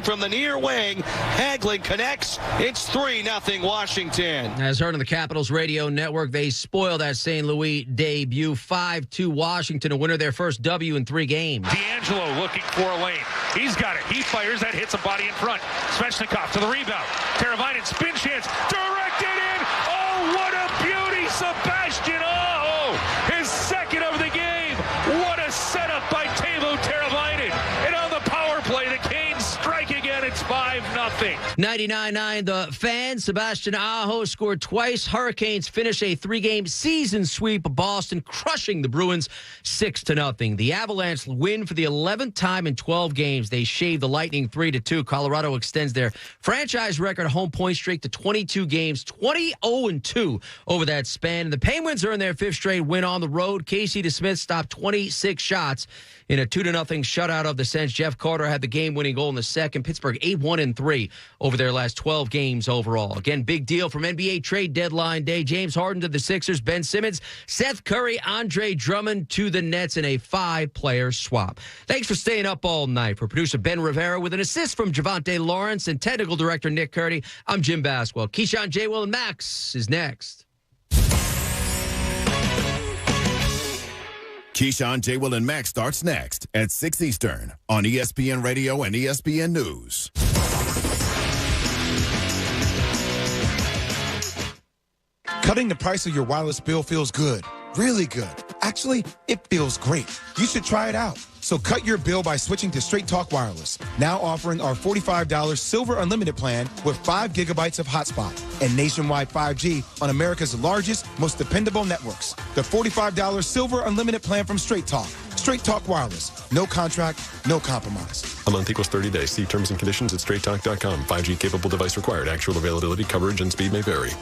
from the near wing. Hagelin connects. It's 3-0 Washington. As heard on the Capitals Radio Network, they spoiled that St. Louis debut. 5-2 Washington, a winner, their first W in 3 games. D'Angelo looking for a lane. He's got it. He fires. That hits a body in front. Svechnikov to the rebound. Teravainen spin chance. Directed in. Oh, what a beauty. Sebastian Aho. His second of the game. What a setup by Teuvo Teravainen. And on the power play, the Canes strike again. It's 5-0. 99.9 The Fan. Sebastian Aho scored twice. Hurricanes finish a 3-game season sweep of Boston, crushing the Bruins 6-0. The Avalanche win for the 11th time in 12 games. They shave the Lightning 3-2. Colorado extends their franchise record home point streak to 22 games, 20-0-2 over that span. And the Penguins earn their 5th straight win on the road. Casey DeSmith stopped 26 shots in a 2-0 shutout of the Sens. Jeff Carter had the game-winning goal in the second. Pittsburgh 8-1-3 over their last 12 games overall. Again, big deal from NBA trade deadline day. James Harden to the Sixers, Ben Simmons, Seth Curry, Andre Drummond to the Nets in a 5-player swap. Thanks for staying up all night. For producer Ben Rivera with an assist from Javante Lawrence and technical director Nick Curdy, I'm Jim Baswell. Keyshawn, J. Will, and Max is next. Keyshawn, J. Will, and Max starts next at 6 Eastern on ESPN Radio and ESPN News. Cutting the price of your wireless bill feels good, really good. Actually, it feels great. You should try it out. So cut your bill by switching to Straight Talk Wireless, now offering our $45 Silver Unlimited plan with 5 gigabytes of hotspot and nationwide 5G on America's largest, most dependable networks. The $45 Silver Unlimited plan from Straight Talk. Straight Talk Wireless. No contract, no compromise. A month equals 30 days. See terms and conditions at straighttalk.com. 5G capable device required. Actual availability, coverage, and speed may vary.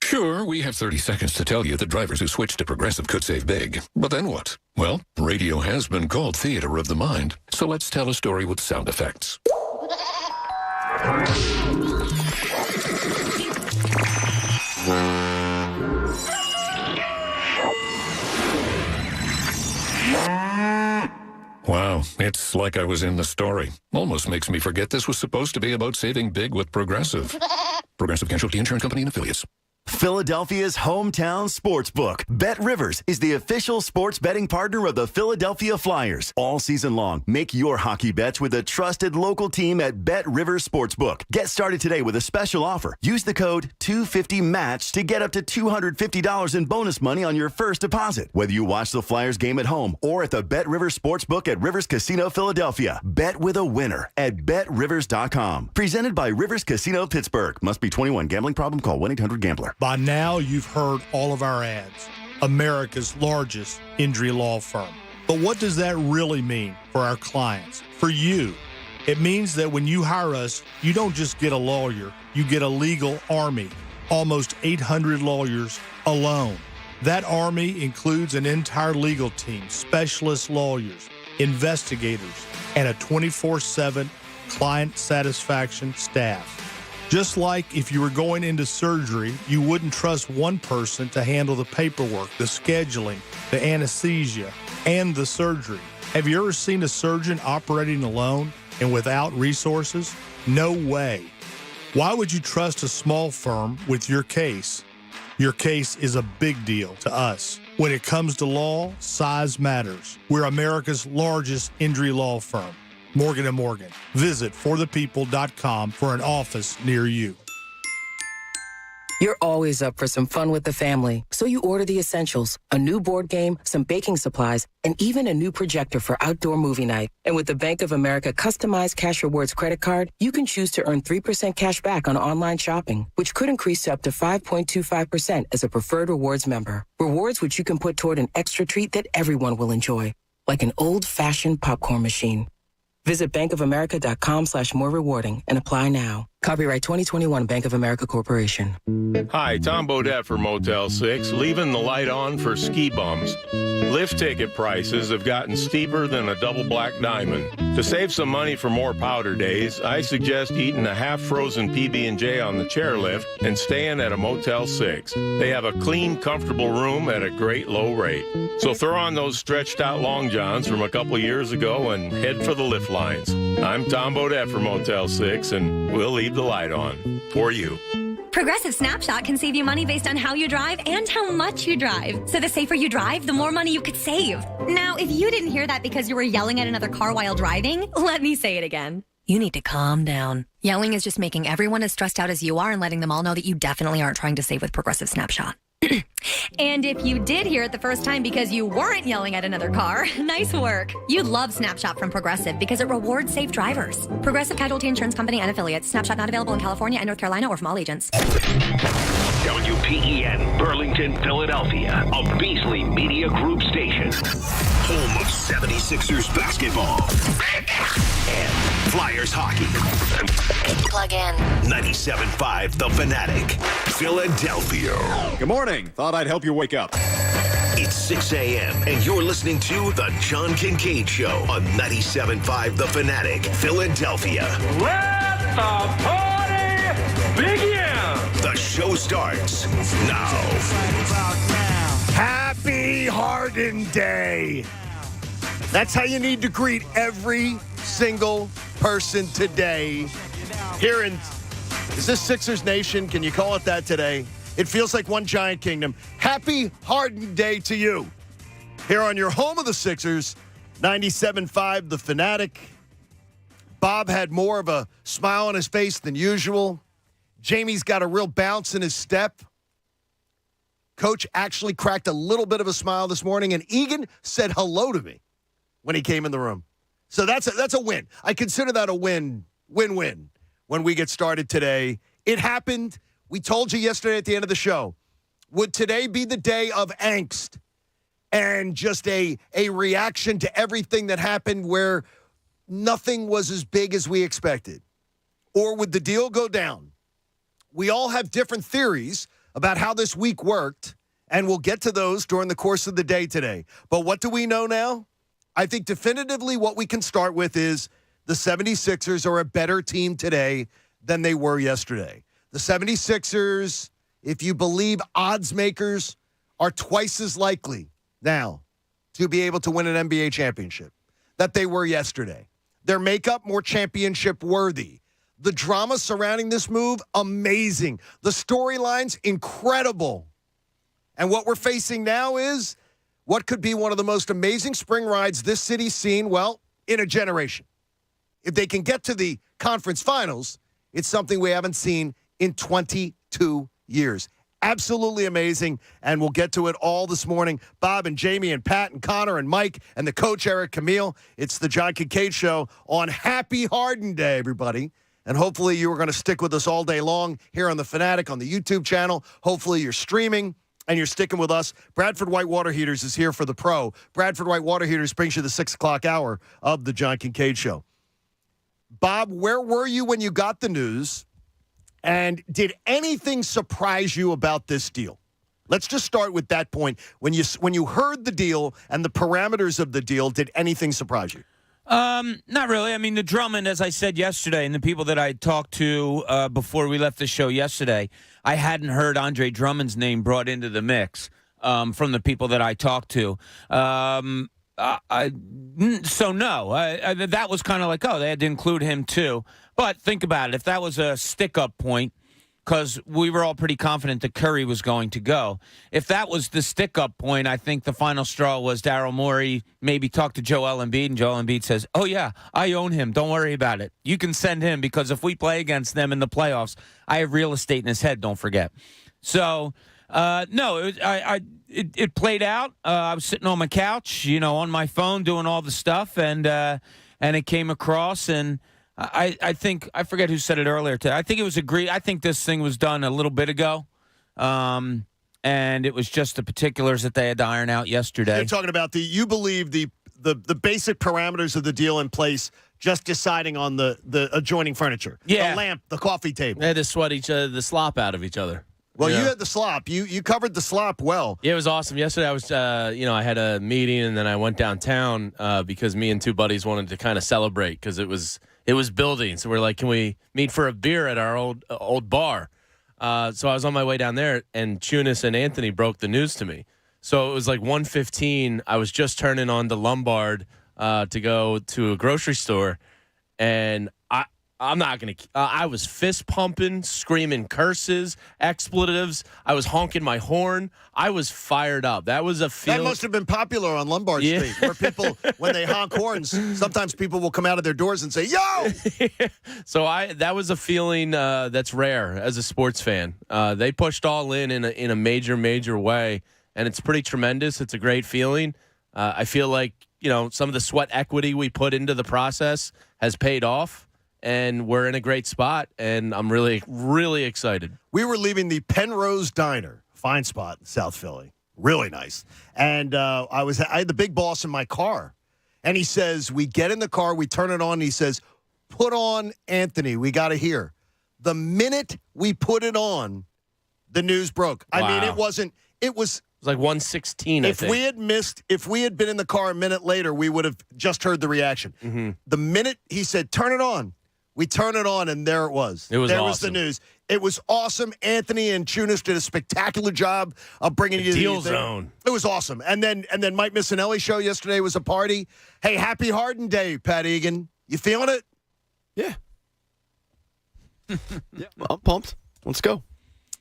Sure, we have 30 seconds to tell you that drivers who switch to Progressive could save big. But then what? Well, radio has been called theater of the mind, so let's tell a story with sound effects. Wow, it's like I was in the story. Almost makes me forget this was supposed to be about saving big with Progressive. Progressive Casualty Insurance Company and Affiliates. Philadelphia's hometown sportsbook, Bet Rivers, is the official sports betting partner of the Philadelphia Flyers. All season long, make your hockey bets with a trusted local team at Bet Rivers Sportsbook. Get started today with a special offer. Use the code 250MATCH to get up to $250 in bonus money on your first deposit. Whether you watch the Flyers game at home or at the Bet Rivers Sportsbook at Rivers Casino Philadelphia, bet with a winner at BetRivers.com. Presented by Rivers Casino Pittsburgh. Must be 21. Gambling problem? Call 1-800-GAMBLER. By now, you've heard all of our ads. America's largest injury law firm. But what does that really mean for our clients, for you? It means that when you hire us, you don't just get a lawyer, you get a legal army, almost 800 lawyers alone. That army includes an entire legal team, specialist lawyers, investigators, and a 24/7 client satisfaction staff. Just like if you were going into surgery, you wouldn't trust one person to handle the paperwork, the scheduling, the anesthesia, and the surgery. Have you ever seen a surgeon operating alone and without resources? No way. Why would you trust a small firm with your case? Your case is a big deal to us. When it comes to law, size matters. We're America's largest injury law firm. Morgan & Morgan. Visit forthepeople.com for an office near you. You're always up for some fun with the family, so you order the essentials, a new board game, some baking supplies, and even a new projector for outdoor movie night. And with the Bank of America customized Cash Rewards credit card, you can choose to earn 3% cash back on online shopping, which could increase to up to 5.25% as a preferred rewards member. Rewards which you can put toward an extra treat that everyone will enjoy, like an old-fashioned popcorn machine. Visit bankofamerica.com/more rewarding and apply now. Copyright 2021 Bank of America Corporation. Hi, Tom Bodette for Motel 6, leaving the light on for ski bums. Lift ticket prices have gotten steeper than a double black diamond. To save some money for more powder days, I suggest eating a half-frozen PB&J on the chairlift and staying at a Motel 6. They have a clean, comfortable room at a great low rate. So throw on those stretched-out long johns from a couple years ago and head for the lift lines. I'm Tom Bodette for Motel 6, and we'll leave the light on for you. Progressive Snapshot can save you money based on how you drive and how much you drive. So the safer you drive, the more money you could save. Now, if you didn't hear that because you were yelling at another car while driving, let me say it again. You need to calm down. Yelling is just making everyone as stressed out as you are and letting them all know that you definitely aren't trying to save with Progressive Snapshot. And if you did hear it the first time because you weren't yelling at another car, nice work. You'd love Snapshot from Progressive because it rewards safe drivers. Progressive Casualty Insurance Company and affiliates. Snapshot not available in California and North Carolina or from all agents. WPEN, Burlington, Philadelphia, a Beasley Media Group station. Home of 76ers basketball and Flyers hockey. Plug in. 97.5 The Fanatic, Philadelphia. Good morning. Thought I'd help you wake up. It's 6 a.m. and you're listening to The John Kincade Show on 97.5 The Fanatic, Philadelphia. Let the party begin! The show starts now. Happy Harden Day. That's how you need to greet every single person today. Here in, is this Sixers Nation? Can you call it that today? It feels like one giant kingdom. Happy Harden Day to you. Here on your home of the Sixers, 97.5 The Fanatic. Bob had more of a smile on his face than usual. Jamie's got a real bounce in his step. Coach actually cracked a little bit of a smile this morning, and Egan said hello to me when he came in the room. So that's a win. I consider that a win-win when we get started today. It happened. We told you yesterday at the end of the show. Would today be the day of angst and just a reaction to everything that happened where nothing was as big as we expected? Or would the deal go down? We all have different theories about how this week worked, and we'll get to those during the course of the day today. But what do we know now? I think definitively what we can start with is the 76ers are a better team today than they were yesterday. The 76ers, if you believe odds makers, are twice as likely now to be able to win an NBA championship that they were yesterday. Their makeup more championship worthy. The drama surrounding this move, amazing. The storylines, incredible. And what we're facing now is what could be one of the most amazing spring rides this city's seen, well, in a generation. If they can get to the conference finals, it's something we haven't seen in 22 years. Absolutely amazing, and we'll get to it all this morning. Bob and Jamie and Pat and Connor and Mike and the coach, Eric Camille. It's the John Kincade Show on Happy Harden Day, everybody. And hopefully you are going to stick with us all day long here on The Fanatic on the YouTube channel. Hopefully you're streaming and you're sticking with us. Bradford White Water Heaters is here for the pro. Bradford White Water Heaters brings you the 6 o'clock hour of the John Kincade Show. Bob, where were you when you got the news? And did anything surprise you about this deal? Let's just start with that point. When you heard the deal and the parameters of the deal, did anything surprise you? Not really. I mean, the Drummond, as I said yesterday, and the people that I talked to before we left the show yesterday, I hadn't heard Andre Drummond's name brought into the mix from the people that I talked to. So no, that was kind of like, oh, they had to include him too. But think about it. If that was a stick-up point, because we were all pretty confident that Curry was going to go. If that was the stick-up point, I think the final straw was Daryl Morey maybe talked to Joel Embiid, and Joel Embiid says, oh, yeah, I own him. Don't worry about it. You can send him because if we play against them in the playoffs, I have real estate in his head, don't forget. So, no, it played out. I was sitting on my couch, on my phone doing all the stuff, and it came across, and I think, I forget who said it earlier today. I think it was agreed. I think this thing was done a little bit ago. And it was just the particulars that they had to iron out yesterday. You're talking about you believe the basic parameters of the deal in place, just deciding on the adjoining furniture. Yeah. The lamp, the coffee table. They had to sweat the slop out of each other. Well, Yeah. you had the slop. You covered the slop well. Yeah, it was awesome. Yesterday I was, I had a meeting and then I went downtown because me and two buddies wanted to kind of celebrate because it was building. So we're like, can we meet for a beer at our old bar? So I was on my way down there and Chunas and Anthony broke the news to me. So it was like 1:15. I was just turning on the Lombard to go to a grocery store, and I'm not going to I was fist pumping, screaming curses, expletives. I was honking my horn. I was fired up. That was a feeling. That must have been popular on Lombard Street, where people, when they honk horns, sometimes people will come out of their doors and say, yo! So that was a feeling that's rare as a sports fan. They pushed all in a major, major way, and it's pretty tremendous. It's a great feeling. I feel like, some of the sweat equity we put into the process has paid off. And we're in a great spot, and I'm really, really excited. We were leaving the Penrose Diner, fine spot in South Philly, really nice. And I had the big boss in my car, and he says, we get in the car, we turn it on, and he says, put on Anthony, we got to hear. The minute we put it on, the news broke. Wow. I mean, it was like 1:16, I think. If we had been in the car a minute later, we would have just heard the reaction. Mm-hmm. The minute he said, turn it on, we turn it on, and there it was. It was there awesome. was the news. It was awesome. Anthony and Chunas did a spectacular job of bringing you Deal the Zone. It was awesome. And then Mike Missinelli's show yesterday was a party. Hey, happy Harden Day, Pat Egan. You feeling it? Yeah. Yeah, I'm pumped. Let's go.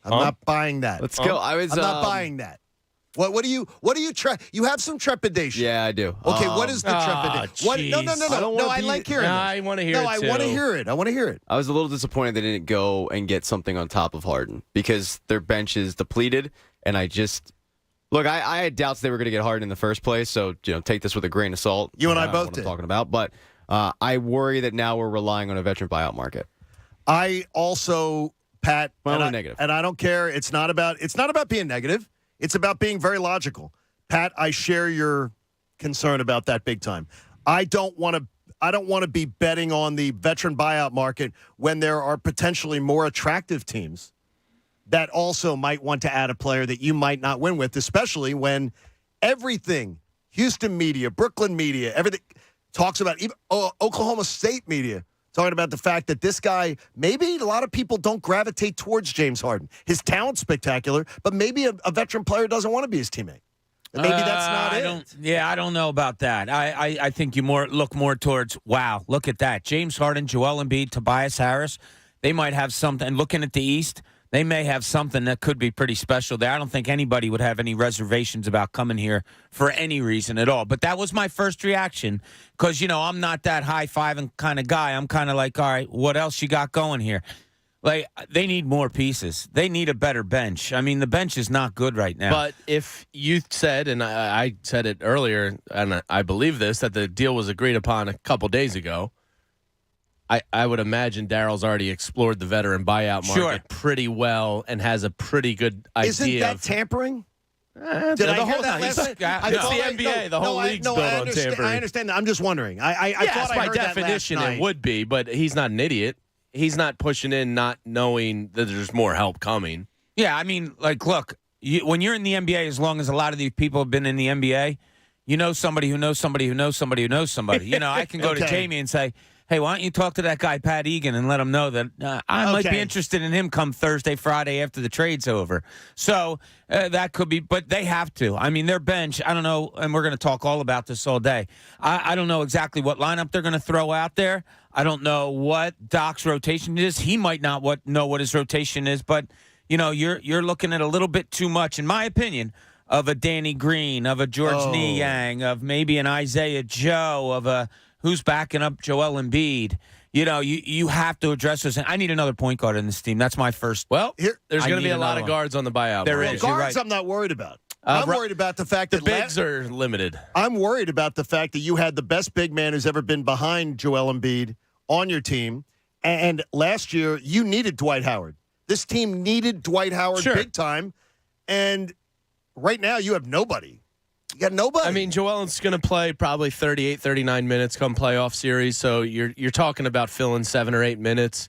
I'm not buying that. Let's go. I'm not buying that. What do you you have some trepidation. Yeah, I do. Okay, what is the trepidation? What? No, I like hearing this. I want to hear it, No, I want to hear it. I want to hear it. I was a little disappointed they didn't go and get something on top of Harden because their bench is depleted, and I just look. I had doubts they were going to get Harden in the first place, so take this with a grain of salt. You and I both what did. I'm talking about, but I worry that now we're relying on a veteran buyout market. I also, Pat, negative, and I don't care. It's not about being negative. It's about being very logical. Pat, I share your concern about that big time. I don't want to be betting on the veteran buyout market when there are potentially more attractive teams that also might want to add a player that you might not win with, especially when everything, Houston media, Brooklyn media, everything talks about, even Oklahoma State media, talking about the fact that this guy, maybe a lot of people don't gravitate towards James Harden. His talent's spectacular, but maybe a veteran player doesn't want to be his teammate. And maybe that's not it. I don't know about that. I think you look more towards, wow, look at that. James Harden, Joel Embiid, Tobias Harris, they might have something. And looking at the East, they may have something that could be pretty special there. I don't think anybody would have any reservations about coming here for any reason at all. But that was my first reaction because, I'm not that high-fiving kind of guy. I'm kind of like, all right, what else you got going here? Like, they need more pieces. They need a better bench. I mean, the bench is not good right now. But if you said, and I said it earlier, and I believe this, that the deal was agreed upon a couple days ago, I would imagine Daryl's already explored the veteran buyout market pretty well and has a pretty good idea. Isn't that tampering? Did I hear that last night? It's the NBA. The whole league's built on tampering. I understand that. I'm just wondering. I thought I heard that last night. It would be, but he's not an idiot. He's not pushing in not knowing that there's more help coming. Yeah, I mean, look, when you're in the NBA, as long as a lot of these people have been in the NBA, you know somebody who knows somebody who knows somebody who knows somebody. I can go to Jamie and say, hey, why don't you talk to that guy, Pat Egan, and let him know that I might be interested in him come Thursday, Friday after the trade's over. So that could be, but they have to. I mean, their bench, I don't know, and we're going to talk all about this all day. I don't know exactly what lineup they're going to throw out there. I don't know what Doc's rotation is. He might not know what his rotation is, but, you're looking at a little bit too much, in my opinion, of a Danny Green, of a George Niang, of maybe an Isaiah Joe, of a who's backing up Joel Embiid. You have to address this. I need another point guard in this team. That's my first. Well, there's going to be a lot of guards on the buyout. There is. Guards, I'm not worried about. I'm worried about the fact that the bigs are limited. I'm worried about the fact that you had the best big man who's ever been behind Joel Embiid on your team. And last year, you needed Dwight Howard. This team needed Dwight Howard big time. And right now, you have nobody. You got nobody. I mean, Joel's going to play probably 38, 39 minutes come playoff series. So you're talking about filling 7 or 8 minutes.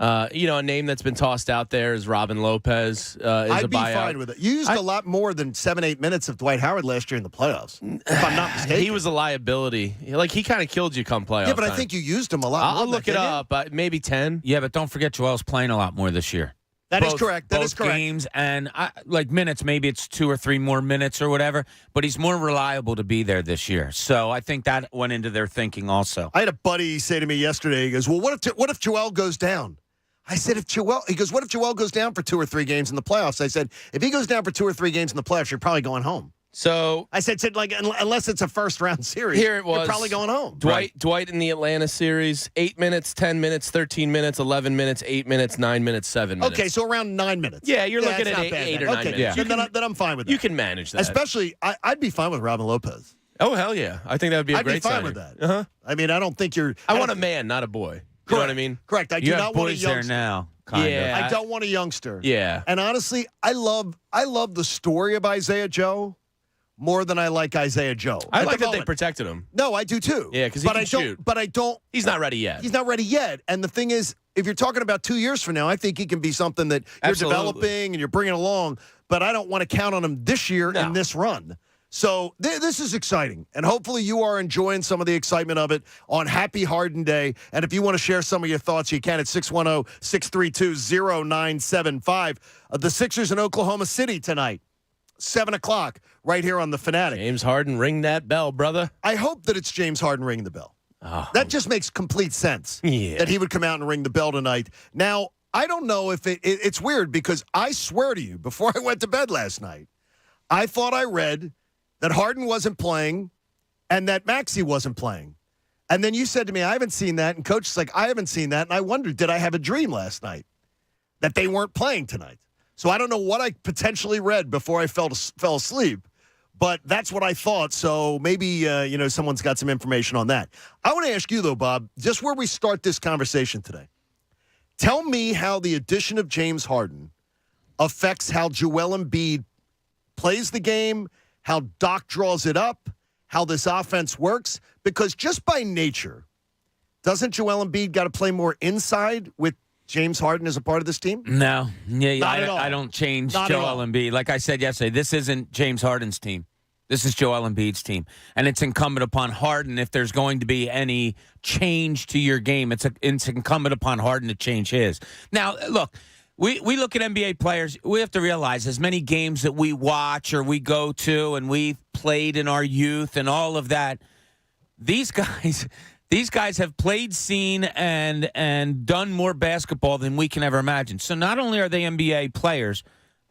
A name that's been tossed out there is Robin Lopez. I'd be fine with it. You used a lot more than 7-8 minutes of Dwight Howard last year in the playoffs, if I'm not mistaken. He was a liability. Like, he kind of killed you come playoff Yeah, but time. I think you used him a lot more. I'll look it up. Maybe 10. Yeah, but don't forget Joel's playing a lot more this year. That is correct. That is correct. Games and minutes, maybe it's 2 or 3 more minutes or whatever, but he's more reliable to be there this year. So I think that went into their thinking also. I had a buddy say to me yesterday, he goes, well, what if Joel goes down? I said, he goes, what if Joel goes down for 2 or 3 games in the playoffs? I said, if he goes down for 2 or 3 games in the playoffs, you're probably going home. So I said, unless it's a first-round series, here it was. You're probably going home. Dwight in the Atlanta series, 8 minutes, 10 minutes, 13 minutes, 11 minutes, 8 minutes, 9 minutes, 7 minutes. Okay, so around 9 minutes. Yeah, you're looking at 8 or 9 minutes. Yeah. Then I'm fine with that. You can manage that. Especially, I'd be fine with Robin Lopez. Oh, hell yeah. I think that would be a great I'd be fine signing. with that. Uh-huh. I mean, I don't think you're... I want a man, not a boy. You know what I mean? Correct. I do not want a youngster. There now. Kind of. I don't want a youngster. Yeah. And honestly, I love the story of Isaiah Joe more than I like Isaiah Joe. I like that they protected him. No, I do too. Yeah, because he can shoot. But I don't. He's not ready yet. He's not ready yet. And the thing is, if you're talking about 2 years from now, I think he can be something that you're developing and you're bringing along. But I don't want to count on him this year in this run. So this is exciting, and hopefully you are enjoying some of the excitement of it on Happy Harden Day. And if you want to share some of your thoughts, you can at 610-632-0975. The Sixers in Oklahoma City tonight, 7 o'clock, right here on The Fanatic. James Harden, ring that bell, brother. I hope that it's James Harden ringing the bell. Oh. That just makes complete sense that he would come out and ring the bell tonight. Now, I don't know if it's weird because I swear to you, before I went to bed last night, I thought I read that Harden wasn't playing and that Maxey wasn't playing. And then you said to me, I haven't seen that. And Coach is like, I haven't seen that. And I wondered, did I have a dream last night that they weren't playing tonight? So I don't know what I potentially read before I fell asleep, but that's what I thought. So maybe, someone's got some information on that. I want to ask you, though, Bob, just where we start this conversation today. Tell me how the addition of James Harden affects how Joel Embiid plays the game, how Doc draws it up, how this offense works. Because just by nature, doesn't Joel Embiid got to play more inside with James Harden as a part of this team? No. Yeah, I don't change Joel Embiid. Like I said yesterday, this isn't James Harden's team. This is Joel Embiid's team. And it's incumbent upon Harden, if there's going to be any change to your game, it's incumbent upon Harden to change his. Now, look, we look at NBA players, we have to realize as many games that we watch or we go to and we've played in our youth and all of that, these guys have played, seen, and done more basketball than we can ever imagine. So not only are they NBA players,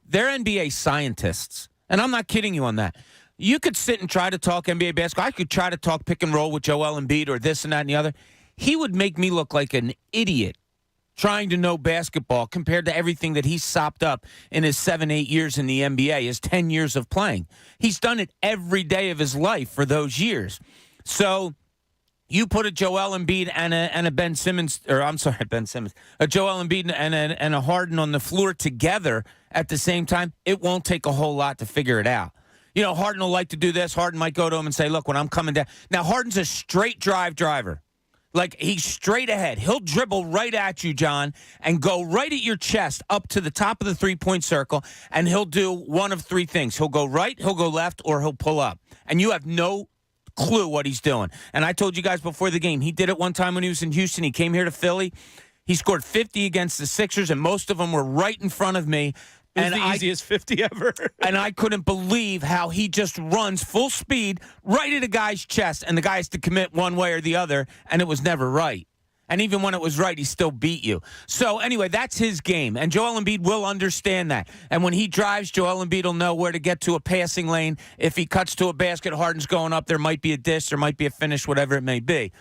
they're NBA scientists. And I'm not kidding you on that. You could sit and try to talk NBA basketball. I could try to talk pick and roll with Joel Embiid or this and that and the other. He would make me look like an idiot trying to know basketball compared to everything that he's sopped up in his 7-8 years in the NBA, his 10 years of playing. He's done it every day of his life for those years. So you put a Joel Embiid and a Ben Simmons, or I'm sorry, Ben Simmons, a Joel Embiid and a Harden on the floor together at the same time, it won't take a whole lot to figure it out. You know, Harden will like to do this. Harden might go to him and say, look, when I'm coming down. Now, Harden's a straight driver. Like, he's straight ahead. He'll dribble right at you, John, and go right at your chest up to the top of the three-point circle, and he'll do one of 3 things. He'll go right, he'll go left, or he'll pull up. And you have no clue what he's doing. And I told you guys before the game, he did it one time when he was in Houston. He came here to Philly. He scored 50 against the Sixers, and most of them were right in front of me. It was the easiest 50 ever. And I couldn't believe how he just runs full speed right at a guy's chest, and the guy has to commit one way or the other, and it was never right. And even when it was right, he still beat you. So, anyway, that's his game, and Joel Embiid will understand that. And when he drives, Joel Embiid will know where to get to a passing lane. If he cuts to a basket, Harden's going up, there might be a dish, there might be a finish, whatever it may be.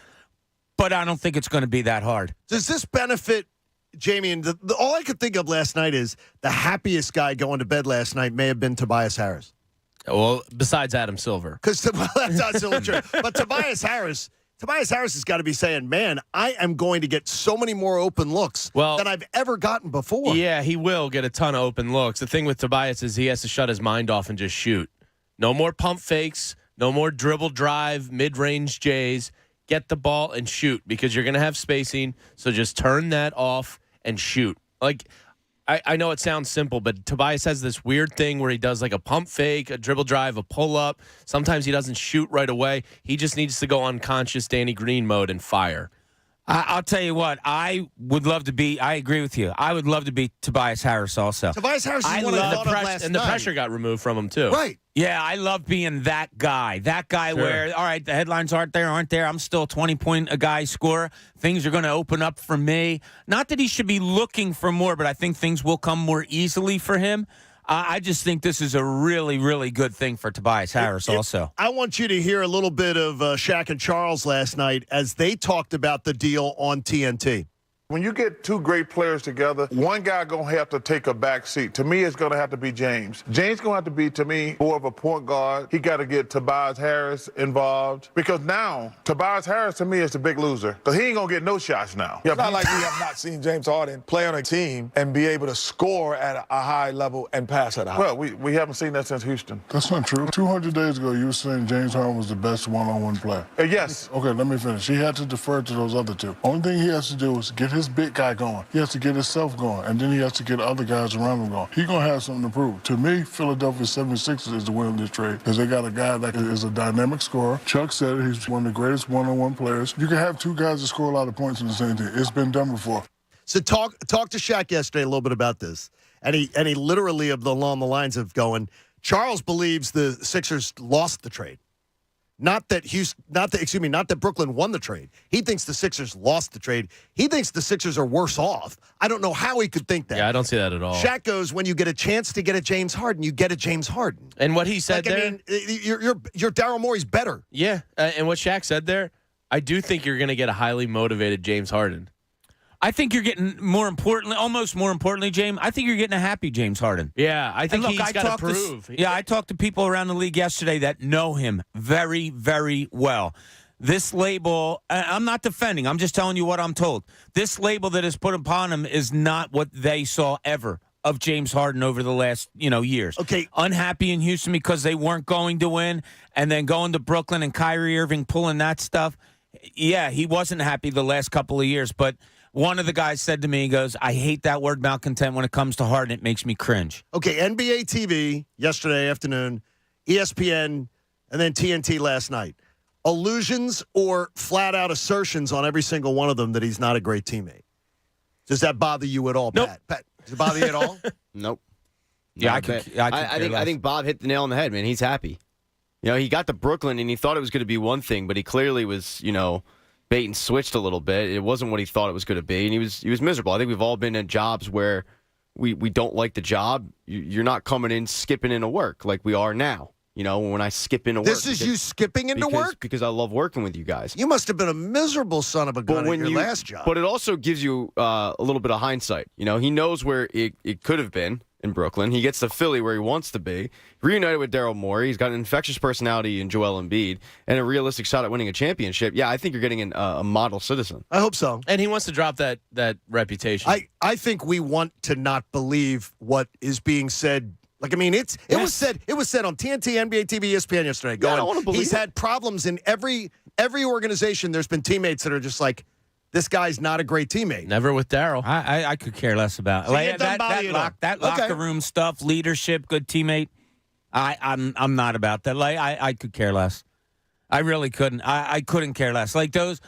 But I don't think it's going to be that hard. Does this benefit Jamie? And all I could think of last night is the happiest guy going to bed last night may have been Tobias Harris. Well, besides Adam Silver. Because that's not still true. But Tobias Harris has got to be saying, man, I am going to get so many more open looks than I've ever gotten before. Yeah, he will get a ton of open looks. The thing with Tobias is he has to shut his mind off and just shoot. No more pump fakes, no more dribble drive, mid-range J's. Get the ball and shoot because you're going to have spacing. So just turn that off and shoot. Like, I know it sounds simple, but Tobias has this weird thing where he does like a pump fake, a dribble drive, a pull up. Sometimes he doesn't shoot right away. He just needs to go unconscious Danny Green mode and fire. I'll tell you what, I agree with you. I would love to be Tobias Harris also. Tobias Harris is one I thought of last and the night. pressure got removed from him, too. Right. Yeah, I love being that guy. That guy Sure. where, all right, the headlines aren't there. I'm still a 20-point-a-guy scorer. Things are going to open up for me. Not that he should be looking for more, but I think things will come more easily for him. I just think this is a really, really good thing for Tobias Harris also. I want you to hear a little bit of Shaq and Charles last night as they talked about the deal on TNT. When you get two great players together, one guy going to have to take a back seat. To me, it's going to have to be James. James going to have to be, to me, more of a point guard. He got to get Tobias Harris involved. Because now, Tobias Harris, to me, is the big loser. Because he ain't going to get no shots now. It's not like we have not seen James Harden play on a team and be able to score at a high level and pass at a high level. Well, we haven't seen that since Houston. That's not true. 200 days ago, you were saying James Harden was the best one-on-one player. Yes. Okay, let me finish. He had to defer to those other two. Only thing he has to do is get his big guy going. He has to get himself going, and then he has to get other guys around him going. He's going to have something to prove. To me, Philadelphia 76ers is the winner of this trade because they got a guy that is a dynamic scorer. Chuck said it. He's one of the greatest one-on-one players. You can have two guys that score a lot of points in the same team. It's been done before. So talk to Shaq yesterday a little bit about this, and he literally along the lines of going, Charles believes the Sixers lost the trade. Not that Brooklyn won the trade. He thinks the Sixers lost the trade. He thinks the Sixers are worse off. I don't know how he could think that. Yeah, I don't see that at all. Shaq goes, when you get a chance to get a James Harden, you get a James Harden. And what he said there, I mean, you're Daryl Morey's better. Yeah, and what Shaq said there, I do think you're going to get a highly motivated James Harden. I think you're getting almost more importantly, James, I think you're getting a happy James Harden. Yeah, I think he's got to prove. I talked to people around the league yesterday that know him very, very well. This label, I'm not defending. I'm just telling you what I'm told. This label that is put upon him is not what they saw ever of James Harden over the last, years. Okay. Unhappy in Houston because they weren't going to win, and then going to Brooklyn and Kyrie Irving pulling that stuff. Yeah, he wasn't happy the last couple of years, but one of the guys said to me, he goes, I hate that word malcontent when it comes to Harden. It makes me cringe. Okay, NBA TV yesterday afternoon, ESPN, and then TNT last night. Allusions or flat-out assertions on every single one of them that he's not a great teammate. Does that bother you at all, Nope. Pat? Does it bother you at all? Nope. Yeah, I think Bob hit the nail on the head, man. He's happy. He got to Brooklyn and he thought it was going to be one thing, but he clearly was, bait and switched a little bit. It wasn't what he thought it was going to be, and he was miserable. I think we've all been in jobs where we don't like the job. You're not coming in skipping into work like we are now. When I skip into work. This is you skipping into work? Because I love working with you guys. You must have been a miserable son of a gun at your last job. But it also gives you a little bit of hindsight. He knows where it could have been in Brooklyn. He gets to Philly where he wants to be. Reunited with Daryl Morey. He's got an infectious personality in Joel Embiid and a realistic shot at winning a championship. Yeah, I think you're getting a model citizen. I hope so. And he wants to drop that reputation. I think we want to not believe what is being said. Like, I mean, it was said on TNT, NBA TV, ESPN yesterday. I don't want to believe he's had problems in every organization. There's been teammates that are just like, this guy's not a great teammate. Never with Daryl. I could care less about So that locker room stuff, leadership, good teammate. I'm not about that. I could care less. I really couldn't. I couldn't care less. Like, those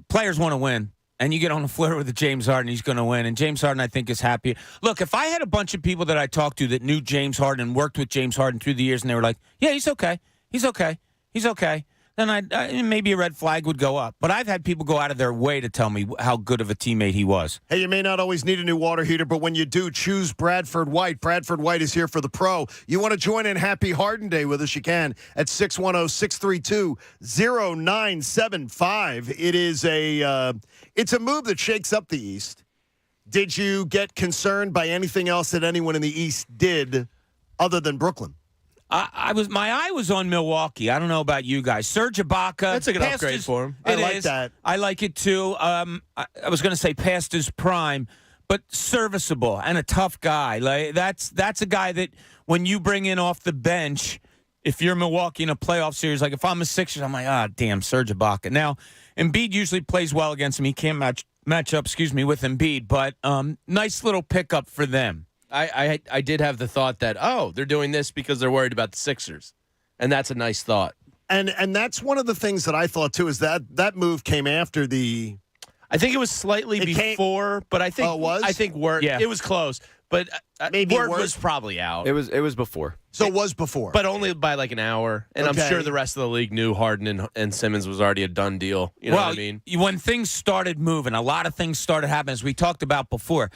players want to win, and you get on the floor with James Harden, he's going to win. And James Harden, I think, is happy. Look, if I had a bunch of people that I talked to that knew James Harden and worked with James Harden through the years, and they were like, yeah, he's okay, then maybe a red flag would go up. But I've had people go out of their way to tell me how good of a teammate he was. Hey, you may not always need a new water heater, but when you do, choose Bradford White. Bradford White is here for the pro. You want to join in Happy Harden Day with us, you can at 610-632-0975. It is it's a move that shakes up the East. Did you get concerned by anything else that anyone in the East did other than Brooklyn? My eye was on Milwaukee. I don't know about you guys. Serge Ibaka. That's a good upgrade for him. I like that. I like it too. I was going to say past his prime, but serviceable and a tough guy. Like that's a guy that when you bring in off the bench, if you're Milwaukee in a playoff series, like if I'm a Sixers, I'm like, damn, Serge Ibaka. Now, Embiid usually plays well against him. He can't match matchup, with Embiid, but nice little pickup for them. I did have the thought that, they're doing this because they're worried about the Sixers. And that's a nice thought. And that's one of the things that I thought, too, is that move came after the... I think it was slightly before, but I think it was? I think Word. Yeah. It was close, but Maybe Word Word- was probably out. It was before. So it was before. But only by like an hour. And Okay. I'm sure the rest of the league knew Harden and Simmons was already a done deal. You know what I mean? When things started moving, a lot of things started happening, as we talked about before.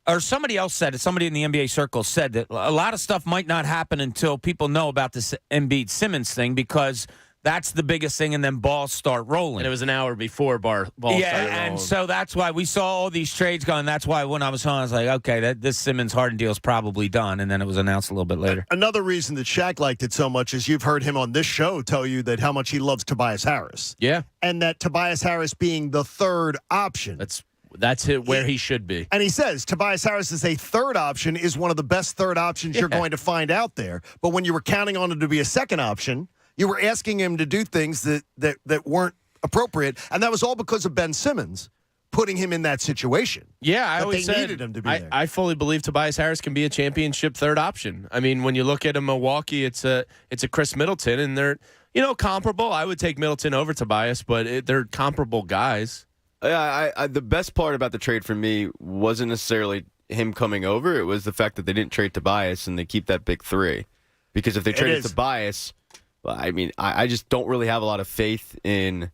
Or somebody else said it, somebody in the NBA circle said that a lot of stuff might not happen until people know about this Embiid Simmons thing, because that's the biggest thing, and then balls start rolling. And it was an hour before balls started rolling. And so that's why we saw all these trades going. That's why when I was home, I was like, okay, this Simmons-Harden deal is probably done, and then it was announced a little bit later. Another reason that Shaq liked it so much is you've heard him on this show tell you that how much he loves Tobias Harris. Yeah. And that Tobias Harris being the third option. That's where he should be. And he says Tobias Harris is a third option, is one of the best third options you're going to find out there. But when you were counting on him to be a second option, you were asking him to do things that weren't appropriate, and that was all because of Ben Simmons putting him in that situation. Yeah, I always they said needed him to be there. I fully believe Tobias Harris can be a championship third option. I mean, when you look at Milwaukee, it's a Chris Middleton, and they're comparable. I would take Middleton over Tobias, but they're comparable guys. Yeah, the best part about the trade for me wasn't necessarily him coming over. It was the fact that they didn't trade Tobias and they keep that big three. Because if they traded Tobias, I mean, I just don't really have a lot of faith in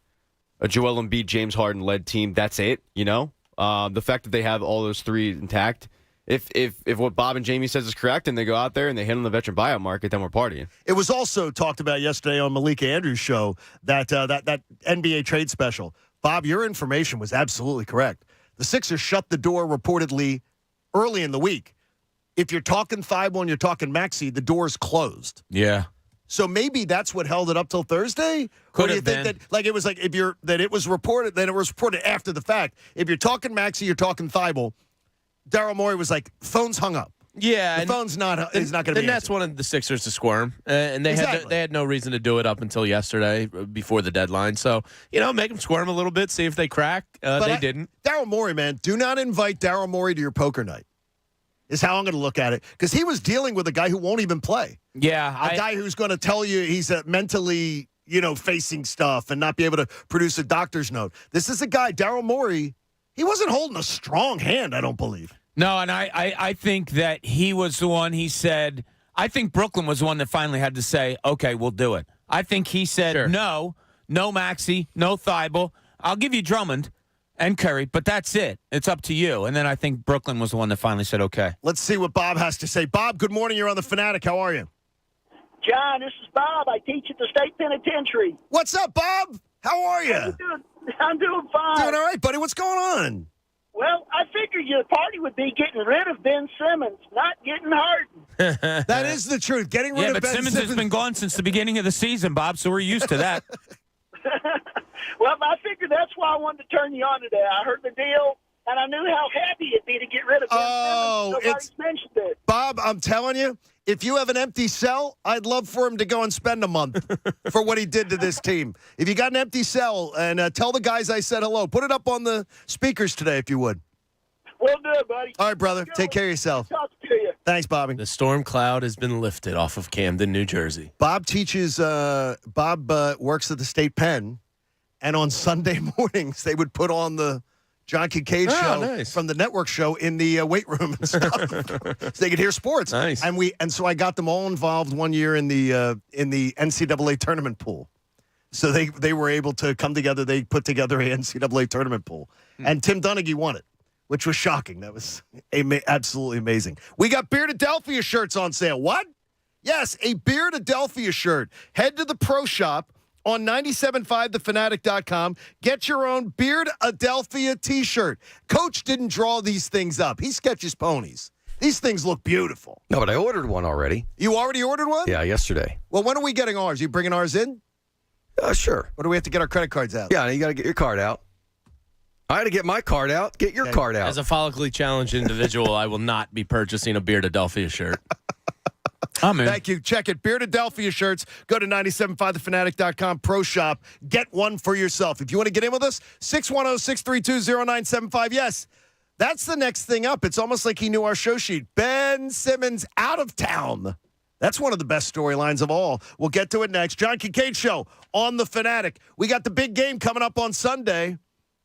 a Joel Embiid, James Harden-led team. That's it, The fact that they have all those three intact, if what Bob and Jamie says is correct and they go out there and they hit on the veteran buyout market, then we're partying. It was also talked about yesterday on Malika Andrews' show that that NBA trade special. Bob, your information was absolutely correct. The Sixers shut the door reportedly early in the week. If you're talking Thibault and you're talking Maxey, the door's closed. Yeah. So maybe that's what held it up till Thursday? Could or do you have think been. that it was like that it was reported after the fact? If you're talking Maxey, you're talking Thibault. Daryl Morey was like, phone's hung up. Yeah, the phone's not going to be answered. And that's one of the Sixers to squirm, and they had no reason to do it up until yesterday before the deadline. So make them squirm a little bit, see if they crack. They didn't. Daryl Morey, man, do not invite Daryl Morey to your poker night. Is how I'm going to look at it, because he was dealing with a guy who won't even play. Yeah, a guy who's going to tell you he's mentally facing stuff and not be able to produce a doctor's note. This is a guy, Daryl Morey. He wasn't holding a strong hand, I don't believe. No, and I think that he was the one. He said, I think Brooklyn was the one that finally had to say, okay, we'll do it. I think he said, no Maxey, no Thibault. I'll give you Drummond and Curry, but that's it. It's up to you. And then I think Brooklyn was the one that finally said, okay. Let's see what Bob has to say. Bob, good morning. You're on The Fanatic. How are you? John, this is Bob. I teach at the state penitentiary. What's up, Bob? How are you? I'm doing fine. Doing all right, buddy. What's going on? Well, I figured your party would be getting rid of Ben Simmons, not getting Harden. That is the truth. Getting rid of but Ben Simmons has been gone since the beginning of the season, Bob, so we're used to that. Well, I figured that's why I wanted to turn you on today. I heard the deal, and I knew how happy it'd be to get rid of Ben Simmons. Nobody's mentioned it. Bob, I'm telling you, if you have an empty cell, I'd love for him to go and spend a month for what he did to this team. If you got an empty cell, and tell the guys I said hello. Put it up on the speakers today if you would. Will do, buddy. All right, brother. Take care of yourself. Talk to you. Thanks, Bobby. The storm cloud has been lifted off of Camden, New Jersey. Bob teaches, Bob works at the state pen, and on Sunday mornings they would put on the John Kincade show from the network show in the weight room and stuff, so they could hear sports. Nice. And so I got them all involved one year in the NCAA tournament pool. So they were able to come together. They put together a NCAA tournament pool, and Tim Donaghy won it, which was shocking. That was absolutely amazing. We got Beardadelphia shirts on sale. What? Yes, a Beardadelphia shirt. Head to the pro shop on 97.5thefanatic.com. Get your own Beardadelphia t-shirt. Coach didn't draw these things up. He sketches ponies. These things look beautiful. No, but I ordered one already. You already ordered one? Yeah, yesterday. Well, when are we getting ours? You bringing ours in? Sure. Or do we have to get our credit cards out? Yeah, you got to get your card out. I had to get my card out. Get your card out. As a follically challenged individual, I will not be purchasing a Beardadelphia shirt. I'm in. Thank you. Check it. Beardadelphia shirts. Go to 97.5thefanatic.com Pro Shop. Get one for yourself. If you want to get in with us, 610-632-0975. Yes, that's the next thing up. It's almost like he knew our show sheet. Ben Simmons out of town. That's one of the best storylines of all. We'll get to it next. John Kincade Show on The Fanatic. We got the big game coming up on Sunday.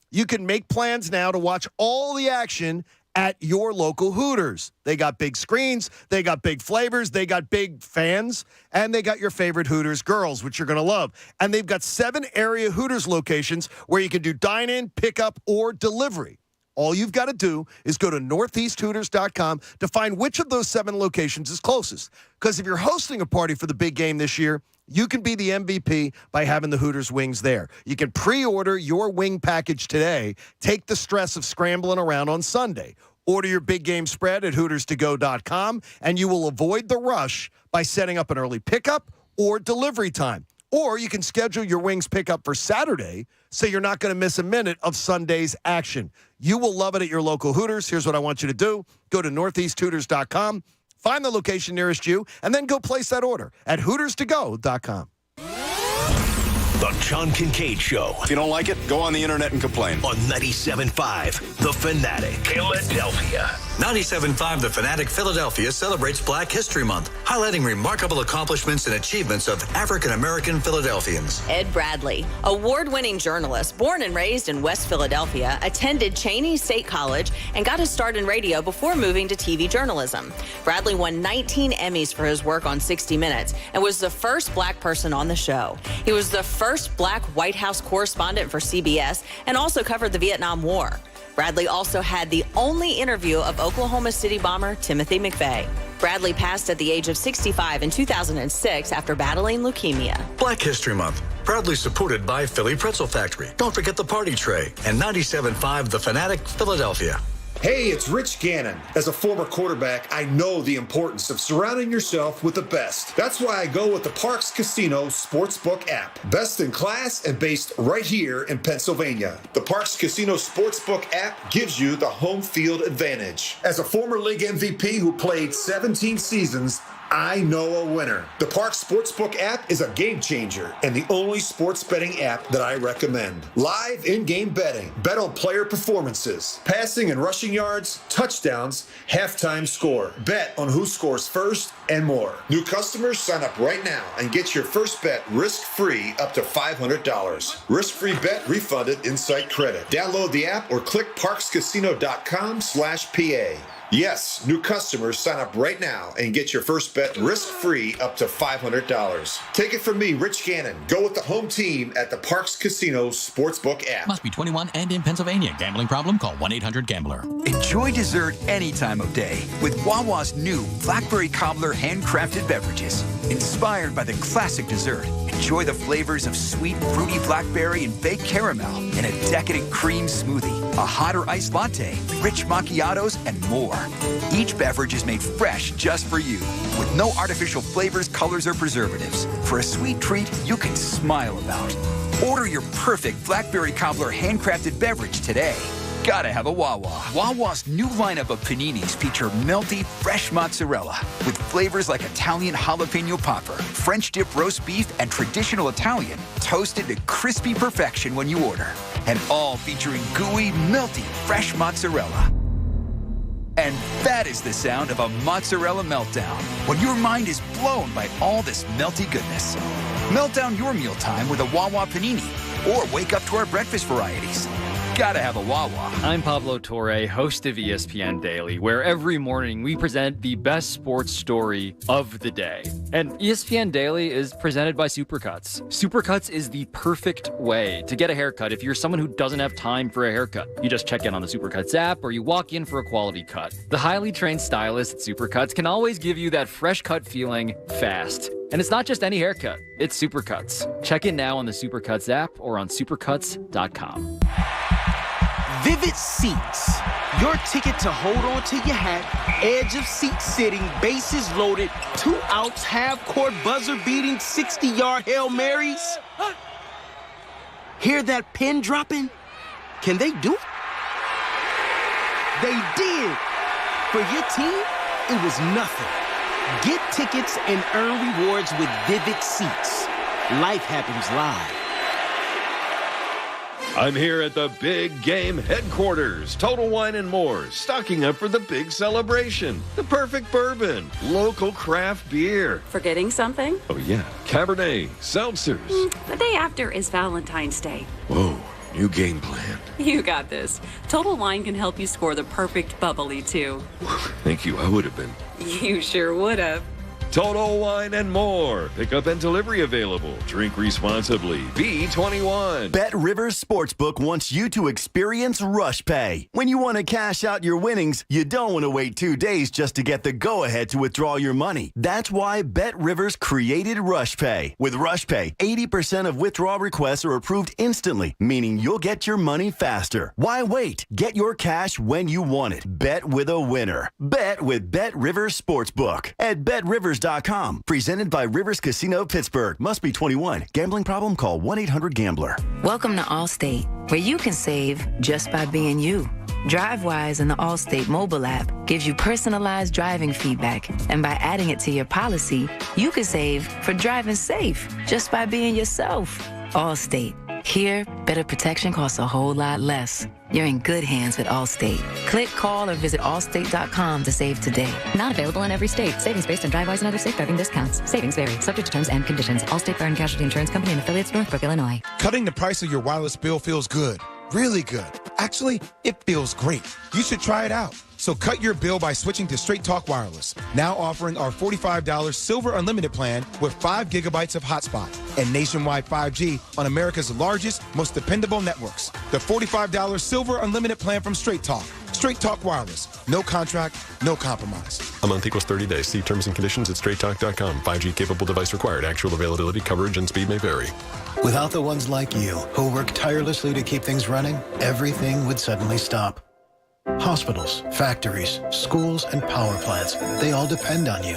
You can make plans now to watch all the action at your local Hooters. They got big screens, they got big flavors, they got big fans, and they got your favorite Hooters girls, which you're going to love. And they've got 7 area Hooters locations where you can do dine-in, pickup, or delivery. All you've got to do is go to northeasthooters.com to find which of those 7 locations is closest. Because if you're hosting a party for the big game this year, you can be the MVP by having the Hooters wings there. You can pre-order your wing package today. Take the stress of scrambling around on Sunday. Order your big game spread at HootersToGo.com, and you will avoid the rush by setting up an early pickup or delivery time. Or you can schedule your wings pickup for Saturday so you're not going to miss a minute of Sunday's action. You will love it at your local Hooters. Here's what I want you to do. Go to northeasthooters.com, find the location nearest you, and then go place that order at HootersToGo.com. The John Kincade Show. If you don't like it, go on the internet and complain. On 97.5 The Fanatic, Philadelphia. 97.5 The Fanatic Philadelphia celebrates Black History Month, highlighting remarkable accomplishments and achievements of African-American Philadelphians. Ed Bradley, award-winning journalist, born and raised in West Philadelphia, attended Cheyney State College and got his start in radio before moving to TV journalism. Bradley won 19 Emmys for his work on 60 Minutes and was the first Black person on the show. He was the first Black White House correspondent for CBS and also covered the Vietnam War. Bradley also had the only interview of Oklahoma City bomber Timothy McVeigh. Bradley passed at the age of 65 in 2006 after battling leukemia. Black History Month, proudly supported by Philly Pretzel Factory. Don't forget the party tray. And 97.5 The Fanatic, Philadelphia. Hey, it's Rich Gannon. As a former quarterback, I know the importance of surrounding yourself with the best. That's why I go with the Parx Casino Sportsbook app. Best in class and based right here in Pennsylvania. The Parx Casino Sportsbook app gives you the home field advantage. As a former league MVP who played 17 seasons, I know a winner. The Parx Sportsbook app is a game changer and the only sports betting app that I recommend. Live in-game betting. Bet on player performances, passing and rushing yards, touchdowns, halftime score. Bet on who scores first and more. New customers sign up right now and get your first bet risk-free up to $500. Risk-free bet refunded in site credit. Download the app or click parxcasino.com/PA. Yes, new customers sign up right now and get your first bet risk-free up to $500. Take it from me, Rich Gannon. Go with the home team at the Parx Casino Sportsbook app. Must be 21 and in Pennsylvania. Gambling problem? Call 1-800-GAMBLER. Enjoy dessert any time of day with Wawa's new Blackberry Cobbler handcrafted beverages. Inspired by the classic dessert, enjoy the flavors of sweet, fruity blackberry and baked caramel in a decadent cream smoothie, a hot or iced latte, rich macchiatos, and more. Each beverage is made fresh just for you, with no artificial flavors, colors, or preservatives. For a sweet treat you can smile about. Order your perfect Blackberry Cobbler handcrafted beverage today. Gotta have a Wawa. Wawa's new lineup of paninis feature melty, fresh mozzarella with flavors like Italian jalapeno popper, French dip roast beef, and traditional Italian, toasted to crispy perfection when you order. And all featuring gooey, melty, fresh mozzarella. And that is the sound of a mozzarella meltdown, when your mind is blown by all this melty goodness. Melt down your mealtime with a Wawa panini, or wake up to our breakfast varieties. Gotta have a Wawa. I'm Pablo Torre, host of ESPN Daily, where every morning we present the best sports story of the day. And ESPN Daily is presented by Supercuts. Supercuts is the perfect way to get a haircut if you're someone who doesn't have time for a haircut. You just check in on the Supercuts app, or you walk in for a quality cut. The highly trained stylists at Supercuts can always give you that fresh cut feeling fast. And it's not just any haircut, it's Supercuts. Check in now on the Supercuts app or on supercuts.com. Vivid Seats, your ticket to hold on to your hat, edge of seat sitting, bases loaded, 2-ounce half-court buzzer-beating 60-yard Hail Marys. Hear that pin dropping? Can they do it? They did. For your team, it was nothing. Get tickets and earn rewards with Vivid Seats. Life happens live. I'm here at the Big Game Headquarters, Total Wine & More, stocking up for the big celebration. The perfect bourbon, local craft beer. Forgetting something? Oh, yeah, Cabernet, seltzers. The day after is Valentine's Day. Whoa, new game plan. You got this. Total Wine can help you score the perfect bubbly, too. Thank you, I would have been. You sure would have. Total Wine & More. Pickup and delivery available. Drink responsibly. B21. Bet Rivers Sportsbook wants you to experience Rush Pay. When you want to cash out your winnings, you don't want to wait 2 days just to get the go-ahead to withdraw your money. That's why Bet Rivers created Rush Pay. With Rush Pay, 80% of withdrawal requests are approved instantly, meaning you'll get your money faster. Why wait? Get your cash when you want it. Bet with a winner. Bet with Bet Rivers Sportsbook at BetRivers.com. Presented by Rivers Casino Pittsburgh. Must be 21. Gambling problem? Call 1-800-GAMBLER. Welcome to Allstate, where you can save just by being you. DriveWise in the Allstate mobile app gives you personalized driving feedback. And by adding it to your policy, you can save for driving safe just by being yourself. Allstate. Here, better protection costs a whole lot less. You're in good hands with Allstate. Click, call, or visit allstate.com to save today. Not available in every state. Savings based on DriveWise and other safe driving discounts. Savings vary. Subject to terms and conditions. Allstate Fire and Casualty Insurance Company and affiliates, Northbrook, Illinois. Cutting the price of your wireless bill feels good. Really good. Actually, it feels great. You should try it out. So cut your bill by switching to Straight Talk Wireless. Now offering our $45 Silver Unlimited plan with 5 gigabytes of hotspot and nationwide 5G on America's largest, most dependable networks. The $45 Silver Unlimited plan from Straight Talk. Straight Talk Wireless. No contract, no compromise. A month equals 30 days. See terms and conditions at straighttalk.com. 5G capable device required. Actual availability, coverage, and speed may vary. Without the ones like you who work tirelessly to keep things running, everything would suddenly stop. Hospitals, factories, schools, and power plants, they all depend on you.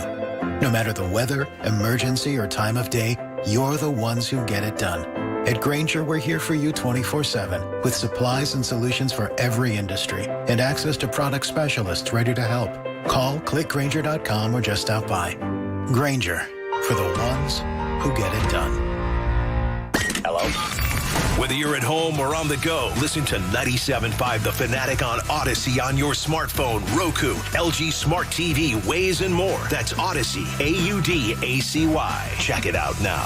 No matter the weather, emergency, or time of day, you're the ones who get it done. At Grainger, we're here for you 24/7 with supplies and solutions for every industry and access to product specialists ready to help. Call, clickgrainger.com, or just stop by. Grainger, for the ones who get it done. Hello? Whether you're at home or on the go, listen to 97.5 The Fanatic on Odyssey on your smartphone, Roku, LG Smart TV, Waze, and more. That's Odyssey, AUDACY. Check it out now.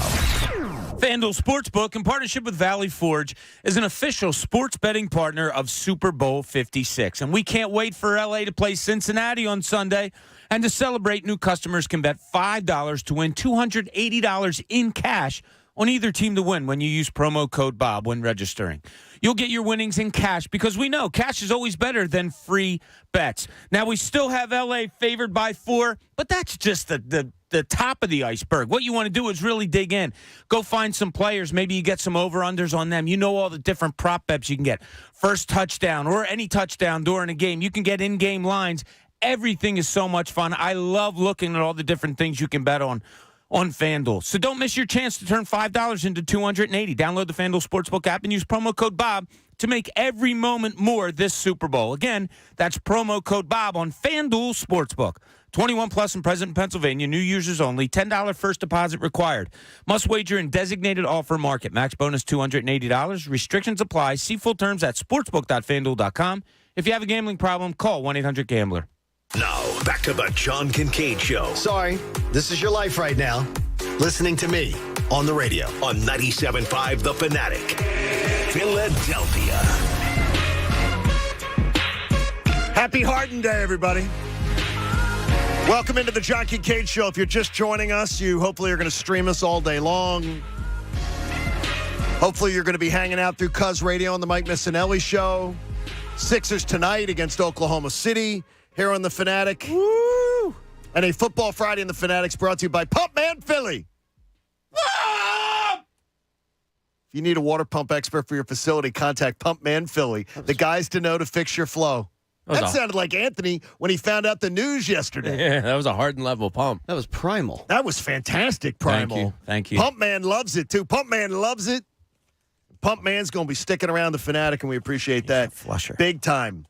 FanDuel Sportsbook, in partnership with Valley Forge, is an official sports betting partner of Super Bowl 56. And we can't wait for LA to play Cincinnati on Sunday. And to celebrate, new customers can bet $5 to win $280 in cash on either team to win when you use promo code Bob when registering. You'll get your winnings in cash because we know cash is always better than free bets. Now, we still have L.A. favored by 4, but that's just the top of the iceberg. What you want to do is really dig in. Go find some players. Maybe you get some over-unders on them. You know all the different prop bets you can get. First touchdown or any touchdown during a game. You can get in-game lines. Everything is so much fun. I love looking at all the different things you can bet on FanDuel. So don't miss your chance to turn $5 into $280. Download the FanDuel Sportsbook app and use promo code Bob to make every moment more this Super Bowl. Again, that's promo code Bob on FanDuel Sportsbook. 21 plus and present in Pennsylvania. New users only. $10 first deposit required. Must wager in designated offer market. Max bonus $280. Restrictions apply. See full terms at sportsbook.fanduel.com. If you have a gambling problem, call 1-800-GAMBLER. Now, back to the John Kincade Show. Sorry, this is your life right now. Listening to me on the radio. On 97.5 The Fanatic. Philadelphia. Happy Harden Day, everybody. Welcome into the John Kincade Show. If you're just joining us, you hopefully are going to stream us all day long. Hopefully you're going to be hanging out through Cuz Radio on the Mike Missinelli Show. Sixers tonight against Oklahoma City. Here on The Fanatic. Woo! And a Football Friday in The Fanatics brought to you by Pump Man Philly. If you need a water pump expert for your facility, contact Pump Man Philly. The guys to know to fix your flow. That sounded like Anthony when he found out the news yesterday. Yeah, that was a Harden level pump. That was primal. That was fantastic, primal. Thank you. Pump Man loves it, too. Pump Man loves it. Pump Man's going to be sticking around The Fanatic, and we appreciate that. Flusher. Big time.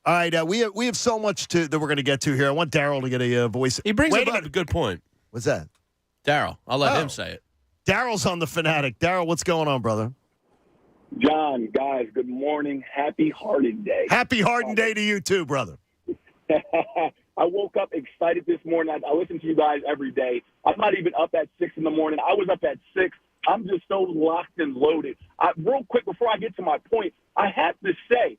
All right, we have so much that we're going to get to here. I want Daryl to get a voice. He brings up a good point. What's that? Daryl. I'll let him say it. Daryl's on the Fanatic. Daryl, what's going on, brother? John, guys, good morning. Happy Harden Day. Happy Harden Day to you too, brother. I woke up excited this morning. I listen to you guys every day. I'm not even up at 6 in the morning. I was up at 6. I'm just so locked and loaded. Real quick, before I get to my point, I have to say,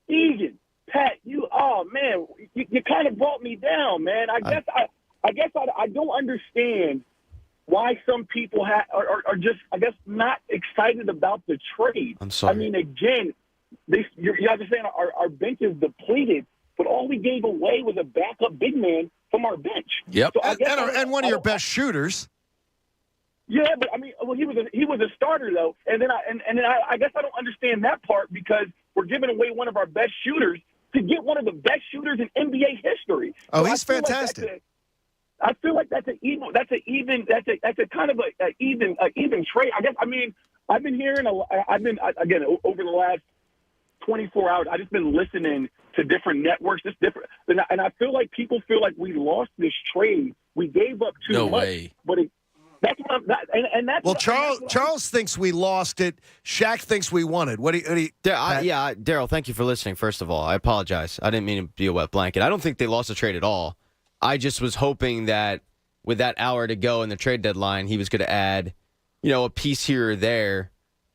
Egan, Pat, you kind of brought me down, man. I guess I don't understand why some people are just, I guess, not excited about the trade. I'm sorry. I mean, again, you guys are saying our bench is depleted, but all we gave away was a backup big man from our bench. Yep. So and one of your best shooters. Yeah, but I mean, well, he was a starter though, and then I guess I don't understand that part because we're giving away one of our best shooters to get one of the best shooters in NBA history. Oh, he's fantastic. I feel like that's a kind of an even trade. I guess. I mean, I've been hearing again over the last 24 hours. I've just been listening to different networks, and I feel like people feel like we lost this trade. We gave up too much. Way. But that's what that's. Well, Charles thinks we lost it. Shaq thinks we won it. What do you Daryl, thank you for listening, first of all. I apologize. I didn't mean to be a wet blanket. I don't think they lost the trade at all. I just was hoping that with that hour to go in the trade deadline, he was going to add, a piece here or there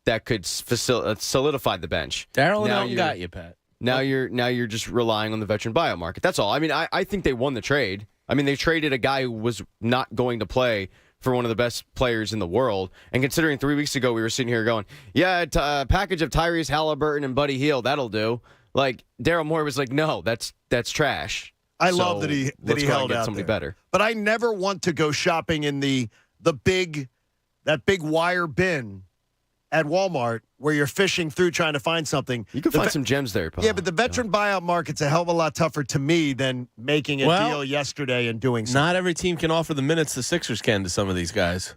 that could solidify the bench. Daryl don't got you, Pat. Now you're just relying on the veteran buyout market. That's all. I mean, I think they won the trade. I mean, they traded a guy who was not going to play for one of the best players in the world. And considering 3 weeks ago we were sitting here going, a package of Tyrese Halliburton and Buddy Hield, that'll do. Like, Daryl Morey was like, no, that's trash. I love that he held out somebody there. better. But I never want to go shopping in that big wire bin at Walmart where you're fishing through trying to find something. You can find some gems there, Paul. Yeah, but the veteran buyout market's a hell of a lot tougher to me than making a deal yesterday and doing something. Not every team can offer the minutes the Sixers can to some of these guys.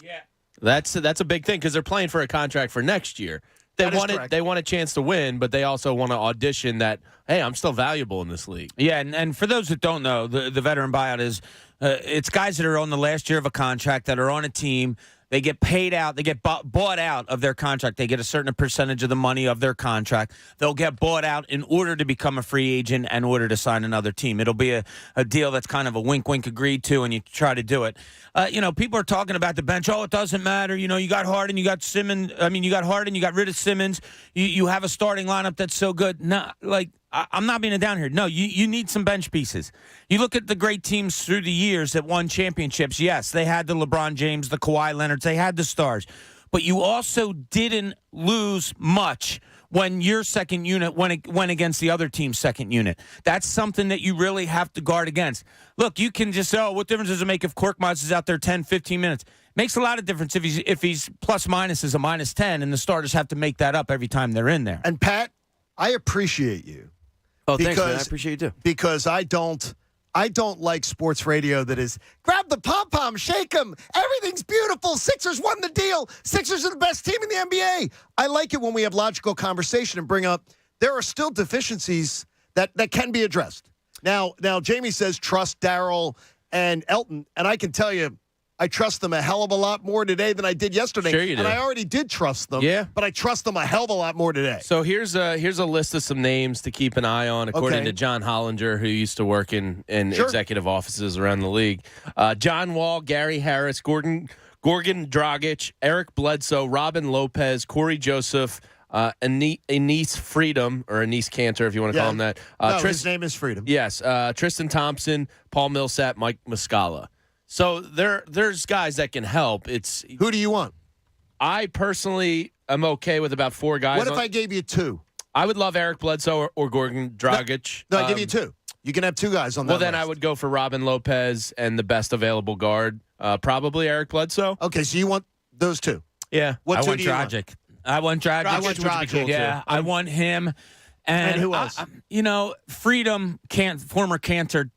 Yeah. That's a big thing because they're playing for a contract for next year. They want a chance to win, but they also want to audition that, hey, I'm still valuable in this league. Yeah, and for those that don't know, the veteran buyout is it's guys that are on the last year of a contract that are on a team. They get paid out. They get bought out of their contract. They get a certain percentage of the money of their contract. They'll get bought out in order to become a free agent and in order to sign another team. It'll be a deal that's kind of a wink agreed to, and you try to do it. People are talking about the bench. Oh, it doesn't matter. You got Harden, you got Simmons. I mean, you got Harden, you got rid of Simmons. You have a starting lineup that's so good. I'm not being down here. No, you need some bench pieces. You look at the great teams through the years that won championships. Yes, they had the LeBron James, the Kawhi Leonards. They had the stars. But you also didn't lose much when your second unit went against the other team's second unit. That's something that you really have to guard against. Look, you can just say, what difference does it make if Korkmaz is out there 10, 15 minutes? Makes a lot of difference if he's plus minus is a minus 10, and the starters have to make that up every time they're in there. And, Pat, I appreciate you. Oh, thanks, man. I appreciate you too. Because I don't like sports radio that is grab the pom-pom, shake them. Everything's beautiful. Sixers won the deal. Sixers are the best team in the NBA. I like it when we have logical conversation and bring up there are still deficiencies that can be addressed. Now, Jamie says trust Daryl and Elton, and I can tell you, I trust them a hell of a lot more today than I did yesterday. Sure you do. And I already did trust them. Yeah. But I trust them a hell of a lot more today. So here's a list of some names to keep an eye on, according to John Hollinger, who used to work in executive offices around the league. John Wall, Gary Harris, Gorgon Dragic, Eric Bledsoe, Robin Lopez, Corey Joseph, Anise Freedom, or Anise Cantor, if you want to call him that. His name is Freedom. Yes. Tristan Thompson, Paul Millsap, Mike Muscala. So there's guys that can help. Who do you want? I personally am okay with about 4 guys. What if I gave you 2? I would love Eric Bledsoe or Gorgon Dragic. No, I give you 2. You can have 2 guys on that. Well, then I would go for Robin Lopez and the best available guard, probably Eric Bledsoe. Okay, so you want those 2? Yeah. What I 2 want do you Dragic. I want Dragic. I want Dragic. Yeah, I want him. And who else? Freedom, former Cantor.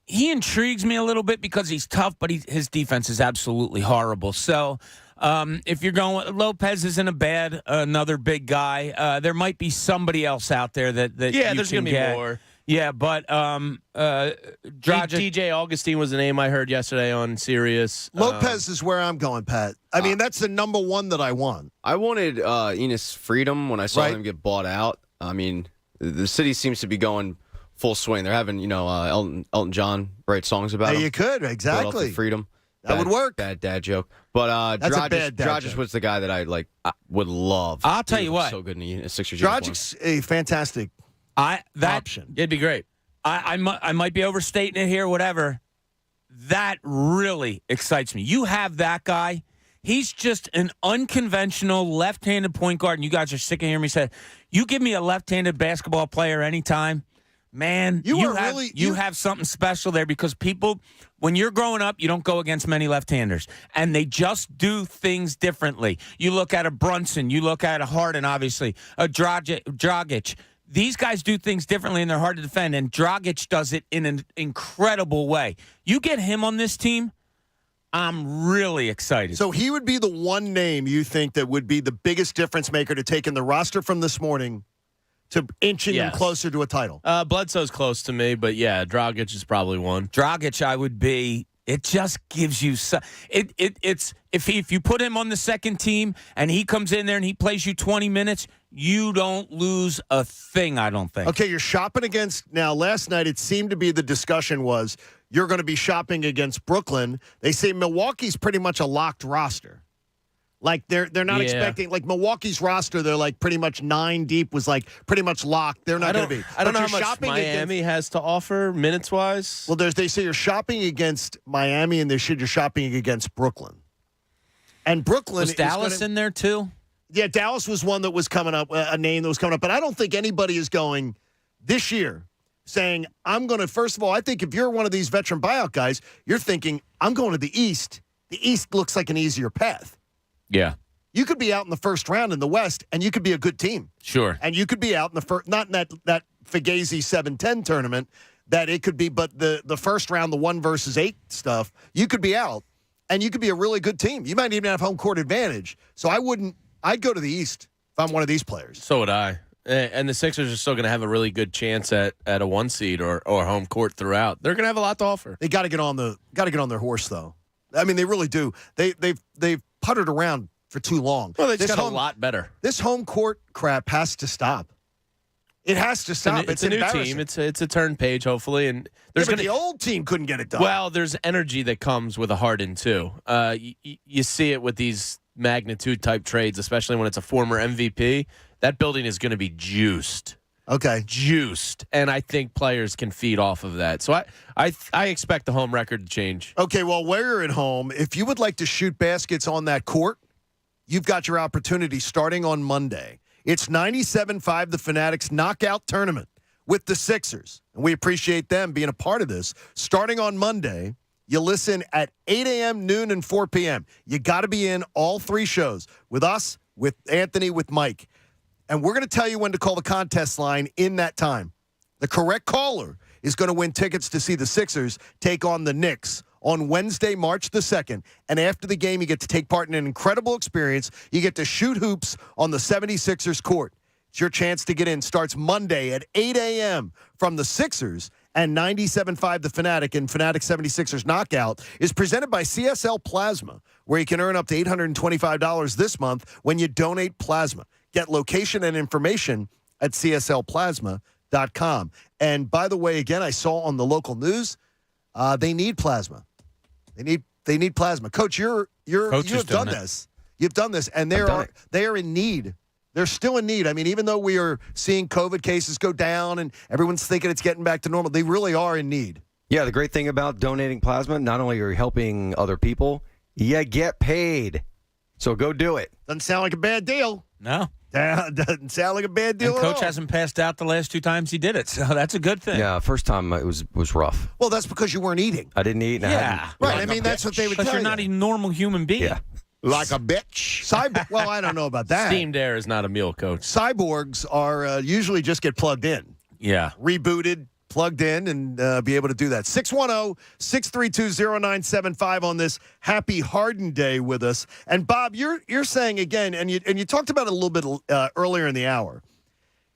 He intrigues me a little bit because he's tough, but his defense is absolutely horrible. So If you're going, Lopez isn't another big guy. There might be somebody else out there that there's going to be more. Yeah, but DJ Augustine was a name I heard yesterday on Sirius. Lopez is where I'm going, Pat. I mean, that's the number one that I want. I wanted Enes Freedom when I saw him get bought out. I mean, the city seems to be going full swing. They're having, Elton John write songs about him. You could, exactly. Freedom. That would work. Bad dad joke. But Dragic was the guy that I would love. I'll tell you what. So good in a Sixers uniform. Dragic's a fantastic option. It'd be great. I might be overstating it here, whatever. That really excites me. You have that guy. He's just an unconventional left-handed point guard, and you guys are sick of hearing me say, you give me a left-handed basketball player anytime, man, you have something special there because people, when you're growing up, you don't go against many left-handers, and they just do things differently. You look at a Brunson, you look at a Harden, obviously, a Dragic. These guys do things differently, and they're hard to defend, and Dragic does it in an incredible way. You get him on this team, I'm really excited. So he would be the one name you think that would be the biggest difference maker to take in the roster from this morning to inching him closer to a title. Bledsoe's close to me, but yeah, Dragic is probably one. Dragic, I would be. It just gives you it's if you put him on the second team and he comes in there and he plays you 20 minutes, you don't lose a thing, I don't think. Okay, you're shopping against now. Last night it seemed to be the discussion was you're going to be shopping against Brooklyn. They say Milwaukee's pretty much a locked roster. Like they're not expecting like Milwaukee's roster. They're like pretty much 9 deep was like pretty much locked. They're not going to be. I don't know how much Miami has to offer minutes wise. Well, they say you're shopping against Miami, and you're shopping against Brooklyn. And Brooklyn was Dallas in there too. Yeah, Dallas was one that was coming up, a name that was coming up. But I don't think anybody is going this year saying, I'm going to, first of all, I think if you're one of these veteran buyout guys, you're thinking, I'm going to the East. The East looks like an easier path. Yeah. You could be out in the first round in the West, and you could be a good team. Sure. And you could be out in the first, not in that Fugazi 7-10 tournament, that it could be, but the first round, the 1 versus 8 stuff, you could be out, and you could be a really good team. You might even have home court advantage. So I'd go to the East if I'm one of these players. So would I. And the Sixers are still going to have a really good chance at a 1 seed or home court throughout. They're going to have a lot to offer. They got to get on their horse though. I mean, they really do. They've puttered around for too long. Well, they just got a lot better. This home court crap has to stop. It has to stop. It's a new team. It's a turn page, hopefully, and the old team couldn't get it done. Well, there's energy that comes with a Harden too. You see it with these magnitude type trades, especially when it's a former MVP. That building is going to be juiced. Okay. Juiced. And I think players can feed off of that. So I expect the home record to change. Okay, well, where you're at home, if you would like to shoot baskets on that court, you've got your opportunity starting on Monday. It's 97.5 The Fanatic's knockout tournament with the Sixers. And we appreciate them being a part of this. Starting on Monday, you listen at 8 a.m., noon, and 4 p.m. You got to be in all 3 shows with us, with Anthony, with Mike. And we're going to tell you when to call the contest line in that time. The correct caller is going to win tickets to see the Sixers take on the Knicks on Wednesday, March the 2nd. And after the game, you get to take part in an incredible experience. You get to shoot hoops on the 76ers court. It's your chance to get in. Starts Monday at 8 a.m. from the Sixers, and 97.5 The Fanatic and Fanatic 76ers Knockout is presented by CSL Plasma, where you can earn up to $825 this month when you donate plasma. Get location and information at cslplasma.com. And by the way, again, I saw on the local news, they need plasma. They need plasma. Coach, you have done this. You've done this, and they are in need. They're still in need. I mean, even though we are seeing COVID cases go down and everyone's thinking it's getting back to normal, they really are in need. Yeah, the great thing about donating plasma, not only are you helping other people, you get paid. So go do it. Doesn't sound like a bad deal. No. Doesn't sound like a bad deal and at all. Coach hasn't passed out the last 2 times he did it, so that's a good thing. Yeah, first time it was rough. Well, that's because you weren't eating. I didn't eat. And yeah. Right, I mean, that's what they would tell you. Because you're not a normal human being. Yeah. Like a bitch. Well, I don't know about that. Steamed air is not a meal, Coach. Cyborgs are usually just get plugged in. Yeah. Rebooted, plugged in and be able to do that. 610-632-0975 on this happy Harden Day with us. And Bob, you're saying again, and you talked about it a little bit earlier in the hour.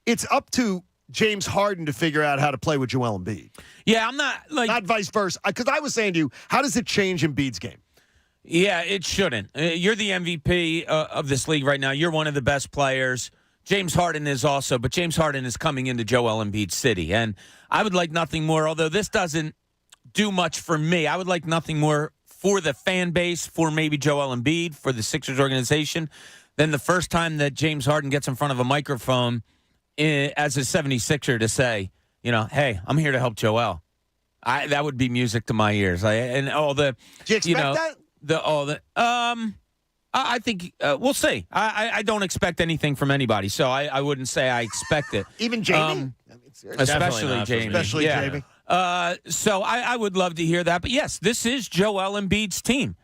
It's up to James Harden to figure out how to play with Joel Embiid. Yeah, I'm not not vice versa. Because I was saying to you, how does it change Embiid's game? Yeah, it shouldn't. You're the MVP of this league right now. You're one of the best players. James Harden is also, but James Harden is coming into Joel Embiid's city. And I would like nothing more, although this doesn't do much for me. I would like nothing more for the fan base, for maybe Joel Embiid, for the Sixers organization, than the first time that James Harden gets in front of a microphone as a 76er to say, hey, I'm here to help Joel. That would be music to my ears. And all the, do you expect that? I think we'll see. I don't expect anything from anybody, so I wouldn't say I expect it. Even Jamie? Especially Jamie. Especially Jamie. So I would love to hear that. But, yes, this is Joel Embiid's team.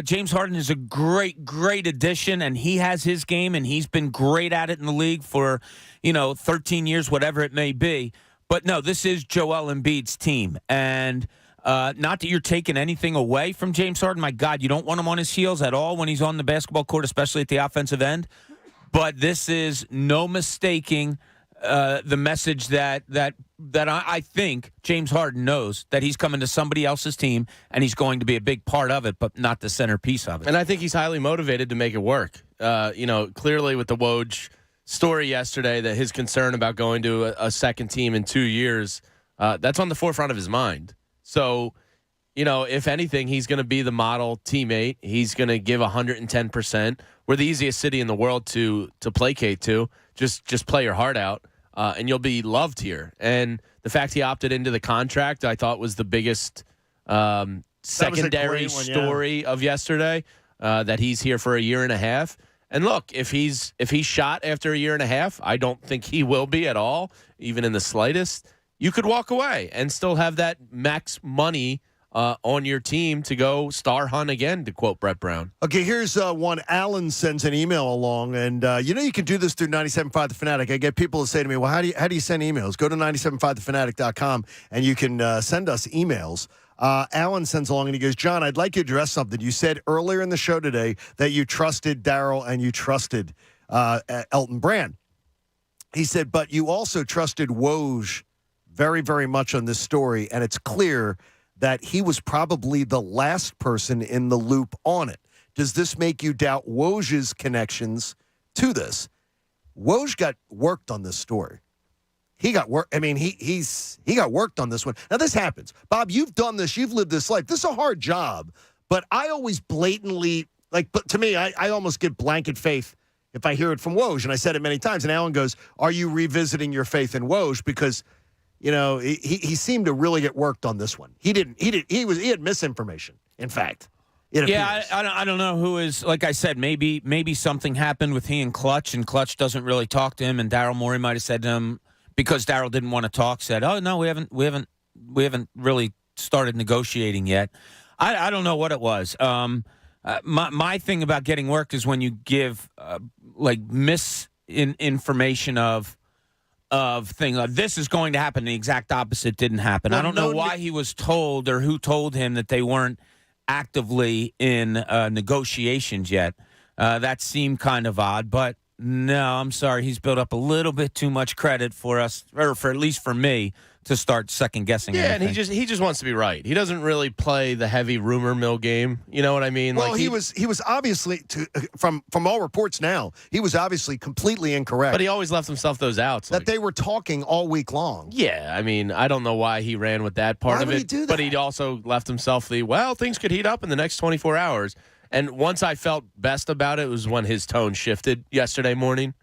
James Harden is a great, great addition, and he has his game, and he's been great at it in the league for, 13 years, whatever it may be. But, no, this is Joel Embiid's team. And not that you're taking anything away from James Harden. My God, you don't want him on his heels at all when he's on the basketball court, especially at the offensive end. But this is no mistaking the message that I think James Harden knows, that he's coming to somebody else's team and he's going to be a big part of it, but not the centerpiece of it. And I think he's highly motivated to make it work. Clearly with the Woj story yesterday, that his concern about going to a second team in 2 years, that's on the forefront of his mind. So, if anything, he's going to be the model teammate. He's going to give 110%. We're the easiest city in the world to placate to. Just play your heart out, and you'll be loved here. And the fact he opted into the contract, I thought, was the biggest secondary story of yesterday, that he's here for a year and a half. And look, if he's shot after a year and a half, I don't think he will be at all, even in the slightest. You could walk away and still have that max money on your team to go star hunt again, to quote Brett Brown. Okay, here's one. Alan sends an email along, and you can do this through 97.5 The Fanatic. I get people to say to me, well, how do you send emails? Go to 97.5thefanatic.com, and you can send us emails. Alan sends along, and he goes, John, I'd like you to address something. You said earlier in the show today that you trusted Daryl and you trusted Elton Brand. He said, but you also trusted Woj very, very much on this story, and it's clear that he was probably the last person in the loop on it. Does this make you doubt Woj's connections to this? Woj got worked on this story. He got work. I mean, he got worked on this one. Now, this happens. Bob, you've done this. You've lived this life. This is a hard job, but I always blatantly, but to me, I almost give blanket faith if I hear it from Woj, and I said it many times, and Alan goes, are you revisiting your faith in Woj? Because he seemed to really get worked on this one. He had misinformation, in fact. Yeah, I don't know who is, like I said, maybe something happened with he and Clutch doesn't really talk to him, and Daryl Morey might have said to him, because Daryl didn't want to talk, said, oh, no, we haven't really started negotiating yet. I don't know what it was. My thing about getting worked is when you give misinformation of things like this is going to happen, the exact opposite didn't happen. I don't know why he was told or who told him that they weren't actively in negotiations yet. That seemed kind of odd, but no, I'm sorry. He's built up a little bit too much credit for us, or for at least for me, to start second guessing. Yeah, anything. and he just wants to be right. He doesn't really play the heavy rumor mill game. You know what I mean? Well, he was obviously from all reports now, he was obviously completely incorrect. But he always left himself those outs that they were talking all week long. Yeah, I mean, I don't know why he ran with that part of it. But he also left himself things could heat up in the next 24 hours. And once I felt best about it was when his tone shifted yesterday morning.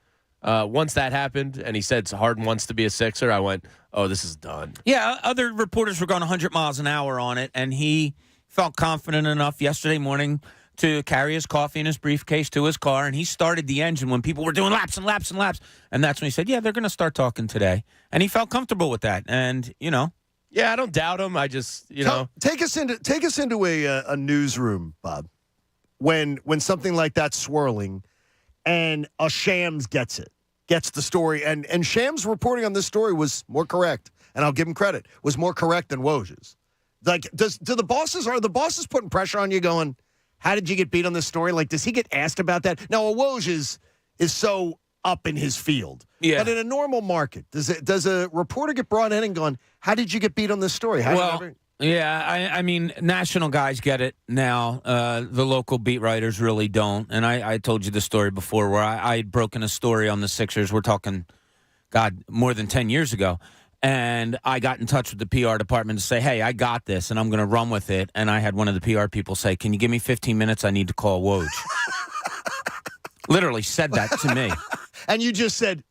Once that happened and he said Harden wants to be a Sixer, I went, oh, this is done. Yeah, other reporters were going 100 miles an hour on it, and he felt confident enough yesterday morning to carry his coffee and his briefcase to his car, and he started the engine when people were doing laps and laps and laps. And that's when he said, yeah, they're going to start talking today. And he felt comfortable with that. And, Yeah, I don't doubt him. I just, Take us into a newsroom, Bob, when something like that's swirling and a Shams gets it. gets the story. And Sham's reporting on this story was more correct, and I'll give him credit, was more correct than Woj's. Like, are the bosses putting pressure on you going, how did you get beat on this story? Like, does he get asked about that? Now, a Woj is so up in his field. Yeah. But in a normal market, does a reporter get brought in and going, how did you get beat on this story? Yeah, I mean, national guys get it now. The local beat writers really don't. And I told you the story before where I had broken a story on the Sixers. We're talking, God, more than 10 years ago. And I got in touch with the PR department to say, hey, I got this, and I'm going to run with it. And I had one of the PR people say, can you give me 15 minutes? I need to call Woj. Literally said that to me. And you just said...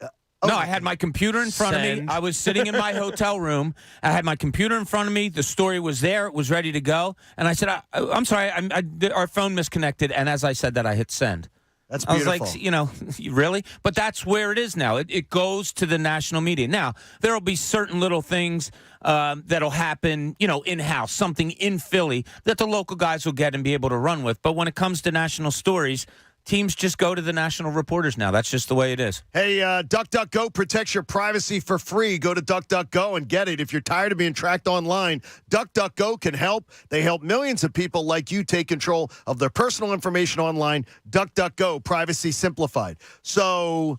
No, I had my computer in front of me. I was sitting in my hotel room. I had my computer in front of me. The story was there. It was ready to go. And I said, I'm sorry, our phone misconnected. And as I said that, I hit send. That's beautiful. I was like, really? But that's where it is now. It goes to the national media. Now, there will be certain little things that'll happen, in-house, something in Philly that the local guys will get and be able to run with. But when it comes to national stories, teams just go to the national reporters now. That's just the way it is. Hey, DuckDuckGo protects your privacy for free. Go to DuckDuckGo and get it. If you're tired of being tracked online, DuckDuckGo can help. They help millions of people like you take control of their personal information online. DuckDuckGo, privacy simplified. So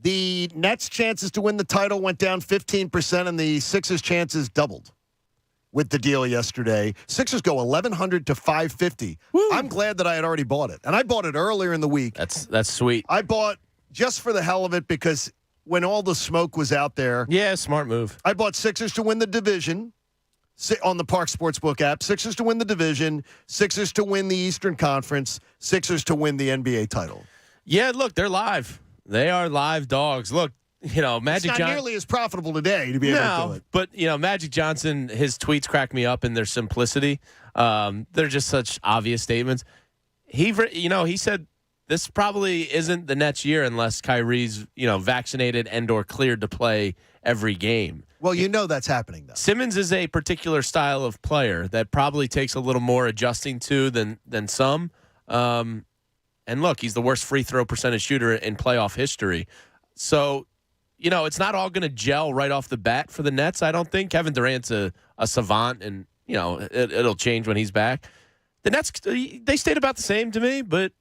the Nets' chances to win the title went down 15%, and the Sixers' chances doubled with the deal yesterday. Sixers go 1,100 to 550. Woo. I'm glad that I had already bought it. And I bought it earlier in the week. That's sweet. I bought just for the hell of it because when all the smoke was out there. Yeah, smart move. I bought Sixers to win the division on the Park Sportsbook app. Sixers to win the division. Sixers to win the Eastern Conference. Sixers to win the NBA title. Yeah, look, they're live. They are live dogs. Look, Magic Johnson. It's not nearly as profitable today to be able to do it. But, Magic Johnson, his tweets crack me up in their simplicity. They're just such obvious statements. He said this probably isn't the Nets year unless Kyrie's, vaccinated and or cleared to play every game. Well, that's happening, though. Simmons is a particular style of player that probably takes a little more adjusting to than some. And look, he's the worst free throw percentage shooter in playoff history. So, it's not all going to gel right off the bat for the Nets, I don't think. Kevin Durant's a savant, and, it'll change when he's back. The Nets, they stayed about the same to me, but,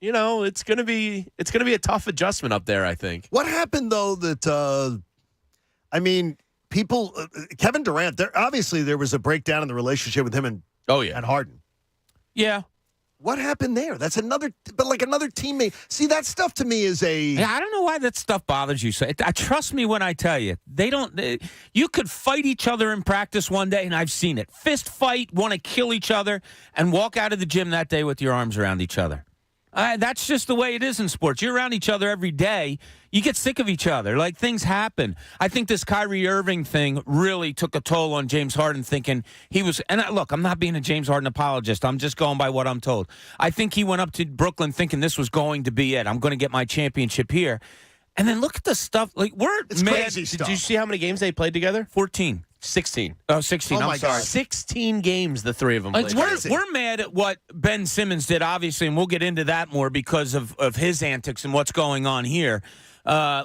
it's going to be a tough adjustment up there, I think. What happened, though, that, people, Kevin Durant, there was a breakdown in the relationship with him and Harden. Yeah. What happened there? That's another teammate. See, that stuff to me is I don't know why that stuff bothers you. So, trust me when I tell you, you could fight each other in practice one day, and I've seen it. Fist fight, want to kill each other, and walk out of the gym that day with your arms around each other. That's just the way it is in sports. You're around each other every day. You get sick of each other. Like, things happen. I think this Kyrie Irving thing really took a toll on James Harden, thinking he was – and look, I'm not being a James Harden apologist. I'm just going by what I'm told. I think he went up to Brooklyn thinking this was going to be it. I'm going to get my championship here. And then look at the stuff. Like, it's mad. Crazy stuff. Did you see how many games they played together? 14. 16. Oh, 16. I'm sorry. 16 games the three of them played. We're mad at what Ben Simmons did, obviously, and we'll get into that more because of his antics and what's going on here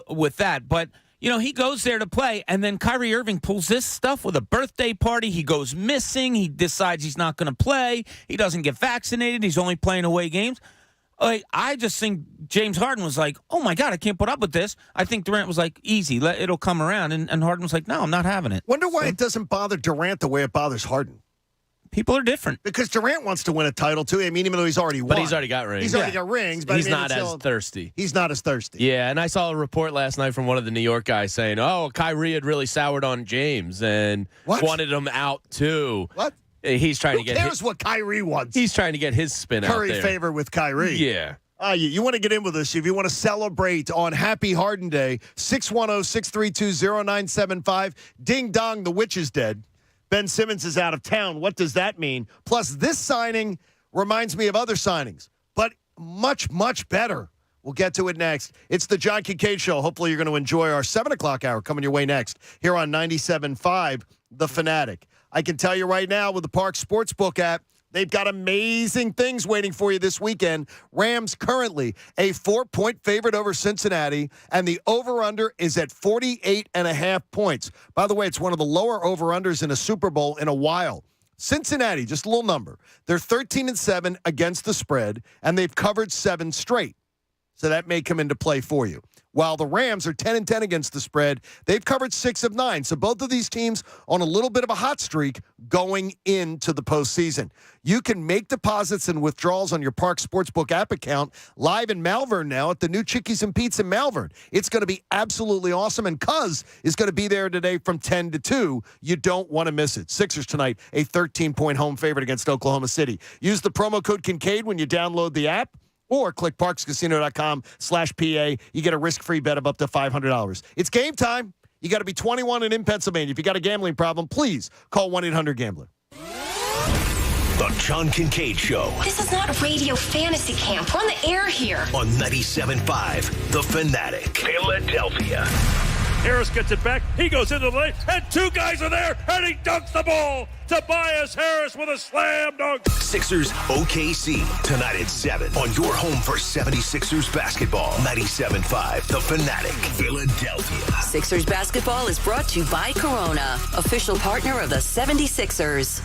with that. But, he goes there to play, and then Kyrie Irving pulls this stuff with a birthday party. He goes missing. He decides he's not going to play. He doesn't get vaccinated. He's only playing away games. I just think James Harden was like, oh, my God, I can't put up with this. I think Durant was like, easy, it'll come around. And Harden was like, no, I'm not having it. Wonder why it doesn't bother Durant the way it bothers Harden. People are different. Because Durant wants to win a title, too. I mean, even though he's already won. But he's already got rings. He's already got rings. But he's not as thirsty. He's not as thirsty. Yeah, and I saw a report last night from one of the New York guys saying, Kyrie had really soured on James and wanted him out, too. What? He's trying to get. Who cares what Kyrie wants? He's trying to get his spin out there. Curry favor with Kyrie. Yeah. You want to get in with us if you want to celebrate on Happy Harden Day. 610-632-0975. Ding dong, the witch is dead. Ben Simmons is out of town. What does that mean? Plus, this signing reminds me of other signings, but much, much better. We'll get to it next. It's the John Kincade Show. Hopefully, you're going to enjoy our 7 o'clock hour coming your way next here on 97.5 The Fanatic. I can tell you right now with the Park Sportsbook app, They've got amazing things waiting for you this weekend. Rams currently a 4-point favorite over Cincinnati, and the over-under is at 48.5 points. By the way, it's one of the lower over-unders in a Super Bowl in a while. Cincinnati, just a little number. They're 13-7 against the spread, and they've covered 7 straight. So that may come into play for you. While the Rams are 10-10 against the spread, they've covered 6 of 9. So both of these teams on a little bit of a hot streak going into the postseason. You can make deposits and withdrawals on your Park Sportsbook app account live in Malvern now at the new Chickies and Pete's in Malvern. It's going to be absolutely awesome, and Cuz is going to be there today from 10 to 2. You don't want to miss it. Sixers tonight, a 13-point home favorite against Oklahoma City. Use the promo code Kincade when you download the app, or click parkscasino.com/PA. You get a risk-free bet of up to $500. It's game time. You got to be 21 and in Pennsylvania. If you got a gambling problem, please call 1-800-GAMBLER. The John Kincade Show. This is not radio fantasy camp. We're on the air here. On 97.5 The Fanatic. Philadelphia. Harris gets it back. He goes into the lane, and 2 guys are there, and he dunks the ball. Tobias Harris with a slam dunk. Sixers OKC tonight at 7 on your home for 76ers basketball. 97.5 The Fanatic. Philadelphia. Sixers basketball is brought to you by Corona, official partner of the 76ers.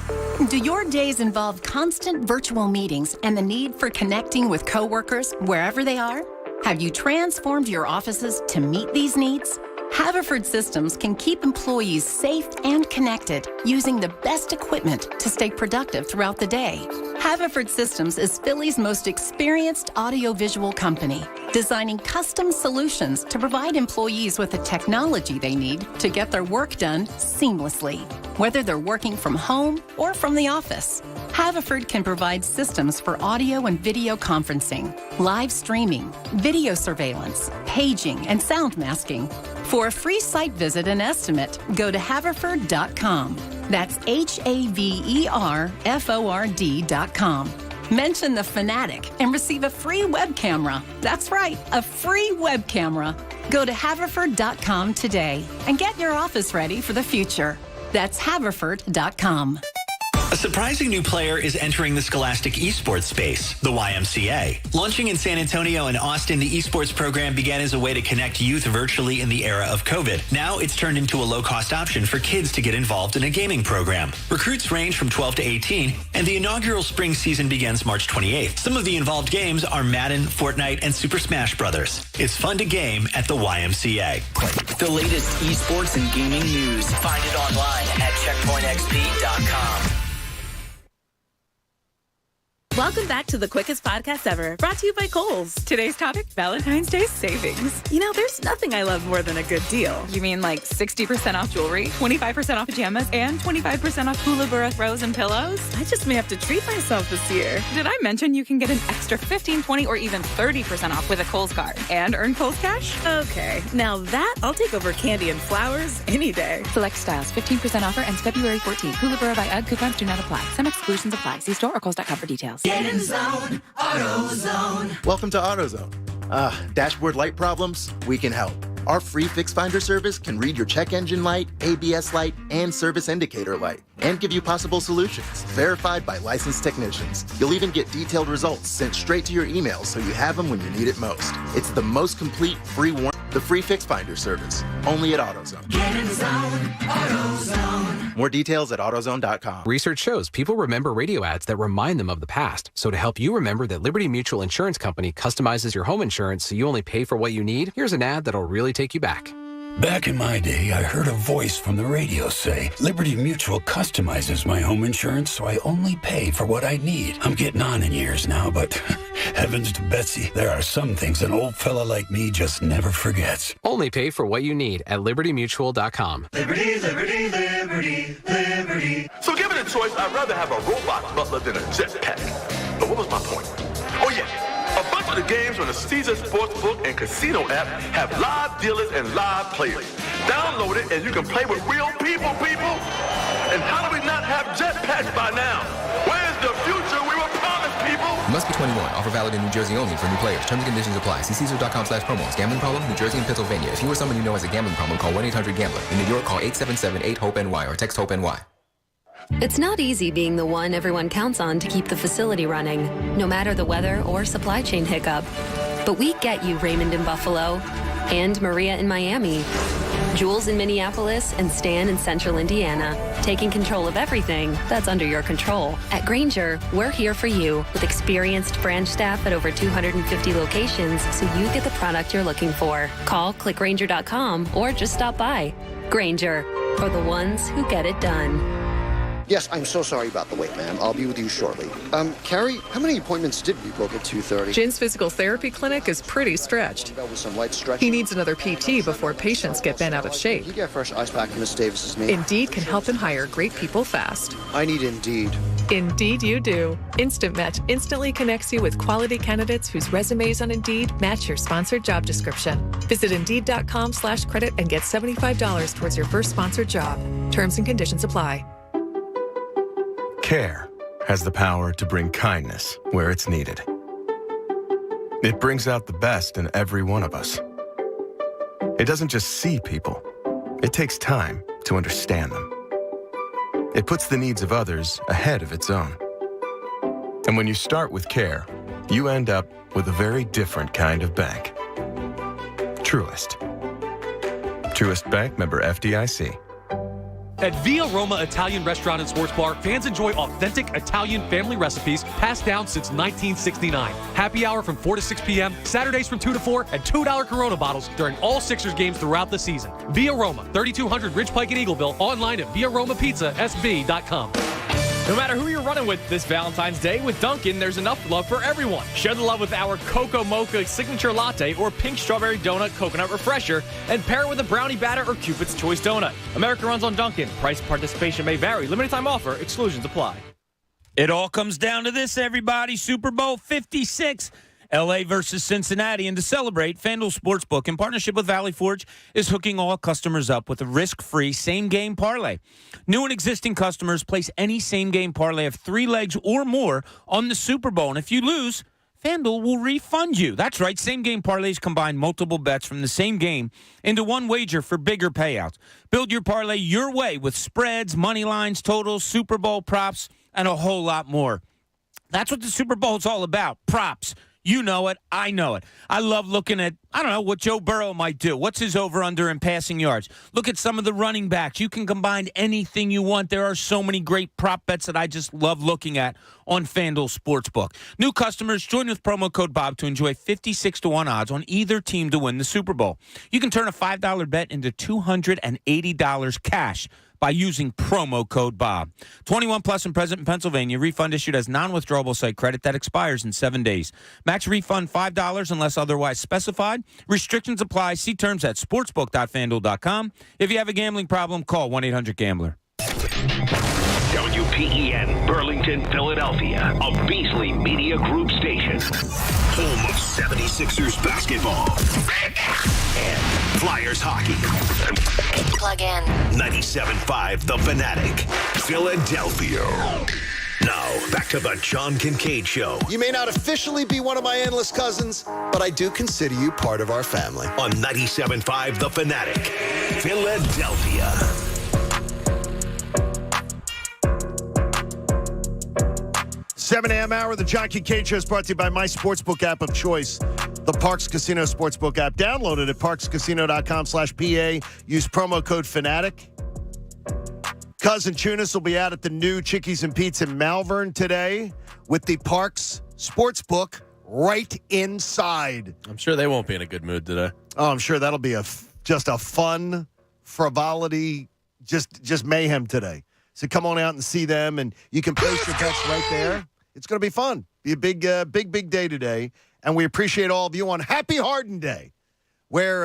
Do your days involve constant virtual meetings and the need for connecting with coworkers wherever they are? Have you transformed your offices to meet these needs? Haverford Systems can keep employees safe and connected using the best equipment to stay productive throughout the day. Haverford Systems is Philly's most experienced audiovisual company, designing custom solutions to provide employees with the technology they need to get their work done seamlessly, whether they're working from home or from the office. Haverford can provide systems for audio and video conferencing, live streaming, video surveillance, paging, and sound masking. For a free site visit and estimate, go to haverford.com. That's HAVERFORD.com. Mention the Fanatic and receive a free web camera. That's right, a free web camera. Go to haverford.com today and get your office ready for the future. That's haverford.com. A surprising new player is entering the scholastic esports space, the YMCA. Launching in San Antonio and Austin, the esports program began as a way to connect youth virtually in the era of COVID. Now it's turned into a low-cost option for kids to get involved in a gaming program. Recruits range from 12 to 18, and the inaugural spring season begins March 28th. Some of the involved games are Madden, Fortnite, and Super Smash Brothers. It's fun to game at the YMCA. The latest esports and gaming news. Find it online at checkpointxp.com. Welcome back to the quickest podcast ever, brought to you by Kohl's. Today's topic, Valentine's Day savings. You know, there's nothing I love more than a good deal. You mean like 60% off jewelry, 25% off pajamas, and 25% off hula burra throws and pillows? I just may have to treat myself this year. Did I mention you can get an extra 15, 20, or even 30% off with a Kohl's card and earn Kohl's cash? Okay, now that I'll take over candy and flowers any day. Select styles, 15% offer ends February 14th. Hula burra by UGG. Coupons do not apply. Some exclusions apply. See store or Kohl's.com for details. Get in zone, AutoZone. Welcome to AutoZone. Dashboard light problems? We can help. Our free Fix Finder service can read your check engine light, ABS light, and service indicator light, and give you possible solutions, verified by licensed technicians. You'll even get detailed results sent straight to your email so you have them when you need it most. It's the most complete free the free Fix Finder service, only at AutoZone. Get in zone, AutoZone. More details at AutoZone.com. Research shows people remember radio ads that remind them of the past. So to help you remember that Liberty Mutual Insurance Company customizes your home insurance so you only pay for what you need, here's an ad that'll really take you back. Back in my day, I heard a voice from the radio say, Liberty Mutual customizes my home insurance so I only pay for what I need. I'm getting on in years now, but heavens to Betsy, there are some things an old fella like me just never forgets. Only pay for what you need at libertymutual.com. Liberty, liberty, liberty, liberty. So given a choice, I'd rather have a robot butler than a jetpack. But what was my point? Oh yeah. A bunch of the games on the Caesar Sportsbook and Casino app have live dealers and live players. Download it and you can play with real people. And how do we not have jetpacks by now? Where's the future we were promised, people? Must be 21. Offer valid in New Jersey only for new players. Terms and conditions apply. See Caesars.com/promos. Gambling problem? New Jersey and Pennsylvania. If you or someone you know has a gambling problem, call 1-800-GAMBLER. In New York, call 877-8-HOPE-NY or text HOPE-NY. It's not easy being the one everyone counts on to keep the facility running, no matter the weather or supply chain hiccup. But we get you, Raymond in Buffalo, and Maria in Miami, Jules in Minneapolis, and Stan in Central Indiana, taking control of everything that's under your control. At Grainger, we're here for you with experienced branch staff at over 250 locations so you get the product you're looking for. Call, click Grainger.com, or just stop by. Grainger, for the ones who get it done. Yes, I'm so sorry about the wait, ma'am. I'll be with you shortly. Carrie, how many appointments did we book at 2:30? Jin's physical therapy clinic is pretty stretched. With some light stretching. He needs another PT before patients get bent out of shape. You get a fresh ice pack from Miss Davis's maid. Indeed can help him hire great people fast. I need Indeed. Indeed you do. Instant Match instantly connects you with quality candidates whose resumes on Indeed match your sponsored job description. Visit Indeed.com/credit and get $75 towards your first sponsored job. Terms and conditions apply. Care has the power to bring kindness where it's needed. It brings out the best in every one of us. It doesn't just see people. It takes time to understand them. It puts the needs of others ahead of its own. And when you start with care, you end up with a very different kind of bank. Truist. Truist Bank, member FDIC. At Via Roma Italian Restaurant and Sports Bar, fans enjoy authentic Italian family recipes passed down since 1969. Happy hour from 4 to 6 p.m., Saturdays from 2 to 4, and $2 Corona bottles during all Sixers games throughout the season. Via Roma, 3200 Ridge Pike in Eagleville, online at ViaRomaPizzaSB.com. No matter who you're running with this Valentine's Day, with Dunkin', there's enough love for everyone. Share the love with our Cocoa Mocha Signature Latte or Pink Strawberry Donut Coconut Refresher, and pair it with a Brownie Batter or Cupid's Choice Donut. America runs on Dunkin'. Price participation may vary. Limited time offer. Exclusions apply. It all comes down to this, everybody. Super Bowl 56. L.A. versus Cincinnati. And to celebrate, FanDuel Sportsbook, in partnership with Valley Forge, is hooking all customers up with a risk-free same-game parlay. New and existing customers place any same-game parlay of 3 legs or more on the Super Bowl. And if you lose, FanDuel will refund you. That's right. Same-game parlays combine multiple bets from the same game into one wager for bigger payouts. Build your parlay your way with spreads, money lines, totals, Super Bowl props, and a whole lot more. That's what the Super Bowl is all about, props. You know it. I know it. I love looking at, what Joe Burrow might do. What's his over-under in passing yards? Look at some of the running backs. You can combine anything you want. There are so many great prop bets that I just love looking at on FanDuel Sportsbook. New customers, join with promo code Bob to enjoy 56-1 odds on either team to win the Super Bowl. You can turn a $5 bet into $280 cash by using promo code Bob. 21 plus and present in Pennsylvania. Refund issued as non-withdrawable site credit that expires in 7 days. Max refund $5 unless otherwise specified. Restrictions apply. See terms at sportsbook.fanduel.com. If you have a gambling problem, call 1-800-GAMBLER. WPEN, Burlington, Philadelphia, a Beasley Media Group station. Home of 76ers basketball and Flyers hockey. Plug in. 97.5 The Fanatic, Philadelphia. Now, back to the John Kincade Show. You may not officially be one of my endless cousins, but I do consider you part of our family. On 97.5 The Fanatic, Philadelphia. 7 a.m. hour, the John Kincade Show is brought to you by my sportsbook app of choice, the Parks Casino Sportsbook app. Download it at parkscasino.com/PA. Use promo code FANATIC. Cousin Chunas will be out at the new Chickies and Pete's in Malvern today with the Parks Sportsbook right inside. I'm sure they won't be in a good mood today. Oh, I'm sure that'll be just a fun frivolity, just mayhem today. So come on out and see them, and you can place your bets right there. It's going to be fun. Be a big day today, and we appreciate all of you on Happy Harden Day, where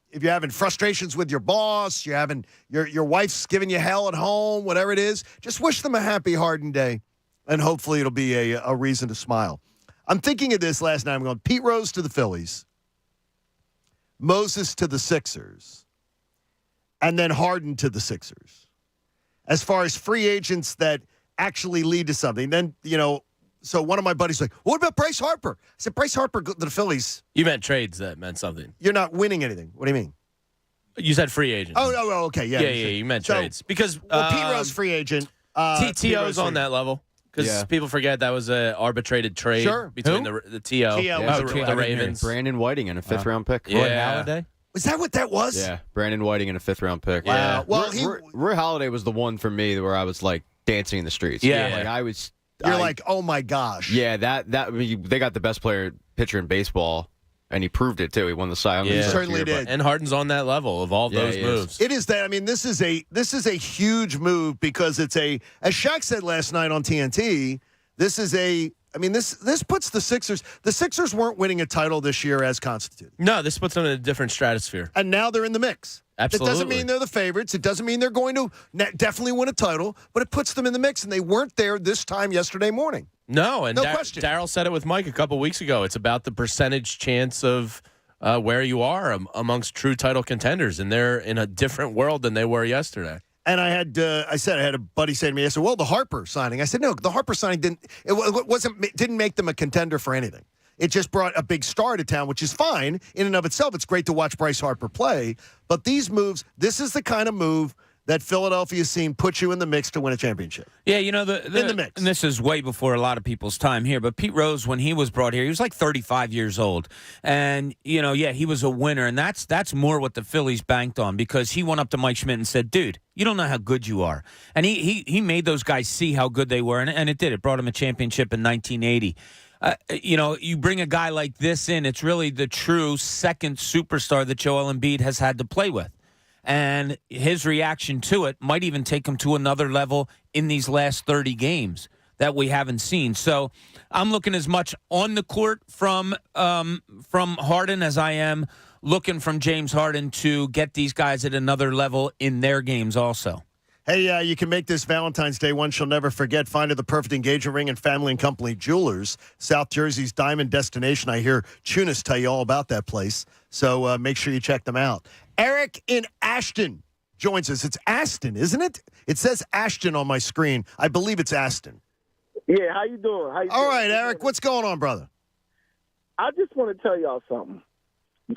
if you're having frustrations with your boss, you're having your wife's giving you hell at home, whatever it is, just wish them a happy Harden Day, and hopefully it'll be a reason to smile. I'm thinking of this last night. I'm going Pete Rose to the Phillies, Moses to the Sixers, and then Harden to the Sixers. As far as free agents that actually lead to something, then, so one of my buddies was like, what about Bryce Harper? I said, Bryce Harper to the Phillies. You meant trades that meant something. You're not winning anything. What do you mean? You said free agents. Oh, okay. Yeah, you meant trades. Because Pete Rose, free agent. TO's on that level. Because people forget that was an arbitrated trade between the TO the Ravens. Brandon Whiting and a fifth-round pick. Yeah. Roy Halladay. Was that what that was? Yeah, Brandon Whiting and a fifth-round pick. Wow. Yeah. Well, Roy Halladay was the one for me where I was like dancing in the streets. Yeah. Like I was. You're like, oh my gosh. Yeah, they got the best pitcher in baseball, and he proved it too. He won the Cy Young. He certainly did. And Harden's on that level of all those moves. It is that. I mean, this is a huge move because it's as Shaq said last night on TNT. This puts the Sixers. The Sixers weren't winning a title this year as constituted. No, this puts them in a different stratosphere. And now they're in the mix. Absolutely. It doesn't mean they're the favorites. It doesn't mean they're going to definitely win a title, but it puts them in the mix, and they weren't there this time yesterday morning. No, and no question. Daryl said it with Mike a couple weeks ago. It's about the percentage chance of where you are amongst true title contenders, and they're in a different world than they were yesterday. And I had a buddy say to me, I said, well, the Harper signing. I said, no, the Harper signing didn't make them a contender for anything. It just brought a big star to town, which is fine in and of itself. It's great to watch Bryce Harper play. But these moves, this is the kind of move that Philadelphia's seen put you in the mix to win a championship. Yeah, in the mix. And this is way before a lot of people's time here. But Pete Rose, when he was brought here, he was like 35 years old. And, he was a winner. And that's more what the Phillies banked on because he went up to Mike Schmidt and said, dude, you don't know how good you are. And he made those guys see how good they were. And it did. It brought him a championship in 1980. You bring a guy like this in, it's really the true second superstar that Joel Embiid has had to play with. And his reaction to it might even take him to another level in these last 30 games that we haven't seen. So I'm looking as much on the court from Harden as I am looking from James Harden to get these guys at another level in their games also. Hey, you can make this Valentine's Day one she'll never forget. Find her the perfect engagement ring at Family & Company Jewelers, South Jersey's diamond destination. I hear Tunis tell you all about that place, so make sure you check them out. Eric in Ashton joins us. It's Aston, isn't it? It says Ashton on my screen. I believe it's Aston. Yeah, how you doing? All right, Eric, what's going on, brother? I just want to tell y'all something.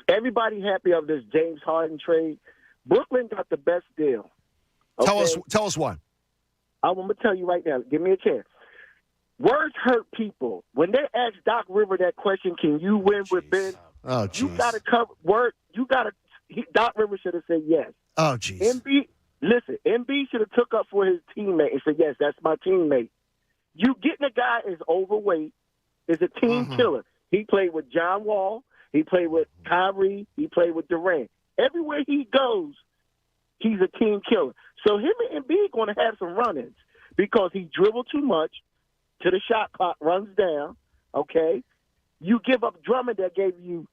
Everybody happy of this James Harden trade. Brooklyn got the best deal. Okay? Tell us why. I'm going to tell you right now. Give me a chance. Words hurt people. When they ask Doc Rivers that question, can you win with Ben? Oh, jeez. You got to cover word. Doc Rivers should have said yes. Oh, jeez. Embiid should have took up for his teammate and said, yes, that's my teammate. You getting a guy is overweight is a team killer. He played with John Wall. He played with Kyrie. He played with Durant. Everywhere he goes, he's a team killer. So him and Embiid going to have some run-ins because he dribbled too much till the shot clock runs down, okay? You give up Drummond that gave you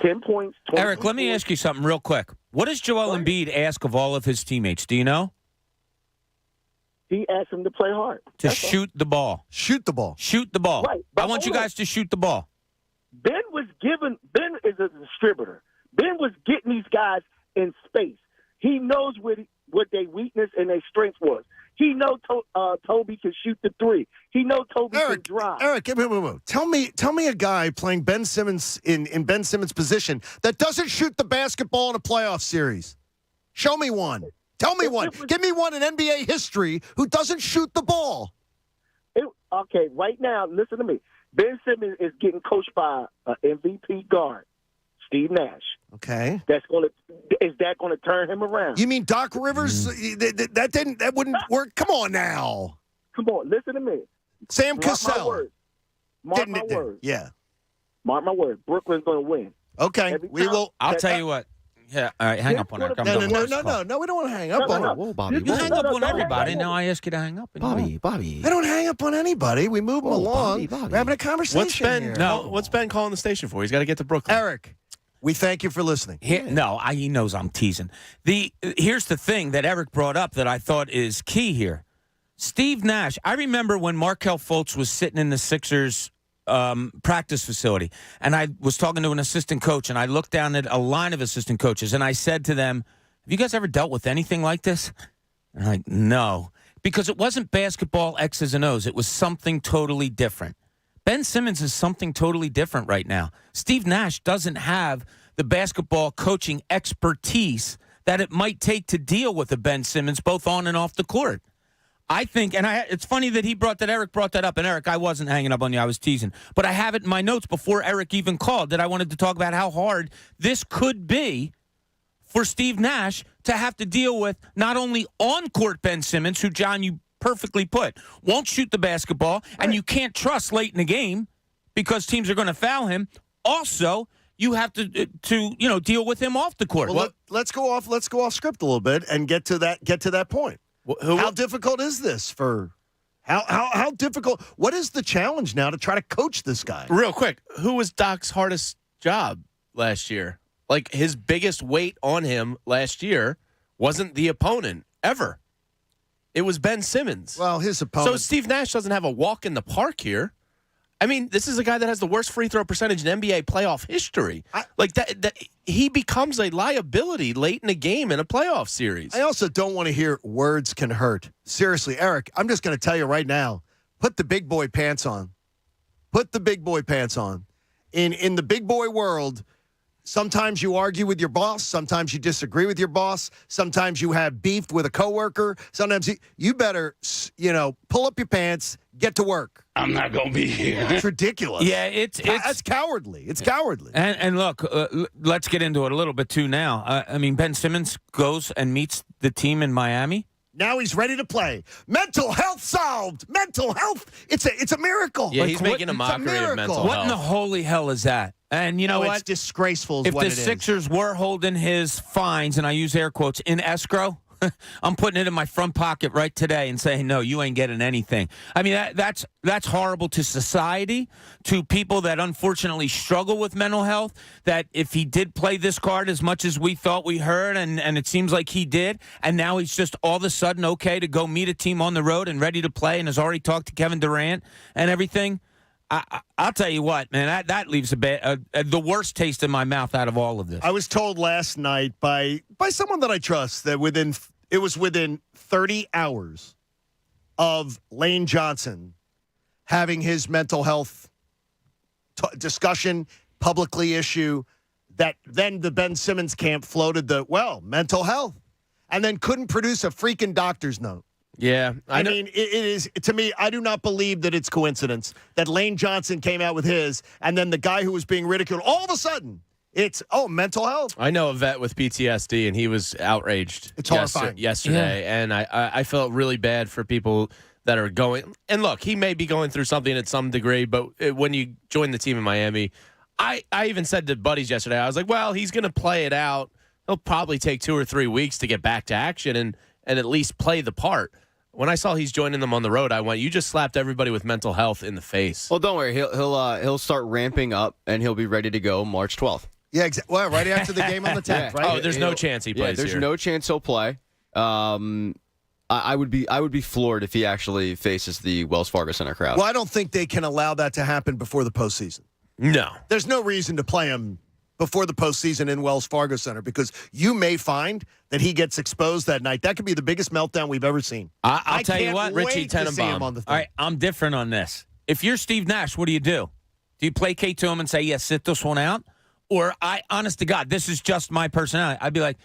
10 points. Eric, let me ask you something real quick. What does Joel Embiid ask of all of his teammates? Do you know? He asked him to play hard. To shoot the ball. Shoot the ball. Shoot the ball. Right. I want you guys to shoot the ball. Ben is a distributor. Ben was getting these guys in space. He knows what their weakness and their strength was. He knows Toby can shoot the three. He knows Toby can drive. Eric, tell me a guy playing Ben Simmons in Ben Simmons' position that doesn't shoot the basketball in a playoff series. Show me one. Tell me one. Give me one in NBA history who doesn't shoot the ball. Okay, right now, listen to me. Ben Simmons is getting coached by an MVP guard, Steve Nash. Okay. Is that going to turn him around? You mean Doc Rivers? That wouldn't work. Come on now. Come on, listen to me. Sam Cassell. Mark my words. Yeah. Mark my words. Brooklyn's going to win. Okay. We will. I'll tell you what. Yeah. All right. Hang up on Eric. No. We don't want to hang up on him. Whoa, Bobby. You hang up on everybody. Now I ask you to hang up. Bobby. I don't hang up on anybody. We move them along. Bobby. We're having a conversation. What's Ben calling the station for? He's got to get to Brooklyn. Eric, we thank you for listening. He knows I'm teasing. Here's the thing that Eric brought up that I thought is key here. Steve Nash. I remember when Markelle Fultz was sitting in the Sixers practice facility, and I was talking to an assistant coach, and I looked down at a line of assistant coaches, and I said to them, have you guys ever dealt with anything like this? And I'm like, no. Because it wasn't basketball X's and O's. It was something totally different. Ben Simmons is something totally different right now. Steve Nash doesn't have the basketball coaching expertise that it might take to deal with a Ben Simmons both on and off the court. I think, and it's funny that Eric brought that up. And Eric, I wasn't hanging up on you. I was teasing. But I have it in my notes before Eric even called that I wanted to talk about how hard this could be for Steve Nash to have to deal with not only on-court Ben Simmons, who, John, you perfectly put, won't shoot the basketball, and you can't trust late in the game because teams are going to foul him. Also, you have to deal with him off the court. Well, let's go off script a little bit and get to that point. How difficult is this for how difficult? What is the challenge now to try to coach this guy? Real quick, who was Doc's hardest job last year? Like, his biggest weight on him last year wasn't the opponent ever. It was Ben Simmons. Well, his opponent. So Steve Nash doesn't have a walk in the park here. I mean, this is a guy that has the worst free throw percentage in NBA playoff history. He becomes a liability late in a game in a playoff series. I also don't want to hear words can hurt. Seriously, Eric, I'm just going to tell you right now, put the big boy pants on. Put the big boy pants on. In the big boy world, sometimes you argue with your boss. Sometimes you disagree with your boss. Sometimes you have beef with a coworker. Sometimes you better, pull up your pants, get to work. I'm not going to be here. It's ridiculous. Yeah, that's cowardly. It's cowardly. And look, let's get into it a little bit, too, now. Ben Simmons goes and meets the team in Miami. Now he's ready to play. Mental health solved. Mental health. It's a miracle. Yeah, he's making a mockery of mental health. What in the holy hell is that? And you know what? It's disgraceful. If the Sixers were holding his fines, and I use air quotes, in escrow, I'm putting it in my front pocket right today and saying, no, you ain't getting anything. I mean, that's horrible to society, to people that unfortunately struggle with mental health, that if he did play this card as much as we thought we heard, and it seems like he did, and now he's just all of a sudden okay to go meet a team on the road and ready to play and has already talked to Kevin Durant and everything, I'll tell you what, man, that leaves the worst taste in my mouth out of all of this. I was told last night by someone that I trust that within 30 hours of Lane Johnson having his mental health discussion publicly issue, that then the Ben Simmons camp floated mental health, and then couldn't produce a freaking doctor's note. Yeah. I mean, it is, to me, I do not believe that it's coincidence that Lane Johnson came out with his, and then the guy who was being ridiculed, all of a sudden, it's, mental health. I know a vet with PTSD, and he was outraged. It's horrifying. Yesterday, and I felt really bad for people that are going. And look, he may be going through something at some degree, but when you join the team in Miami, I even said to buddies yesterday, I was like, well, he's going to play it out. He'll probably take 2 or 3 weeks to get back to action and at least play the part. When I saw he's joining them on the road, I went, you just slapped everybody with mental health in the face. Well, don't worry. He'll start ramping up, and he'll be ready to go March 12th. Yeah, exactly. Well, right after the game on the 10th, right? Oh, there's no chance he plays there's here. no chance he'll play. I would be floored if he actually faces the Wells Fargo Center crowd. Well, I don't think they can allow that to happen before the postseason. No. There's no reason to play him before the postseason in Wells Fargo Center because you may find that he gets exposed that night. That could be the biggest meltdown we've ever seen. I'll tell you what, Richie Tenenbaum. All right, I'm different on this. If you're Steve Nash, what do? Do you placate to him and say, yes, sit this one out? Or honest to God, this is just my personality. I'd be like,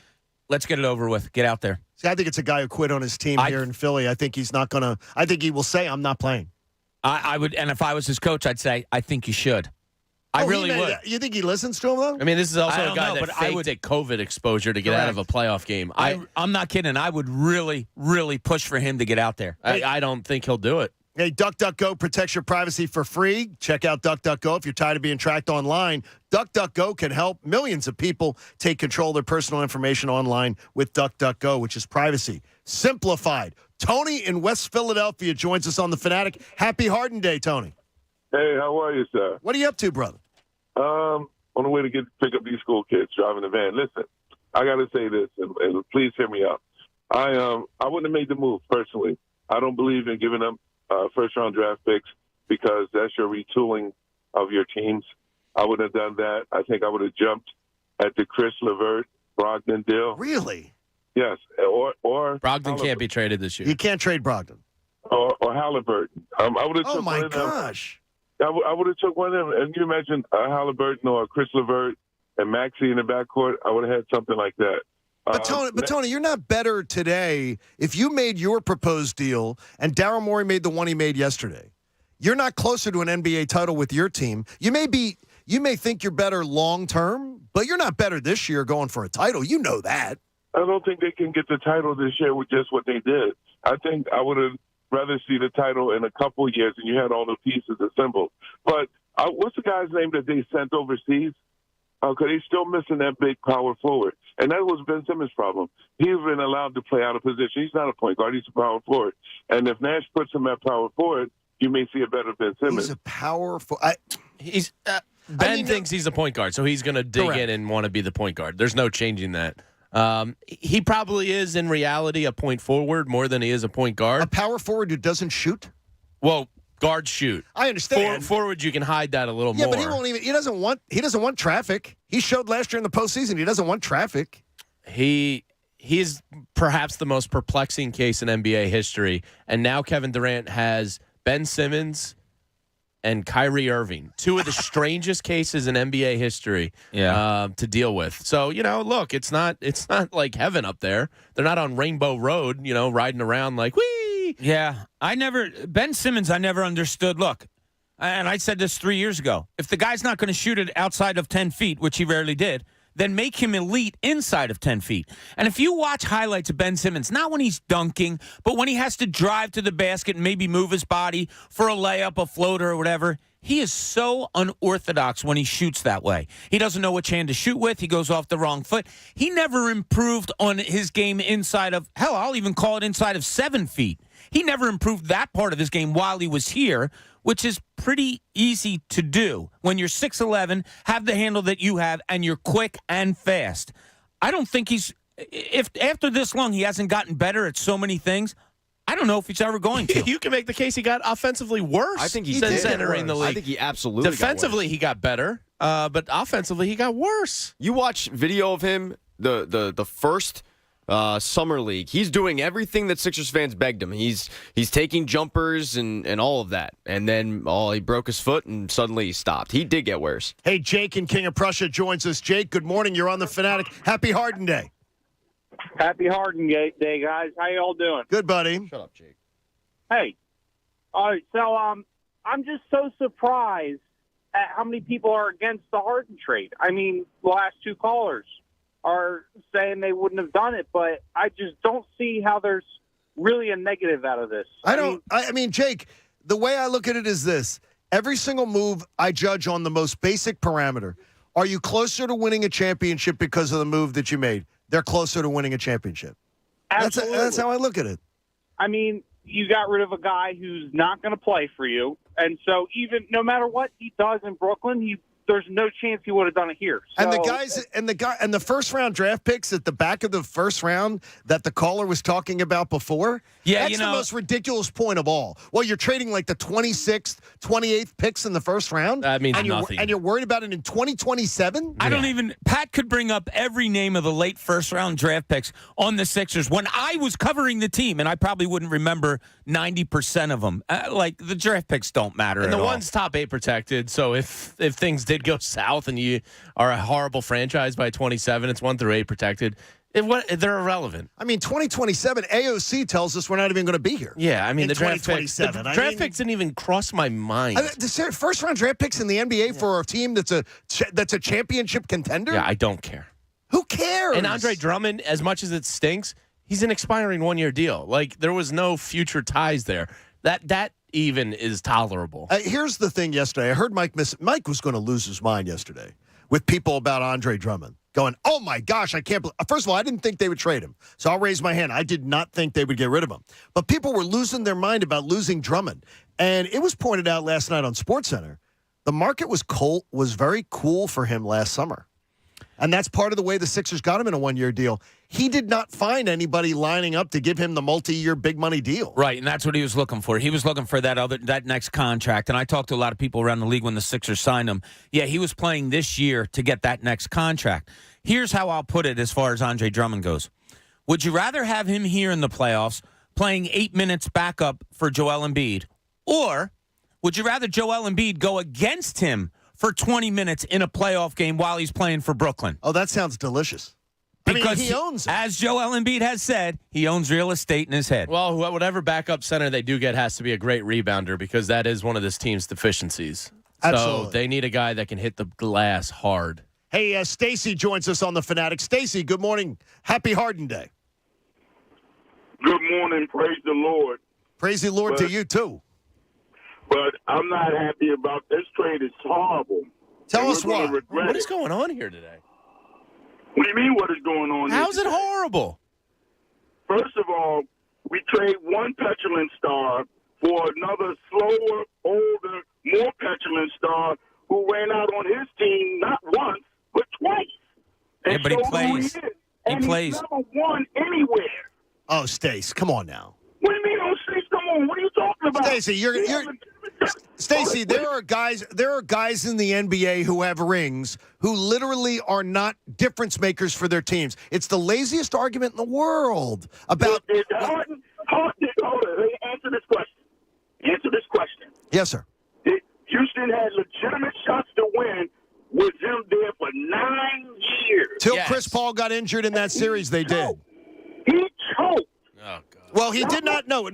let's get it over with. Get out there. See, I think it's a guy who quit on his team here in Philly. I think he's not going to – I think he will say, I'm not playing. I would – and if I was his coach, I'd say, I think you should. I really would. You think he listens to him, though? I mean, this is also a guy that faked a COVID exposure to get out of a playoff game. I'm not kidding. I would really, really push for him to get out there. I don't think he'll do it. Hey, DuckDuckGo protects your privacy for free. Check out DuckDuckGo if you're tired of being tracked online. DuckDuckGo can help millions of people take control of their personal information online with DuckDuckGo, which is privacy simplified. Tony in West Philadelphia joins us on The Fanatic. Happy Harden Day, Tony. Hey, how are you, sir? What are you up to, brother? On the way to pick up these school kids driving the van. Listen, I got to say this, and please hear me out. I wouldn't have made the move personally. I don't believe in giving them first-round draft picks because that's your retooling of your teams. I would have done that. I think I would have jumped at the Chris LeVert Brogdon deal. Really? Yes. Or Brogdon can't be traded this year. You can't trade Brogdon. Or Halliburton. I would have. Oh my gosh. I would have took one of them. And you imagine Halliburton or Chris LeVert and Maxey in the backcourt. I would have had something like that. But Tony, you're not better today. If you made your proposed deal and Daryl Morey made the one he made yesterday, you're not closer to an NBA title with your team. You may think you're better long term, but you're not better this year going for a title. You know that. I don't think they can get the title this year with just what they did. I think I would have rather see the title in a couple of years and you had all the pieces assembled. But what's the guy's name that they sent overseas? Because he's still missing that big power forward. And that was Ben Simmons' problem. He's been allowed to play out of position. He's not a point guard. He's a power forward. And if Nash puts him at power forward, you may see a better Ben Simmons. He's a power forward. Ben thinks he's a point guard, so he's going to dig in and want to be the point guard. There's no changing that. He probably is, in reality, a point forward more than he is a point guard. A power forward who doesn't shoot? Well, guards shoot. I understand. Forward, you can hide that a little more. Yeah, but he won't even. He doesn't want traffic. He showed last year in the postseason he doesn't want traffic. He's perhaps the most perplexing case in NBA history, and now Kevin Durant has Ben Simmons and Kyrie Irving, two of the strangest cases in NBA history to deal with. So, look, it's not like heaven up there. They're not on Rainbow Road, riding around like, whee! Yeah, Ben Simmons, I never understood. Look, and I said this 3 years ago, if the guy's not going to shoot it outside of 10 feet, which he rarely did, then make him elite inside of 10 feet. And if you watch highlights of Ben Simmons, not when he's dunking, but when he has to drive to the basket and maybe move his body for a layup, a floater, or whatever, he is so unorthodox when he shoots that way. He doesn't know which hand to shoot with. He goes off the wrong foot. He never improved on his game inside of, hell, I'll even call it inside of 7 feet. He never improved that part of his game while he was here, which is pretty easy to do when you're 6'11", have the handle that you have, and you're quick and fast. I don't think if after this long he hasn't gotten better at so many things, I don't know if he's ever going to. You can make the case he got offensively worse. I think he since did entering the league. I think he absolutely Defensively, he got better, but offensively, he got worse. You watch video of him, the first summer league. He's doing everything that Sixers fans begged him. He's taking jumpers and all of that. And then he broke his foot and suddenly he stopped. He did get worse. Hey, Jake in King of Prussia joins us. Jake, good morning. You're on The Fanatic. Happy Harden Day. Happy Harden Day, guys. How you all doing? Good, buddy. Shut up, Jake. Hey. All right, so I'm just so surprised at how many people are against the Harden trade. I mean, the last two callers are saying they wouldn't have done it, but I just don't see how there's really a negative out of this. I mean, Jake, the way I look at it is this. Every single move I judge on the most basic parameter. Are you closer to winning a championship because of the move that you made? They're closer to winning a championship. Absolutely. That's how I look at it. I mean, you got rid of a guy who's not going to play for you, and so even no matter what he does in Brooklyn, there's no chance he would have done it here. So, and the first round draft picks at the back of the first round that the caller was talking about before. Yeah, that's the most ridiculous point of all. Well, you're trading like the 26th, 28th picks in the first round. That means nothing. And you're worried about it in 2027? I don't even. Pat could bring up every name of the late first round draft picks on the Sixers when I was covering the team, and I probably wouldn't remember 90% of them. Like the draft picks don't matter. And at the all. one's top 8 protected. So if things did go south and you are a horrible franchise by 27, it's 1 through 8 protected. They're irrelevant. I mean, 2027, AOC tells us we're not even going to be here. Yeah, I mean, the draft picks didn't even cross my mind. The first-round draft picks in the NBA for a team that's a championship contender? Yeah, I don't care. Who cares? And Andre Drummond, as much as it stinks, he's an expiring 1-year deal. Like, there was no future ties there. That even is tolerable. Here's the thing yesterday. I heard Mike was going to lose his mind yesterday with people about Andre Drummond. Going, oh, my gosh, I can't believe. First of all, I didn't think they would trade him. So I'll raise my hand. I did not think they would get rid of him. But people were losing their mind about losing Drummond. And it was pointed out last night on SportsCenter. The market was very cool for him last summer. And that's part of the way the Sixers got him in a 1-year deal. He did not find anybody lining up to give him the multi-year big money deal. Right, and that's what he was looking for. He was looking for that next contract. And I talked to a lot of people around the league when the Sixers signed him. Yeah, he was playing this year to get that next contract. Here's how I'll put it as far as Andre Drummond goes. Would you rather have him here in the playoffs playing 8 minutes backup for Joel Embiid? Or would you rather Joel Embiid go against him for 20 minutes in a playoff game while he's playing for Brooklyn? Oh, that sounds delicious. Because he owns it. As Joel Embiid has said, he owns real estate in his head. Well, whatever backup center they do get has to be a great rebounder because that is one of this team's deficiencies. Absolutely. So they need a guy that can hit the glass hard. Hey, Stacy joins us on The Fanatic. Stacy, good morning. Happy Harden Day. Good morning. Praise the Lord. Praise the Lord to you, too. But I'm not happy about this trade. It's horrible. Tell us why. What is going on here today? What do you mean what is going on here? How's it horrible? First of all, we trade one petulant star for another slower, older, more petulant star who ran out on his team not once, but twice. Yeah, but he showed who plays. is. He And plays. he's never won anywhere. Oh, Stace, come on now. What do you mean, oh, Stace, come on. What are you talking about? Stacy, Stacy, there are guys in the NBA who have rings who literally are not difference makers for their teams. It's the laziest argument in the world about Harden, hold on, answer this question. Yes, sir. Houston had legitimate shots to win with him there for 9 years. Till Chris Paul got injured in that series, they did. He choked. Oh, God. Well, he did not. No.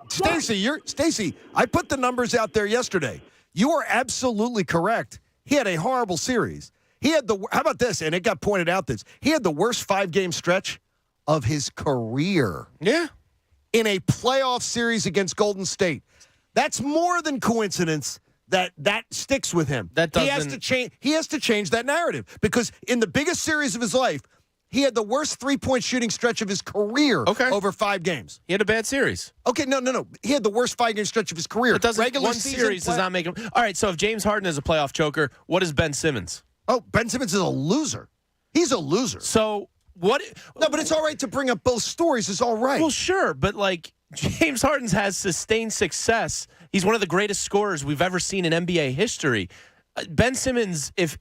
Stacy, I put the numbers out there yesterday. You are absolutely correct. He had a horrible series. How about this? And it got pointed out this. He had the worst 5-game stretch of his career. Yeah. In a playoff series against Golden State. That's more than coincidence that sticks with him. That doesn't... He has to change that narrative because in the biggest series of his life, he had the worst 3-point shooting stretch of his career over 5 games. He had a bad series. Okay, no. He had the worst 5-game stretch of his career. One series does not make him. All right, so if James Harden is a playoff choker, what is Ben Simmons? Oh, Ben Simmons is a loser. He's a loser. So what? No, but it's all right to bring up both stories. It's all right. Well, sure, but like James Harden has sustained success. He's one of the greatest scorers we've ever seen in NBA history. Ben Simmons, if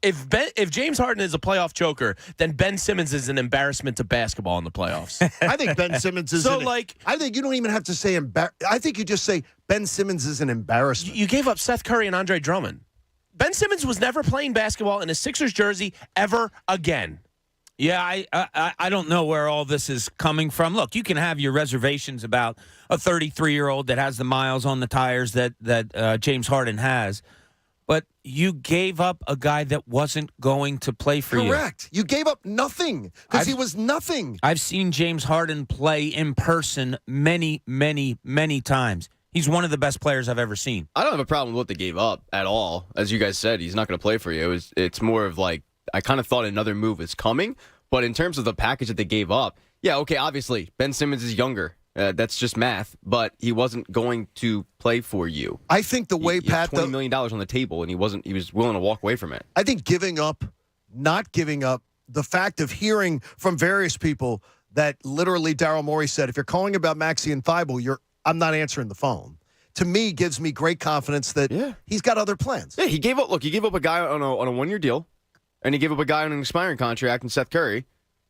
James Harden is a playoff choker, then Ben Simmons is an embarrassment to basketball in the playoffs. I think Ben Simmons is. I think you don't even have to say I think you just say Ben Simmons is an embarrassment. You gave up Seth Curry and Andre Drummond. Ben Simmons was never playing basketball in a Sixers jersey ever again. Yeah, I don't know where all this is coming from. Look, you can have your reservations about a 33-year-old that has the miles on the tires that James Harden has. But you gave up a guy that wasn't going to play for you. Correct. You gave up nothing because he was nothing. I've seen James Harden play in person many, many, many times. He's one of the best players I've ever seen. I don't have a problem with what they gave up at all. As you guys said, he's not going to play for you. It's more of like, I kind of thought another move is coming. But in terms of the package that they gave up, yeah, okay, obviously, Ben Simmons is younger. That's just math, but he wasn't going to play for you. I think the way Pat $20 million on the table, and he was willing to walk away from it. I think not giving up, the fact of hearing from various people that literally Daryl Morey said, if you're calling about Maxey and Thibault, I'm not answering the phone. To me, gives me great confidence that he's got other plans. Yeah, he gave up a guy on a 1-year deal, and he gave up a guy on an expiring contract in Seth Curry,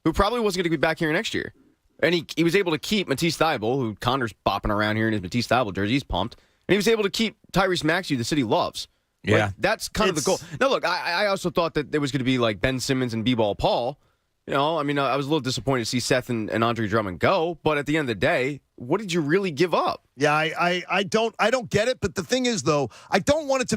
who probably wasn't going to be back here next year. And he was able to keep Matisse Thybulle, who Connor's bopping around here in his Matisse Thybulle jersey. He's pumped. And he was able to keep Tyrese Maxey, the city loves. Yeah. Like, that's kind of the goal. Now, look, I also thought that there was going to be like Ben Simmons and B-Ball Paul. You know, I mean, I was a little disappointed to see Seth and Andre Drummond go. But at the end of the day, what did you really give up? Yeah, I don't get it. But the thing is, though, I don't want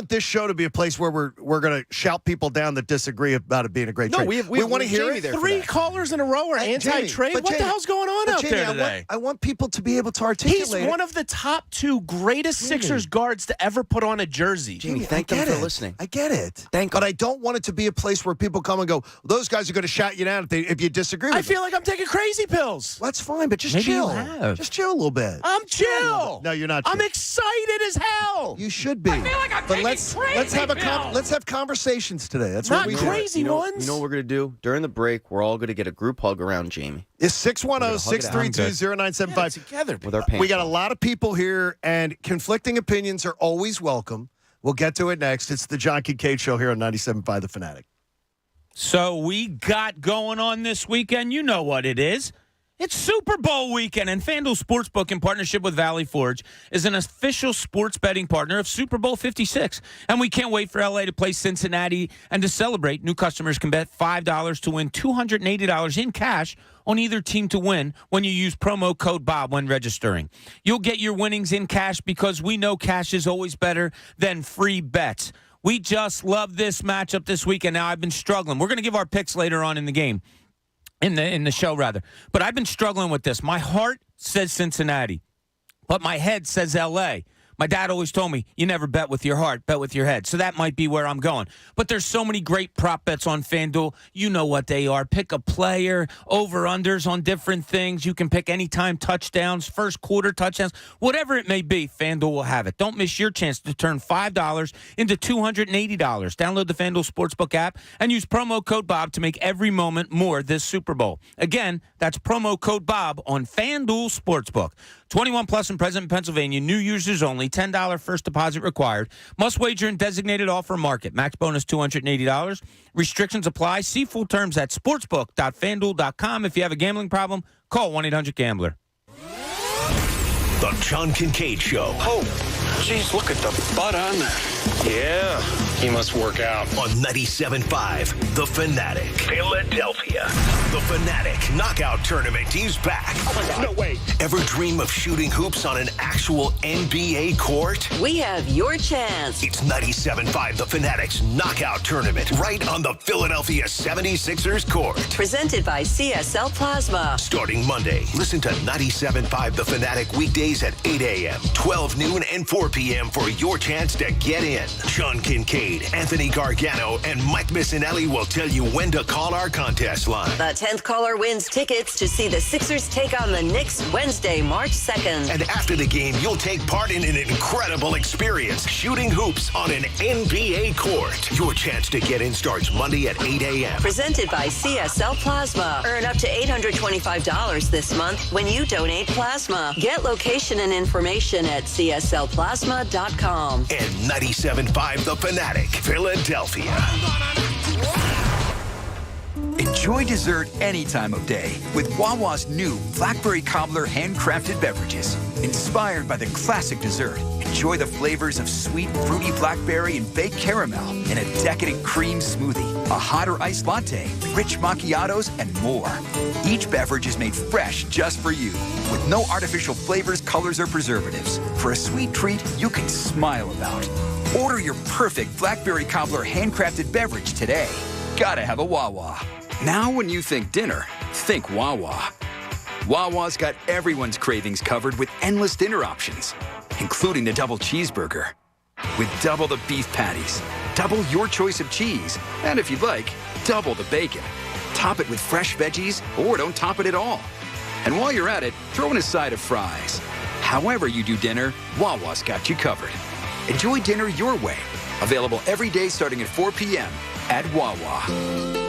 this show to be a place where we're going to shout people down that disagree about it being a great trade. We want to hear it. 3 callers in a row are anti-trade. What the hell's going on out there today? I want people to be able to articulate. He's one of the top 2 greatest Sixers guards to ever put on a jersey. Jamie, thank them for listening. I get it. But I don't want it to be a place where people come and go, those guys are going to shout you down if you disagree with them. I feel like I'm taking crazy pills. Well, that's fine, but just Maybe chill. you have. Just chill a little bit. I'm chill. No, you're not chill. I'm excited as hell. You should be. I feel like I'm but taking let's have conversations today. That's not what we crazy do. ones. You know what we're going to do? During the break, we're all going to get a group hug around Jamie. It's 610-632-0975. Together. With our pants We got a on. lot of people here, and conflicting opinions are always welcome. We'll get to it next. It's the John Kincade Show here on 97.5 The Fanatic. So we got going on this weekend. You know what it is. It's Super Bowl weekend, and FanDuel Sportsbook, in partnership with Valley Forge, is an official sports betting partner of Super Bowl 56. And we can't wait for LA to play Cincinnati. And to celebrate, new customers can bet $5 to win $280 in cash on either team to win when you use promo code Bob when registering. You'll get your winnings in cash because we know cash is always better than free bets. We just love this matchup this weekend. Now, I've been struggling. We're going to give our picks later on in the game. In the show, rather. But I've been struggling with this. My heart says Cincinnati, but my head says L.A. My dad always told me, you never bet with your heart, bet with your head. So that might be where I'm going. But there's so many great prop bets on FanDuel. You know what they are. Pick a player, over-unders on different things. You can pick anytime touchdowns, first quarter touchdowns, whatever it may be, FanDuel will have it. Don't miss your chance to turn $5 into $280. Download the FanDuel Sportsbook app and use promo code Bob to make every moment more this Super Bowl. Again, that's promo code Bob on FanDuel Sportsbook. 21 plus and present in Pennsylvania. New users only. $10 first deposit required. Must wager in designated offer market. Max bonus $280. Restrictions apply. See full terms at sportsbook.fanduel.com. If you have a gambling problem, call 1-800-GAMBLER. The John Kincade Show. Oh, geez, look at the butt on that. Yeah, he must work out. On 97.5 The Fanatic. Philadelphia. The Fanatic Knockout Tournament is back. Oh, my God. No way. Ever dream of shooting hoops on an actual NBA court? We have your chance. It's 97.5 The Fanatic's Knockout Tournament right on the Philadelphia 76ers court. Presented by CSL Plasma. Starting Monday, listen to 97.5 The Fanatic weekdays at 8 a.m., 12 noon, and 4 p.m. for your chance to get in. John Kincade, Anthony Gargano, and Mike Missinelli will tell you when to call our contest line. The 10th caller wins tickets to see the Sixers take on the Knicks Wednesday, March 2nd. And after the game, you'll take part in an incredible experience, shooting hoops on an NBA court. Your chance to get in starts Monday at 8 a.m. Presented by CSL Plasma. Earn up to $825 this month when you donate plasma. Get location and information at cslplasma.com. And 97.5 The Fanatic, Philadelphia. Enjoy dessert any time of day with Wawa's new Blackberry Cobbler handcrafted beverages. Inspired by the classic dessert, enjoy the flavors of sweet, fruity blackberry and baked caramel in a decadent cream smoothie, a hot or iced latte, rich macchiatos, and more. Each beverage is made fresh just for you, with no artificial flavors, colors, or preservatives. For a sweet treat you can smile about. Order your perfect Blackberry Cobbler handcrafted beverage today. Gotta have a Wawa. Now when you think dinner, think Wawa. Wawa's got everyone's cravings covered with endless dinner options, including the double cheeseburger. With double the beef patties, double your choice of cheese, and if you'd like, double the bacon. Top it with fresh veggies, or don't top it at all. And while you're at it, throw in a side of fries. However you do dinner, Wawa's got you covered. Enjoy dinner your way. Available every day starting at 4 p.m. at Wawa.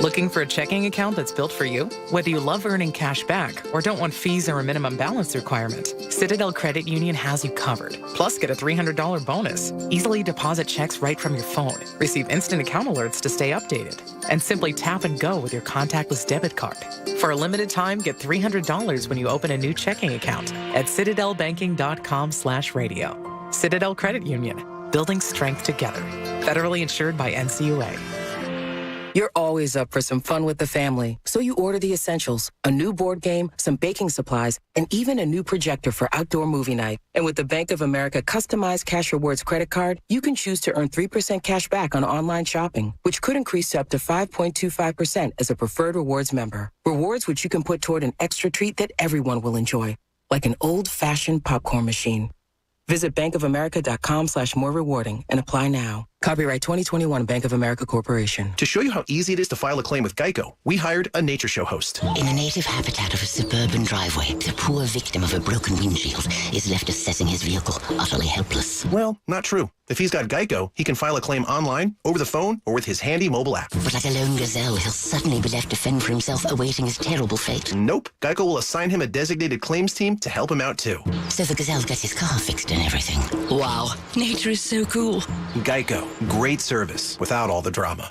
Looking for a checking account that's built for you? Whether you love earning cash back or don't want fees or a minimum balance requirement, Citadel Credit Union has you covered. Plus, get a $300 bonus. Easily deposit checks right from your phone. Receive instant account alerts to stay updated. And simply tap and go with your contactless debit card. For a limited time, get $300 when you open a new checking account at citadelbanking.com/radio. Citadel Credit Union. Building strength together. Federally insured by NCUA. You're always up for some fun with the family, so you order the essentials, a new board game, some baking supplies, and even a new projector for outdoor movie night. And with the Bank of America customized Cash Rewards credit card, you can choose to earn 3% cash back on online shopping, which could increase to up to 5.25% as a preferred rewards member. Rewards which you can put toward an extra treat that everyone will enjoy, like an old-fashioned popcorn machine. Visit bankofamerica.com/more rewarding and apply now. Copyright 2021 Bank of America Corporation. To show you how easy it is to file a claim with Geico, we hired a nature show host. In the native habitat of a suburban driveway, the poor victim of a broken windshield is left assessing his vehicle, utterly helpless. Well, not true. If he's got Geico, he can file a claim online, over the phone, or with his handy mobile app. But like a lone gazelle, he'll suddenly be left to fend for himself, awaiting his terrible fate. Nope. Geico will assign him a designated claims team to help him out, too. So the gazelle gets his car fixed and everything. Wow, nature is so cool. Geico. Great service without all the drama.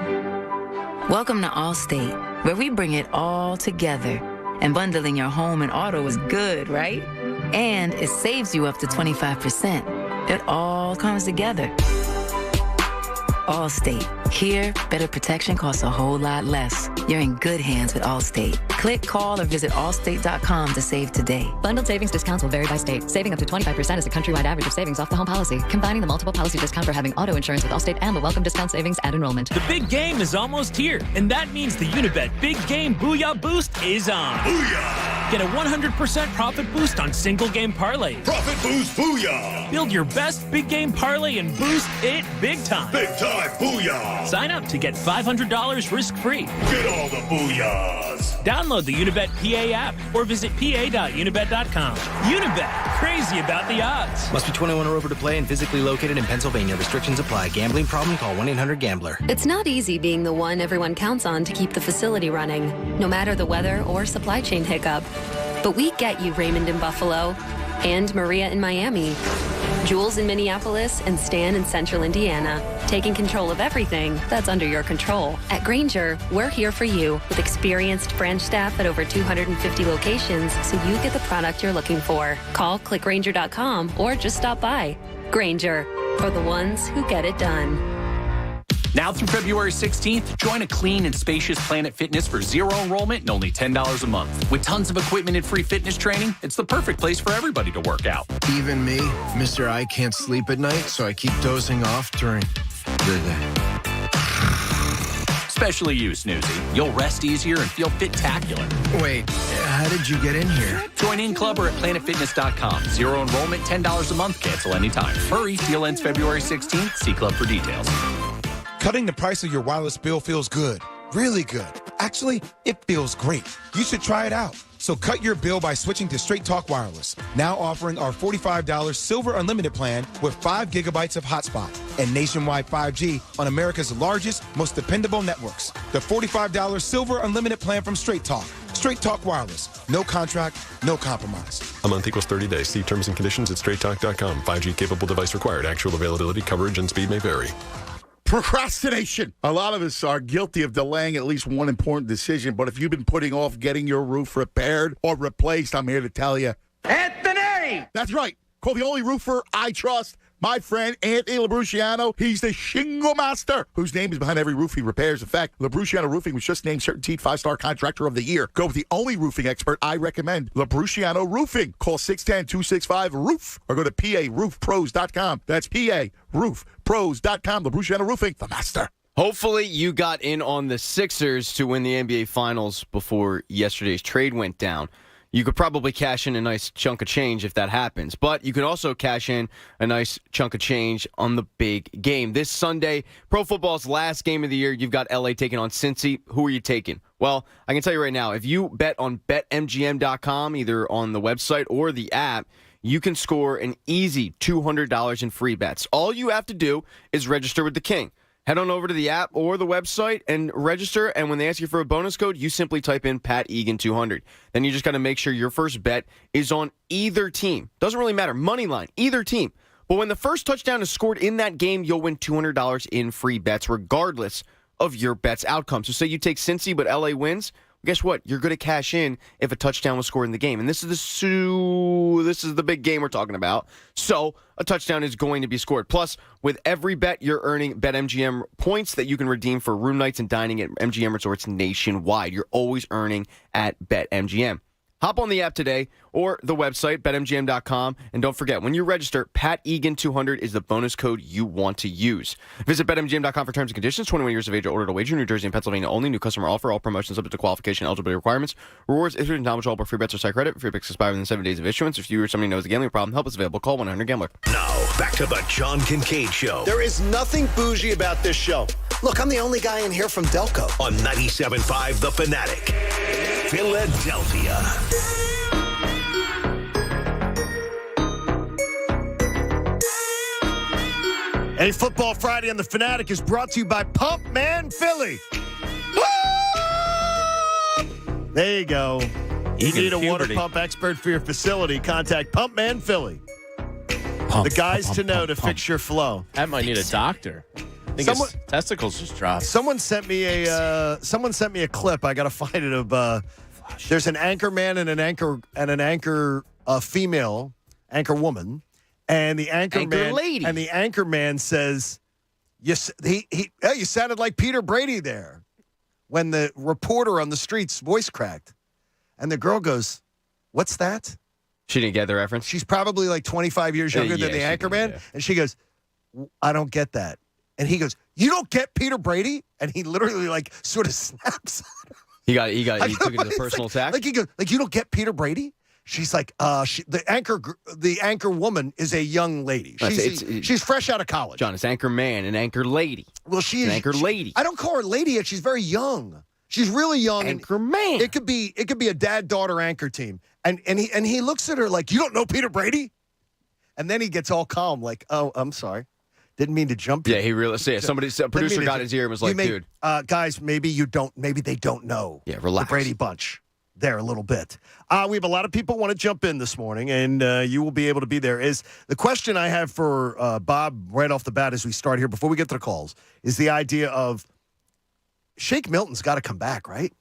Welcome to Allstate, where we bring it all together. And bundling your home and auto is good, right? And it saves you up to 25%. It all comes together. Allstate. Here, better protection costs a whole lot less. You're in good hands with Allstate. Click, call, or visit allstate.com to save today. Bundled savings discounts will vary by state. Saving up to 25% is a countrywide average of savings off the home policy. Combining the multiple policy discount for having auto insurance with Allstate and the welcome discount savings at enrollment. The big game is almost here, and that means the Unibet Big Game Booyah Boost is on. Booyah! Get a 100% profit boost on single game parlays. Profit boost, booyah! Build your best big game parlay and boost it big time. Big time, booyah! Sign up to get $500 risk-free. Get all the booyahs! Download the Unibet PA app or visit pa.unibet.com. Unibet, crazy about the odds. Must be 21 or over to play and physically located in Pennsylvania. Restrictions apply. Gambling problem? Call 1-800-GAMBLER. It's not easy being the one everyone counts on to keep the facility running, no matter the weather or supply chain hiccup. But we get you, Raymond in Buffalo, and Maria in Miami, Jules in Minneapolis, and Stan in Central Indiana, taking control of everything that's under your control. At Grainger, we're here for you with experienced branch staff at over 250 locations, so you get the product you're looking for. Call clickgrainger.com or just stop by. Grainger, for the ones who get it done. Now through February 16th, join a clean and spacious Planet Fitness for zero enrollment and only $10 a month. With tons of equipment and free fitness training, it's the perfect place for everybody to work out. Even me, Mr. I can't sleep at night, so I keep dozing off during the day. Especially you, Snoozy. You'll rest easier and feel fit-tacular. Wait, how did you get in here? Join in club or at planetfitness.com. Zero enrollment, $10 a month. Cancel anytime. Hurry, deal ends February 16th. See club for details. Cutting the price of your wireless bill feels good. Really good. Actually, it feels great. You should try it out. So cut your bill by switching to Straight Talk Wireless. Now offering our $45 Silver Unlimited plan with 5 gigabytes of hotspot and nationwide 5G on America's largest, most dependable networks. The $45 Silver Unlimited plan from Straight Talk. Straight Talk Wireless. No contract, no compromise. A month equals 30 days. See terms and conditions at straighttalk.com. 5G capable device required. Actual availability, coverage, and speed may vary. Procrastination. A lot of us are guilty of delaying at least one important decision, but if you've been putting off getting your roof repaired or replaced, I'm here to tell you. Anthony! That's right. Call the only roofer I trust, my friend Anthony Labruciano. He's the shingle master whose name is behind every roof he repairs. In fact, Labruciano Roofing was just named Certainteed 5-Star Contractor of the Year. Go with the only roofing expert I recommend, Labruciano Roofing. Call 610-265-ROOF or go to PARoofPros.com. That's PARoofPros.com. Labruciano Roofing, the master. Hopefully you got in on the Sixers to win the NBA Finals before yesterday's trade went down. You could probably cash in a nice chunk of change if that happens. But you can also cash in a nice chunk of change on the big game. This Sunday, pro football's last game of the year, you've got LA taking on Cincy. Who are you taking? Well, I can tell you right now, if you bet on BetMGM.com, either on the website or the app, you can score an easy $200 in free bets. All you have to do is register with the King. Head on over to the app or the website and register, and when they ask you for a bonus code, you simply type in Pat Egan 200. Then you just got to make sure your first bet is on either team. Doesn't really matter. Money line, either team. But when the first touchdown is scored in that game, you'll win $200 in free bets, regardless of your bet's outcome. So say you take Cincy, but LA wins. Guess what? You're going to cash in if a touchdown was scored in the game. And this is the big game we're talking about. So a touchdown is going to be scored. Plus, with every bet, you're earning BetMGM points that you can redeem for room nights and dining at MGM resorts nationwide. You're always earning at BetMGM. Hop on the app today or the website, betmgm.com. And don't forget, when you register, Pat Egan 200 is the bonus code you want to use. Visit betmgm.com for terms and conditions. 21 years of age or older to wager. New Jersey and Pennsylvania only. New customer offer. All promotions subject to qualification and eligibility requirements. Rewards issued and non-withdrawable free bets or site credit. Free picks expire within 7 days of issuance. If you or somebody knows a gambling problem, help is available. Call 1-800-GAMBLER. Now, back to the John Kincade Show. There is nothing bougie about this show. Look, I'm the only guy in here from Delco. On 97.5 The Fanatic. Philadelphia. A Football Friday on The Fanatic is brought to you by Pump Man Philly. There you go. You need a water pump expert for your facility. Contact Pump Man Philly. The guys to know to fix your flow. That might need a doctor. I think his testicles just dropped. Someone sent me a clip. I got to find it of There's an anchor man and an anchor female anchor woman, and the anchor man lady. And the anchor man says, "You sounded like Peter Brady there." When the reporter on the street's voice cracked, and the girl goes, "What's that?" She didn't get the reference. She's probably like 25 years younger than the anchor man, and she goes, "I don't get that." And he goes, "You don't get Peter Brady?" And he literally like sort of snaps. He took it as a personal attack. Like he goes, "Like you don't get Peter Brady?" She's like, the anchor woman is a young lady. She's fresh out of college. John, it's anchor man and anchor lady. Well, she is an anchor lady. I don't call her lady yet. She's very young. She's really young. Anchor man. It could be a dad-daughter anchor team. And he looks at her like, "You don't know Peter Brady?" And then he gets all calm, like, "Oh, I'm sorry. Didn't mean to jump in." Yeah, he really. A producer got his ear and was like, "Dude, guys, maybe they don't know." Yeah, relax. The Brady Bunch there a little bit. We have a lot of people want to jump in this morning, and you will be able to be there. Is the question I have for Bob right off the bat as we start here before we get to the calls is the idea of Shake Milton's got to come back, right?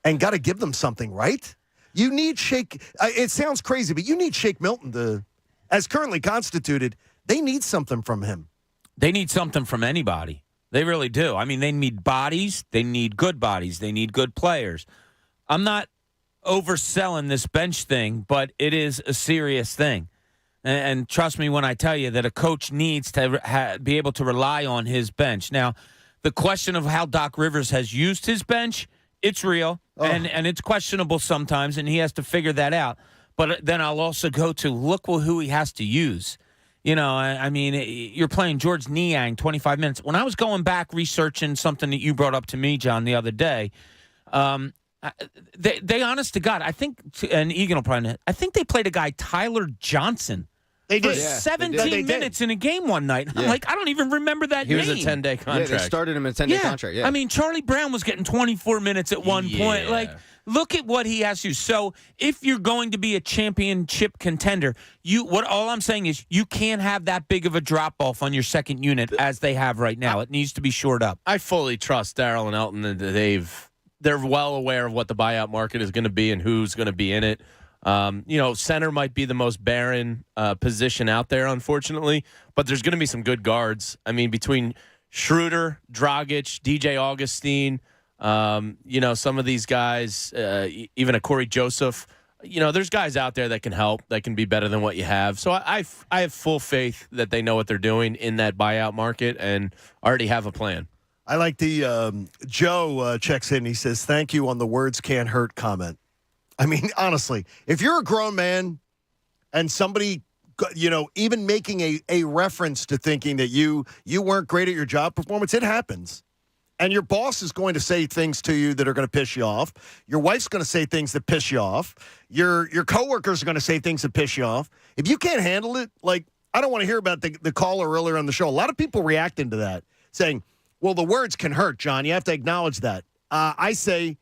And got to give them something, right? You need Shake. It sounds crazy, but you need Shake Milton to, as currently constituted, they need something from him. They need something from anybody. They really do. I mean, they need bodies. They need good bodies. They need good players. I'm not overselling this bench thing, but it is a serious thing. And trust me when I tell you that a coach needs to be able to rely on his bench. Now, the question of how Doc Rivers has used his bench, it's real, and it's questionable sometimes, and he has to figure that out. But then I'll also go to look who he has to use. You know, I mean, you're playing George Niang 25 minutes. When I was going back researching something that you brought up to me, John, the other day, they honest to God, I think, and Egan will probably know, I think they played a guy, Tyler Johnson. They did. For 17 minutes in a game one night. I'm like, I don't even remember that name. He was a 10-day contract. Yeah, they started him in a 10-day contract. Yeah. I mean, Charlie Brown was getting 24 minutes at one point. Like, look at what he has to do. So if you're going to be a championship contender, all I'm saying is you can't have that big of a drop-off on your second unit as they have right now. It needs to be shored up. I fully trust Darryl and Elton that they're well aware of what the buyout market is going to be and who's going to be in it. Center might be the most barren position out there, unfortunately, but there's going to be some good guards. I mean, between Schroeder, Dragic, DJ Augustine, some of these guys, even a Corey Joseph, there's guys out there that can help, that can be better than what you have. So I have full faith that they know what they're doing in that buyout market and already have a plan. I like the Joe checks in. He says, "Thank you on the words can't hurt" comment. I mean, honestly, if you're a grown man and somebody, even making a reference to thinking that you weren't great at your job performance, it happens. And your boss is going to say things to you that are going to piss you off. Your wife's going to say things that piss you off. Your coworkers are going to say things that piss you off. If you can't handle it, like, I don't want to hear about the caller earlier on the show. A lot of people reacting to that, saying, well, the words can hurt, John. You have to acknowledge that. I say,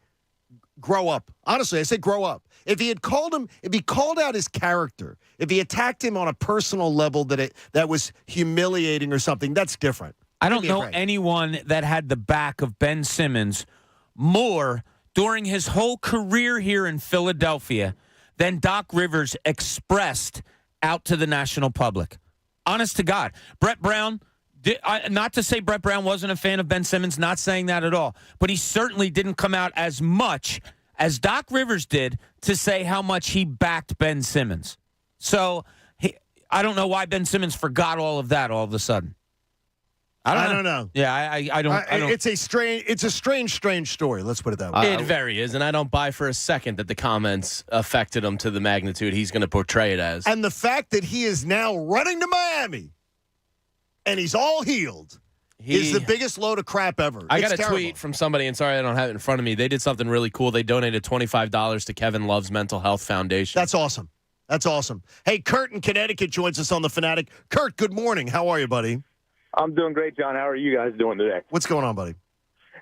grow up. Honestly, I say grow up. If he called out his character, if he attacked him on a personal level that was humiliating or something, that's different. I don't know anyone that had the back of Ben Simmons more during his whole career here in Philadelphia than Doc Rivers expressed out to the national public. Honest to God. Brett Brown, not to say Brett Brown wasn't a fan of Ben Simmons, not saying that at all, but he certainly didn't come out as much as Doc Rivers did to say how much he backed Ben Simmons. So I don't know why Ben Simmons forgot all of that all of a sudden. I don't know. Yeah, I don't. It's a strange story. Let's put it that way. It very is, and I don't buy for a second that the comments affected him to the magnitude he's going to portray it as. And the fact that he is now running to Miami and he's all healed is the biggest load of crap ever. I got a tweet from somebody, and sorry I don't have it in front of me. They did something really cool. They donated $25 to Kevin Love's Mental Health Foundation. That's awesome. Hey, Kurt in Connecticut joins us on The Fanatic. Kurt, good morning. How are you, buddy? I'm doing great, John. How are you guys doing today? What's going on, buddy?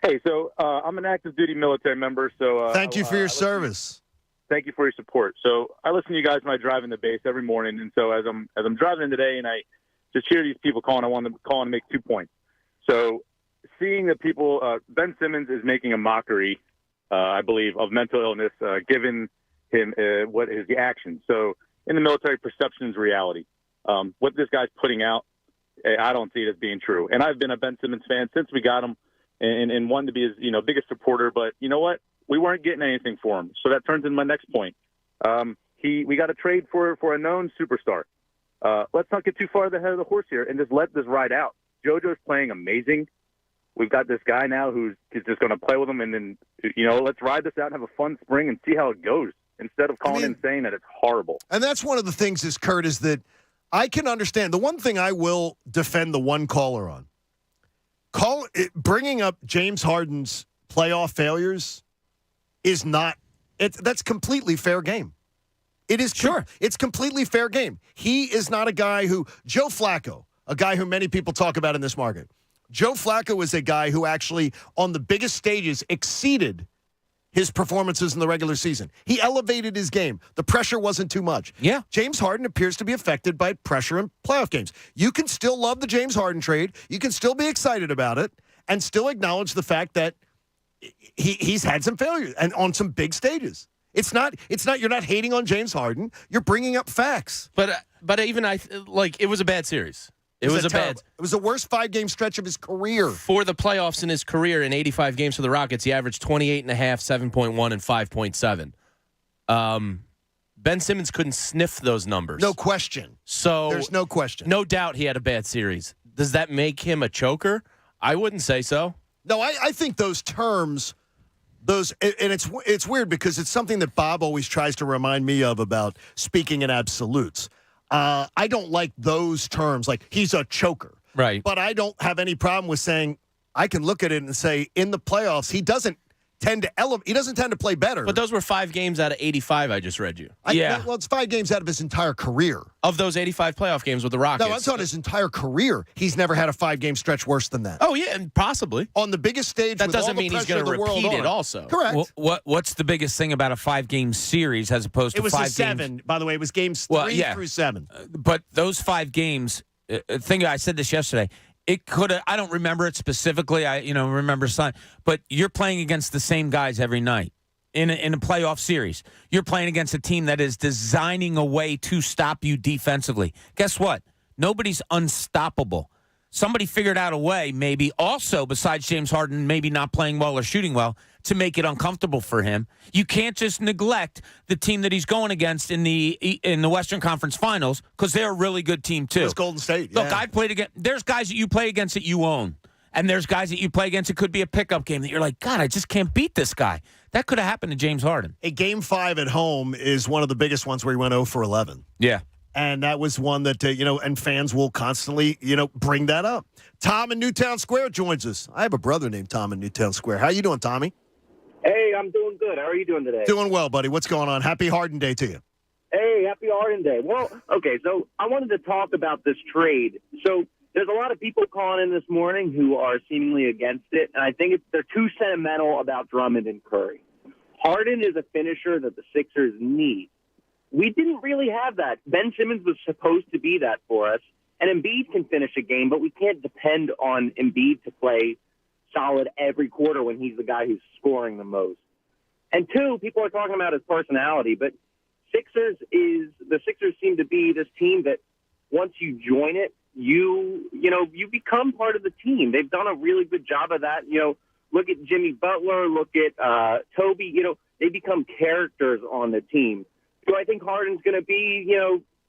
Hey, so I'm an active duty military member. So thank you for your service. Thank you for your support. So I listen to you guys when I drive in the base every morning, and so as I'm driving in today, and I just hear these people calling, I want them calling to make 2 points. So seeing that people, Ben Simmons is making a mockery I believe, of mental illness, given him what is the action. So in the military, perception is reality. What this guy's putting out, I don't see it as being true. And I've been a Ben Simmons fan since we got him, and wanted to be his biggest supporter. But you know what? We weren't getting anything for him. So that turns into my next point. We got to trade for a known superstar. Let's not get too far ahead of the horse here and just let this ride out. JoJo's playing amazing. We've got this guy now who's just going to play with him, and then let's ride this out and have a fun spring and see how it goes instead of calling and saying that it's horrible. And that's one of the things, Kurt, is that I can understand. The one thing I will defend the one caller on, bringing up James Harden's playoff failures is not. That's completely fair game. It is sure. It's completely fair game. He is not a guy who Joe Flacco, a guy who many people talk about in this market. Joe Flacco is a guy who actually, on the biggest stages, exceeded his performances in the regular season. He elevated his game. The pressure wasn't too much. Yeah. James Harden appears to be affected by pressure in playoff games. You can still love the James Harden trade. You can still be excited about it and still acknowledge the fact that he's had some failures and on some big stages. It's not. You're not hating on James Harden. You're bringing up facts. But even it was a bad series. It was the worst 5-game stretch of his career. For the playoffs in his career in 85 games for the Rockets, he averaged 28.5, 7.1, and 5.7. Ben Simmons couldn't sniff those numbers. No question. So there's no question. No doubt he had a bad series. Does that make him a choker? I wouldn't say so. No, I think those terms, and it's weird because it's something that Bob always tries to remind me of about speaking in absolutes. I don't like those terms, like he's a choker. Right. But I don't have any problem with saying, I can look at it and say, in the playoffs, he doesn't tend to elevate. He doesn't tend to play better. But those were 5 games out of 85 I just read you. Well, it's 5 games out of his entire career. Of those 85 playoff games with the Rockets. No, I'm talking his entire career. He's never had a 5-game stretch worse than that. Oh, yeah, and possibly. On the biggest stage that with doesn't all the mean he's going to repeat it also. Correct. Well, what's the biggest thing about a 5-game series as opposed to 5 games? It was 7. By the way, it was games 3 through 7. But those 5 games, I said this yesterday, it could have, I don't remember it specifically. I remember some, but you're playing against the same guys every night in a playoff series. You're playing against a team that is designing a way to stop you defensively. Guess what? Nobody's unstoppable. Somebody figured out a way, maybe also besides James Harden, maybe not playing well or shooting well, to make it uncomfortable for him. You can't just neglect the team that he's going against in the Western Conference Finals because they're a really good team too. It's Golden State. Yeah. Look, I played against. There's guys that you play against that you own, and there's guys that you play against. It could be a pickup game that you're like, God, I just can't beat this guy. That could have happened to James Harden. A Game 5 at home is one of the biggest ones where he went 0 for 11. Yeah. And that was one that, and fans will constantly, bring that up. Tom in Newtown Square joins us. I have a brother named Tom in Newtown Square. How you doing, Tommy? Hey, I'm doing good. How are you doing today? Doing well, buddy. What's going on? Happy Harden Day to you. Hey, happy Harden Day. Well, okay, so I wanted to talk about this trade. So there's a lot of people calling in this morning who are seemingly against it, and I think they're too sentimental about Drummond and Curry. Harden is a finisher that the Sixers need. We didn't really have that. Ben Simmons was supposed to be that for us. And Embiid can finish a game, but we can't depend on Embiid to play solid every quarter when he's the guy who's scoring the most. And 2, people are talking about his personality, but the Sixers seem to be this team that once you join it, you become part of the team. They've done a really good job of that. Look at Jimmy Butler, look at Toby, they become characters on the team. Do I think Harden's going to be,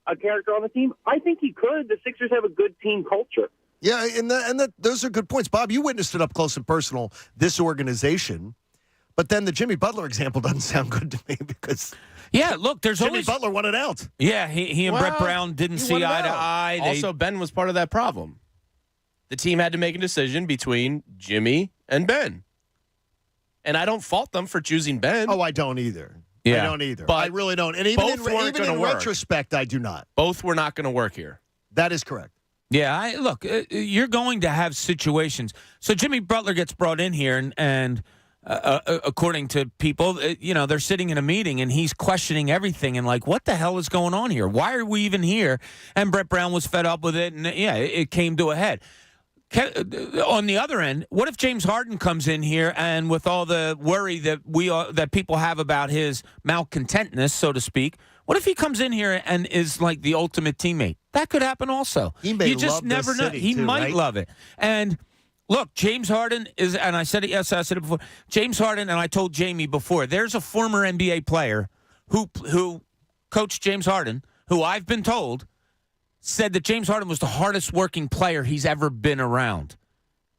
a character on the team? I think he could. The Sixers have a good team culture. Yeah, and those are good points. Bob, you witnessed it up close and personal, this organization. But then the Jimmy Butler example doesn't sound good to me because look, there's Jimmy always Butler wanted out. Yeah, he and Brett Brown didn't see eye to eye. Also, Ben was part of that problem. The team had to make a decision between Jimmy and Ben. And I don't fault them for choosing Ben. Oh, I don't either. Yeah. I don't either. But I really don't. And even in retrospect, I do not. Both were not going to work here. That is correct. Yeah, look, you're going to have situations. So Jimmy Butler gets brought in here, and according to people, they're sitting in a meeting, and he's questioning everything and like, what the hell is going on here? Why are we even here? And Brett Brown was fed up with it, and it came to a head. On the other end, what if James Harden comes in here and with all the worry that people have about his malcontentness, so to speak, what if he comes in here and is like the ultimate teammate? That could happen also. He may you just love never this know. city He too, might right? love it. And look, James Harden is, and I said it yesterday, I said it before. James Harden, and I told Jamie before, there's a former NBA player who coached James Harden, who I've been told said that James Harden was the hardest working player he's ever been around.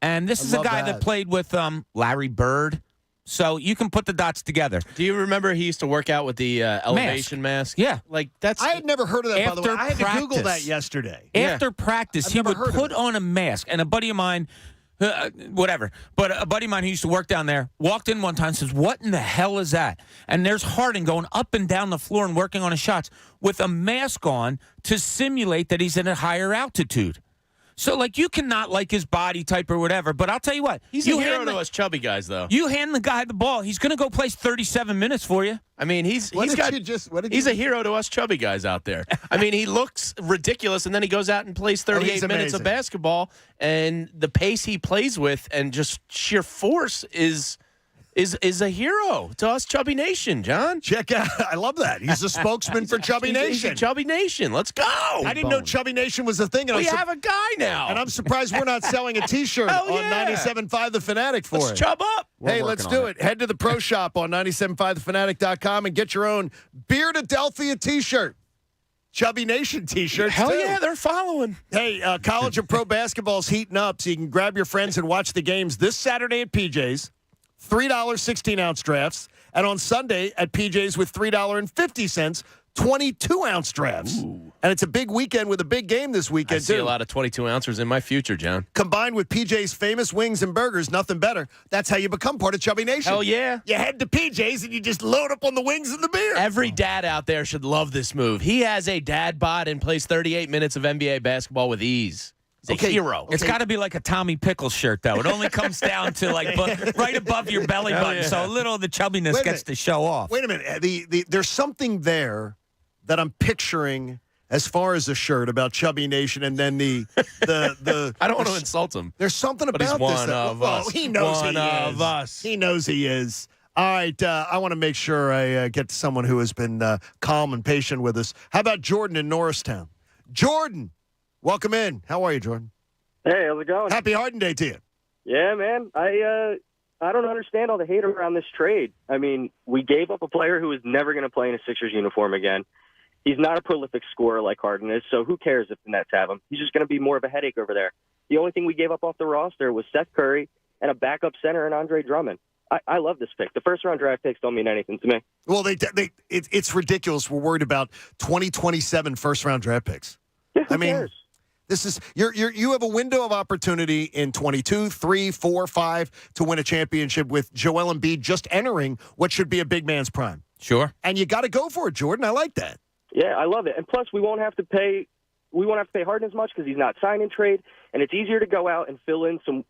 And this is a guy that played with Larry Bird. So you can put the dots together. Do you remember he used to work out with the elevation mask? Yeah. Like that's. I had never heard of that, by the way. I had practice. to Google that yesterday. After practice, he would put on a mask. And a buddy of mine, whatever, but a buddy of mine who used to work down there walked in one time and says, "What in the hell is that?" And there's Harden going up and down the floor and working on his shots with a mask on to simulate that he's in a higher altitude. So, like, you cannot like his body type or whatever, but I'll tell you what. He's a hero to us chubby guys, though. You hand the guy the ball, he's going to go play 37 minutes for you. I mean, he's a hero to us chubby guys out there. I mean, he looks ridiculous, and then he goes out and plays 38 minutes of basketball, and the pace he plays with and just sheer force is a hero to us Chubby Nation, John. Check out. I love that. He's a spokesman for Chubby Nation. He's a Chubby Nation. Let's go. I didn't know Chubby Nation was a thing. And we have a guy now. And I'm surprised we're not selling a T-shirt on 97.5 The Fanatic for it. Let's chub up. Hey, let's do it. Head to the pro shop on 97.5thefanatic.com and get your own Beardadelphia T-shirt. Chubby Nation T-shirts, Hell too. yeah, they're following. Hey, college and pro basketball's heating up, so you can grab your friends and watch the games this Saturday at PJ's. $3 16-ounce drafts, and on Sunday at PJ's with $3.50 22-ounce drafts. Ooh. And it's a big weekend with a big game this weekend, I see too. a lot of 22-ounces in my future, John. Combined with PJ's famous wings and burgers, nothing better. That's how you become part of Chubby Nation. Hell yeah. You head to PJ's and you just load up on the wings and the beer. Every dad out there should love this move. He has a dad bod and plays 38 minutes of NBA basketball with ease. He's a hero. It's got to be like a Tommy Pickles shirt, though. It only comes down to like right above your belly button, so a little of the chubbiness gets to show off. Wait a minute. There's something there that I'm picturing as far as the shirt about Chubby Nation, and then the I don't want to insult him. There's something but about he's this. One of us. He knows one he of is. us. He knows he is. All right, I want to make sure I get to someone who has been calm and patient with us. How about Jordan in Norristown? Jordan, welcome in. How are you, Jordan? Hey, how's it going? Happy Harden Day to you. Yeah, man. I don't understand all the hate around this trade. I mean, we gave up a player who is never going to play in a Sixers uniform again. He's not a prolific scorer like Harden is, so who cares if the Nets have him? He's just going to be more of a headache over there. The only thing we gave up off the roster was Seth Curry and a backup center and Andre Drummond. I love this pick. The first-round draft picks don't mean anything to me. Well, it's ridiculous. We're worried about 2027 first-round draft picks. Yeah, who cares? This is you have a window of opportunity in 22, 3, 4, 5 to win a championship with Joel Embiid just entering what should be a big man's prime. Sure. And you got to go for it, Jordan. I like that. Yeah, I love it. And plus, we won't have to pay Harden as much because he's not sign and trade, and it's easier to go out and fill in some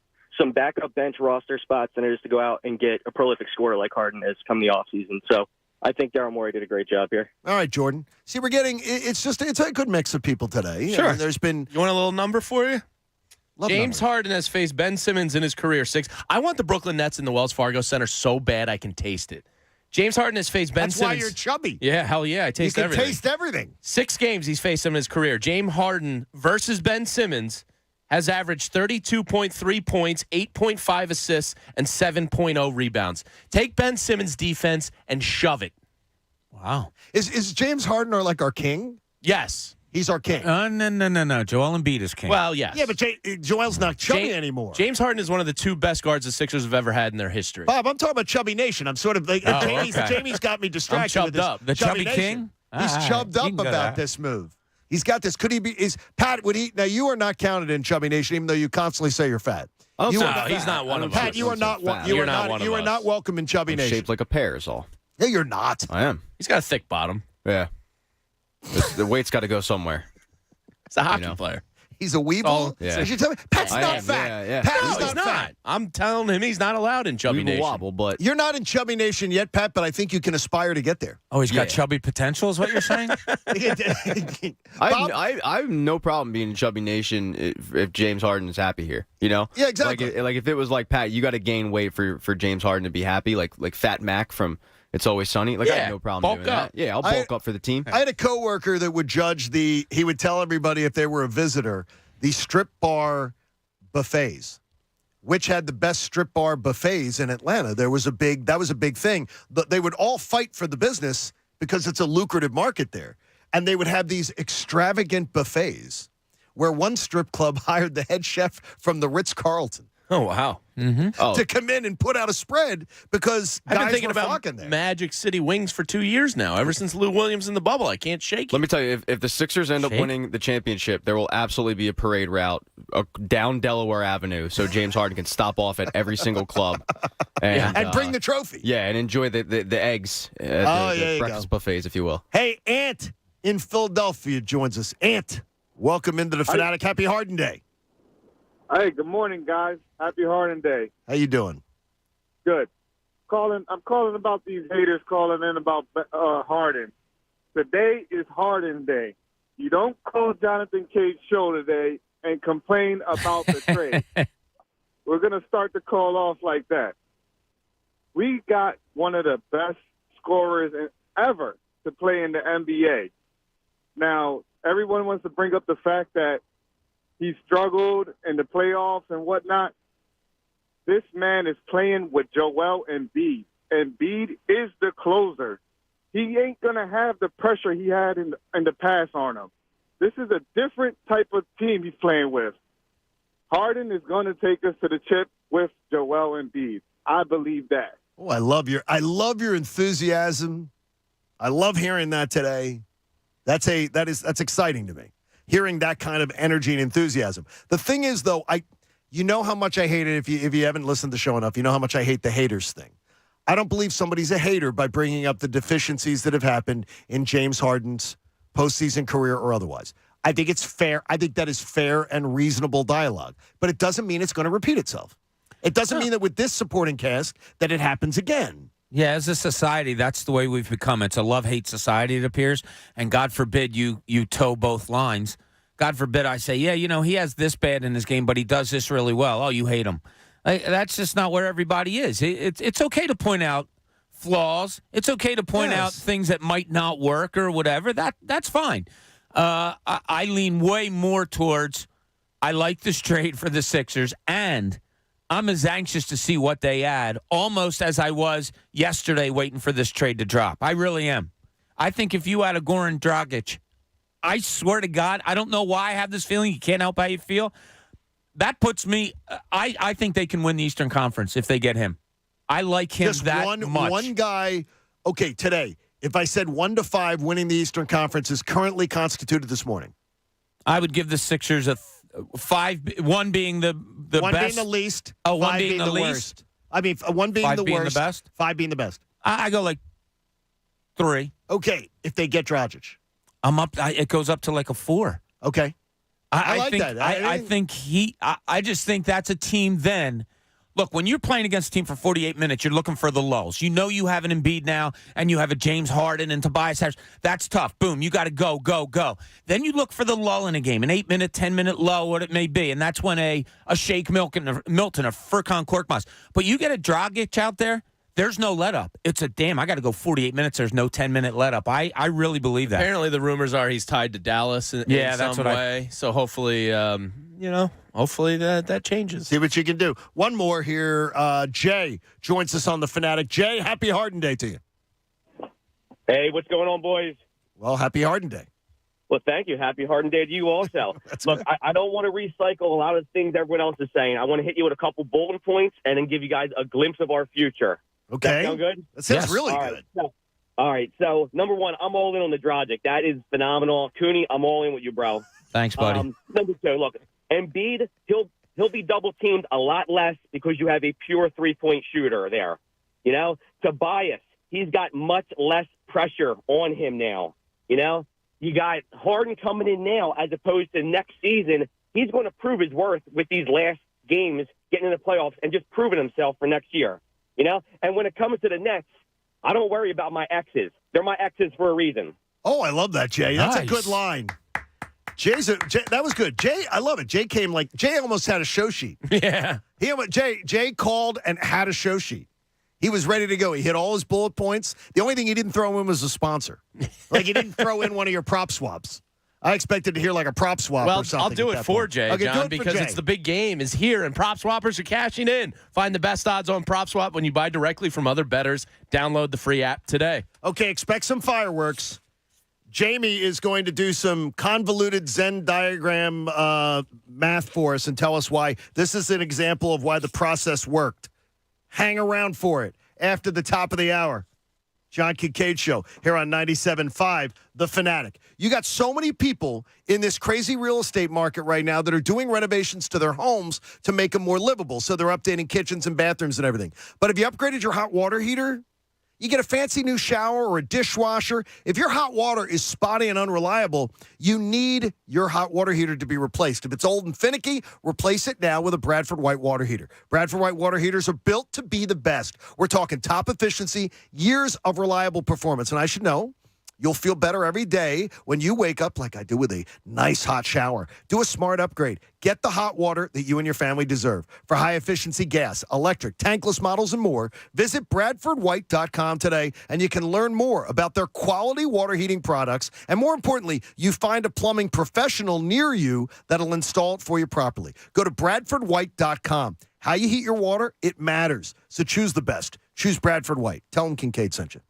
backup bench roster spots than it is to go out and get a prolific scorer like Harden is come the offseason. So I think Daryl Morey did a great job here. All right, Jordan. See, we're getting it's a good mix of people today. Sure. There's been. You want a little number for you? James Harden has faced Ben Simmons in his career 6. I want the Brooklyn Nets in the Wells Fargo Center so bad I can taste it. James Harden has faced Ben That's Simmons. That's why you're chubby. Yeah, hell yeah. I taste everything. You can taste everything. 6 games he's faced him in his career. James Harden versus Ben Simmons has averaged 32.3 points, 8.5 assists, and 7.0 rebounds. Take Ben Simmons' defense and shove it. Wow. Is James Harden our king? Yes. He's our king. No. Joel Embiid is king. Well, yes. Yeah, but Joel's not chubby anymore. James Harden is one of the 2 best guards the Sixers have ever had in their history. Bob, I'm talking about Chubby Nation. I'm sort of like Jamie's got me distracted. I'm with this. up. The Chubby King? He's chubbed up about this move. He's got this. Could he be? Pat? Would he? Now you are not counted in Chubby Nation, even though you constantly say you're fat. He's not one of us. Pat, you are not. You are not welcome in Chubby Nation. Shaped like a pear is all. Yeah, you're not. I am. He's got a thick bottom. Yeah. The weight's got to go somewhere. It's a hockey player. He's a weeble? Oh, So you tell me, Pat's not fat. Pat No, is he's not not. fat. I'm telling him he's not allowed in Chubby Nation. Wobble, but You're not in Chubby Nation yet, Pat, but I think you can aspire to get there. Oh, he's got chubby potential, is what you're saying? I have no problem being in Chubby Nation if James Harden is happy here. You know? Yeah, exactly. Like if it was like Pat, you got to gain weight for James Harden to be happy. Like Fat Mac from It's Always Sunny. Like I have no problem doing that. Yeah, I'll bulk up for the team. I had a coworker that would judge he would tell everybody if they were a visitor, the strip bar buffets. Which had the best strip bar buffets in Atlanta. That was a big thing. But they would all fight for the business because it's a lucrative market there. And they would have these extravagant buffets where one strip club hired the head chef from the Ritz-Carlton. Oh, wow. To come in and put out a spread because I've been guys thinking were about flocking there. Magic City Wings for 2 years now. Ever since Lou Williams in the bubble, I can't shake it. Let me tell you, if the Sixers end up winning the championship, there will absolutely be a parade route down Delaware Avenue so James Harden can stop off at every single club. And bring the trophy. Yeah, and enjoy the eggs at the breakfast buffets, if you will. Hey, Ant in Philadelphia joins us. Ant, welcome into the Fanatic. Happy Harden Day. Hey, good morning, guys. Happy Harden Day. How you doing? Good. I'm calling about these haters calling in about Harden. Today is Harden Day. You don't call Jonathan Cage's show today and complain about the trade. We're going to start the call off like that. We got one of the best scorers ever to play in the NBA. Now, everyone wants to bring up the fact that he struggled in the playoffs and whatnot. This man is playing with Joel Embiid. Embiid is the closer. He ain't going to have the pressure he had in the past on him. This is a different type of team he's playing with. Harden is going to take us to the chip with Joel Embiid. I believe that. Oh, I love your enthusiasm. I love hearing that today. That's exciting to me. Hearing that kind of energy and enthusiasm. The thing is, though, you know how much I hate it. If you haven't listened to the show enough, you know how much I hate the haters thing. I don't believe somebody's a hater by bringing up the deficiencies that have happened in James Harden's postseason career or otherwise. I think it's fair. I think that is fair and reasonable dialogue. But it doesn't mean it's going to repeat itself. It doesn't mean that with this supporting cast that it happens again. Yeah, as a society, that's the way we've become. It's a love-hate society, it appears. And God forbid you toe both lines. God forbid I say, yeah, he has this bad in his game, but he does this really well. Oh, you hate him. That's just not where everybody is. It's okay to point out flaws. It's okay to point out things that might not work or whatever. That's fine. I lean way more towards I like this trade for the Sixers, and I'm as anxious to see what they add almost as I was yesterday waiting for this trade to drop. I really am. I think if you add a Goran Dragic, I swear to God, I don't know why I have this feeling. You can't help how you feel. That puts me I think they can win the Eastern Conference if they get him. I like him Just that much. One guy, okay, today, if I said 1-5 winning the Eastern Conference is currently constituted this morning. I would give the Sixers a 5, 1 being the one best. being the least, Oh, 1 5 being the least. worst. I mean, 1 being 5 the being the worst, best? 5 being the best. I go like 3. Okay, if they get Dragic. I'm up. It goes up to like a 4. Okay. I like think, that. I think I just think that's a team then. Look, when you're playing against a team for 48 minutes, you're looking for the lulls. You know you have an Embiid now, and you have a James Harden and Tobias Harris. That's tough. Boom, you got to go. Then you look for the lull in a game, an 8-minute, 10-minute lull, what it may be, and that's when a Shake Milton, a Furkan Korkmaz. But you get a Dragic out there, there's no let-up. It's a damn, I got to go 48 minutes. There's no 10-minute let-up. I really believe that. Apparently the rumors are he's tied to Dallas in some way. So hopefully, hopefully that changes. See what you can do. One more here. Jay joins us on The Fanatic. Jay, happy Harden Day to you. Hey, what's going on, boys? Well, happy Harden Day. Well, thank you. Happy Harden Day to you also. Look, I don't want to recycle a lot of things everyone else is saying. I want to hit you with a couple bullet points and then give you guys a glimpse of our future. Okay. That sound good? That sounds really good. good. All right. So, number one, I'm all in on the Dragic. That is phenomenal. Cooney, I'm all in with you, bro. Thanks, buddy. Number two, look, Embiid, he'll be double-teamed a lot less because you have a pure three-point shooter there. You know? Tobias, he's got much less pressure on him now. You know? You got Harden coming in now as opposed to next season. he's going to prove his worth with these last games, getting in the playoffs, and just proving himself for next year. And when it comes to the Nets, I don't worry about my exes. They're my exes for a reason. Oh, I love that, Jay. That's a good line. Jay, that was good. Jay, I love it. Jay almost had a show sheet. Yeah. Jay called and had a show sheet. He was ready to go. He hit all his bullet points. The only thing he didn't throw in was a sponsor. Like, he didn't throw in one of your prop swaps. I expected to hear like a prop swap or something. I'll do it for point. Jay, Okay, John, because it's the big game is here, and prop swappers are cashing in. Find the best odds on prop swap when you buy directly from other bettors. Download the free app today. Okay, expect some fireworks. Jamie is going to do some convoluted Venn diagram math for us and tell us why this is an example of why the process worked. Hang around for it after the top of the hour. John Kincade Show here on 97.5 The Fanatic. You got so many people in this crazy real estate market right now that are doing renovations to their homes to make them more livable. So they're updating kitchens and bathrooms and everything. But have you upgraded your hot water heater? You get a fancy new shower or a dishwasher. If your hot water is spotty and unreliable, you need your hot water heater to be replaced. If it's old and finicky, replace it now with a Bradford White water heater. Bradford White water heaters are built to be the best. We're talking top efficiency, years of reliable performance. And I should know, you'll feel better every day when you wake up like I do with a nice hot shower. Do a smart upgrade. Get the hot water that you and your family deserve. For high-efficiency gas, electric, tankless models, and more, visit BradfordWhite.com today, and you can learn more about their quality water heating products. And more importantly, you find a plumbing professional near you that'll install it for you properly. Go to BradfordWhite.com. How you heat your water, it matters. So choose the best. Choose Bradford White. Tell them Kincade sent you.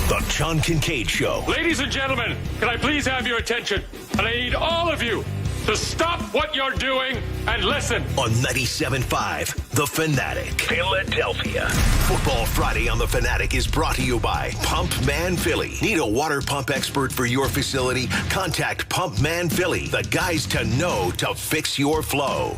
The John Kincade Show. Ladies and gentlemen, can I please have your attention? And I need all of you to stop what you're doing and listen. On 97.5 The Fanatic. Philadelphia. Football Friday on The Fanatic is brought to you by Pump Man Philly. Need a water pump expert for your facility? Contact Pump Man Philly, the guys to know to fix your flow.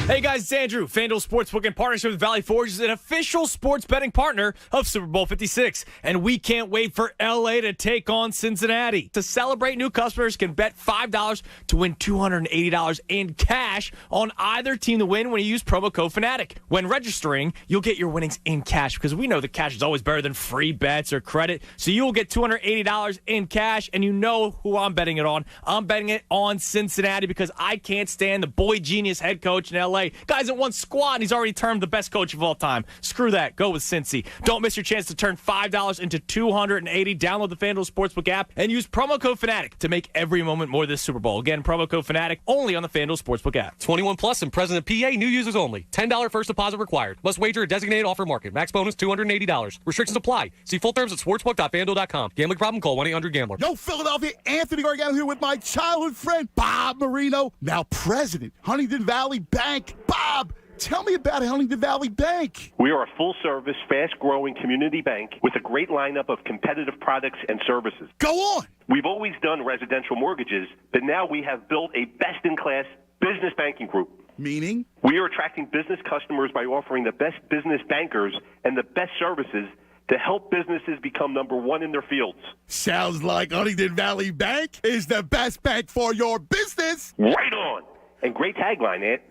Hey guys, it's Andrew. FanDuel Sportsbook in partnership with Valley Forge is an official sports betting partner of Super Bowl 56. And we can't wait for LA to take on Cincinnati. To celebrate, new customers can bet $5 to win $280 in cash on either team to win when you use promo code FANATIC. When registering, you'll get your winnings in cash because we know that cash is always better than free bets or credit. So you'll get $280 in cash, and you know who I'm betting it on. I'm betting it on Cincinnati because I can't stand the boy genius head coach in LA. Guy hasn't won squat, and he's already termed the best coach of all time. Screw that. Go with Cincy. Don't miss your chance to turn $5 into $280. Download the FanDuel Sportsbook app and use promo code FANATIC to make every moment more this Super Bowl. Again, promo code FANATIC only on the FanDuel Sportsbook app. 21 plus and present in PA. New users only. $10 first deposit required. Must wager a designated offer market. Max bonus $280. Restrictions apply. See full terms at sportsbook.fanduel.com. Gambling problem? Call 1-800-GAMBLER. Yo, Philadelphia, Anthony Gargano here with my childhood friend, Bob Marino, now president, Huntington Valley Bank. Bob, tell me about Huntington Valley Bank. We are a full-service, fast-growing community bank with a great lineup of competitive products and services. Go on. We've always done residential mortgages, but now we have built a best-in-class business banking group. Meaning? We are attracting business customers by offering the best business bankers and the best services to help businesses become number one in their fields. Sounds like Huntington Valley Bank is the best bank for your business. Right on. And great tagline, Ant.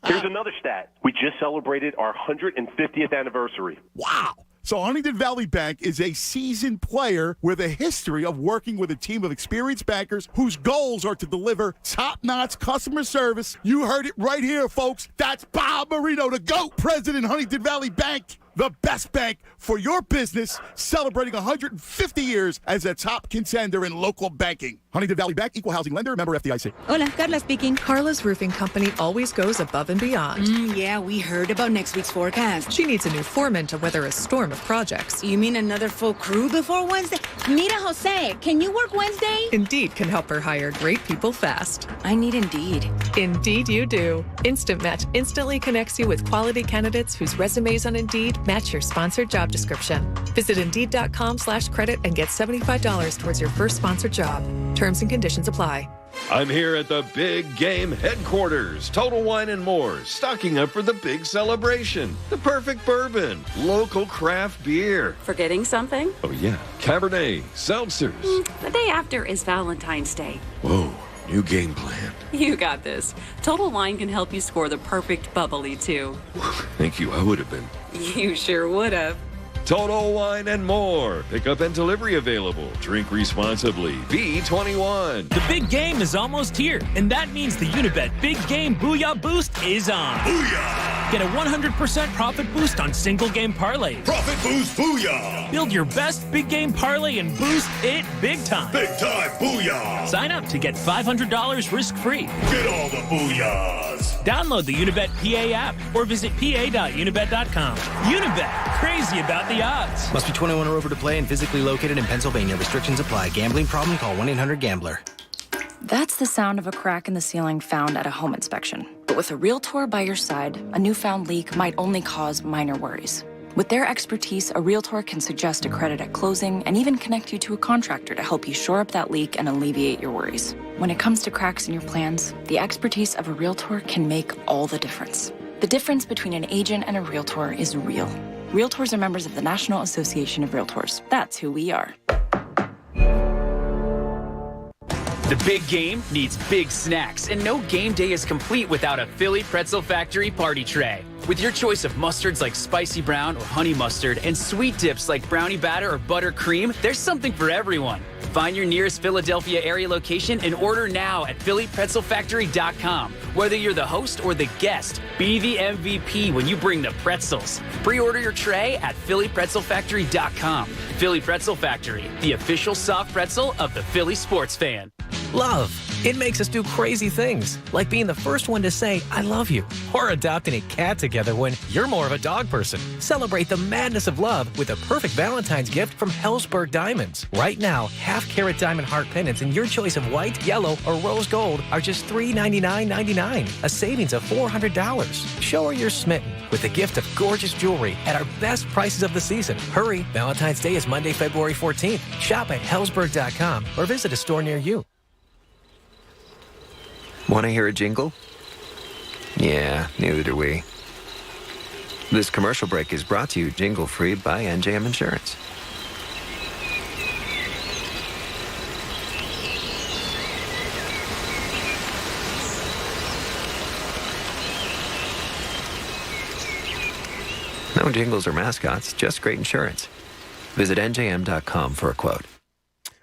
Here's another stat. We just celebrated our 150th anniversary. Wow. So Huntington Valley Bank is a seasoned player with a history of working with a team of experienced bankers whose goals are to deliver top-notch customer service. You heard it right here, folks. That's Bob Marino, the GOAT, president of Huntington Valley Bank. The best bank for your business, celebrating 150 years as a top contender in local banking. Huntington Valley Bank, equal housing lender, member FDIC. Hola, Carla speaking. Carla's roofing company always goes above and beyond. Yeah, we heard about next week's forecast. She needs a new foreman to weather a storm of projects. You mean another full crew before Wednesday? Mira, Jose, can you work Wednesday? Indeed can help her hire great people fast. I need Indeed. Indeed you do. Instant Match instantly connects you with quality candidates whose resumes on Indeed match your sponsored job description. Visit Indeed.com/credit and get $75 towards your first sponsored job. Terms and conditions apply. I'm here at the Big Game headquarters, Total Wine and More, stocking up for the big celebration. The perfect bourbon, local craft beer. Forgetting something? Oh yeah, Cabernet, seltzers. The day after is Valentine's Day. Whoa, new game plan. You got this. Total Wine can help you score the perfect bubbly, too. Thank you. I would have been. You sure would have. Total Wine and more. Pickup and delivery available. Drink responsibly. B21. The big game is almost here, and that means the Unibet Big Game Booyah Boost is on. Booyah! Get a 100% profit boost on single game parlays. Profit boost, booyah! Build your best big game parlay and boost it big time. Big time, booyah! Sign up to get $500 risk-free. Get all the booyahs! Download the Unibet PA app or visit pa.unibet.com. Unibet, crazy about the odds. Must be 21 or over to play and physically located in Pennsylvania. Restrictions apply. Gambling problem? Call 1-800-GAMBLER. That's the sound of a crack in the ceiling found at a home inspection. But with a Realtor by your side, a newfound leak might only cause minor worries. With their expertise, a Realtor can suggest a credit at closing and even connect you to a contractor to help you shore up that leak and alleviate your worries. When it comes to cracks in your plans, the expertise of a Realtor can make all the difference. The difference between an agent and a Realtor is real. Realtors are members of the National Association of Realtors. That's who we are. The big game needs big snacks, and no game day is complete without a Philly Pretzel Factory party tray. With your choice of mustards like spicy brown or honey mustard and sweet dips like brownie batter or buttercream, there's something for everyone. Find your nearest Philadelphia area location and order now at PhillyPretzelFactory.com. Whether you're the host or the guest, be the MVP when you bring the pretzels. Pre-order your tray at PhillyPretzelFactory.com. Philly Pretzel Factory, the official soft pretzel of the Philly sports fan. Love. It makes us do crazy things, like being the first one to say, I love you, or adopting a cat together when you're more of a dog person. Celebrate the madness of love with a perfect Valentine's gift from Hellsberg Diamonds. Right now, half-carat diamond heart pendants in your choice of white, yellow, or rose gold are just $399.99, a savings of $400. Show her you're smitten with the gift of gorgeous jewelry at our best prices of the season. Hurry, Valentine's Day is Monday, February 14th. Shop at Hellsberg.com or visit a store near you. Want to hear a jingle? Yeah, neither do we. This commercial break is brought to you jingle-free by NJM Insurance. No jingles or mascots, just great insurance. Visit NJM.com for a quote.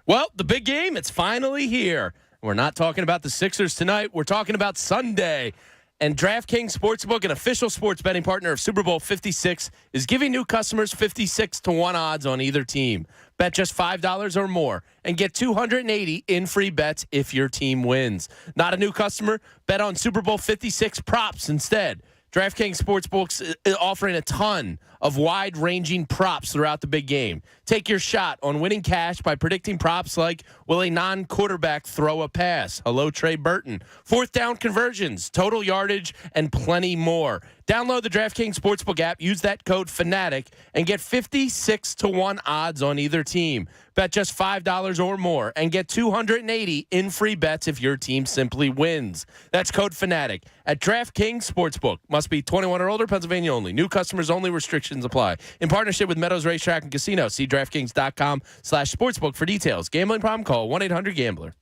Well, the big game, it's finally here. We're not talking about the Sixers tonight. We're talking about Sunday. And DraftKings Sportsbook, an official sports betting partner of Super Bowl 56, is giving new customers 56-1 odds on either team. Bet just $5 or more and get $280 in free bets if your team wins. Not a new customer? Bet on Super Bowl 56 props instead. DraftKings Sportsbook's offering a ton of wide-ranging props throughout the big game. Take your shot on winning cash by predicting props like, will a non-quarterback throw a pass? Hello, Trey Burton. Fourth down conversions, total yardage, and plenty more. Download the DraftKings Sportsbook app, use that code FANATIC, and get 56-1 odds on either team. Bet just $5 or more and get $280 in free bets if your team simply wins. That's code FANATIC at DraftKings Sportsbook. Must be 21 or older, Pennsylvania only. New customers only. Restrictions apply. In partnership with Meadows Racetrack and Casino. See DraftKings.com/sportsbook for details. Gambling problem? Call 1-800-GAMBLER.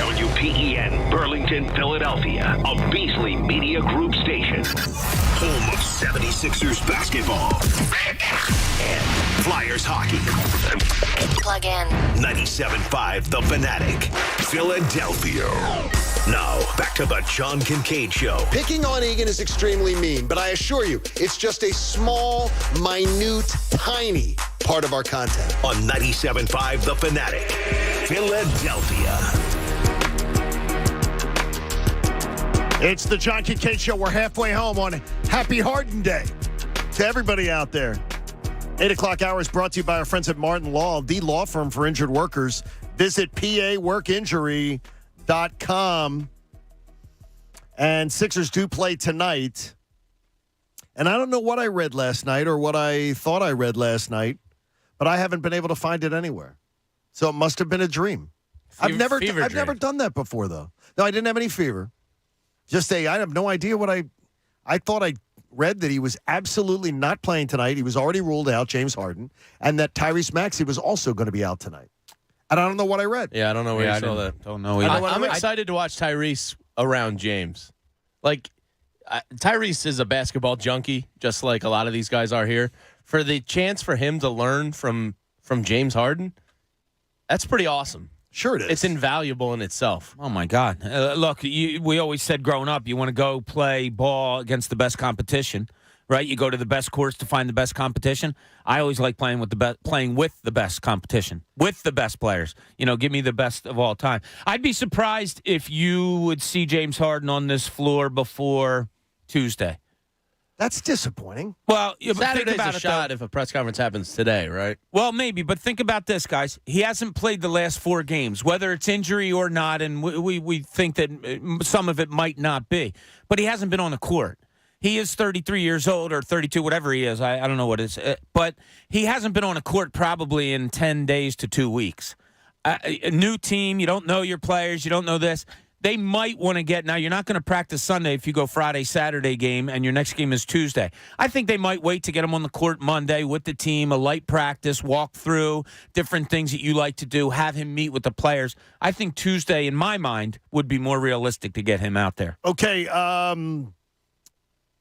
WPEN, Burlington, Philadelphia, a Beasley Media Group station. Home of 76ers basketball and Flyers hockey. Plug in. 97.5 The Fanatic, Philadelphia. Now, back to the John Kincade Show. Picking on Egan is extremely mean, but I assure you, it's just a small, minute, tiny part of our content. On 97.5 The Fanatic, Philadelphia. It's the John Kincade Show. We're halfway home on Happy Harden Day. To everybody out there, 8 o'clock hour is brought to you by our friends at Martin Law, the law firm for injured workers. Visit paworkinjury.com. And Sixers do play tonight. And I don't know what I read last night or what I thought I read last night, but I haven't been able to find it anywhere. So it must have been a dream. I've never done that before, though. No, I didn't have any fever. I have no idea what I thought I read that he was absolutely not playing tonight. He was already ruled out, James Harden, and that Tyrese Maxey was also going to be out tonight. I don't know what I read. Yeah, I don't know where you saw that. Don't know either. I'm excited to watch Tyrese around James. Like, Tyrese is a basketball junkie, just like a lot of these guys are here. For the chance for him to learn from James Harden, that's pretty awesome. Sure it is. It's invaluable in itself. Oh, my God. Look, we always said growing up, you want to go play ball against the best competition, right? You go to the best courts to find the best competition. I always like playing with the best competition, with the best players. Give me the best of all time. I'd be surprised if you would see James Harden on this floor before Tuesday. That's disappointing. Well, yeah, but think Saturday's about a it, shot though. if a press conference happens today, right? Well, maybe, but think about this, guys. He hasn't played the last 4 games, whether it's injury or not, and we think that some of it might not be. But he hasn't been on the court. He is 33 years old or 32, whatever he is. I don't know what it is. But he hasn't been on a court probably in 10 days to 2 weeks. A new team, you don't know your players, you don't know this. They might want to get – now, you're not going to practice Sunday if you go Friday, Saturday game, and your next game is Tuesday. I think they might wait to get him on the court Monday with the team, a light practice, walk through different things that you like to do, have him meet with the players. I think Tuesday, in my mind, would be more realistic to get him out there. Okay,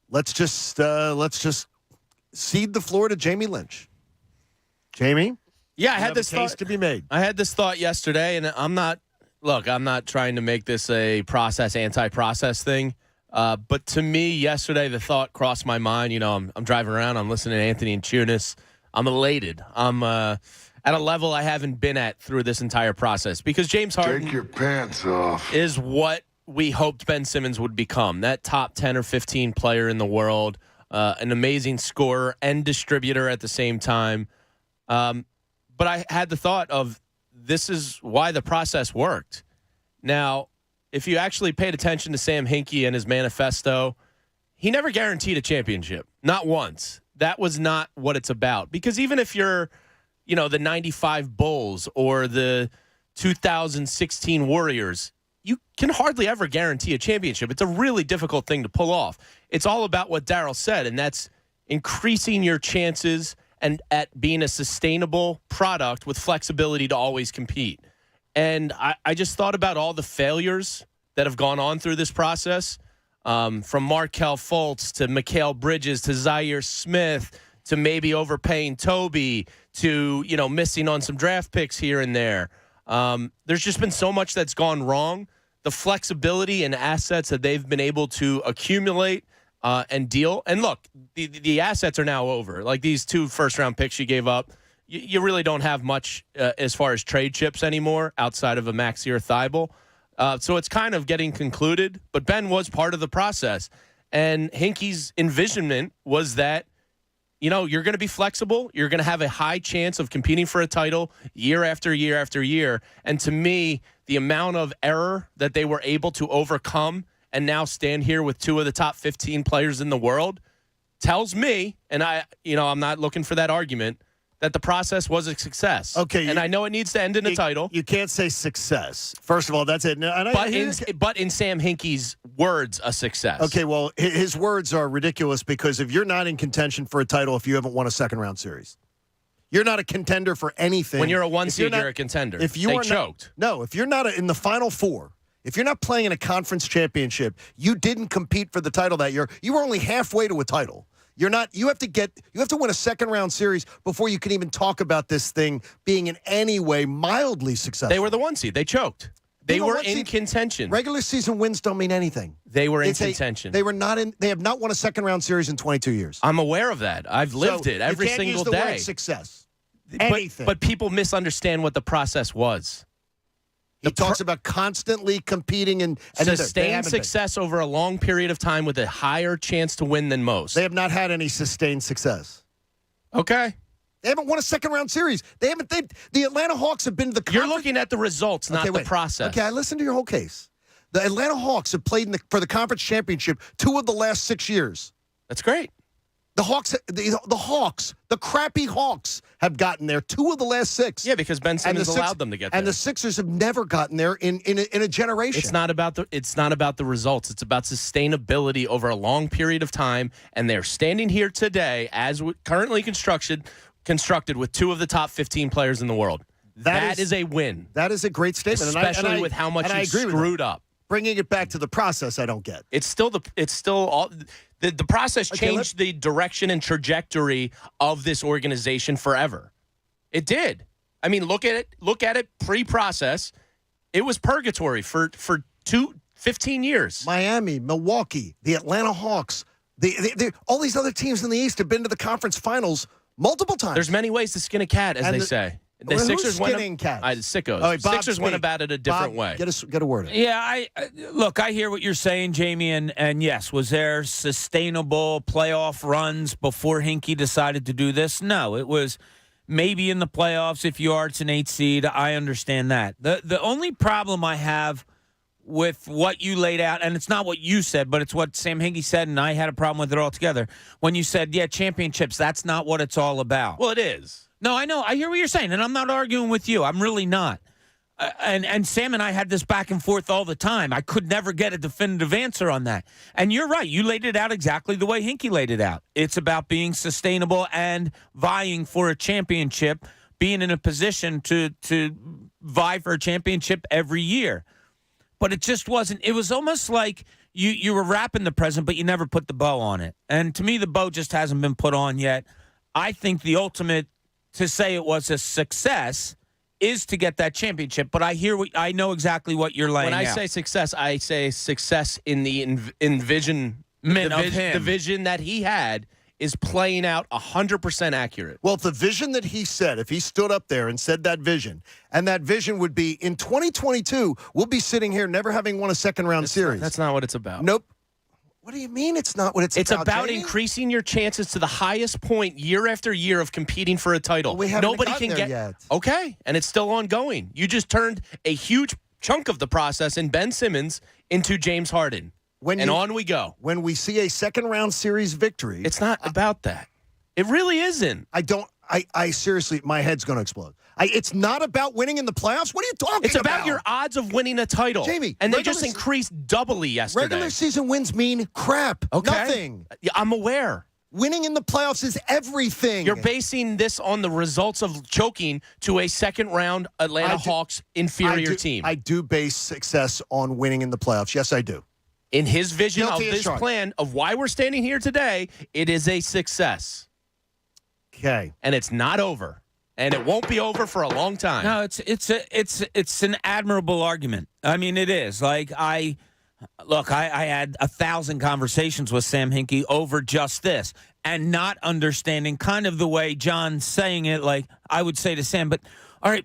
let's just cede the floor to Jamie Lynch. Jamie? Yeah, I had this case to be made. I had this thought yesterday, and I'm not trying to make this a anti-process thing. But to me, yesterday, the thought crossed my mind. I'm driving around. I'm listening to Anthony and Chunas. I'm elated. I'm at a level I haven't been at through this entire process because James Harden Take your pants off. is what we hoped Ben Simmons would become, that top 10 or 15 player in the world, an amazing scorer and distributor at the same time. But I had the thought of, this is why the process worked. Now, if you actually paid attention to Sam Hinkie and his manifesto, he never guaranteed a championship. Not once. That was not what it's about. Because even if you're, the 95 Bulls or the 2016 Warriors, you can hardly ever guarantee a championship. It's a really difficult thing to pull off. It's all about what Darryl said, and that's increasing your chances and at being a sustainable product with flexibility to always compete. And I just thought about all the failures that have gone on through this process, from Markelle Fultz to Mikal Bridges to Zaire Smith to maybe overpaying Toby to, missing on some draft picks here and there. There's just been so much that's gone wrong. The flexibility and assets that they've been able to accumulate and deal. And look, the assets are now over. Like these 2 first-round picks you gave up, you really don't have much as far as trade chips anymore outside of a Maxey Thibault. So it's kind of getting concluded. But Ben was part of the process. And Hinkie's envisionment was that, you're going to be flexible. You're going to have a high chance of competing for a title year after year after year. And to me, the amount of error that they were able to overcome and now stand here with 2 of the top 15 players in the world tells me, and I'm not looking for that argument, that the process was a success. Okay. And I know it needs to end in a title. You can't say success. First of all, that's it. But in Sam Hinkie's words, a success. Okay, well, his words are ridiculous because if you're not in contention for a title if you haven't won a second-round series, you're not a contender for anything. When you're a 1 seed, you're a contender. If you they are choked. If you're not in the Final Four, if you're not playing in a conference championship, you didn't compete for the title that year. You were only halfway to a title. You're not. You have to win a second-round series before you can even talk about this thing being in any way mildly successful. They were the 1 seed. They choked. They were in contention. Regular season wins don't mean anything. They were in contention. They were not in. They have not won a second-round series in 22 years. I'm aware of that. I've lived it every single day. You can't use the word success. Anything. But people misunderstand what the process was. He talks about constantly competing and sustained success over a long period of time with a higher chance to win than most. They have not had any sustained success. Okay. They haven't won a second-round series. The Atlanta Hawks have been to the conference. You're looking at the results, not the process. Okay, I listened to your whole case. The Atlanta Hawks have played for the conference championship 2 of the last 6 years. That's great. The Hawks, the crappy Hawks have gotten there 2 of the last 6. Yeah, because Ben Simmons allowed them to get there. And the Sixers have never gotten there in a generation. It's not about the results. It's about sustainability over a long period of time. And they're standing here today as currently constructed with 2 of the top 15 players in the world. That is a win. That is a great statement, especially with how much he screwed up. Bringing it back to the process, I don't get. It's still the process changed the direction and trajectory of this organization forever. It did. I mean, look at it pre-process. It was purgatory for 15 years. Miami, Milwaukee, the Atlanta Hawks, all these other teams in the East have been to the conference finals multiple times. There's many ways to skin a cat, as they say. The Sixers skinning cats? Sickos. Right, Sixers went about it a different way. Get a word in. Yeah, I hear what you're saying, Jamie, and yes, was there sustainable playoff runs before Hinkie decided to do this? No, it was maybe in the playoffs if you are, it's an 8 seed. I understand that. The only problem I have with what you laid out, and it's not what you said, but it's what Sam Hinkie said, and I had a problem with it altogether. When you said, yeah, championships, that's not what it's all about. Well, it is. No, I know. I hear what you're saying, and I'm not arguing with you. I'm really not. And Sam and I had this back and forth all the time. I could never get a definitive answer on that. And you're right. You laid it out exactly the way Hinkie laid it out. It's about being sustainable and vying for a championship, being in a position to vie for a championship every year. But it just wasn't. It was almost like you were wrapping the present, but you never put the bow on it. And to me, the bow just hasn't been put on yet. I think the ultimate, to say it was a success, is to get that championship. But I know exactly what you're laying out. When I say success in the vision that he had is playing out 100% accurate. Well, if the vision that he said, if he stood up there and said that vision, and that vision would be in 2022, we'll be sitting here never having won a second-round series. That's not what it's about. Nope. What do you mean it's not what it's about? It's about Jamie? increasing your chances to the highest point year after year of competing for a title. Well, we haven't Nobody gotten can there get yet. Okay, and it's still ongoing. You just turned a huge chunk of the process in Ben Simmons into James Harden. On we go. When we see a second-round series victory. It's not about that. It really isn't. I seriously, my head's going to explode. It's not about winning in the playoffs. What are you talking about? It's about your odds of winning a title. Jamie. And they just increased doubly yesterday. Regular season wins mean crap. Okay. Nothing. Yeah, I'm aware. Winning in the playoffs is everything. You're basing this on the results of choking to a second-round Atlanta Hawks inferior team. I do base success on winning in the playoffs. Yes, I do. In his vision of this plan of why we're standing here today, it is a success. Okay. And it's not over. And it won't be over for a long time. No, it's an admirable argument. I mean, it is. Like I had 1,000 conversations with Sam Hinkie over just this and not understanding kind of the way John's saying it. Like I would say to Sam, but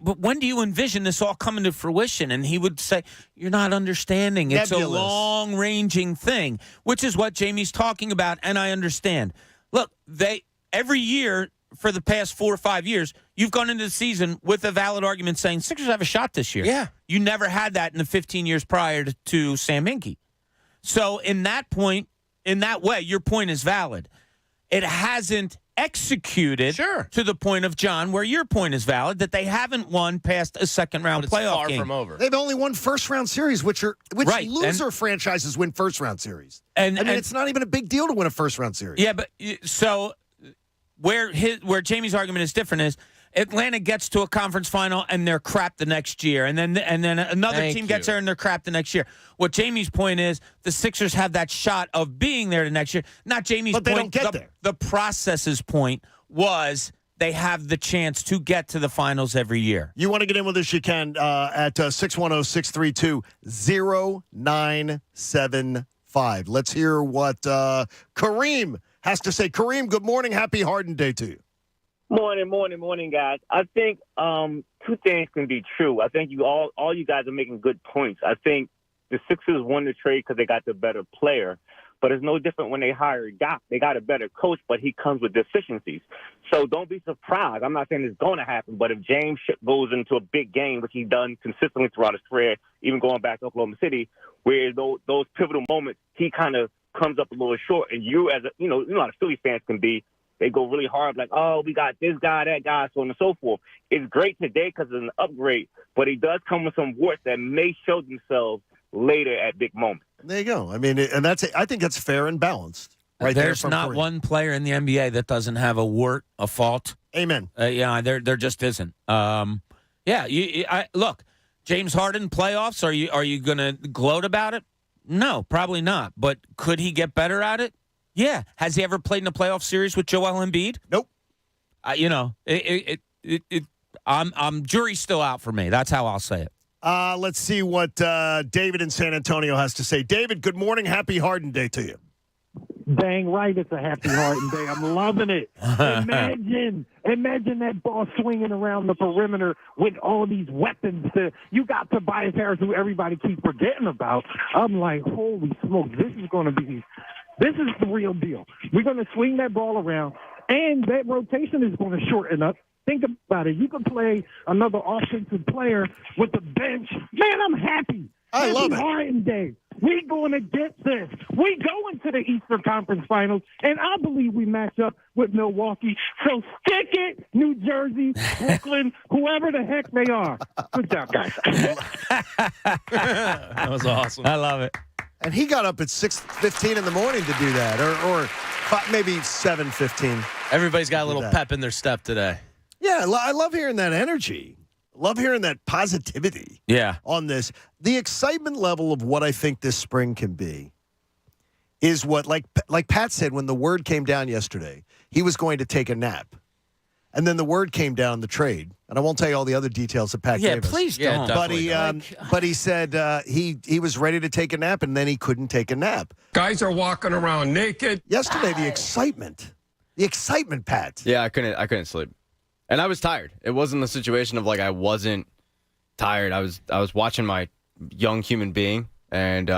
when do you envision this all coming to fruition? And he would say, you're not understanding. It's Nebulous. a long-ranging thing, which is what Jamie's talking about, and I understand. Look, every year for the past 4 or 5 years, you've gone into the season with a valid argument saying Sixers have a shot this year. Yeah. You never had that in the 15 years prior to Sam Hinkie. So in that way, your point is valid. It hasn't executed to the point of, John, where your point is valid, that they haven't won past a second-round playoff far game. from over. They've only won first-round series, which Right. loser franchises win first-round series. And it's not even a big deal to win a first-round series. Yeah, but so where Jamie's argument is different is Atlanta gets to a conference final and they're crap the next year, and then another team gets there and they're crap the next year. What Jamie's point is, the Sixers have that shot of being there the next year. Not Jamie's But point. they don't get there. The process's point was they have the chance to get to the finals every year. You want to get in with us, you can at 610-632-0975. Let's hear what Kareem has to say. Kareem, good morning. Happy Harden Day to you. Morning, guys. I think two things can be true. I think all you guys are making good points. I think the Sixers won the trade because they got the better player, but it's no different when they hired Doc. They got a better coach, but he comes with deficiencies. So don't be surprised. I'm not saying it's going to happen, but if James goes into a big game, which he's done consistently throughout his career, even going back to Oklahoma City, where those pivotal moments, he kind of comes up a little short, and you as you know how the Philly fans can be. They go really hard, like, oh, we got this guy, that guy, so on and so forth. It's great today because it's an upgrade, but he does come with some warts that may show themselves later at big moments. There you go. I mean, and I think that's fair and balanced. Right. There's not one player in the NBA that doesn't have a wart, a fault. Amen. There just isn't. Yeah, look, James Harden playoffs. Are you going to gloat about it? No, probably not. But could he get better at it? Yeah. Has he ever played in a playoff series with Joel Embiid? Nope. I'm jury's still out for me. That's how I'll say it. Let's see what David in San Antonio has to say. David, good morning. Happy Harden Day to you. Dang right, it's a happy Harden Day. I'm loving it. Imagine that ball swinging around the perimeter with all these weapons. You got Tobias Harris, who everybody keeps forgetting about. I'm like, holy smoke, this is the real deal. We're going to swing that ball around, and that rotation is going to shorten up. Think about it. You can play another offensive player with the bench. Man, I'm happy. I love it. Harden Day. We're going to get this. We go into the Eastern Conference Finals, and I believe we match up with Milwaukee. So stick it, New Jersey, Brooklyn, whoever the heck they are. Good job, guys. That was awesome. I love it. And he got up at 6:15 in the morning to do that, or maybe 7:15. Everybody's got a little pep in their step today. Yeah, I love hearing that energy. Love hearing that positivity. Yeah. On this. The excitement level of what I think this spring can be is what, like Pat said, when the word came down yesterday, he was going to take a nap. And then the word came down, the trade. And I won't tell you all the other details that Pat gave us. Please don't. But he said he was ready to take a nap, and then he couldn't take a nap. Guys are walking around naked. Yesterday, the excitement, Pat. Yeah, I couldn't sleep. And I was tired. It wasn't a situation of like I wasn't tired. I was watching my young human being, and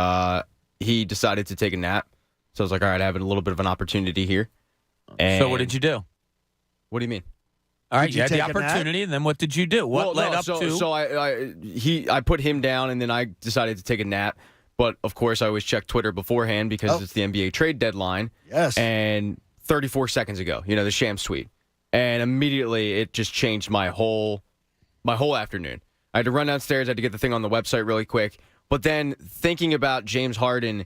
he decided to take a nap. So I was like, all right, I have a little bit of an opportunity here. And so what did you do? What do you mean? All right, you had the opportunity, and then what did you do? What led up to? So I put him down, and then I decided to take a nap. But, of course, I always check Twitter beforehand because it's the NBA trade deadline. Yes. And 34 seconds ago, the Shams tweet. And immediately it just changed my whole afternoon. I had to run downstairs. I had to get the thing on the website really quick. But then thinking about James Harden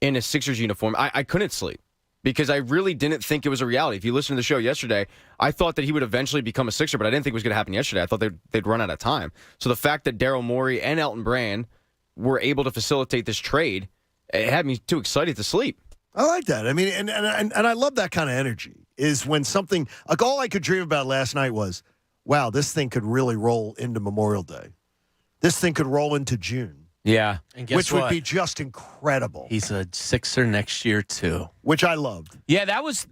in a Sixers uniform, I couldn't sleep because I really didn't think it was a reality. If you listened to the show yesterday, I thought that he would eventually become a Sixer, but I didn't think it was going to happen yesterday. I thought they'd run out of time. So the fact that Daryl Morey and Elton Brand were able to facilitate this trade, it had me too excited to sleep. I like that. I mean, and I love that kind of energy. Is when something like all I could dream about last night was, wow, this thing could really roll into Memorial Day. This thing could roll into June. Yeah, and guess which what? Would be just incredible. He's a Sixer next year too, which I loved. Yeah, that was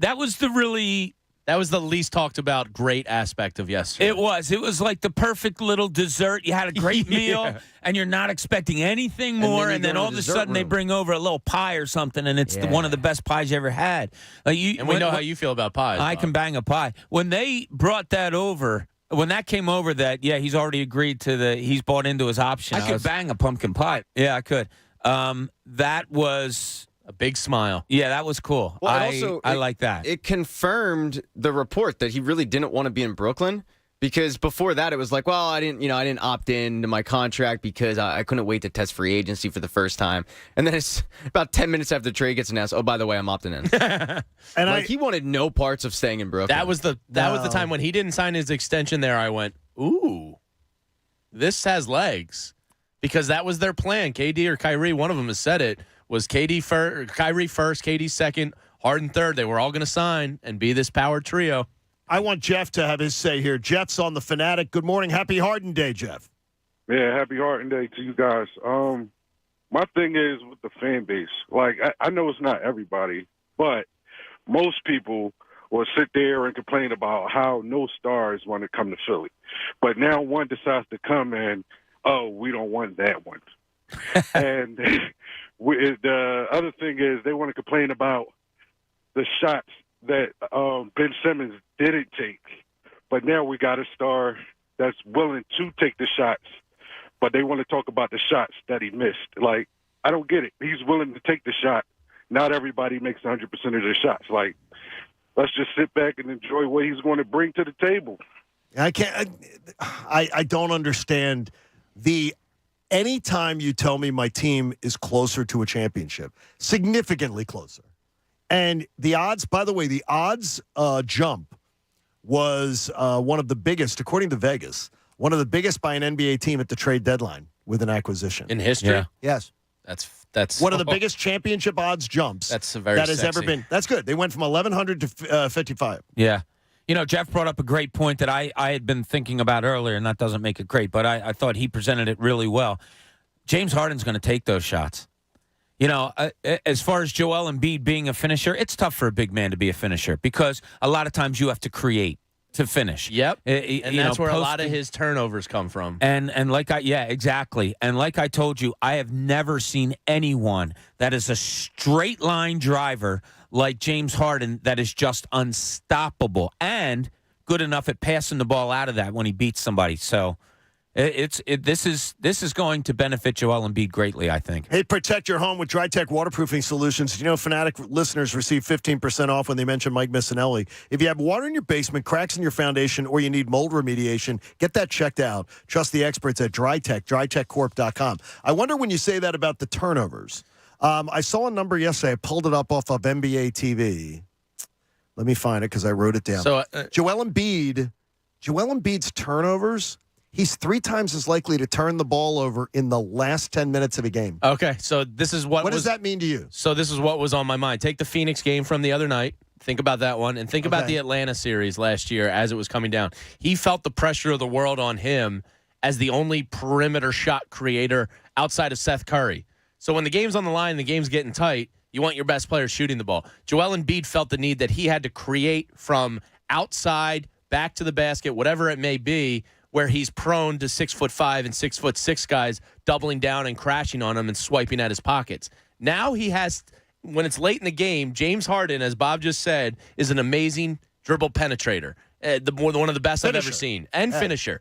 the least talked about great aspect of yesterday. It was like the perfect little dessert. You had a great meal, and you're not expecting anything more, and then all of a sudden they bring over a little pie or something, and it's one of the best pies you ever had. We know how you feel about pies. I can bang a pie. When they brought that over, when that came over, he's already agreed to he's bought into his option. I could bang a pumpkin pie. Yeah, I could. That was a big smile. Yeah, that was cool. Well, I like that. It confirmed the report that he really didn't want to be in Brooklyn because before that it was like, well, I didn't opt in to my contract because I couldn't wait to test free agency for the first time. And then it's about 10 minutes after the trade gets announced. Oh, by the way, I'm opting in. And he wanted no parts of staying in Brooklyn. That was the time when he didn't sign his extension there. I went, ooh, this has legs because that was their plan. KD or Kyrie, one of them has said it. Was Kyrie first, KD second, Harden third. They were all going to sign and be this power trio. I want Jeff to have his say here. Jeff's on the Fanatic. Good morning. Happy Harden Day, Jeff. Yeah, happy Harden Day to you guys. My thing is with the fan base. Like, I know it's not everybody, but most people will sit there and complain about how no stars want to come to Philly. But now one decides to come and, oh, we don't want that one. And the other thing is they want to complain about the shots that Ben Simmons didn't take. But now we got a star that's willing to take the shots, but they want to talk about the shots that he missed. Like, I don't get it. He's willing to take the shot. Not everybody makes 100% of their shots. Like, let's just sit back and enjoy what he's going to bring to the table. I don't understand anytime you tell me my team is closer to a championship, significantly closer. And the odds, by the way, jump was one of the biggest, according to Vegas, one of the biggest by an NBA team at the trade deadline with an acquisition. In history? Yeah. Yes. That's one of the biggest championship odds jumps that has ever been. That's good. They went from 1,100 to 55. Yeah. Jeff brought up a great point that I had been thinking about earlier, and that doesn't make it great, but I thought he presented it really well. James Harden's going to take those shots. As far as Joel Embiid being a finisher, it's tough for a big man to be a finisher because a lot of times you have to create to finish. Yep. And that's where a lot of his turnovers come from. And exactly. And like I told you, I have never seen anyone that is a straight line driver like James Harden that is just unstoppable and good enough at passing the ball out of that when he beats somebody. So this is going to benefit Joel Embiid greatly, I think. Hey, protect your home with DryTech waterproofing solutions. Fanatic listeners receive 15% off when they mention Mike Missinelli. If you have water in your basement, cracks in your foundation, or you need mold remediation, get that checked out. Trust the experts at DryTech, drytechcorp.com. I wonder when you say that about the turnovers. I saw a number yesterday. I pulled it up off of NBA TV. Let me find it because I wrote it down. So Joel Embiid's turnovers, he's 3 times as likely to turn the ball over in the last 10 minutes of a game. Okay, so this is what does that mean to you? So this is what was on my mind. Take the Phoenix game from the other night. Think about that one, and think about the Atlanta series last year as it was coming down. He felt the pressure of the world on him as the only perimeter shot creator outside of Seth Curry. So when the game's on the line, the game's getting tight, you want your best player shooting the ball. Joel Embiid felt the need that he had to create from outside, back to the basket, whatever it may be, where he's prone to 6'5" and 6'6" guys doubling down and crashing on him and swiping at his pockets. Now he has, when it's late in the game, James Harden, as Bob just said, is an amazing dribble penetrator, one of the best I've ever seen, and finisher.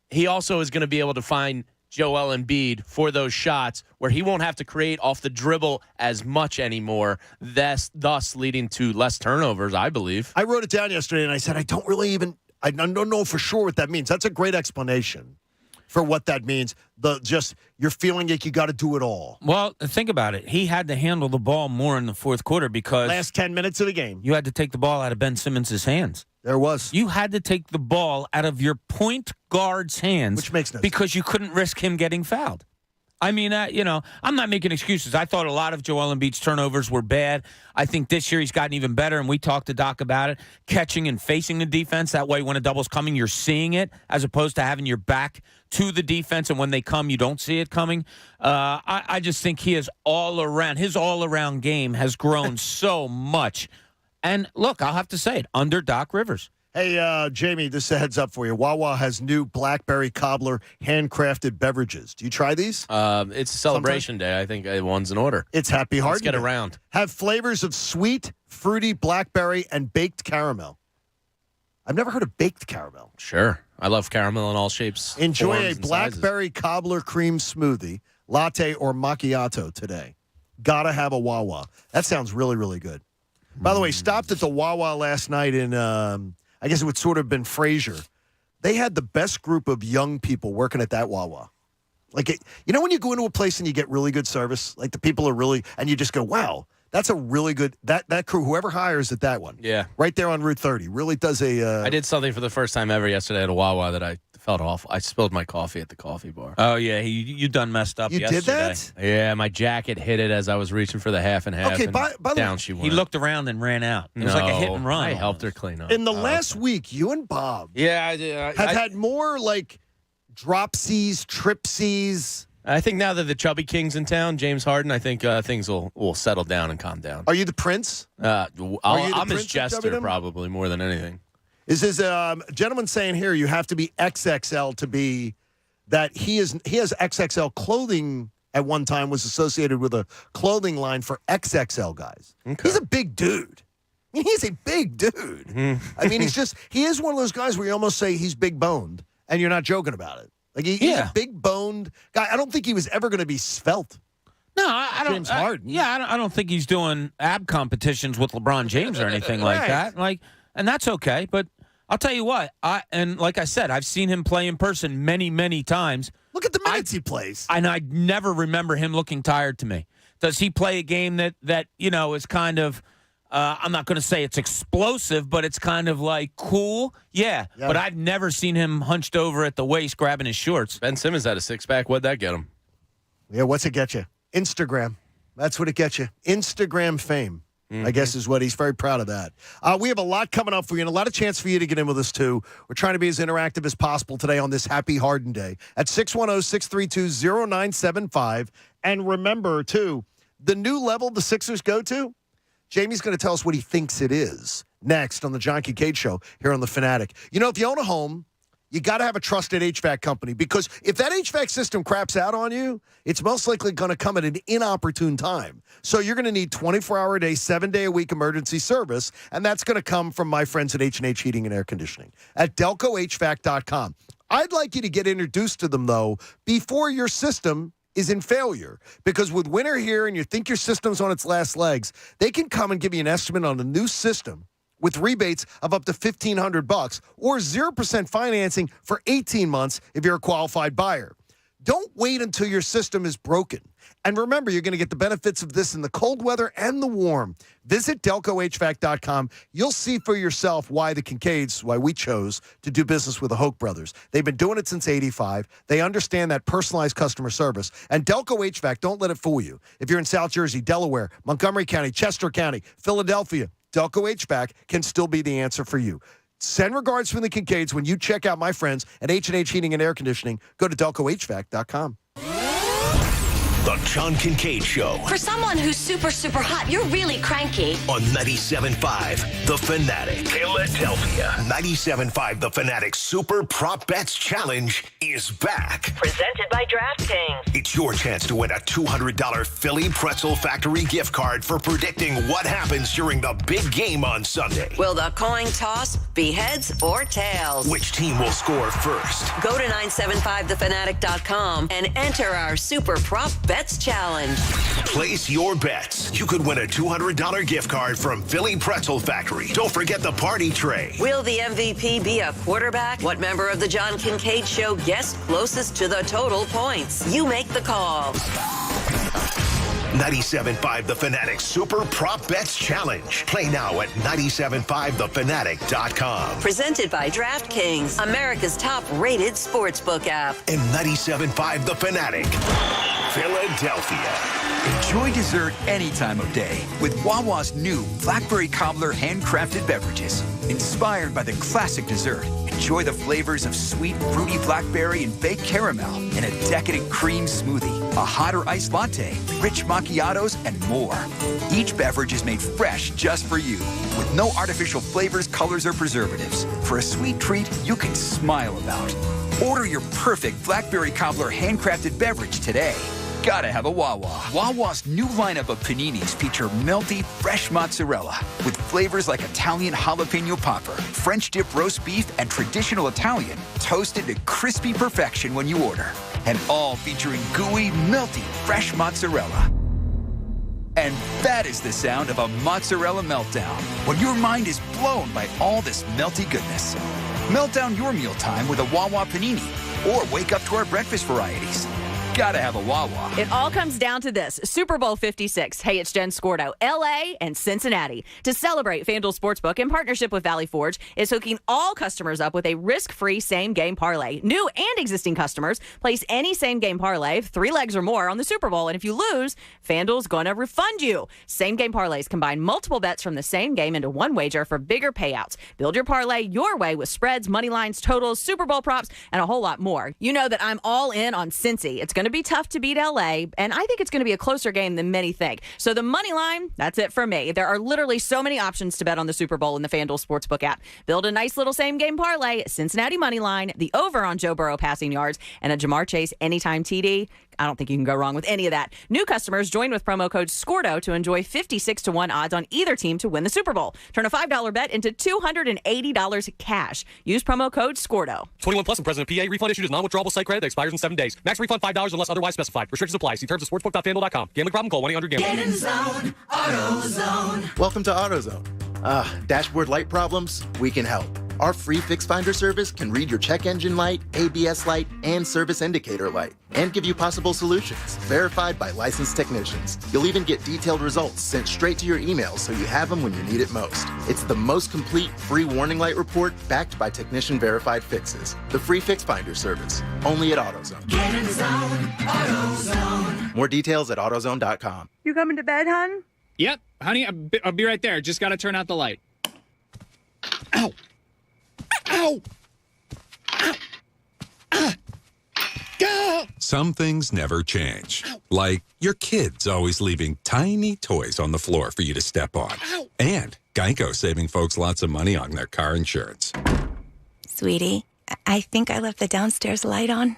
He also is going to be able to find Joel Embiid for those shots where he won't have to create off the dribble as much anymore, thus leading to less turnovers, I believe. I wrote it down yesterday, and I said, I don't know for sure what that means. That's a great explanation for what that means. You're feeling like you got to do it all. Well, think about it. He had to handle the ball more in the fourth quarter because last 10 minutes of the game, you had to take the ball out of Ben Simmons' hands. There was. You had to take the ball out of your point guard's hands, which makes no sense because you couldn't risk him getting fouled. I mean, I'm not making excuses. I thought a lot of Joel Embiid's turnovers were bad. I think this year he's gotten even better, and we talked to Doc about it, catching and facing the defense. That way, when a double's coming, you're seeing it, as opposed to having your back to the defense, and when they come, you don't see it coming. I just think his all-around game has grown so much. And, look, I'll have to say it, under Doc Rivers. Hey, Jamie, this is a heads up for you. Wawa has new blackberry cobbler handcrafted beverages. Do you try these? It's a celebration day. I think one's in order. It's Happy Harden Let's get Day. around. Have flavors of sweet, fruity, blackberry, and baked caramel. I've never heard of baked caramel. Sure. I love caramel in all shapes. Enjoy forms, a blackberry cobbler cream smoothie, latte, or macchiato today. Gotta have a Wawa. That sounds really, really good. By the way, stopped at the Wawa last night in, I guess it would sort of have been Fraser. They had the best group of young people working at that Wawa. Like, when you go into a place and you get really good service, like the people are really, and you just go, wow, that's a really good, that crew, whoever hires at that one. Yeah. Right there on Route 30, really does a. I did something for the first time ever yesterday at a Wawa that I felt awful. I spilled my coffee at the coffee bar. Oh, yeah. You done messed up yesterday. You did that? Yeah, my jacket hit it as I was reaching for the half and half. Okay, by the down way, she went. He looked around and ran out. It was like a hit and run. I helped her clean up. In the last week, you and Bob have had more like dropsies, tripsies. I think now that the Chubby King's in town, James Harden, I think things will settle down and calm down. Are you the prince? I'm his jester probably more than anything. Is this gentleman saying here you have to be XXL to be that he has XXL clothing at one time was associated with a clothing line for XXL guys. Okay. He's a big dude. I mean, he's a big dude. Mm-hmm. I mean, he is one of those guys where you almost say he's big boned and you're not joking about it. Like he's a big boned guy. I don't think he was ever going to be svelte. No, I don't. James Harden. I don't think he's doing ab competitions with LeBron James or anything like that. And that's okay. But I'll tell you what. Like I said, I've seen him play in person many, many times. Look at the minutes he plays. And I never remember him looking tired to me. Does he play a game that is kind of I'm not going to say it's explosive, but it's kind of like cool. Yeah, but I've never seen him hunched over at the waist grabbing his shorts. Ben Simmons had a six-pack. What'd that get him? Yeah, what's it get you? Instagram. That's what it gets you. Instagram fame, I guess, is what he's very proud of that. We have a lot coming up for you and a lot of chance for you to get in with us, too. We're trying to be as interactive as possible today on this happy Harden Day at 610-632-0975. And remember, too, the new level the Sixers go to, Jamie's going to tell us what he thinks it is next on the John Kincade Show here on The Fanatic. You know, if you own a home, you got to have a trusted HVAC company, because if that HVAC system craps out on you, it's most likely going to come at an inopportune time. So you're going to need 24-hour-a-day, 7-day-a-week emergency service, and that's going to come from my friends at H&H Heating and Air Conditioning at DelcoHVAC.com. I'd like you to get introduced to them, though, before your system is in failure, because with winter here and you think your system's on its last legs, they can come and give you an estimate on a new system with rebates of up to $1,500 or 0% financing for 18 months if you're a qualified buyer. Don't wait until your system is broken. And remember, you're going to get the benefits of this in the cold weather and the warm. Visit DelcoHVAC.com. You'll see for yourself why the Kincades, why we chose to do business with the Hoke brothers. They've been doing it since '85. They understand that personalized customer service. And Delco HVAC, don't let it fool you. If you're in South Jersey, Delaware, Montgomery County, Chester County, Philadelphia, Delco HVAC can still be the answer for you. Send regards from the Kincades when you check out my friends at H&H Heating and Air Conditioning. Go to DelcoHVAC.com. The John Kincade Show. For someone who's super, super hot, you're really cranky. On 97.5 The Fanatic. Philadelphia. 97.5 The Fanatic Super Prop Bets Challenge is back. Presented by DraftKings. It's your chance to win a $200 Philly Pretzel Factory gift card for predicting what happens during the big game on Sunday. Will the coin toss be heads or tails? Which team will score first? Go to 975thefanatic.com and enter our Super Prop Bets Challenge. Place your bets. You could win a $200 gift card from Philly Pretzel Factory. Don't forget the party tray. Will the MVP be a quarterback? What member of the John Kincade Show guessed closest to the total points? You make the call. 97.5 The Fanatic Super Prop Bets Challenge. Play now at 97.5thefanatic.com. Presented by DraftKings, America's top-rated sportsbook app. And 97.5 The Fanatic, Philadelphia. Enjoy dessert any time of day with Wawa's new Blackberry Cobbler handcrafted beverages. Inspired by the classic dessert, enjoy the flavors of sweet, fruity blackberry and baked caramel in a decadent cream smoothie, a hot or iced latte, rich macchiatos, and more. Each beverage is made fresh just for you, with no artificial flavors, colors, or preservatives. For a sweet treat you can smile about. Order your perfect Blackberry Cobbler handcrafted beverage today. Gotta have a Wawa. Wawa's new lineup of paninis feature melty, fresh mozzarella with flavors like Italian jalapeno popper, French dip roast beef, and traditional Italian, toasted to crispy perfection when you order. And all featuring gooey, melty, fresh mozzarella. And that is the sound of a mozzarella meltdown, when your mind is blown by all this melty goodness. Melt down your mealtime with a Wawa panini, or wake up to our breakfast varieties. Gotta have a Wawa. It all comes down to this. Super Bowl 56. Hey, it's Jen Scordo. L.A. and Cincinnati. To celebrate, FanDuel Sportsbook, in partnership with Valley Forge, is hooking all customers up with a risk-free same-game parlay. New and existing customers place any same-game parlay, 3 legs or more, on the Super Bowl. And if you lose, FanDuel's going to refund you. Same-game parlays combine multiple bets from the same game into one wager for bigger payouts. Build your parlay your way with spreads, money lines, totals, Super Bowl props, and a whole lot more. You know that I'm all in on Cincy. It's going to be tough to beat LA, and I think it's going to be a closer game than many think. So the money line, that's it for me. There are literally so many options to bet on the Super Bowl in the FanDuel Sportsbook app. Build a nice little same-game parlay, Cincinnati money line, the over on Joe Burrow passing yards, and a Jamar Chase anytime TD. I don't think you can go wrong with any of that. New customers join with promo code SCORDO to enjoy 56-1 odds on either team to win the Super Bowl. Turn a $5 bet into $280 cash. Use promo code SCORDO. 21 plus and present of PA. Refund issued as non-withdrawable site credit that expires in 7 days. Max refund $5 unless otherwise specified. Restrictions apply. See terms at sportsbook.fanduel.com. Gambling problem? Call 1-800-GAMBLER. Get in zone. AutoZone. Welcome to AutoZone. Dashboard light problems? We can help. Our free Fix Finder service can read your check engine light, ABS light, and service indicator light, and give you possible solutions, verified by licensed technicians. You'll even get detailed results sent straight to your email so you have them when you need it most. It's the most complete free warning light report backed by technician-verified fixes. The free Fix Finder service, only at AutoZone. Get in the zone, AutoZone. More details at AutoZone.com. You coming to bed, hon? Yep, honey, I'll be right there. Just got to turn out the light. Ow! Ow! Ow! Go! Some things never change. Like your kids always leaving tiny toys on the floor for you to step on. And Geico saving folks lots of money on their car insurance. Sweetie, I think I left the downstairs light on.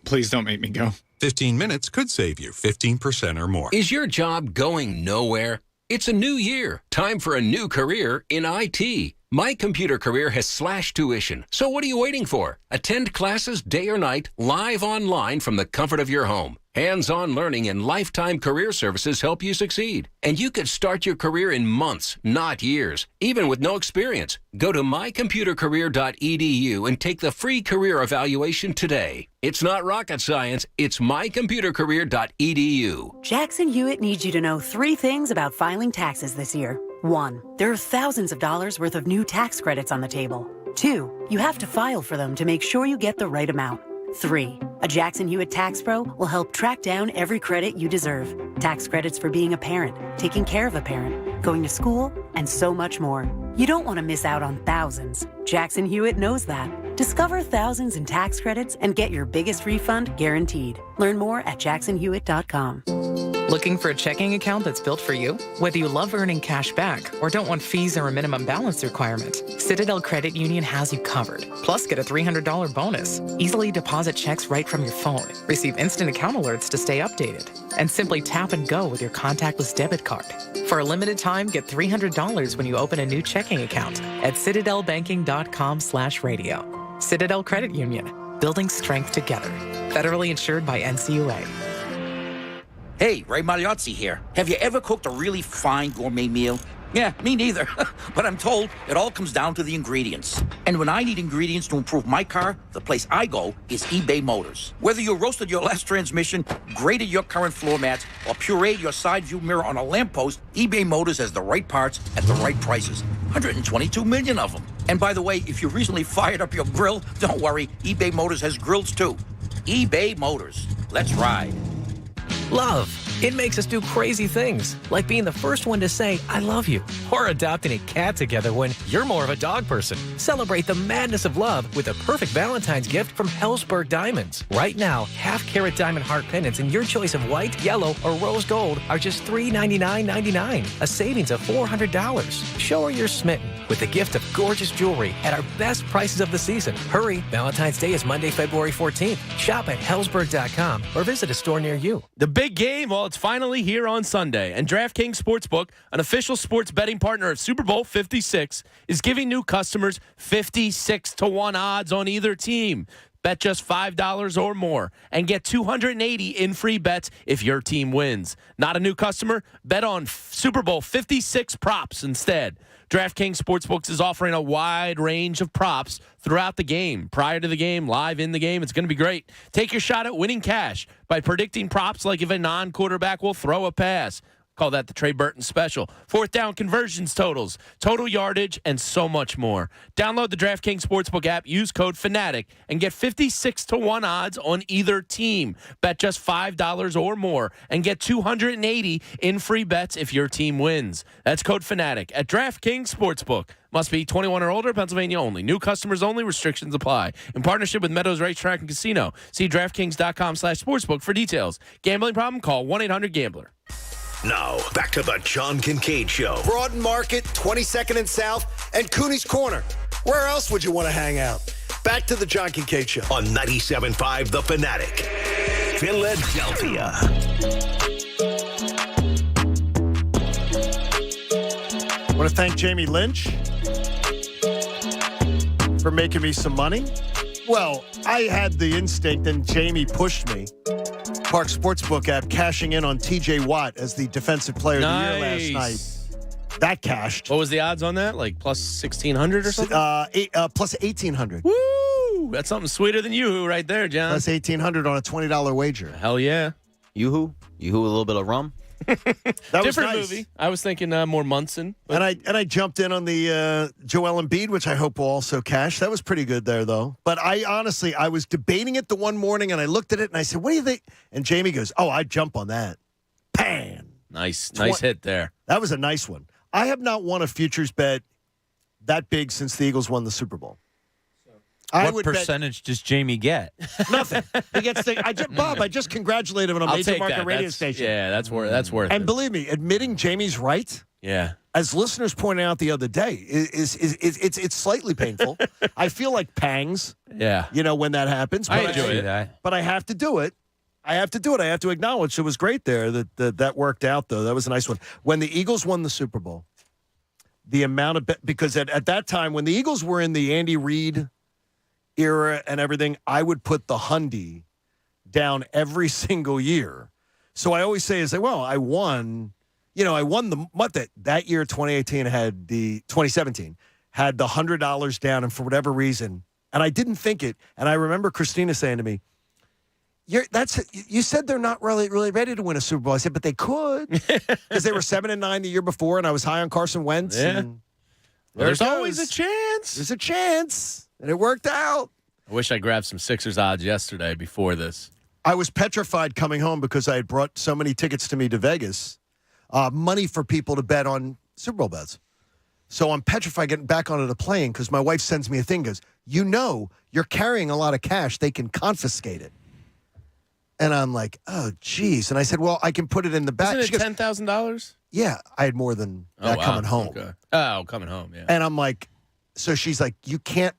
Please don't make me go. 15 minutes could save you 15% or more. Is your job going nowhere? It's a new year. Time for a new career in IT. My Computer Career has slashed tuition. So what are you waiting for? Attend classes day or night, live online from the comfort of your home. Hands-on learning and lifetime career services help you succeed. And you could start your career in months, not years, even with no experience. Go to mycomputercareer.edu and take the free career evaluation today. It's not rocket science, it's mycomputercareer.edu. Jackson Hewitt needs you to know 3 things about filing taxes this year. 1, there are thousands of dollars worth of new tax credits on the table. 2, you have to file for them to make sure you get the right amount. 3, a Jackson Hewitt Tax Pro will help track down every credit you deserve. Tax credits for being a parent, taking care of a parent, going to school, and so much more. You don't want to miss out on thousands. Jackson Hewitt knows that. Discover thousands in tax credits and get your biggest refund guaranteed. Learn more at jacksonhewitt.com. Looking for a checking account that's built for you? Whether you love earning cash back or don't want fees or a minimum balance requirement, Citadel Credit Union has you covered. Plus, get a $300 bonus. Easily deposit checks right from your phone. Receive instant account alerts to stay updated. And simply tap and go with your contactless debit card. For a limited time, get $300 when you open a new checking account at citadelbanking.com/radio. Citadel Credit Union, building strength together. Federally insured by NCUA. Hey, Ray Magliozzi here. Have you ever cooked a really fine gourmet meal? Yeah, me neither. But I'm told it all comes down to the ingredients. And when I need ingredients to improve my car, the place I go is eBay Motors. Whether you roasted your last transmission, graded your current floor mats, or pureed your side view mirror on a lamppost, eBay Motors has the right parts at the right prices. 122 million of them. And by the way, if you recently fired up your grill, don't worry, eBay Motors has grills too. eBay Motors. Let's ride. Love. It makes us do crazy things, like being the first one to say, I love you, or adopting a cat together when you're more of a dog person. Celebrate the madness of love with a perfect Valentine's gift from Helzberg Diamonds. Right now, half-carat diamond heart pendants in your choice of white, yellow, or rose gold are just $399.99, a savings of $400. Show her you're smitten with the gift of gorgeous jewelry at our best prices of the season. Hurry, Valentine's Day is Monday, February 14th. Shop at Helzberg.com or visit a store near you. The big game, well, it's finally here on Sunday. And DraftKings Sportsbook, an official sports betting partner of Super Bowl 56, is giving new customers 56-1 odds on either team. Bet just $5 or more and get $280 in free bets if your team wins. Not a new customer? Bet on Super Bowl 56 props instead. DraftKings Sportsbooks is offering a wide range of props throughout the game, prior to the game, live in the game. It's going to be great. Take your shot at winning cash by predicting props like if a non-quarterback will throw a pass. Call that the Trey Burton special. 4th down conversions totals, total yardage, and so much more. Download the DraftKings Sportsbook app, use code FANATIC, and get 56-1 odds on either team. Bet just $5 or more and get $280 in free bets if your team wins. That's code FANATIC at DraftKings Sportsbook. Must be 21 or older, Pennsylvania only. New customers only. Restrictions apply. In partnership with Meadows Racetrack and Casino. See DraftKings.com/sportsbook for details. Gambling problem? Call 1-800-GAMBLER. Now, back to the John Kincade Show. Broad Market, 22nd and South, and Cooney's Corner. Where else would you want to hang out? Back to the John Kincade Show. On 97.5 The Fanatic. Philadelphia. I want to thank Jamie Lynch for making me some money. Well, I had the instinct, and Jamie pushed me. Park Sportsbook app cashing in on TJ Watt as the defensive player of the year last night. That cashed. What was the odds on that? Like plus 1,600 or something? Plus 1,800. Woo! That's something sweeter than Yoo-hoo right there, John. Plus 1,800 on a $20 wager. Hell yeah. Yoo-hoo? Yoo-hoo, a little bit of rum? That was Different nice. movie. I was thinking more Munson. And I jumped in on the Joel Embiid, which I hope will also cash. That was pretty good there, though. But I was debating it the one morning, and I looked at it, and I said, what do you think? And Jamie goes, oh, I'd jump on that. Bam! Nice hit there. That was a nice one. I have not won a futures bet that big since the Eagles won the Super Bowl. What percentage does Jamie get? Nothing. He gets Bob, I just congratulated him on a major market radio station. Yeah, that's worth And it. believe me, admitting Jamie's right, Yeah. as listeners pointed out the other day, it's slightly painful. I feel like pangs, Yeah. when that happens. I But enjoy that. But I have to do it. I have to acknowledge it was great there that worked out, though. That was a nice one. When the Eagles won the Super Bowl, the amount of because at that time, when the Eagles were in the Andy Reid era and everything, I would put the Hundy down every single year. So I always say, I won, that year, 2018 had 2017 had the $100 down, and for whatever reason, and I didn't think it, and I remember Christina saying to me, you said they're not really ready to win a Super Bowl. I said, but they could, because they were 7-9 the year before, and I was high on Carson Wentz. Yeah. And There's always a chance. There's a chance. And it worked out. I wish I grabbed some Sixers odds yesterday before this. I was petrified coming home because I had brought so many tickets to me to Vegas, money for people to bet on Super Bowl bets. So I'm petrified getting back onto the plane because my wife sends me a thing, goes, you're carrying a lot of cash. They can confiscate it. And I'm like, oh, geez. And I said, well, I can put it in the back. Isn't it $10,000? Yeah, I had more than that coming home. Okay. Oh, coming home, yeah. And I'm like, so she's like, you can't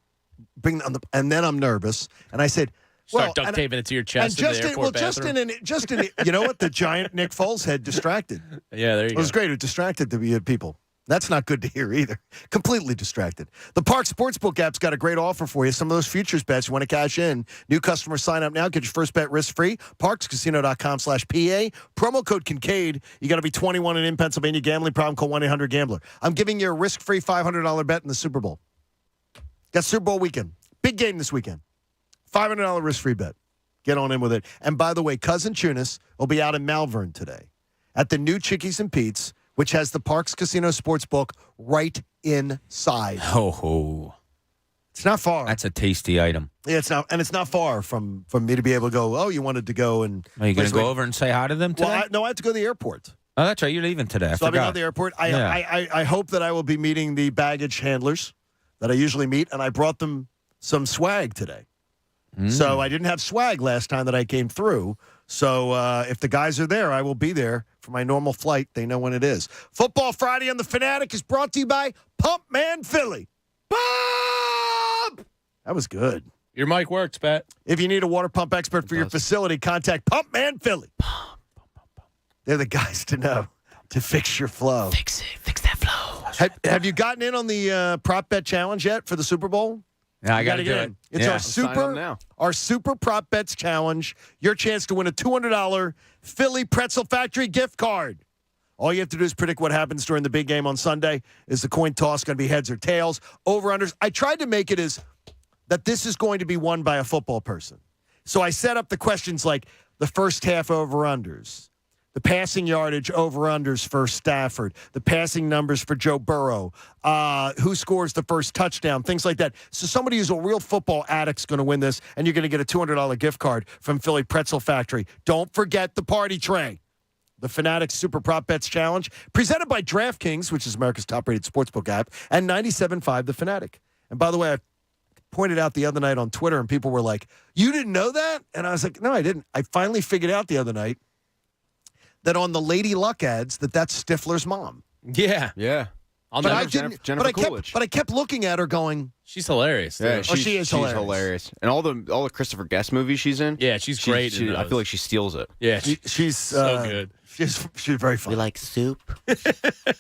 bring on the, and then I'm nervous. And I said, Start duct taping it to your chest in the airport bathroom. Just in, you know what? The giant Nick Foles head distracted. Yeah, there you go. It was great. It distracted the people. That's not good to hear either. Completely distracted. The Park Sportsbook app's got a great offer for you. Some of those futures bets you want to cash in. New customers sign up now. Get your first bet risk-free. ParksCasino.com/PA. Promo code Kincade. You got to be 21 and in Pennsylvania. Gambling problem, call 1-800-GAMBLER. I'm giving you a risk-free $500 bet in the Super Bowl. Got Super Bowl weekend. Big game this weekend. $500 risk-free bet. Get on in with it. And by the way, Cousin Chunas will be out in Malvern today at the new Chickies and Pete's, which has the Parks Casino Sportsbook right inside. Oh. It's not far. That's a tasty item. Yeah, it's not, and it's not far from me to be able to go, oh, you wanted to go and... Are you going to go over and say hi to them today? Well, I have to go to the airport. Oh, that's right. You're leaving today. So I'll be going to the airport. I hope that I will be meeting the baggage handlers that I usually meet, and I brought them some swag today. So I didn't have swag last time that I came through. So if the guys are there, I will be there for my normal flight. They know when it is. Football Friday on The Fanatic is brought to you by Pump Man Philly. Bob! That was good. Your mic works, Pat. If you need a water pump expert for your facility, contact Pump Man Philly. They're the guys to know to fix your flow. Fix it. Fix that flow. Have you gotten in on the prop bet challenge yet for the Super Bowl? Yeah, I got to do it. It's our super prop bets challenge. Your chance to win a $200 Philly Pretzel Factory gift card. All you have to do is predict what happens during the big game on Sunday. Is the coin toss going to be heads or tails? Over-unders. I tried to make it as that this is going to be won by a football person. So I set up the questions like the first half over-unders, the passing yardage over-unders for Stafford, the passing numbers for Joe Burrow, who scores the first touchdown, things like that. So somebody who's a real football addict's going to win this, and you're going to get a $200 gift card from Philly Pretzel Factory. Don't forget the party tray. The Fanatic Super Prop Bets Challenge, presented by DraftKings, which is America's top-rated sportsbook app, and 97.5 The Fanatic. And by the way, I pointed out the other night on Twitter, and people were like, you didn't know that? And I was like, no, I didn't. I finally figured out the other night that on the Lady Luck ads, that's Stifler's mom. Yeah. Yeah. But I kept looking at her going, she's hilarious. Yeah, she is hilarious. And all the Christopher Guest movies she's in. Yeah, she's great. I feel like she steals it. Yeah, she's so good. She's very fun. We like soup,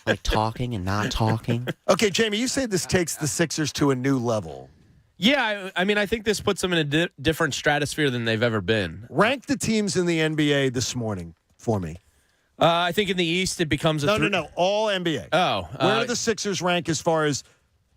like talking and not talking. Okay, Jamie, you say this takes the Sixers to a new level. Yeah, I mean, I think this puts them in a different stratosphere than they've ever been. Rank the teams in the NBA this morning for me. I think in the East it becomes a No. All NBA. Oh. Where do the Sixers rank as far as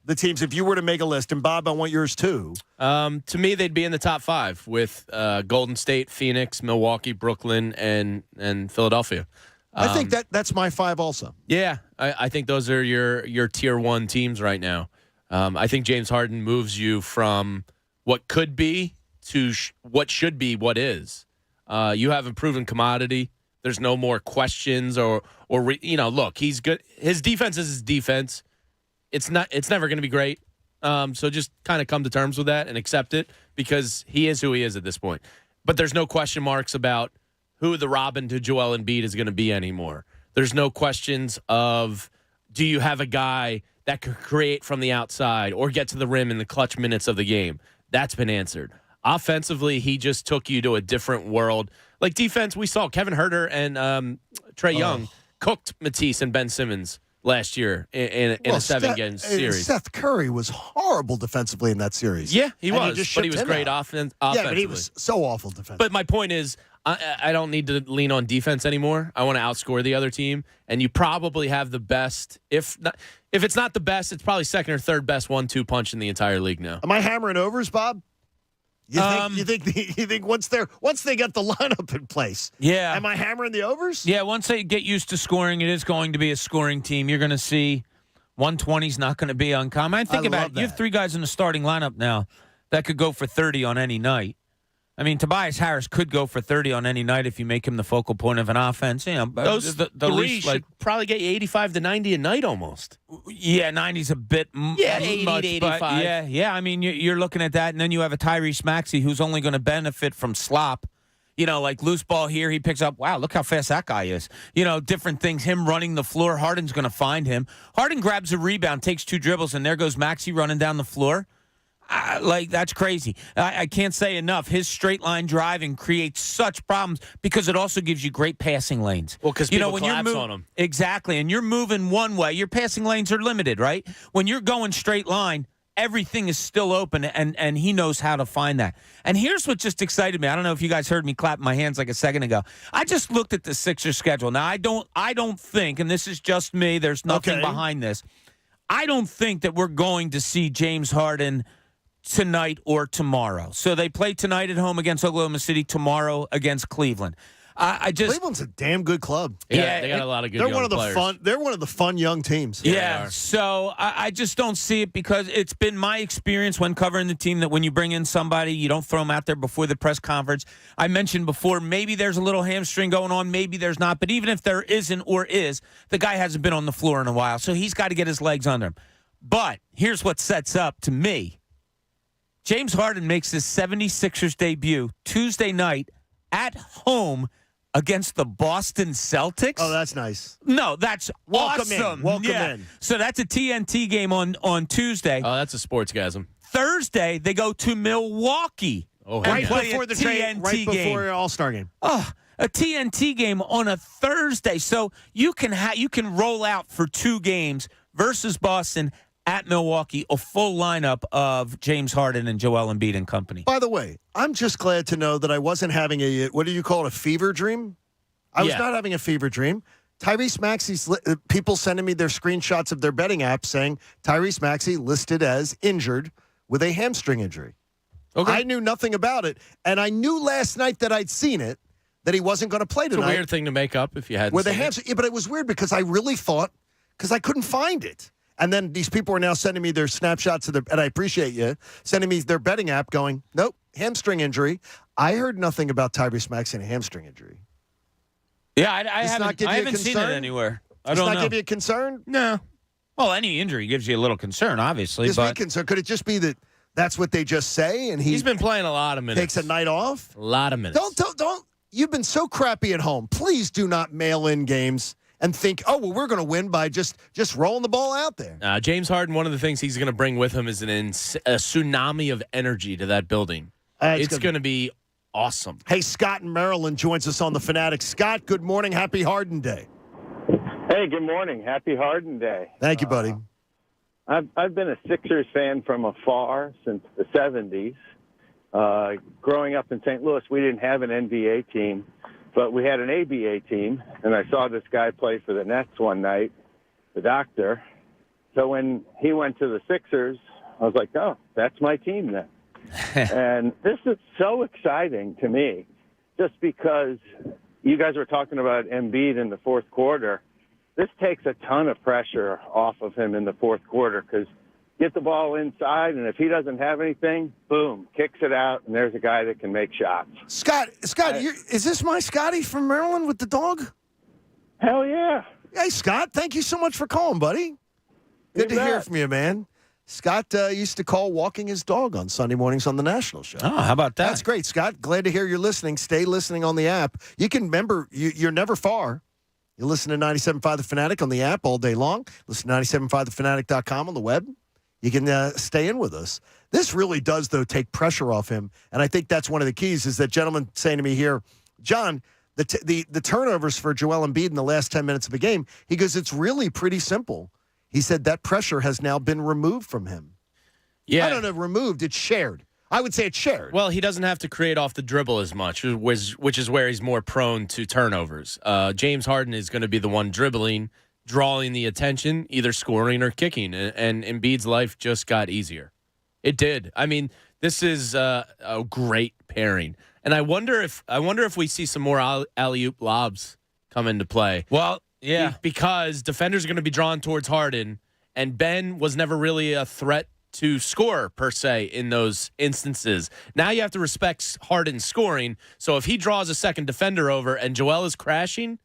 the teams, if you were to make a list? And, Bob, I want yours, too. To me, they'd be in the top 5 with Golden State, Phoenix, Milwaukee, Brooklyn, and Philadelphia. I think that's my 5 also. Yeah, I think those are your Tier 1 teams right now. I think James Harden moves you from what could be to what should be what is. You have a proven commodity. There's no more questions or look, he's good. His defense is his defense. It's never going to be great. So just kind of come to terms with that and accept it because he is who he is at this point. But there's no question marks about who the Robin to Joel Embiid is going to be anymore. There's no questions of do you have a guy that could create from the outside or get to the rim in the clutch minutes of the game. That's been answered. Offensively, he just took you to a different world. Like defense, we saw Kevin Huerter and Trae Young cooked Matisse and Ben Simmons last year in a 7-game series. Seth Curry was horrible defensively in that series. Yeah, he was, but he was great offensively. Yeah, but he was so awful defensively. But my point is, I don't need to lean on defense anymore. I want to outscore the other team, and you probably have the best. If it's not the best, it's probably second or third best 1-2 punch in the entire league now. Am I hammering overs, Bob? You think once they get the lineup in place? Yeah. Am I hammering the overs? Yeah, once they get used to scoring, it is going to be a scoring team. You're going to see 120 is not going to be uncommon. Think about it. You have 3 guys in the starting lineup now that could go for 30 on any night. I mean, Tobias Harris could go for 30 on any night if you make him the focal point of an offense. You know, those the 3 should probably get you 85 to 90 a night almost. Yeah, 90's a bit 80 much, to 85. Yeah. I mean, you're looking at that, and then you have a Tyrese Maxey who's only going to benefit from slop. You know, like loose ball here, he picks up. Wow, look how fast that guy is. You know, different things. Him running the floor, Harden's going to find him. Harden grabs a rebound, takes 2 dribbles, and there goes Maxey running down the floor. That's crazy. I can't say enough. His straight line driving creates such problems because it also gives you great passing lanes. Well, because people collapse on him. Exactly, and you're moving one way. Your passing lanes are limited, right? When you're going straight line, everything is still open, and he knows how to find that. And here's what just excited me. I don't know if you guys heard me clap my hands like a second ago. I just looked at the Sixers schedule. Now, I don't think, and this is just me, there's nothing behind this. I don't think that we're going to see James Harden tonight or tomorrow. So they play tonight at home against Oklahoma City, tomorrow against Cleveland. Cleveland's a damn good club. Yeah, they got a lot of good young players. They're one of the fun young teams. Yeah, so I just don't see it because it's been my experience when covering the team that when you bring in somebody, you don't throw them out there before the press conference. I mentioned before, maybe there's a little hamstring going on, maybe there's not. But even if there isn't or is, the guy hasn't been on the floor in a while, so he's got to get his legs under him. But here's what sets up, to me, James Harden makes his 76ers debut Tuesday night at home against the Boston Celtics. Oh, that's nice. No, that's awesome. Welcome in. So that's a TNT game on Tuesday. Oh, that's a sportsgasm. Thursday, they go to Milwaukee. Oh, right play before a the TNT right game. before All-Star game. Oh, a TNT game on a Thursday. So you can roll out for 2 games versus Boston at Milwaukee, a full lineup of James Harden and Joel Embiid and company. By the way, I'm just glad to know that I wasn't having what do you call it, a fever dream? I was not having a fever dream. Tyrese Maxey's people sending me their screenshots of their betting app saying Tyrese Maxey listed as injured with a hamstring injury. Okay. I knew nothing about it, and I knew last night that I'd seen it, that he wasn't going to play tonight. It's a weird thing to make up if you hadn't with a seen hamstring. Yeah, but it was weird because I really thought, because I couldn't find it. And then these people are now sending me their snapshots of and I appreciate you, sending me their betting app going, nope, hamstring injury. I heard nothing about Tyrese Maxey and a hamstring injury. Yeah, I haven't seen it anywhere. I don't know. Does not give you a concern? No. Well, any injury gives you a little concern, obviously. Gives me concern. Could it just be that that's what they just say and he's been playing a lot of minutes. Takes a night off? A lot of minutes. Don't. You've been so crappy at home. Please do not mail in games and think, oh, well, we're going to win by just rolling the ball out there. James Harden, one of the things he's going to bring with him is a tsunami of energy to that building. It's going to be awesome. Hey, Scott in Maryland joins us on The Fanatic. Scott, good morning. Happy Harden Day. Hey, good morning. Happy Harden Day. Thank you, buddy. I've been a Sixers fan from afar since the 70s. Growing up in St. Louis, we didn't have an NBA team. But we had an ABA team, and I saw this guy play for the Nets one night, the doctor. So when he went to the Sixers, I was like, oh, that's my team then. And this is so exciting to me, just because you guys were talking about Embiid in the fourth quarter. This takes a ton of pressure off of him in the fourth quarter because get the ball inside, and if he doesn't have anything, boom, kicks it out, and there's a guy that can make shots. Scott, is this my Scotty from Maryland with the dog? Hell yeah. Hey, Scott, thank you so much for calling, buddy. Good to hear from you, man. Scott used to call walking his dog on Sunday mornings on the national show. Oh, how about that? That's great, Scott. Glad to hear you're listening. Stay listening on the app. You can remember, you're never far. You listen to 97.5 The Fanatic on the app all day long. Listen to 97.5thefanatic.com on the web. You can stay in with us. This really does, though, take pressure off him. And I think that's one of the keys is that gentleman saying to me here, John, the turnovers for Joel Embiid in the last 10 minutes of a game, he goes, it's really pretty simple. He said that pressure has now been removed from him. Yeah. I don't know, removed. It's shared. I would say it's shared. Well, he doesn't have to create off the dribble as much, which is where he's more prone to turnovers. James Harden is going to be the one dribbling, drawing the attention, either scoring or kicking, and Embiid's life just got easier. It did. I mean, this is a great pairing, and I wonder if we see some more alley-oop lobs come into play. Well, yeah, because defenders are going to be drawn towards Harden, and Ben was never really a threat to score, per se, in those instances. Now you have to respect Harden's scoring, so if he draws a second defender over and Joel is crashing,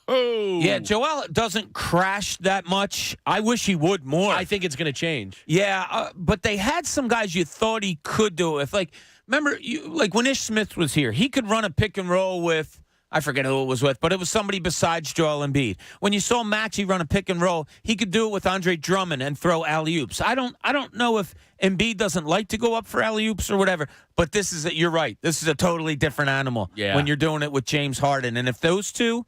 yeah, Joel doesn't crash that much. I wish he would more. I think it's going to change. Yeah, but they had some guys you thought he could do it. Remember, when Ish Smith was here, he could run a pick and roll with, I forget who it was with, but it was somebody besides Joel Embiid. When you saw Maxey run a pick and roll, he could do it with Andre Drummond and throw alley-oops. I don't know if Embiid doesn't like to go up for alley-oops or whatever, but you're right. This is a totally different animal when you're doing it with James Harden. And if those two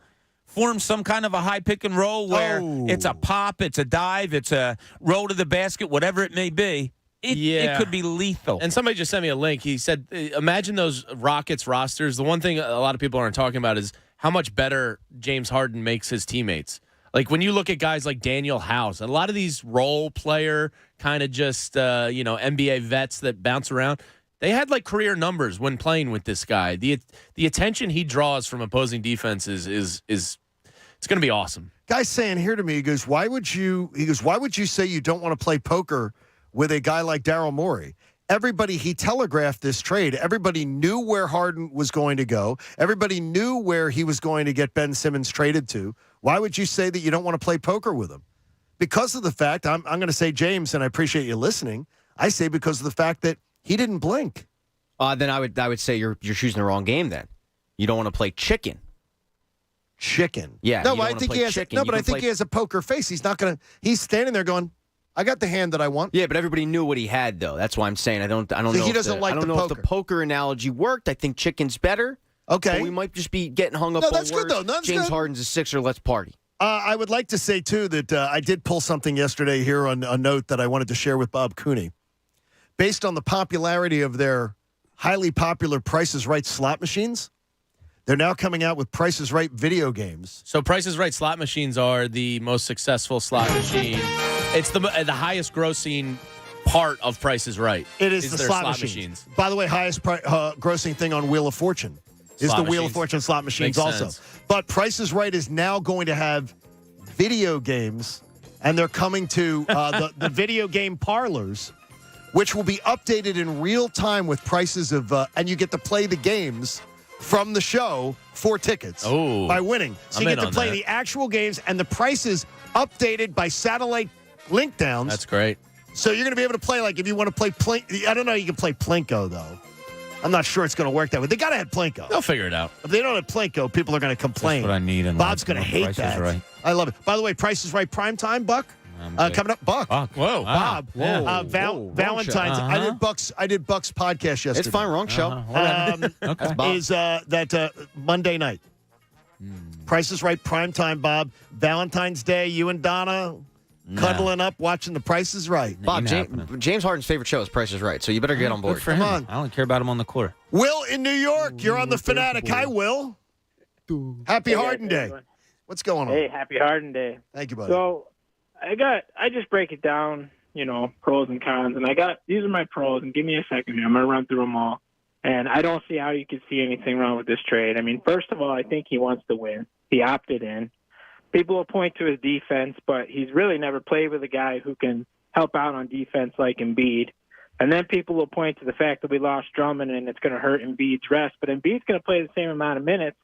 form some kind of a high pick and roll where it's a pop, it's a dive, it's a roll to the basket, whatever it may be, it could be lethal. And somebody just sent me a link. He said, imagine those Rockets rosters. The one thing a lot of people aren't talking about is how much better James Harden makes his teammates. Like when you look at guys like Daniel House, a lot of these role player kind of just, NBA vets that bounce around, they had like career numbers when playing with this guy. The attention he draws from opposing defenses is it's going to be awesome. Guy's saying here to me, he goes, why would you say you don't want to play poker with a guy like Daryl Morey? He telegraphed this trade. Everybody knew where Harden was going to go. Everybody knew where he was going to get Ben Simmons traded to. Why would you say that you don't want to play poker with him? Because of the fact, I'm going to say, James, and I appreciate you listening, I say because of the fact that he didn't blink. Then I would say you're choosing the wrong game then. You don't want to play chicken. Chicken? Yeah. No, I think he has. No, but I think he has a poker face. He's not going to. He's standing there going, I got the hand that I want. Yeah, but everybody knew what he had, though. That's why I'm saying I don't know. He doesn't like the poker. I don't know if the poker analogy worked. I think chicken's better. Okay. But we might just be getting hung up on that's words. Good, though. That's James good. Harden's a Sixer. Let's party. I would like to say, too, that I did pull something yesterday here on a note that I wanted to share with Bob Cooney. Based on the popularity of their highly popular Price is Right slot machines, they're now coming out with Price is Right video games. So Price is Right slot machines are the most successful slot machine. It's the highest grossing part of Price is Right. It is the slot machines. By the way, highest grossing thing on Wheel of Fortune is the Wheel of Fortune slot machines also. But Price is Right is now going to have video games, and they're coming to the video game parlors, which will be updated in real time with prices of, and you get to play the games from the show for tickets by winning. So you get to play the actual games, and the prices updated by satellite link downs. That's great. So you're going to be able to play, like, if you want to play I don't know, you can play Plinko, though. I'm not sure it's going to work that way. They got to have Plinko. They'll figure it out. If they don't have Plinko, people are going to complain. That's what I need. Bob's going to hate that. Right. I love it. By the way, Price is Right primetime, Buck. Coming up, Buck. Whoa, Bob. Whoa. Valentine's. I did Buck's podcast yesterday. It's fine, wrong show. Is that Monday night? Price is Right primetime, Bob. Valentine's Day. You and Donna cuddling up, watching The Price is Right. Bob, James Harden's favorite show is Price is Right, so you better get on board. Good for him. I don't care about him on the court. Will in New York, you're on The Fanatic. Hi, Will. Happy Harden Day. What's going on? Hey, happy Harden Day. Thank you, buddy. So I just break it down, pros and cons, and these are my pros, and give me a second here. I'm going to run through them all. And I don't see how you could see anything wrong with this trade. I mean, first of all, I think he wants to win. He opted in. People will point to his defense, but he's really never played with a guy who can help out on defense like Embiid. And then people will point to the fact that we lost Drummond and it's going to hurt Embiid's rest. But Embiid's going to play the same amount of minutes.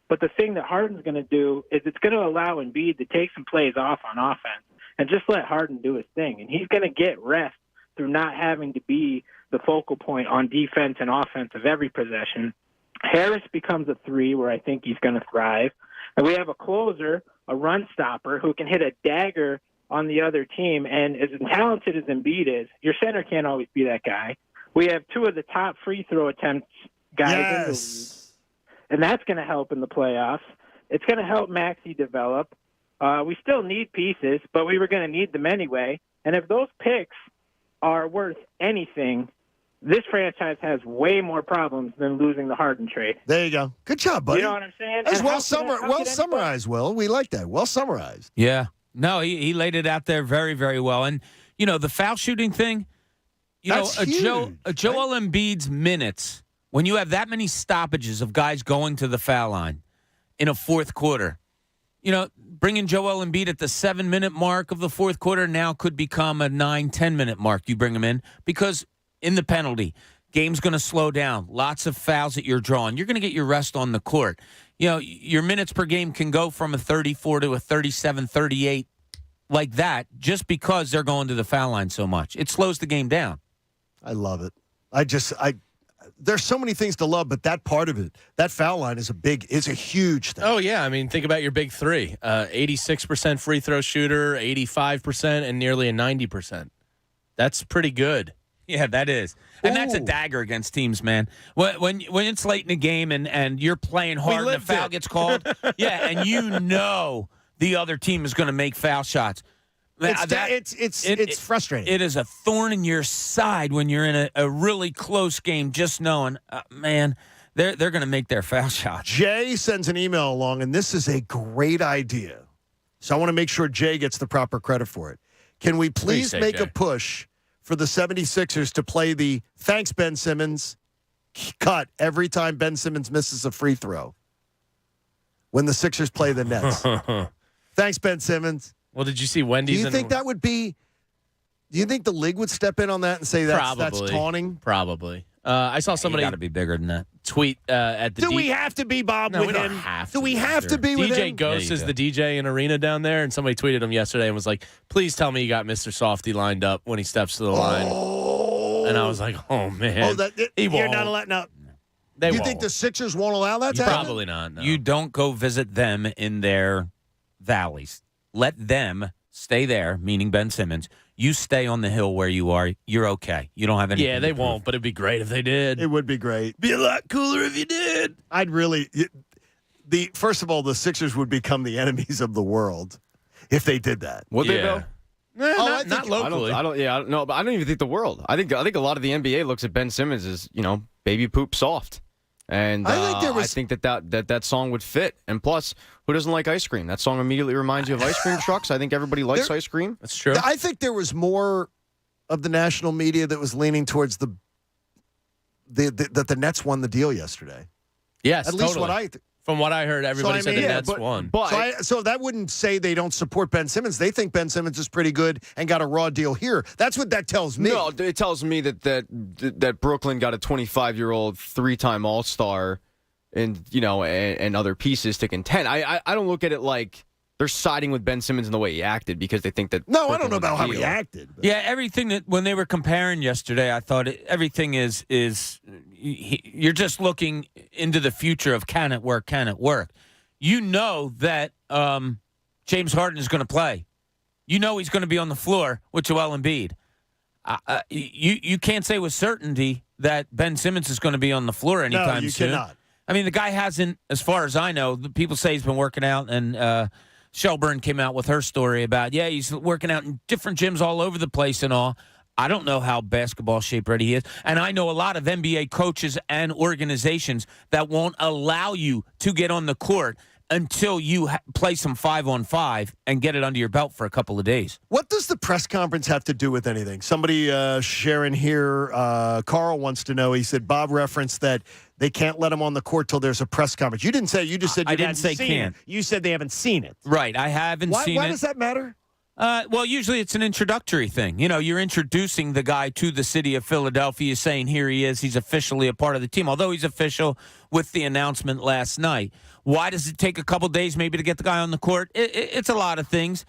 But the thing that Harden's going to do is it's going to allow Embiid to take some plays off on offense and just let Harden do his thing. And he's going to get rest through not having to be the focal point on defense and offense of every possession. Harris becomes a 3 where I think he's going to thrive. And we have a closer, a run stopper, who can hit a dagger on the other team. And as talented as Embiid is, your center can't always be that guy. We have 2 of the top free throw attempts guys in the league. And that's going to help in the playoffs. It's going to help Maxey develop. We still need pieces, but we were going to need them anyway. And if those picks are worth anything, this franchise has way more problems than losing the Harden trade. There you go. Good job, buddy. You know what I'm saying? That's And well summarized, Will. We like that. Well summarized. Yeah. No, he laid it out there very, very well. And, the foul shooting thing, That's huge, Joel Embiid's minutes, when you have that many stoppages of guys going to the foul line in a fourth quarter, bringing Joel Embiid at the 7-minute mark of the fourth quarter now could become a 9-10-minute mark. You bring him in because in the penalty, game's going to slow down. Lots of fouls that you're drawing. You're going to get your rest on the court. Your minutes per game can go from a 34 to a 37, 38 like that just because they're going to the foul line so much. It slows the game down. I love it. There's so many things to love, but that part of it, that foul line is a huge thing. Oh, yeah. I mean, think about your big 3. 86% free throw shooter, 85%, and nearly a 90%. That's pretty good. Yeah, that is. And that's a dagger against teams, man. When it's late in the game and you're playing hard and the foul gets called, and the other team is going to make foul shots. It's frustrating. It is a thorn in your side when you're in a really close game, just knowing, man, they're going to make their foul shots. Jay sends an email along, and this is a great idea. So I want to make sure Jay gets the proper credit for it. Can we please make a push for the 76ers to play the thanks, Ben Simmons, cut every time Ben Simmons misses a free throw when the Sixers play the Nets? Thanks, Ben Simmons. Well, did you see Wendy's? Do you think that would be? Do you think the league would step in on that and say that's taunting? Probably. I saw somebody got to be bigger than that. Tweet at the. Do we have to be Bob no, with we him? Don't have do we have to be with him? DJ Ghost is the DJ in Arena down there, and somebody tweeted him yesterday and was like, "Please tell me you got Mr. Softy lined up when he steps to the line." And I was like, "Oh man, you're not allowed now." You think the Sixers won't allow that to happen? Probably not. No. You don't go visit them in their valleys. Let them stay there, meaning Ben Simmons. You stay on the hill where you are. You're okay. You don't have any. Yeah, they won't, but it'd be great if they did. It would be great. Be a lot cooler if you did. I'd really. First of all, the Sixers would become the enemies of the world if they did that. Would they though? Not locally. I don't know, but I don't even think the world. I think a lot of the NBA looks at Ben Simmons as baby poop soft. And I think that song would fit. And plus, who doesn't like ice cream? That song immediately reminds you of ice cream trucks. I think everybody likes ice cream. That's true. I think there was more of the national media that was leaning towards that the Nets won the deal yesterday. Yes, at least what from what I heard, everybody said the Nets won. So that wouldn't say they don't support Ben Simmons. They think Ben Simmons is pretty good and got a raw deal here. That's what that tells me. No, it tells me that Brooklyn got a 25-year-old 3-time All-Star and other pieces to contend. I don't look at it like they're siding with Ben Simmons in the way he acted because they think that. No, I don't know about how he acted. But. Yeah, everything that when they were comparing yesterday, I thought everything is you're just looking into the future of can it work? Can it work? You know that James Harden is going to play. You know he's going to be on the floor with Joel Embiid. You can't say with certainty that Ben Simmons is going to be on the floor anytime soon. No, you cannot. I mean, the guy hasn't, as far as I know. People say he's been working out and Shelburne came out with her story about, he's working out in different gyms all over the place and all. I don't know how basketball shape ready he is. And I know a lot of NBA coaches and organizations that won't allow you to get on the court until you play some 5-on-5 and get it under your belt for a couple of days. What does the press conference have to do with anything? Somebody sharing here, Carl wants to know. He said Bob referenced that they can't let him on the court till there's a press conference. You didn't say. You just said you didn't say seen can't. it. You said they haven't seen it. Right, I haven't seen it. Why does that matter? Well, usually it's an introductory thing. You know, you're introducing the guy to the city of Philadelphia, saying here he is. He's officially a part of the team, although he's official with the announcement last night. Why does it take a couple days maybe to get the guy on the court? It's a lot of things.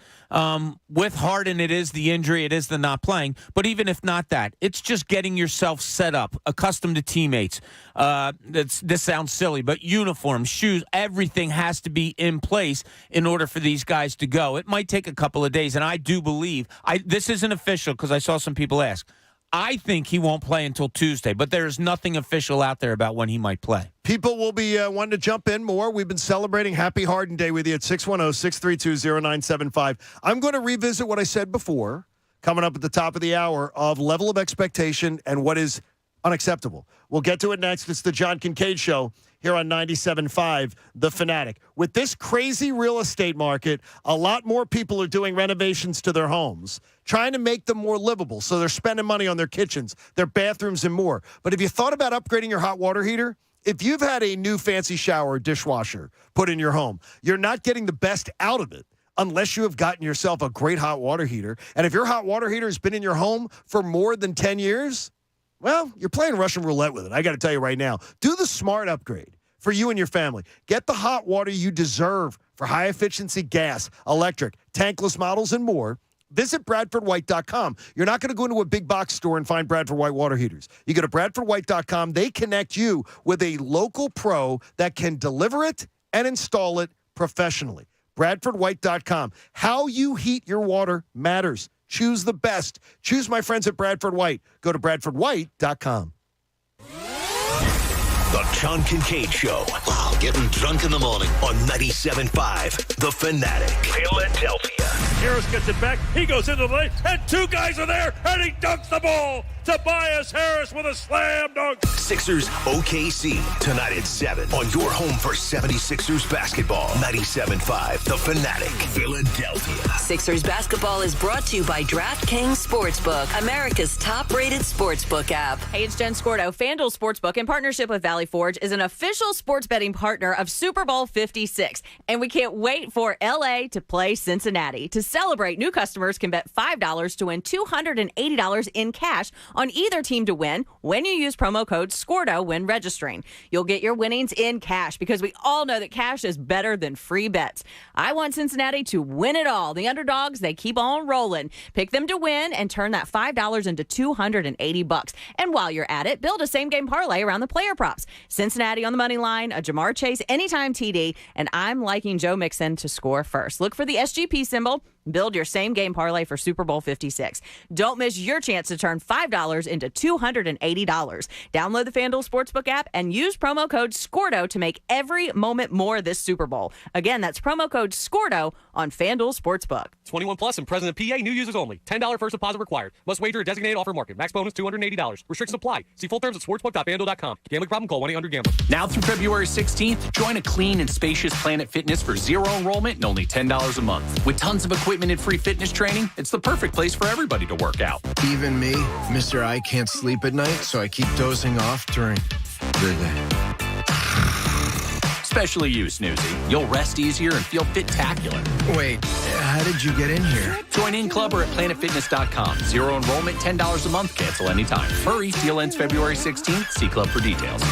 With Harden, it is the injury. It is the not playing. But even if not that, it's just getting yourself set up, accustomed to teammates. This sounds silly, but uniforms, shoes, everything has to be in place in order for these guys to go. It might take a couple of days, and I do believe this isn't official because I saw some people ask. I think he won't play until Tuesday, but there's nothing official out there about when he might play. People will be wanting to jump in more. We've been celebrating Happy Harden Day with you at 610-632-0975. I'm going to revisit what I said before, coming up at the top of the hour, of level of expectation and what is unacceptable. We'll get to it next. It's the John Kincade Show here on 97.5 The Fanatic. With this crazy real estate market, a lot more people are doing renovations to their homes, trying to make them more livable. So they're spending money on their kitchens, their bathrooms, and more. But have you thought about upgrading your hot water heater? If you've had a new fancy shower or dishwasher put in your home, you're not getting the best out of it unless you have gotten yourself a great hot water heater. And if your hot water heater has been in your home for more than 10 years, well, you're playing Russian roulette with it. I got to tell you right now, do the smart upgrade for you and your family. Get the hot water you deserve for high-efficiency gas, electric, tankless models, and more. Visit BradfordWhite.com. You're not going to go into a big box store and find Bradford White water heaters. You go to BradfordWhite.com. They connect you with a local pro that can deliver it and install it professionally. BradfordWhite.com. How you heat your water matters. Choose the best. Choose my friends at Bradford White. Go to BradfordWhite.com. The John Kincade Show. Wow, getting drunk in the morning. On 97.5 The Fanatic. Philadelphia. Harris gets it back. He goes into the lane, and two guys are there, and he dunks the ball. Tobias Harris with a slam dunk. Sixers OKC tonight at 7 on your home for 76ers basketball. 97.5 The Fanatic. Philadelphia. Sixers basketball is brought to you by DraftKings Sportsbook, America's top-rated sportsbook app. Hey, it's Jen Scordo. FanDuel Sportsbook, in partnership with Valley Forge, is an official sports betting partner of Super Bowl 56. And we can't wait for L.A. to play Cincinnati. To celebrate, new customers can bet $5 to win $280 in cash on either team to win when you use promo code SCORDO when registering. You'll get your winnings in cash because we all know that cash is better than free bets. I want Cincinnati to win it all. The underdogs, they keep on rolling. Pick them to win and turn that $5 into $280. And while you're at it, build a same-game parlay around the player props. Cincinnati on the money line, a Jamar Chase anytime TD, and I'm liking Joe Mixon to score first. Look for the SGP symbol. Build your same-game parlay for Super Bowl 56. Don't miss your chance to turn $5 into $280. Download the FanDuel Sportsbook app and use promo code SCORDO to make every moment more this Super Bowl. Again, that's promo code SCORDO on FanDuel Sportsbook. 21 plus and present in PA, new users only. $10 first deposit required. Must wager a designated offer market. Max bonus $280. Restrictions apply. See full terms at sportsbook.fanduel.com. Gambling problem? Call 1-800-GAMBLER. Now through February 16th, join a clean and spacious Planet Fitness for zero enrollment and only $10 a month. With tons of equipment and free fitness training, it's the perfect place for everybody to work out. Even me, Mr. I can't sleep at night, so I keep dozing off during the day. Especially you, Snoozy. You'll rest easier and feel fit-tacular. Wait, how did you get in here? Join in club or at planetfitness.com. Zero enrollment, $10 a month. Cancel anytime. Hurry, deal ends February 16th. See club for details.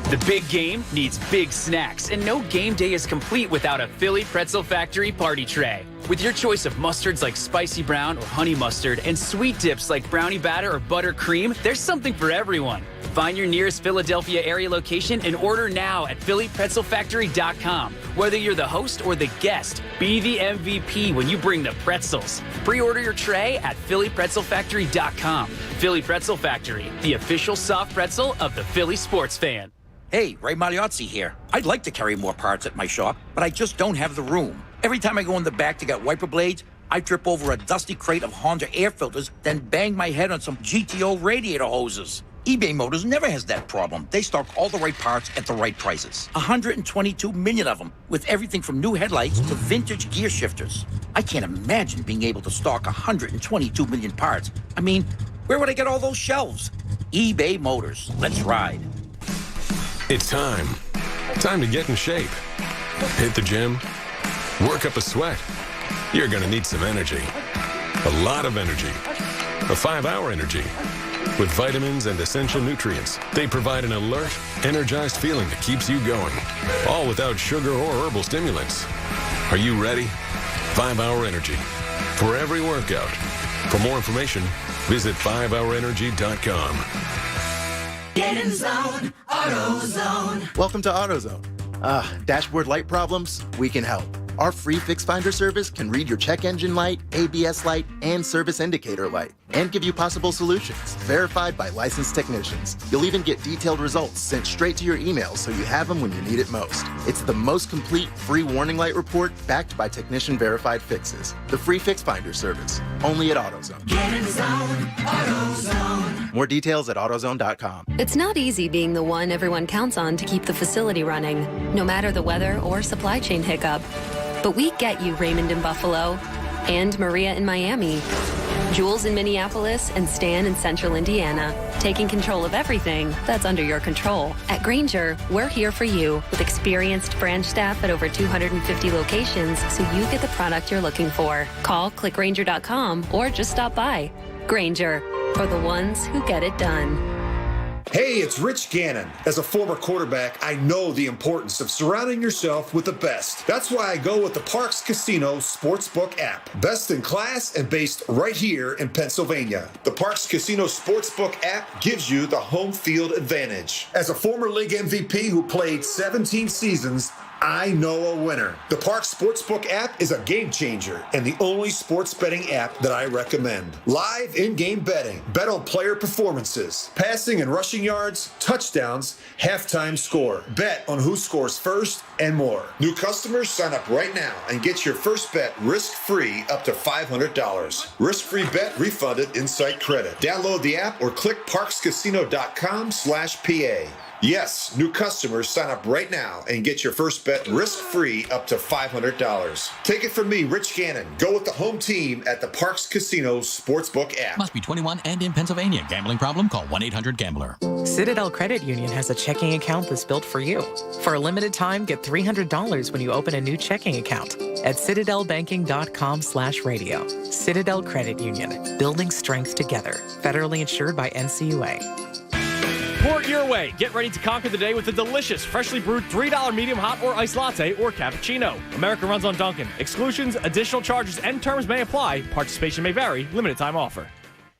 The big game needs big snacks, and no game day is complete without a Philly Pretzel Factory party tray. With your choice of mustards like spicy brown or honey mustard and sweet dips like brownie batter or buttercream, there's something for everyone. Find your nearest Philadelphia area location and order now at PhillyPretzelFactory.com. Whether you're the host or the guest, be the MVP when you bring the pretzels. Pre-order your tray at PhillyPretzelFactory.com. Philly Pretzel Factory, the official soft pretzel of the Philly sports fan. Hey, Ray Magliozzi here. I'd like to carry more parts at my shop, but I just don't have the room. Every time I go in the back to get wiper blades, I trip over a dusty crate of Honda air filters, then bang my head on some GTO radiator hoses. eBay Motors never has that problem. They stock all the right parts at the right prices. 122 million of them, with everything from new headlights to vintage gear shifters. I can't imagine being able to stock 122 million parts. I mean, where would I get all those shelves? eBay Motors. Let's ride. It's time. Time to get in shape. Hit the gym. Work up a sweat. You're going to need some energy. A lot of energy. A 5-hour energy. With vitamins and essential nutrients, they provide an alert, energized feeling that keeps you going. All without sugar or herbal stimulants. Are you ready? 5-hour energy. For every workout. For more information, visit 5hourenergy.com. Get in zone, AutoZone. Welcome to AutoZone. Dashboard light problems? We can help. Our free Fix Finder service can read your check engine light, ABS light, and service indicator light, and give you possible solutions, verified by licensed technicians. You'll even get detailed results sent straight to your email so you have them when you need it most. It's the most complete free warning light report backed by technician-verified fixes. The free Fix Finder service, only at AutoZone. Get in zone, AutoZone. More details at AutoZone.com. It's not easy being the one everyone counts on to keep the facility running, no matter the weather or supply chain hiccup. But we get you, Raymond in Buffalo, and Maria in Miami, Jules in Minneapolis, and Stan in Central Indiana, taking control of everything that's under your control. At Grainger, we're here for you with experienced branch staff at over 250 locations so you get the product you're looking for. Call, click Grainger.com, or just stop by. Grainger, for the ones who get it done. Hey, it's Rich Gannon. As a former quarterback, I know the importance of surrounding yourself with the best. That's why I go with the Parx Casino Sportsbook app. Best in class and based right here in Pennsylvania. The Parx Casino Sportsbook app gives you the home field advantage. As a former league MVP who played 17 seasons, I know a winner. The Parx Sportsbook app is a game changer and the only sports betting app that I recommend. Live in-game betting. Bet on player performances, passing and rushing yards, touchdowns, halftime score. Bet on who scores first and more. New customers sign up right now and get your first bet risk-free up to $500. Risk-free bet refunded in site credit. Download the app or click parxcasino.com/PA. Yes, new customers sign up right now and get your first bet risk-free up to $500. Take it from me, Rich Gannon. Go with the home team at the Parx Casino Sportsbook app. Must be 21 and in Pennsylvania. Gambling problem? Call 1-800-GAMBLER. Citadel Credit Union has a checking account that's built for you. For a limited time, get $300 when you open a new checking account at citadelbanking.com/radio. Citadel Credit Union, building strength together. Federally insured by NCUA. Pour it your way. Get ready to conquer the day with a delicious, freshly brewed $3 medium hot or iced latte or cappuccino. America runs on Dunkin'. Exclusions, additional charges, and terms may apply. Participation may vary. Limited time offer.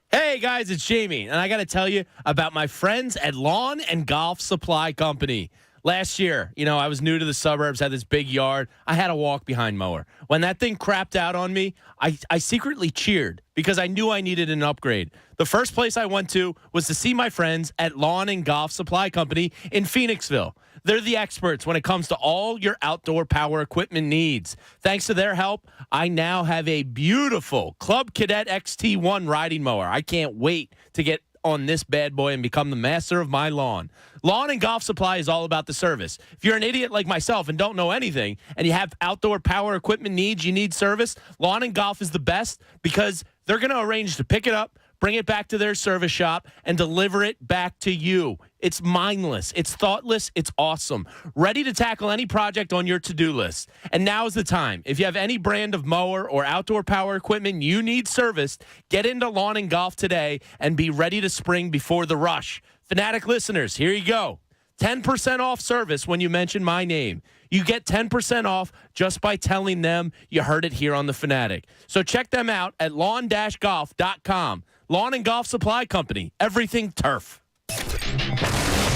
Hey guys, it's Jamie, and I got to tell you about my friends at Lawn and Golf Supply Company. Last year, I was new to the suburbs, had this big yard. I had a walk-behind mower. When that thing crapped out on me, I secretly cheered because I knew I needed an upgrade. The first place I went to was to see my friends at Lawn and Golf Supply Company in Phoenixville. They're the experts when it comes to all your outdoor power equipment needs. Thanks to their help, I now have a beautiful Club Cadet XT1 riding mower. I can't wait to get on this bad boy and become the master of my lawn. Lawn and Golf Supply is all about the service. If you're an idiot like myself and don't know anything, and you have outdoor power equipment needs, you need service, Lawn and Golf is the best because they're going to arrange to pick it up, bring it back to their service shop, and deliver it back to you. It's mindless. It's thoughtless. It's awesome. Ready to tackle any project on your to-do list. And now is the time. If you have any brand of mower or outdoor power equipment you need serviced, get into Lawn and Golf today and be ready to spring before the rush. Fanatic listeners, here you go. 10% off service when you mention my name. You get 10% off just by telling them you heard it here on The Fanatic. So check them out at lawn-golf.com. Lawn and Golf Supply Company. Everything turf.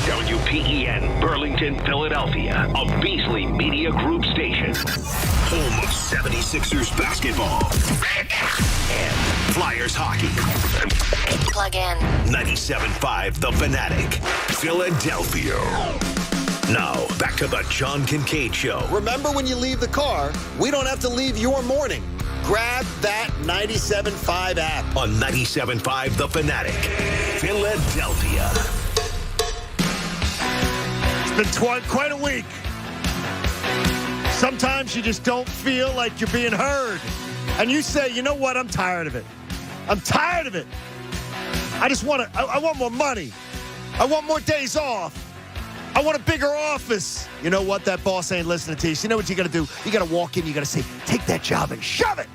WPEN, Burlington, Philadelphia, a Beasley Media Group station. Home of 76ers basketball and Flyers hockey. Plug in. 97.5 The Fanatic, Philadelphia. Now, back to the John Kincade Show. Remember, when you leave the car, we don't have to leave your morning. Grab that 97.5 app. On 97.5 The Fanatic, Philadelphia. It's been quite a week. Sometimes you just don't feel like you're being heard. And you say, you know what? I'm tired of it. I'm tired of it. I just want to, I want more money. I want more days off. I want a bigger office. You know what? That boss ain't listening to you. So you know what you got to do? You got to walk in. You got to say, take that job and shove it.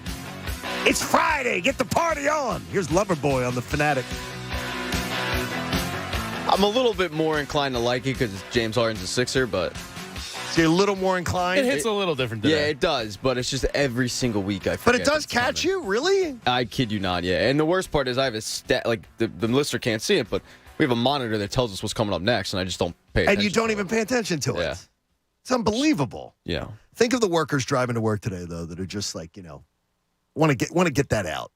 It's Friday. Get the party on. Here's Loverboy on The Fanatic. I'm a little bit more inclined to like it because James Harden's a Sixer, but... So you're a little more inclined? It hits a little different today. Yeah, it does, but it's just every single week I forget. But it does catch you? Really? I kid you not, yeah. And the worst part is I have a stat, like the listener can't see it, but we have a monitor that tells us what's coming up next, and I just don't pay attention. And you don't even pay attention to it. Yeah. It's unbelievable. Yeah. Think of the workers driving to work today, though, that are just like, want to get that out.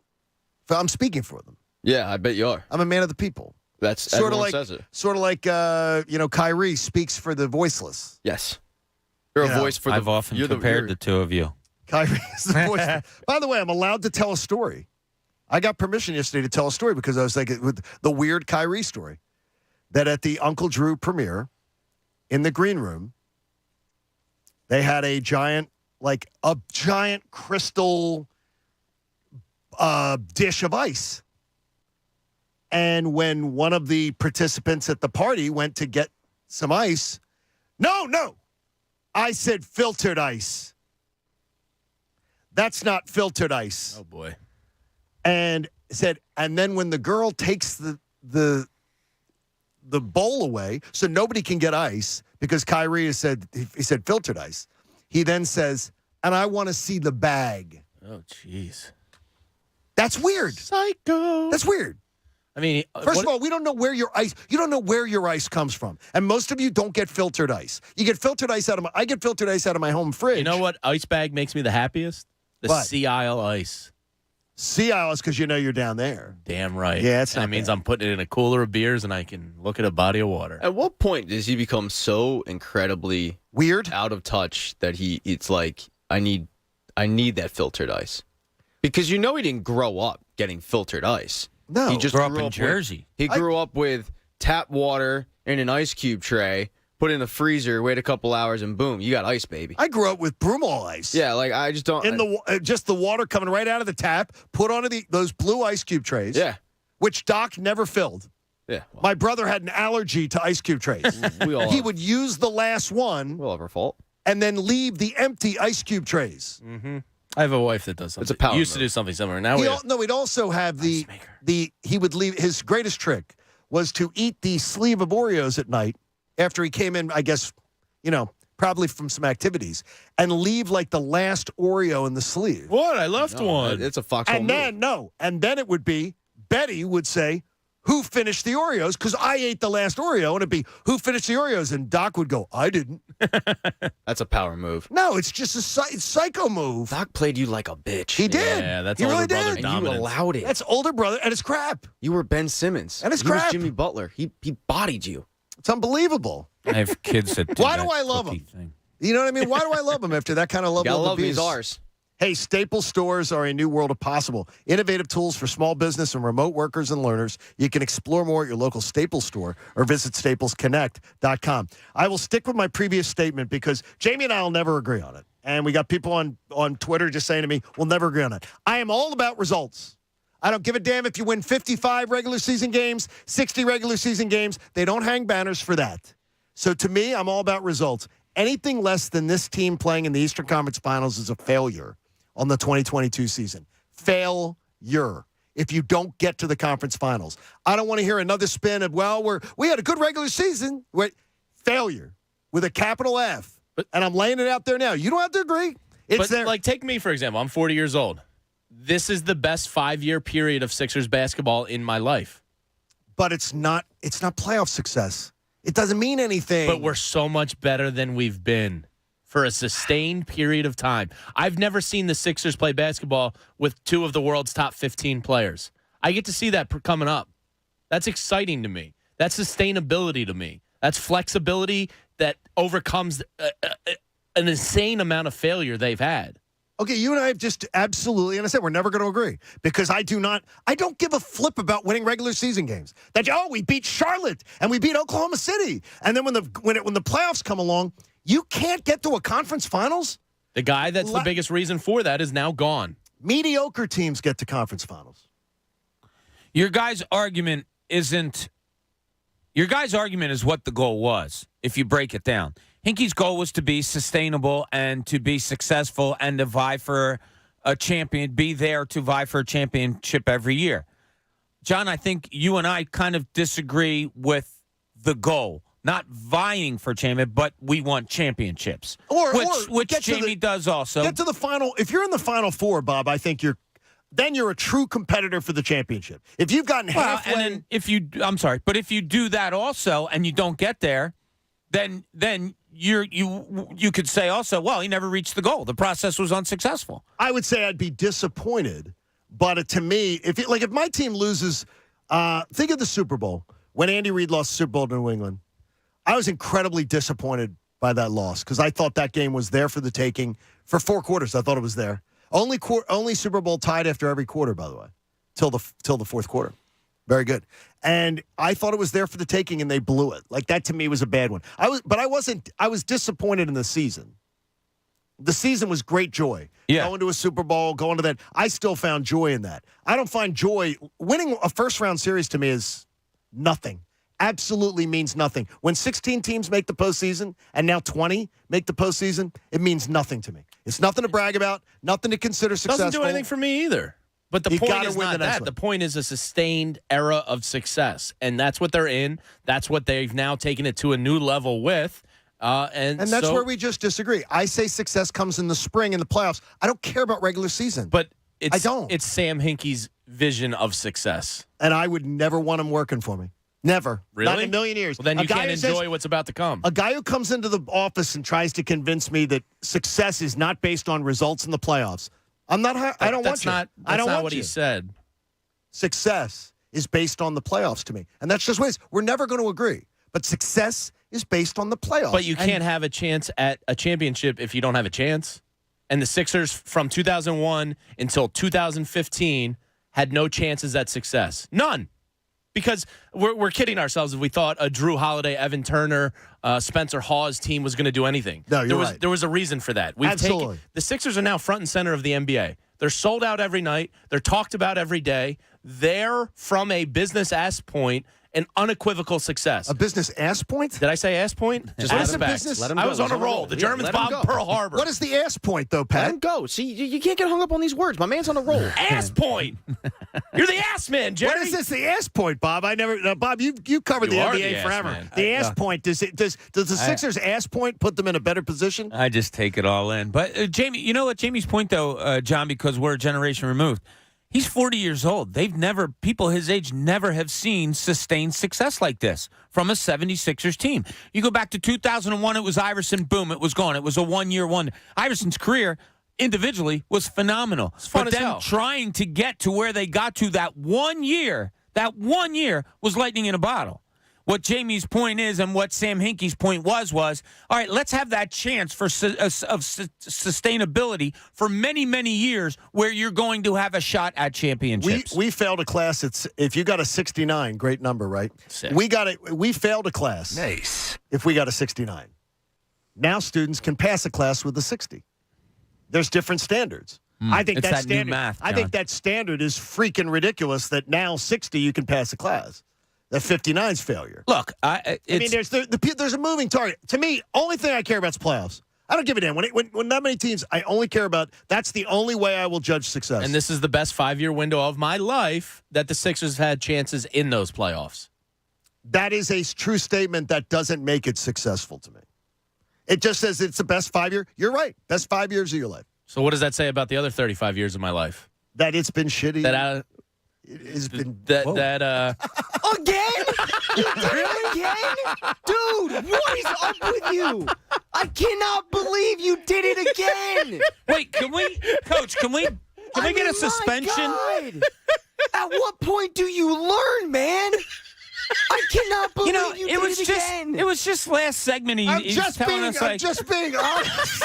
I'm speaking for them. Yeah, I bet you are. I'm a man of the people. That's sort of everyone like says it. Sort of like Kyrie speaks for the voiceless. Yes. You're a voice for the... I've often compared the two of you. Kyrie is the voice. By the way, I'm allowed to tell a story. I got permission yesterday to tell a story because I was thinking with the weird Kyrie story that at the Uncle Drew premiere in the green room, they had a giant crystal dish of ice. And when one of the participants at the party went to get some ice, no, I said filtered ice. That's not filtered ice. Oh, boy. And said, and then when the girl takes the bowl away, so nobody can get ice because Kyrie he said filtered ice. He then says, and I want to see the bag. Oh, jeez. That's weird. Psycho. That's weird. I mean, first of all, we don't know where your ice. You don't know where your ice comes from, and most of you don't get filtered ice. You get filtered ice I get filtered ice out of my home fridge. You know what ice bag makes me the happiest? The What? Sea Isle ice. Sea Isle is because you know you're down there. Damn right. Yeah, it's that not means bad. I'm putting it in a cooler of beers and I can look at a body of water. At what point does he become so incredibly weird, out of touch that it's like I need that filtered ice? Because he didn't grow up getting filtered ice. No, he just grew up in Jersey. He grew up with tap water in an ice cube tray, put it in the freezer, wait a couple hours, and boom, you got ice, baby. I grew up with Broomall ice. Yeah, like I just don't. Just the water coming right out of the tap, put onto those blue ice cube trays. Yeah, which Doc never filled. Yeah, my brother had an allergy to ice cube trays. He would use the last one. We'll have our fault. And then leave the empty ice cube trays. Mm-hmm. I have a wife that does something. It's a power used to move. do something similar. Now He'd also have he would leave. His greatest trick was to eat the sleeve of Oreos at night after he came in, I guess, probably from some activities, and leave like the last Oreo in the sleeve. What? I left one. It's a foxhole move. And then it would be, Betty would say, who finished the Oreos? Because I ate the last Oreo, and it'd be, who finished the Oreos? And Doc would go, I didn't. That's a power move. No, it's just a psycho move. Doc played you like a bitch. He did. Yeah, that's he older really brother did. And you allowed it. That's older brother, and it's crap. You were Ben Simmons. And it's He was crap. Jimmy Butler. He bodied you. It's unbelievable. I have kids that do Why that do I love cookie him? thing. You know what I mean? Why do I love him after that kind of level Gotta of love abuse? these ours. Hey, Staples stores are a new world of possible. Innovative tools for small business and remote workers and learners. You can explore more at your local Staples store or visit staplesconnect.com. I will stick with my previous statement because Jamie and I will never agree on it. And we got people on Twitter just saying to me, we'll never agree on it. I am all about results. I don't give a damn if you win 55 regular season games, 60 regular season games. They don't hang banners for that. So to me, I'm all about results. Anything less than this team playing in the Eastern Conference Finals is a failure on the 2022 season. Failure if you don't get to the conference finals. I don't want to hear another spin of, we had a good regular season. Failure with a capital F. And I'm laying it out there now. You don't have to agree. It's there. Like, take me, for example. I'm 40 years old. This is the best 5-year period of Sixers basketball in my life. But it's not playoff success. It doesn't mean anything. But we're so much better than we've been for a sustained period of time. I've never seen the Sixers play basketball with 2 of the world's top 15 players. I get to see that coming up. That's exciting to me. That's sustainability to me. That's flexibility. that overcomes an insane amount of failure they've had. Okay, you and I have just absolutely, and I said we're never going to agree because I don't give a flip about winning regular season games. We beat Charlotte and we beat Oklahoma City, and then when the playoffs come along, you can't get to a conference finals. The guy that's the biggest reason for that is now gone. Mediocre teams get to conference finals. Your guy's argument is what the goal was, if you break it down. Hinkie's goal was to be sustainable and to be successful and to vie for a champion, be there to vie for a championship every year. John, I think you and I kind of disagree with the goal. Not vying for champion, but we want championships. Which Jamie does also. Get to the final. If you're in the Final Four, Bob, I think you're a true competitor for the championship. If you've gotten halfway. And then but if you do that also and you don't get there, then you could say also, well, he never reached the goal. The process was unsuccessful. I would say I'd be disappointed, but to me, if my team loses, think of the Super Bowl when Andy Reid lost the Super Bowl to New England. I was incredibly disappointed by that loss because I thought that game was there for the taking for 4 quarters. I thought it was there. Only Super Bowl tied after every quarter, by the way, till the fourth quarter. Very good. And I thought it was there for the taking, and they blew it. Like, that to me was a bad one. I was disappointed in the season. The season was great joy. Yeah. Going to a Super Bowl, going to that. I still found joy in that. I don't find joy. Winning a first-round series to me is nothing. Absolutely means nothing. When 16 teams make the postseason and now 20 make the postseason, it means nothing to me. It's nothing to brag about, nothing to consider successful. Doesn't do anything for me either. But the point is not that. The point is a sustained era of success, and that's what they're in. That's what they've now taken it to a new level with. And that's where we just disagree. I say success comes in the spring in the playoffs. I don't care about regular season. But I don't. It's Sam Hinkie's vision of success. And I would never want him working for me. Never. Really? Not in a million years. Well, then you can't enjoy what's about to come. A guy who comes into the office and tries to convince me that success is not based on results in the playoffs. I don't want you. That's not what he said. Success is based on the playoffs to me. And that's just what it is. We're never going to agree. But success is based on the playoffs. But you can't have a chance at a championship if you don't have a chance. And the Sixers from 2001 until 2015 had no chances at success. None. Because we're kidding ourselves if we thought a Drew Holiday, Evan Turner, Spencer Hawes team was going to do anything. No, you're right. There was a reason for that. Absolutely. The Sixers are now front and center of the NBA. They're sold out every night. They're talked about every day. They're, from a business ass point, an unequivocal success. A business ass point? Did I say ass point? Just ass a business. I was on a roll. The Germans bombed Pearl Harbor. What is the ass point, though, Pat? Let him go. See, you can't get hung up on these words. My man's on a roll. Ass point. You're the ass man, Jerry. What is this? The ass point, Bob? Bob, you covered the NBA forever. The ass point. Does the Sixers' ass point put them in a better position? I just take it all in. But Jamie, you know what? Jamie's point, though, John, because we're a generation removed. He's 40 years old. People his age never have seen sustained success like this from a 76ers team. You go back to 2001, it was Iverson, boom, it was gone. It was a one-year wonder. Iverson's career individually was phenomenal. Fun but as then hell. Trying to get to where they got to that 1 year was lightning in a bottle. What Jamie's point is and what Sam Hinkie's point was, all right, let's have that chance of sustainability for many, many years where you're going to have a shot at championships. We failed a class. If you got a 69, great number, right? Sick. We failed a class. Nice. If we got a 69. Now students can pass a class with a 60. There's different standards. I think it's that that standard. new math, I think that standard is freaking ridiculous. That now 60 you can pass a class. That 59's failure. Look, there's a moving target. To me, only thing I care about is playoffs. I don't give a damn. When that many teams, I only care about, that's the only way I will judge success. And this is the best 5-year window of my life that the Sixers have had chances in those playoffs. That is a true statement that doesn't make it successful to me. It just says it's the best 5 year. You're right. Best 5 years of your life. So what does that say about the other 35 years of my life? That it's been shitty. It has been again? You did it again? Dude, what is up with you? I cannot believe you did it again. Wait, can we get a suspension? God. At what point do you learn, man? I cannot believe you it was did it just again. it was just last segment. I'm He's just telling being us like, I'm just being honest.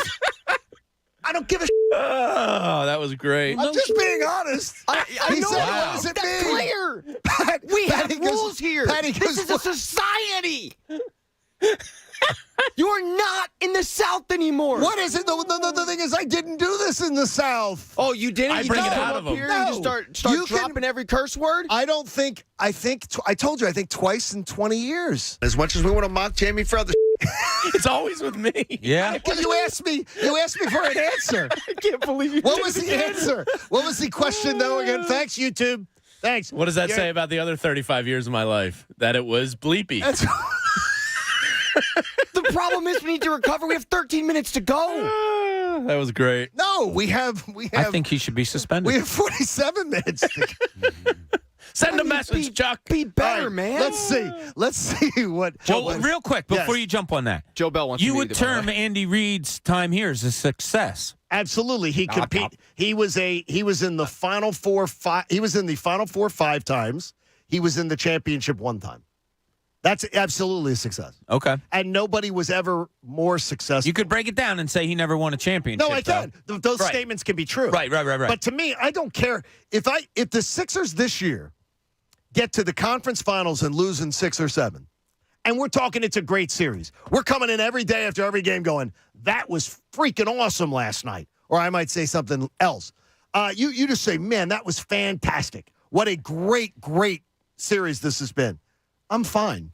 I don't give a oh, that was great. I'm just being honest. I He know. said, Wow. what does it That's mean? clear. Pat, We have Patty goes- rules here. Patty This goes, is a society. You're not in the South anymore. what is it? The thing is, I didn't do this in the South. Oh, you didn't? I You bring just it come out up of 'em. here and just No. start You can- dropping every curse word? I told you, I think twice in 20 years. As much as we want to mock Jamie for other It's always with me. Yeah. well, you asked me for an answer. I can't believe you What did was it the again. answer? What was the question, though, again? Thanks, YouTube. Thanks. What does that You're- say about the other 35 years of my life? That it was bleepy. That's The problem is we need to recover. We have 13 minutes to go. That was great. no. We have. I think he should be suspended. we have 47 minutes. Send a message, Chuck. Be better, All right, man. Let's see what. Well, real quick, before Yes. you jump on that, Joe Bell wants you to would meet you, by the term way. Andy Reid's time here as a success. Absolutely, he compete. He was in the final four. He was in the final four 5 times. He was in the championship 1 time. That's absolutely a success. Okay. And nobody was ever more successful. You could break it down and say he never won a championship. No, I can. Those Right. statements can be true. Right. But to me, I don't care if the Sixers this year get to the conference finals and lose in 6 or 7, and we're talking it's a great series. We're coming in every day after every game going, that was freaking awesome last night. Or I might say something else. You just say, man, that was fantastic. What a great series this has been. I'm fine.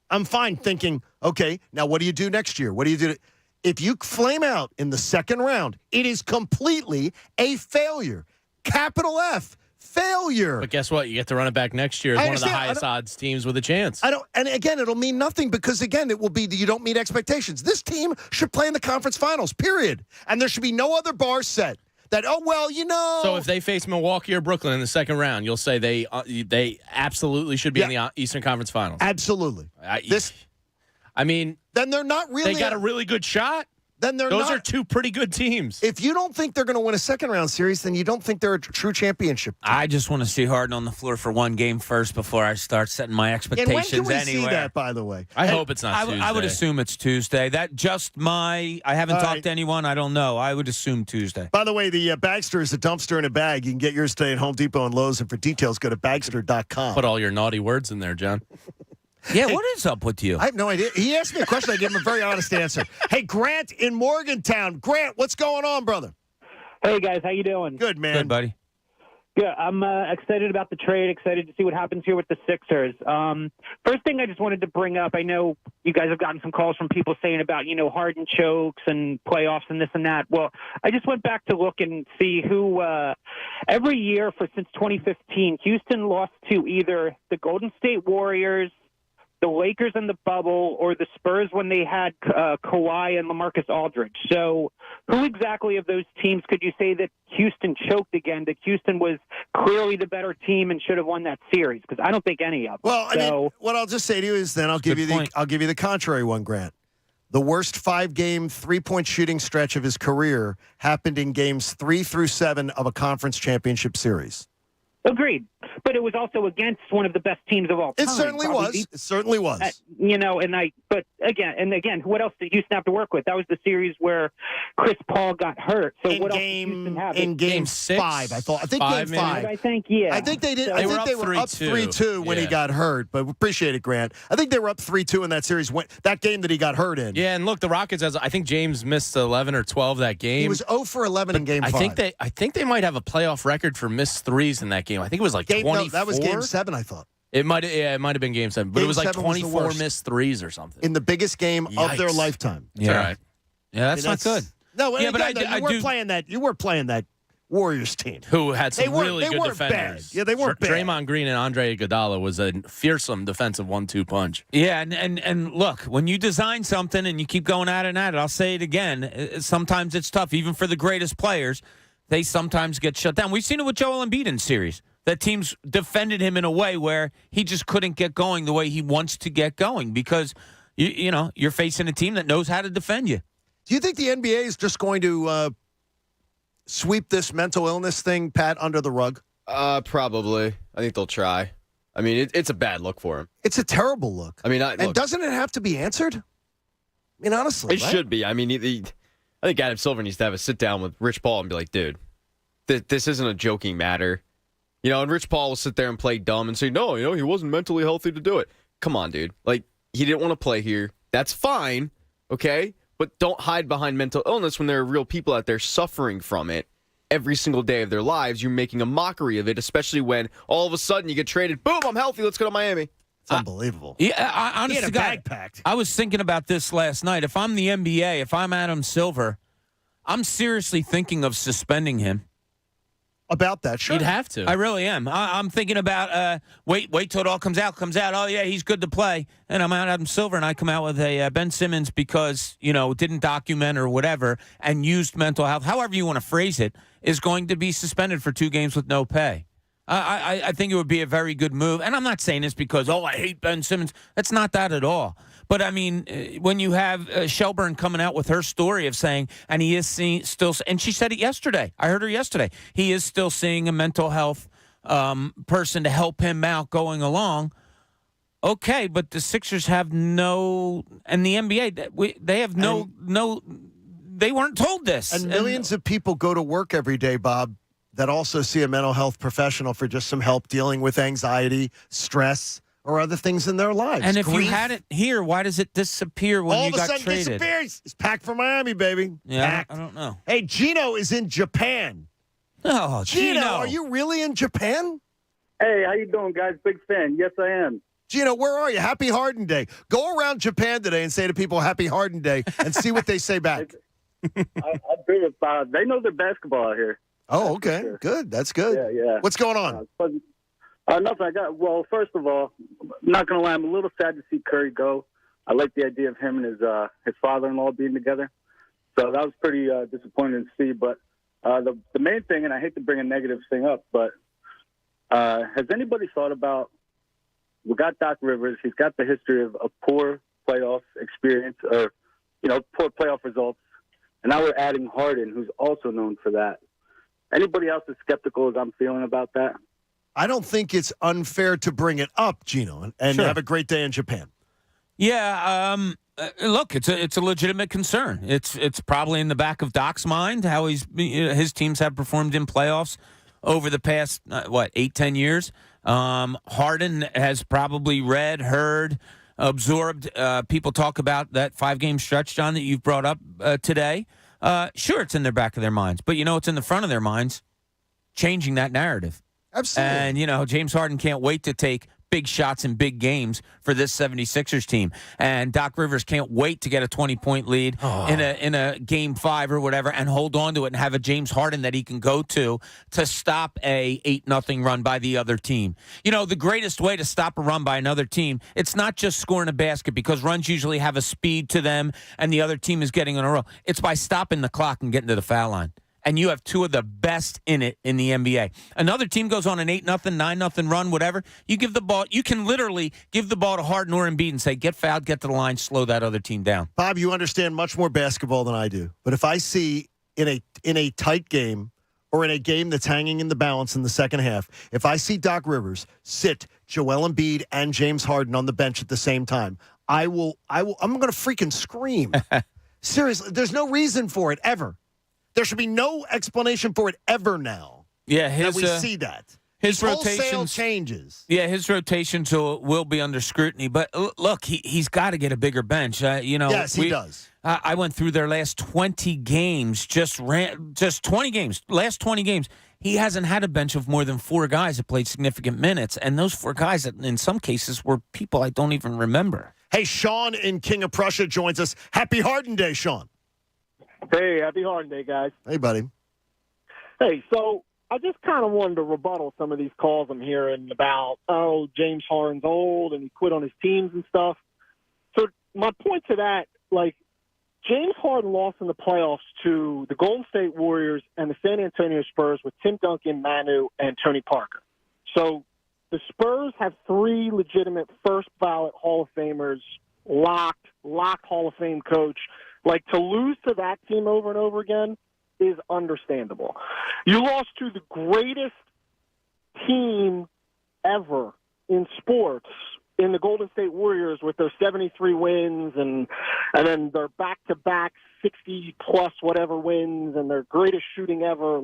I'm fine thinking, okay, now what do you do next year? What do you do? If you flame out in the second round, it is completely a failure. Capital F, failure. But guess what? You get to run it back next year as I one of the understand. highest odds teams with a chance. And again, it'll mean nothing because, again, it will be that you don't meet expectations. This team should play in the conference finals, period. And there should be no other bar set that, So if they face Milwaukee or Brooklyn in the second round, you'll say they absolutely should be in the Eastern Conference Finals. Absolutely. Then they're not really. They got a really good shot. Then Those are 2 pretty good teams. If you don't think they're going to win a second round series, then you don't think they're a true championship. I just want to see Harden on the floor for 1 game first before I start setting my And expectations when can we anywhere. see that, by the way? I hope it's not Tuesday. I I would assume it's Tuesday. I haven't talked to anyone. I don't know. I would assume Tuesday. By the way, the Bagster is a dumpster in a bag. You can get yours today at Home Depot and Lowe's. And for details, go to Bagster.com. Put all your naughty words in there, John. Yeah, what is up with you? I have no idea. He asked me a question. I gave him a very honest answer. Hey, Grant in Morgantown. Grant, what's going on, brother? Hey, guys. How you doing? Good, man. Good, buddy. Good. I'm excited about the trade, excited to see what happens here with the Sixers. First thing I just wanted to bring up, I know you guys have gotten some calls from people saying about, Harden chokes and playoffs and this and that. Well, I just went back to look and see who every year since 2015, Houston lost to either the Golden State Warriors, the Lakers in the bubble, or the Spurs when they had Kawhi and LaMarcus Aldridge. So who exactly of those teams could you say that Houston choked again, that Houston was clearly the better team and should have won that series? Because I don't think any of them. Well, I mean, what I'll just say to you is then I'll give you the contrary one, Grant. The worst 5-game 3-point shooting stretch of his career happened in games 3 through 7 of a conference championship series. Agreed. But it was also against one of the best teams of all time. It certainly was. It certainly was. But again, what else did Houston have to work with? That was the series where Chris Paul got hurt. So what else did Houston have? In game 6, 5, I think five, game 5. maybe? I think, yeah. I think they did. So I think they were up 3-2 when he got hurt. But appreciate it, Grant. I think they were up 3-2 in that series. That game that he got hurt in. Yeah, and look, the Rockets. I think James missed 11 or 12 that game. He was 0 for 11 in game 5. I think they might have a playoff record for missed threes in that game. I think it was like 24. No, that was game 7, I thought. It might have been game 7, but Game it was like 7 was the 24 worst. missed threes or something. In the biggest game of their Yikes. lifetime. Yeah, right. Yeah, that's not good. No, Yeah, but you weren't playing that. You weren't playing that Warriors team. Who had some really good weren't defenders. Bad. Yeah, they weren't bad. Draymond Green and Andre Iguodala was a fearsome defensive 1-2 punch. Yeah, and look, when you design something and you keep going at it and at it, I'll say it again, sometimes it's tough, even for the greatest players. They sometimes get shut down. We've seen it with Joel Embiid in series. That teams defended him in a way where he just couldn't get going the way he wants to get going because, you're facing a team that knows how to defend you. Do you think the NBA is just going to sweep this mental illness thing, Pat, under the rug? Probably. I think they'll try. I mean, it's a bad look for him. It's a terrible look. I mean, and doesn't it have to be answered? I mean, honestly. It should be. I mean, I think Adam Silver needs to have a sit-down with Rich Paul and be like, dude, this isn't a joking matter. You know, and Rich Paul will sit there and play dumb and say, no, he wasn't mentally healthy to do it. Come on, dude. Like, he didn't want to play here. That's fine, okay? But don't hide behind mental illness when there are real people out there suffering from it every single day of their lives. You're making a mockery of it, especially when all of a sudden you get traded. Boom, I'm healthy. Let's go to Miami. It's unbelievable. Yeah, honestly, he had a bag packed. I was thinking about this last night. If I'm the NBA, if I'm Adam Silver, I'm seriously thinking of suspending him. About that, sure. You'd have to. I really am. I'm thinking about wait till it all comes out. Oh yeah, he's good to play, and I'm out Adam Silver, and I come out with a Ben Simmons because didn't document or whatever and used mental health, however you want to phrase it, is going to be suspended for 2 games with no pay. I think it would be a very good move, and I'm not saying this because I hate Ben Simmons. That's not that at all. But I mean, when you have Shelburne coming out with her story of saying, and he is still, and she said it yesterday. I heard her yesterday. He is still seeing a mental health person to help him out going along. Okay, but the Sixers have no, and the NBA, they have no. They weren't told this. And millions of people go to work every day, Bob, that also see a mental health professional for just some help dealing with anxiety, stress, or other things in their lives. And if Grief. you had it here, why does it disappear when all you got of a sudden traded? disappears. It's packed for Miami, baby. Yeah, Packed. I don't know. Hey, Gino is in Japan. Oh, Gino, are you really in Japan? Hey, how you doing, guys? Big fan. Yes, I am. Gino, where are you? Happy Harden Day. Go around Japan today and say to people Happy Harden Day and see what they say back. I do it. They know their basketball out here. Oh, okay. Sure. Good. That's good. Yeah. What's going on? Nothing. Well, first of all, I'm not going to lie. I'm a little sad to see Curry go. I like the idea of him and his father-in-law being together. So that was pretty disappointing to see. But the main thing, and I hate to bring a negative thing up, but has anybody thought about, we got Doc Rivers. He's got the history of a poor playoff experience or, poor playoff results. And now we're adding Harden, who's also known for that. Anybody else as skeptical as I'm feeling about that? I don't think it's unfair to bring it up, Gino, and Sure. have a great day in Japan. Yeah, look, it's a legitimate concern. It's probably in the back of Doc's mind how his teams have performed in playoffs over the past 8-10 years. Harden has probably read, heard, absorbed people talk about that 5-game stretch, John, that you've brought up today. Sure, it's in their back of their minds, but it's in the front of their minds, changing that narrative. Absolutely. And, James Harden can't wait to take big shots in big games for this 76ers team. And Doc Rivers can't wait to get a 20-point lead in a game 5 or whatever and hold on to it and have a James Harden that he can go to stop a 8-0 run by the other team. The greatest way to stop a run by another team, it's not just scoring a basket because runs usually have a speed to them and the other team is getting on a roll. It's by stopping the clock and getting to the foul line. And you have 2 of the best in it in the NBA. Another team goes on an 8-0, 9-0 run, whatever. You give the ball. You can literally give the ball to Harden or Embiid and say, get fouled, get to the line, slow that other team down. Bob, you understand much more basketball than I do. But if I see in a tight game or in a game that's hanging in the balance in the second half, if I see Doc Rivers sit Joel Embiid and James Harden on the bench at the same time, I'm going to freaking scream. Seriously, there's no reason for it ever. There should be no explanation for it ever now. Yeah, we see that. His wholesale rotations changes. Yeah, his rotations will be under scrutiny. But look, he's got to get a bigger bench. Yes, he does. I went through their last 20 games, just 20 games. Last 20 games, he hasn't had a bench of more than 4 guys that played significant minutes. And those 4 guys, in some cases, were people I don't even remember. Hey, Sean in King of Prussia joins us. Happy Harden Day, Sean. Hey, happy Harden Day, guys. Hey, buddy. Hey, so I just kind of wanted to rebuttal some of these calls I'm hearing about, James Harden's old and he quit on his teams and stuff. So my point to that, James Harden lost in the playoffs to the Golden State Warriors and the San Antonio Spurs with Tim Duncan, Manu, and Tony Parker. So the Spurs have 3 legitimate first-ballot Hall of Famers, locked Hall of Fame coach. To lose to that team over and over again is understandable. You lost to the greatest team ever in sports, in the Golden State Warriors with their 73 wins and then their back-to-back 60-plus whatever wins and their greatest shooting ever,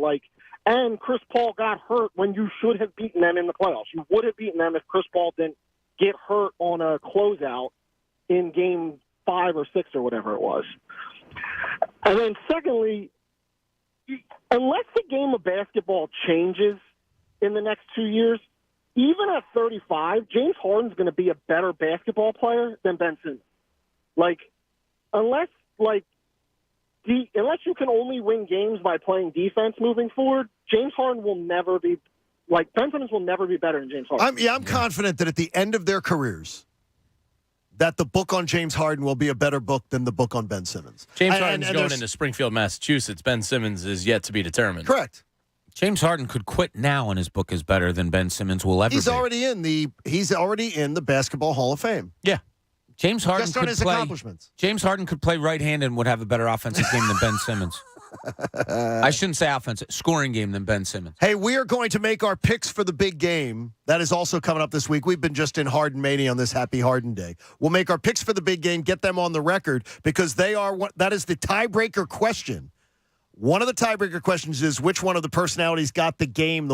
and Chris Paul got hurt when you should have beaten them in the playoffs. You would have beaten them if Chris Paul didn't get hurt on a closeout in game 5 or 6 or whatever it was. And then secondly, unless the game of basketball changes in the next 2 years, even at 35, James Harden's going to be a better basketball player than Ben Simmons. Unless you can only win games by playing defense moving forward, James Harden will never be Ben Simmons will never be better than James Harden. I'm confident that at the end of their careers, that the book on James Harden will be a better book than the book on Ben Simmons. James Harden's going into Springfield, Massachusetts. Ben Simmons is yet to be determined. Correct. James Harden could quit now, and his book is better than Ben Simmons will ever be. He's already in the Basketball Hall of Fame. Yeah. James Harden Just on his accomplishments. James Harden could play right-handed and would have a better offensive game than Ben Simmons. I shouldn't say offensive, scoring game than Ben Simmons. Hey, we are going to make our picks for the big game. That is also coming up this week. We've been just in Harden Mania on this Happy Harden Day. We'll make our picks for the big game, get them on the record, because that is the tiebreaker question. One of the tiebreaker questions is which one of the personalities got the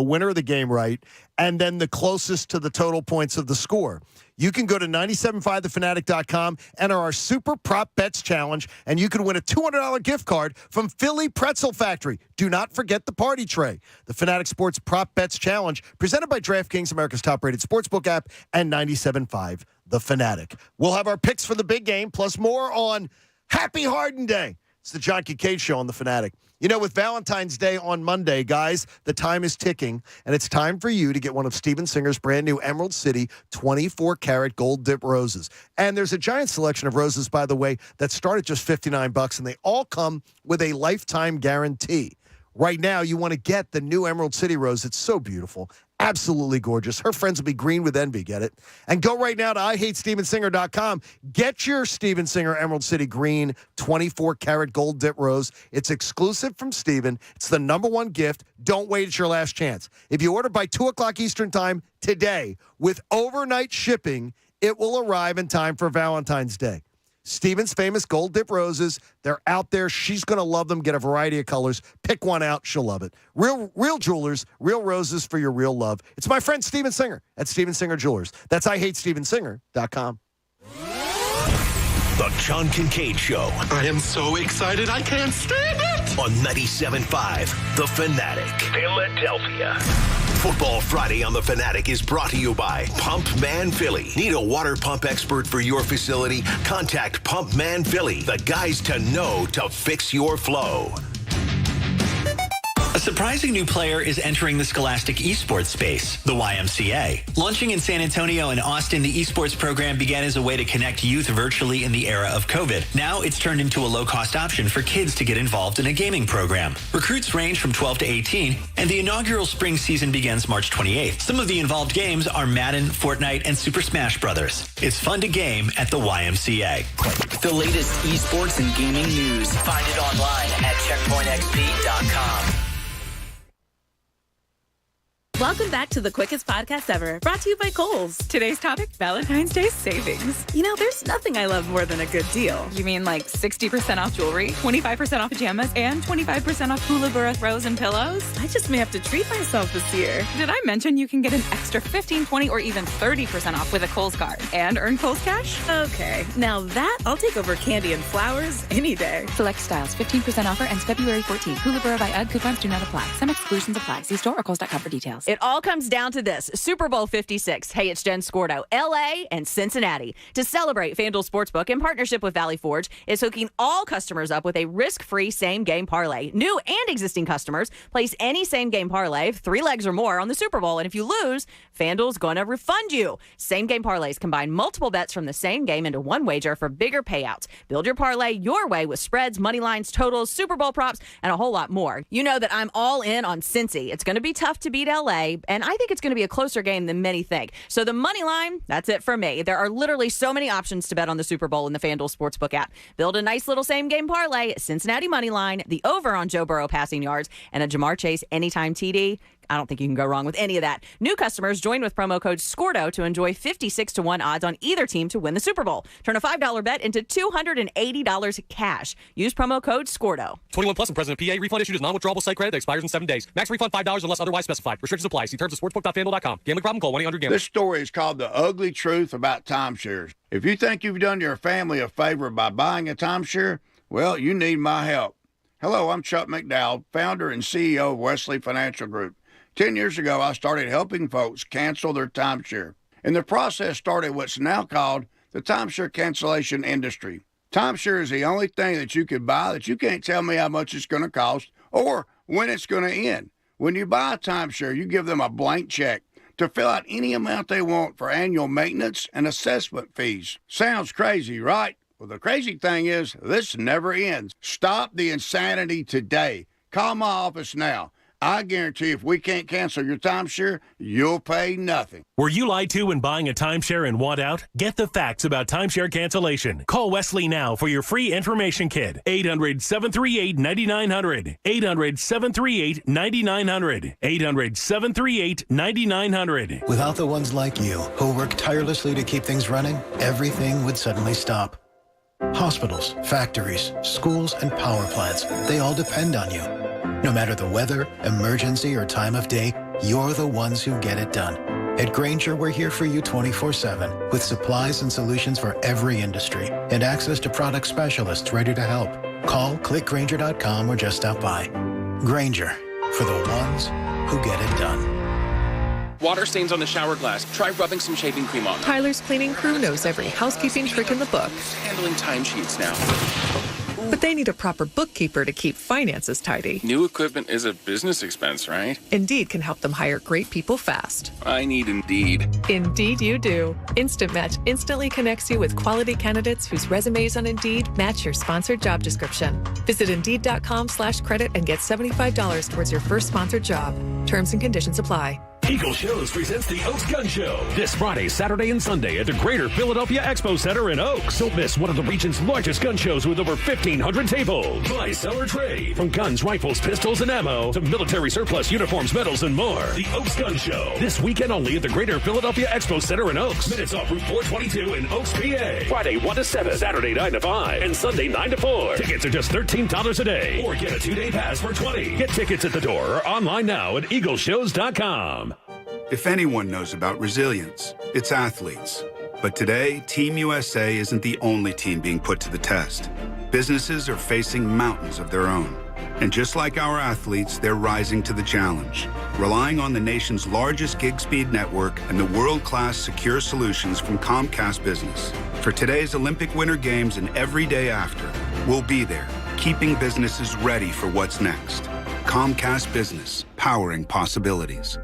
winner of the game right, and then the closest to the total points of the score. You can go to 97.5thefanatic.com, enter our Super Prop Bets Challenge, and you can win a $200 gift card from Philly Pretzel Factory. Do not forget the party tray. The Fanatic Sports Prop Bets Challenge, presented by DraftKings, America's top-rated sportsbook app, and 97.5 The Fanatic. We'll have our picks for the big game, plus more on Happy Harden Day. It's the John Kincade Show on The Fanatic. With Valentine's Day on Monday, guys, the time is ticking, and it's time for you to get one of Steven Singer's brand new Emerald City 24-karat gold dip roses. And there's a giant selection of roses, by the way, that start at just $59, and they all come with a lifetime guarantee. Right now, you want to get the new Emerald City rose. It's so beautiful. Absolutely gorgeous. Her friends will be green with envy, get it? And go right now to IHateStevenSinger.com. Get your Steven Singer Emerald City Green 24-karat gold dip rose. It's exclusive from Steven. It's the #1 gift. Don't wait. It's your last chance. If you order by 2 o'clock Eastern Time today with overnight shipping, it will arrive in time for Valentine's Day. Steven's famous gold dip roses. They're out there. She's going to love them. Get a variety of colors. Pick one out. She'll love it. Real jewelers, real roses for your real love. It's my friend Steven Singer at Steven Singer Jewelers. That's IHateStevenSinger.com. The John Kincade Show. I am so excited I can't stand it. On 97.5 The Fanatic. Philadelphia. Football Friday on The Fanatic is brought to you by Pump Man Philly. Need a water pump expert for your facility? Contact Pump Man Philly, the guys to know to fix your flow. A surprising new player is entering the scholastic esports space, the YMCA. Launching in San Antonio and Austin, the esports program began as a way to connect youth virtually in the era of COVID. Now it's turned into a low-cost option for kids to get involved in a gaming program. Recruits range from 12 to 18, and the inaugural spring season begins March 28th. Some of the involved games are Madden, Fortnite, and Super Smash Brothers. It's fun to game at the YMCA. The latest esports and gaming news. Find it online at checkpointxp.com. Welcome back to the quickest podcast ever, brought to you by Kohl's. Today's topic, Valentine's Day savings. There's nothing I love more than a good deal. You mean like 60% off jewelry, 25% off pajamas, and 25% off Hula throws and pillows? I just may have to treat myself this year. Did I mention you can get an extra 15, 20, or even 30% off with a Kohl's card and earn Kohl's cash? Okay, now that I'll take over candy and flowers any day. Select styles, 15% offer ends February 14th. Hula by UGG coupons do not apply. Some exclusions apply. See store or Kohl's.com for details. It all comes down to this. Super Bowl 56. Hey, it's Jen Scordo. LA and Cincinnati. To celebrate, FanDuel Sportsbook, in partnership with Valley Forge, is hooking all customers up with a risk-free same-game parlay. New and existing customers place any same-game parlay, 3 legs or more, on the Super Bowl, and if you lose, FanDuel's going to refund you. Same-game parlays combine multiple bets from the same game into one wager for bigger payouts. Build your parlay your way with spreads, money lines, totals, Super Bowl props, and a whole lot more. You know that I'm all in on Cincy. It's going to be tough to beat LA, and I think it's going to be a closer game than many think. So the money line, that's it for me. There are literally so many options to bet on the Super Bowl in the FanDuel Sportsbook app. Build a nice little same-game parlay, Cincinnati money line, the over on Joe Burrow passing yards, and a Jamar Chase anytime TD. I don't think you can go wrong with any of that. New customers join with promo code SCORDO to enjoy 56-1 odds on either team to win the Super Bowl. Turn a $5 bet into $280 cash. Use promo code SCORDO. 21 plus and present of PA. Refund issued as non-withdrawable site credit that expires in 7 days. Max refund $5 unless otherwise specified. Restrictions apply. See terms at sportsbook.fanduel.com. Gambling problem? Call 1-800-GAMBLER. This story is called The Ugly Truth About Timeshares. If you think you've done your family a favor by buying a timeshare, well, you need my help. Hello, I'm Chuck McDowell, founder and CEO of Wesley Financial Group. 10 years ago, I started helping folks cancel their timeshare. And the process started what's now called the timeshare cancellation industry. Timeshare is the only thing that you could buy that you can't tell me how much it's going to cost or when it's going to end. When you buy a timeshare, you give them a blank check to fill out any amount they want for annual maintenance and assessment fees. Sounds crazy, right? Well, the crazy thing is, this never ends. Stop the insanity today. Call my office now. I guarantee if we can't cancel your timeshare, you'll pay nothing. Were you lied to when buying a timeshare and want out? Get the facts about timeshare cancellation. Call Wesley now for your free information kit. 800-738-9900. 800-738-9900. 800-738-9900. Without the ones like you who work tirelessly to keep things running, everything would suddenly stop. Hospitals, factories, schools, and power plants, they all depend on you. No matter the weather, emergency, or time of day, you're the ones who get it done. At Grainger, we're here for you 24/7 with supplies and solutions for every industry and access to product specialists ready to help. Call, click Grainger.com, or just stop by. Grainger, for the ones who get it done. Water stains on the shower glass. Try rubbing some shaving cream on them. Tyler's cleaning crew knows every housekeeping trick in the book. Handling timesheets now. But they need a proper bookkeeper to keep finances tidy. New equipment is a business expense, right? Indeed can help them hire great people fast. I need Indeed. Indeed you do. Instant Match instantly connects you with quality candidates whose resumes on Indeed match your sponsored job description. Visit Indeed.com/credit and get $75 towards your first sponsored job. Terms and conditions apply. Eagle Shows presents the Oaks Gun Show this Friday, Saturday, and Sunday at the Greater Philadelphia Expo Center in Oaks. Don't miss one of the region's largest gun shows with over 1,500 tables. Buy, sell, or trade. From guns, rifles, pistols, and ammo to military surplus, uniforms, medals, and more. The Oaks Gun Show this weekend only at the Greater Philadelphia Expo Center in Oaks. Minutes off Route 422 in Oaks, PA. Friday 1 to 7, Saturday 9 to 5, and Sunday 9 to 4. Tickets are just $13 a day, or get a 2-day pass for $20. Get tickets at the door or online now at eagleshows.com. If anyone knows about resilience, it's athletes. But today, Team USA isn't the only team being put to the test. Businesses are facing mountains of their own. And just like our athletes, they're rising to the challenge, relying on the nation's largest gig speed network and the world-class secure solutions from Comcast Business. For today's Olympic Winter Games and every day after, we'll be there, keeping businesses ready for what's next. Comcast Business, powering possibilities.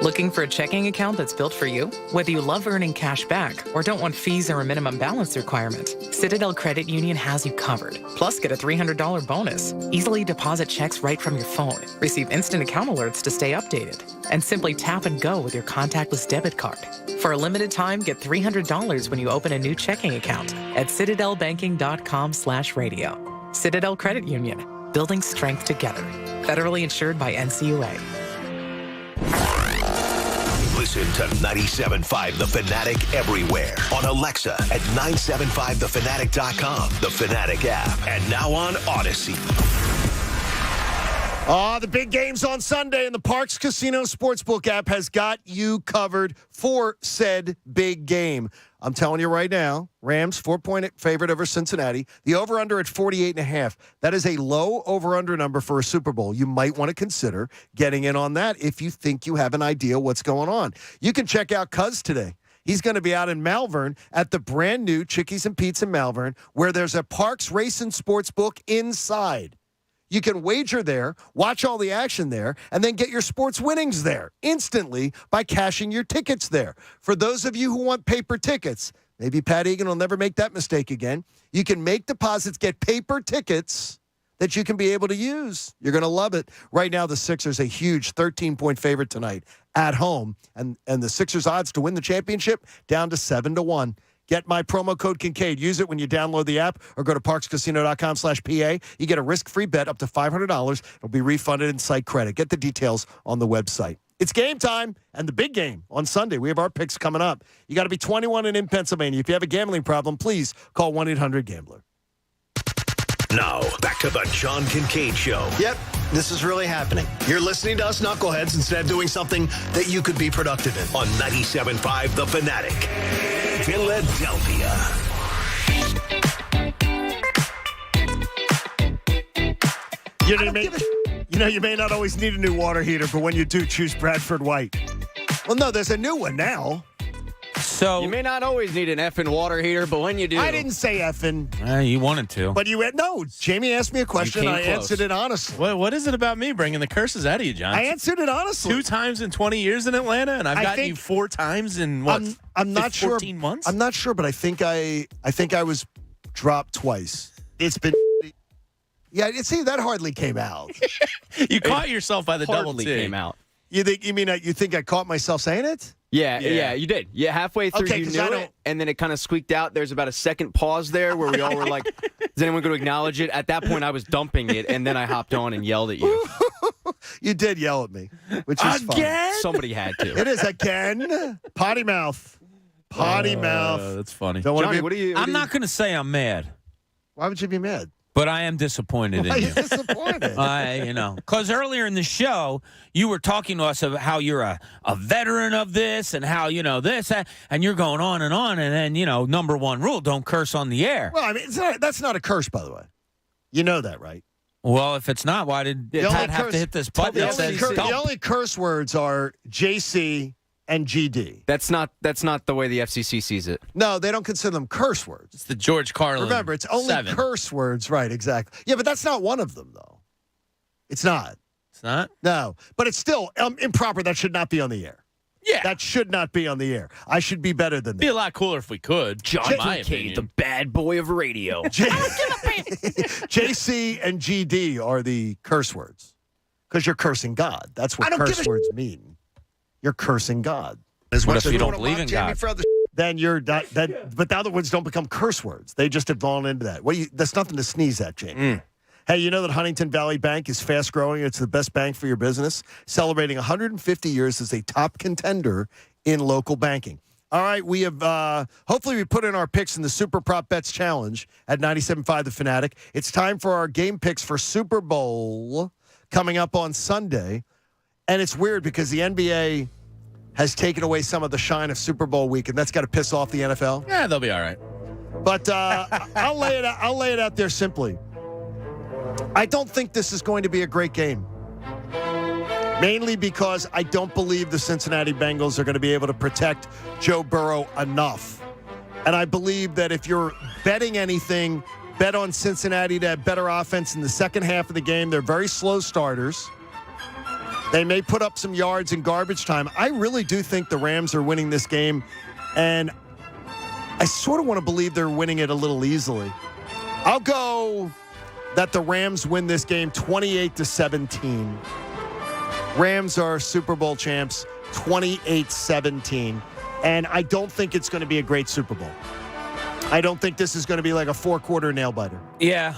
Looking for a checking account that's built for you? Whether you love earning cash back or don't want fees or a minimum balance requirement, Citadel Credit Union has you covered. Plus, get a $300 bonus. Easily deposit checks right from your phone. Receive instant account alerts to stay updated. And simply tap and go with your contactless debit card. For a limited time, get $300 when you open a new checking account at citadelbanking.com/radio. Citadel Credit Union. Building strength together. Federally insured by NCUA. Listen to 97.5 The Fanatic everywhere. On Alexa at 975thefanatic.com, the Fanatic app, and now on Odyssey. The big games on Sunday, and the Parks Casino Sportsbook app has got you covered for said big game. I'm telling you right now, Rams 4-point favorite over Cincinnati. The over-under at 48.5. That is a low over-under number for a Super Bowl. You might want to consider getting in on that if you think you have an idea what's going on. You can check out Cuz today. He's going to be out in Malvern at the brand new Chickies and Pete's in Malvern, where there's a Parks Racing Sportsbook inside. You can wager there, watch all the action there, and then get your sports winnings there instantly by cashing your tickets there. For those of you who want paper tickets, maybe Pat Egan will never make that mistake again. You can make deposits, get paper tickets that you can be able to use. You're going to love it. Right now, the Sixers a huge 13-point favorite tonight at home, and the Sixers odds to win the championship down to 7-1. Get my promo code Kincade. Use it when you download the app or go to parkscasino.com/PA. You get a risk-free bet up to $500. It'll be refunded in site credit. Get the details on the website. It's game time and the big game on Sunday. We have our picks coming up. You got to be 21 and in Pennsylvania. If you have a gambling problem, please call 1-800-GAMBLER. Now, back to the John Kincade Show. Yep, this is really happening. You're listening to us knuckleheads instead of doing something that you could be productive in. On 97.5 The Fanatic, Philadelphia. You may not always need a new water heater, but when you do, choose Bradford White. Well, no, there's a new one now. So you may not always need an effing water heater, but when you do. I didn't say effing. You wanted to. But you had no. Jamie asked me a question. I answered it honestly. What is it about me bringing the curses out of you, John? I answered it honestly. 2 times in 20 years in Atlanta, and I've gotten you 4 times in what? I'm not 14 months? I'm not sure, but I think I was dropped twice. It's been. Yeah, see, that hardly came out. You caught yourself by the double T. Came out. You think I caught myself saying it? Yeah, you did. Yeah, halfway through you knew it, and then it kind of squeaked out. There's about a second pause there where we all were like, is anyone going to acknowledge it? At that point, I was dumping it, and then I hopped on and yelled at you. You did yell at me, which is again? fun. Somebody had to. It is again. Potty mouth. Potty mouth. That's funny. Johnny, what are you? I'm not going to say I'm mad. Why would you be mad? But I am disappointed in you. Why are you disappointed? Because earlier in the show, you were talking to us about how you're a veteran of this and how, this, and you're going on, and then, number one rule, don't curse on the air. Well, I mean, that's not a curse, by the way. You know that, right? Well, if it's not, why did Pat have to hit this button that says the only curse words are JC and GD. That's not the way the FCC sees it. No, they don't consider them curse words. It's the George Carlin. Remember, it's only 7. curse words, right? Exactly. Yeah, but that's not one of them, though. It's not. It's not? No, but it's still improper. That should not be on the air. Yeah. That should not be on the air. I should be better than that. It'd be a lot cooler if we could. John Kincade, the bad boy of radio. JC and GD are the curse words because you're cursing God. That's what curse words mean. You're cursing God. What if you don't believe in God? Then but the other words don't become curse words. They just have gone into that. That's nothing to sneeze at, Jamie. Hey, you know that Huntington Valley Bank is fast growing. It's the best bank for your business, celebrating 150 years as a top contender in local banking. All right, we have hopefully we put in our picks in the Super Prop Bets Challenge at 97.5 The Fanatic. It's time for our game picks for Super Bowl coming up on Sunday. And it's weird because the NBA has taken away some of the shine of Super Bowl week, and that's got to piss off the NFL. Yeah, they'll be all right. But I'll lay it out there simply. I don't think this is going to be a great game. Mainly because I don't believe the Cincinnati Bengals are going to be able to protect Joe Burrow enough. And I believe that if you're betting anything, bet on Cincinnati to have better offense in the second half of the game. They're very slow starters. They may put up some yards in garbage time. I really do think the Rams are winning this game, and I sort of want to believe they're winning it a little easily. I'll go that the Rams win this game 28-17. Rams are Super Bowl champs 28-17, and I don't think it's going to be a great Super Bowl. I don't think this is going to be like a 4-quarter nail-biter. Yeah.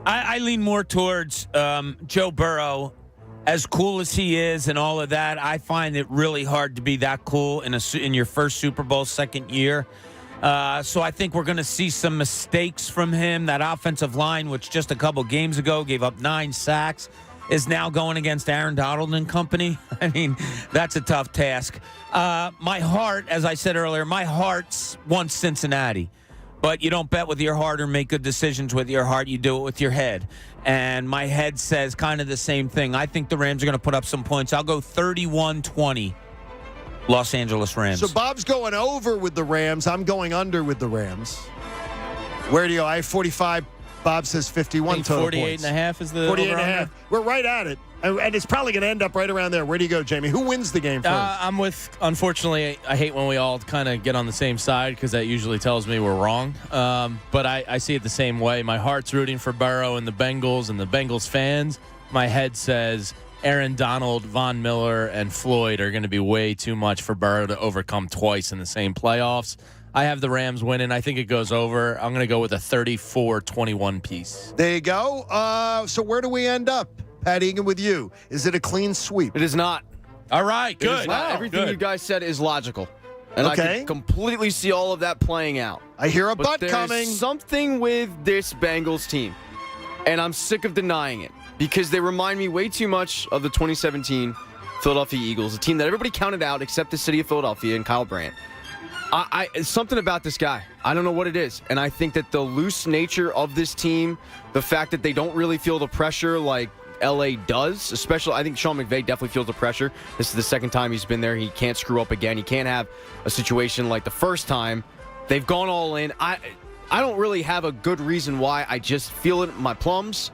I lean more towards Joe Burrow. As cool as he is and all of that, I find it really hard to be that cool in your first Super Bowl, second year. So I think we're going to see some mistakes from him. That offensive line, which just a couple games ago gave up 9 sacks, is now going against Aaron Donald and company. I mean, that's a tough task. My heart, as I said earlier, my heart wants Cincinnati. But you don't bet with your heart or make good decisions with your heart. You do it with your head. And my head says kind of the same thing. I think the Rams are going to put up some points. I'll go 31-20, Los Angeles Rams. So Bob's going over with the Rams. I'm going under with the Rams. Where do you go? I have 45. Bob says 51 total 48.5 is the 48.5. We're right at it. And it's probably going to end up right around there. Where do you go, Jamie? Who wins the game first? I'm with, unfortunately, I hate when we all kind of get on the same side because that usually tells me we're wrong. But I see it the same way. My heart's rooting for Burrow and the Bengals fans. My head says Aaron Donald, Von Miller, and Floyd are going to be way too much for Burrow to overcome twice in the same playoffs. I have the Rams winning. I think it goes over. I'm going to go with a 34-21 piece. There you go. So where do we end up, Pat Egan, with you? Is it a clean sweep? It is not. All right, good. Everything you guys said is logical. And I can completely see all of that playing out. I hear a but butt coming. Something with this Bengals team, and I'm sick of denying it, because they remind me way too much of the 2017 Philadelphia Eagles, a team that everybody counted out except the city of Philadelphia and Kyle Brandt. Something about this guy. I don't know what it is. And I think that the loose nature of this team, the fact that they don't really feel the pressure like L.A. does, especially I think Sean McVay definitely feels the pressure. This is the second time he's been there. He can't screw up again. He can't have a situation like the first time. They've gone all in. I don't really have a good reason why. I just feel it in my plums.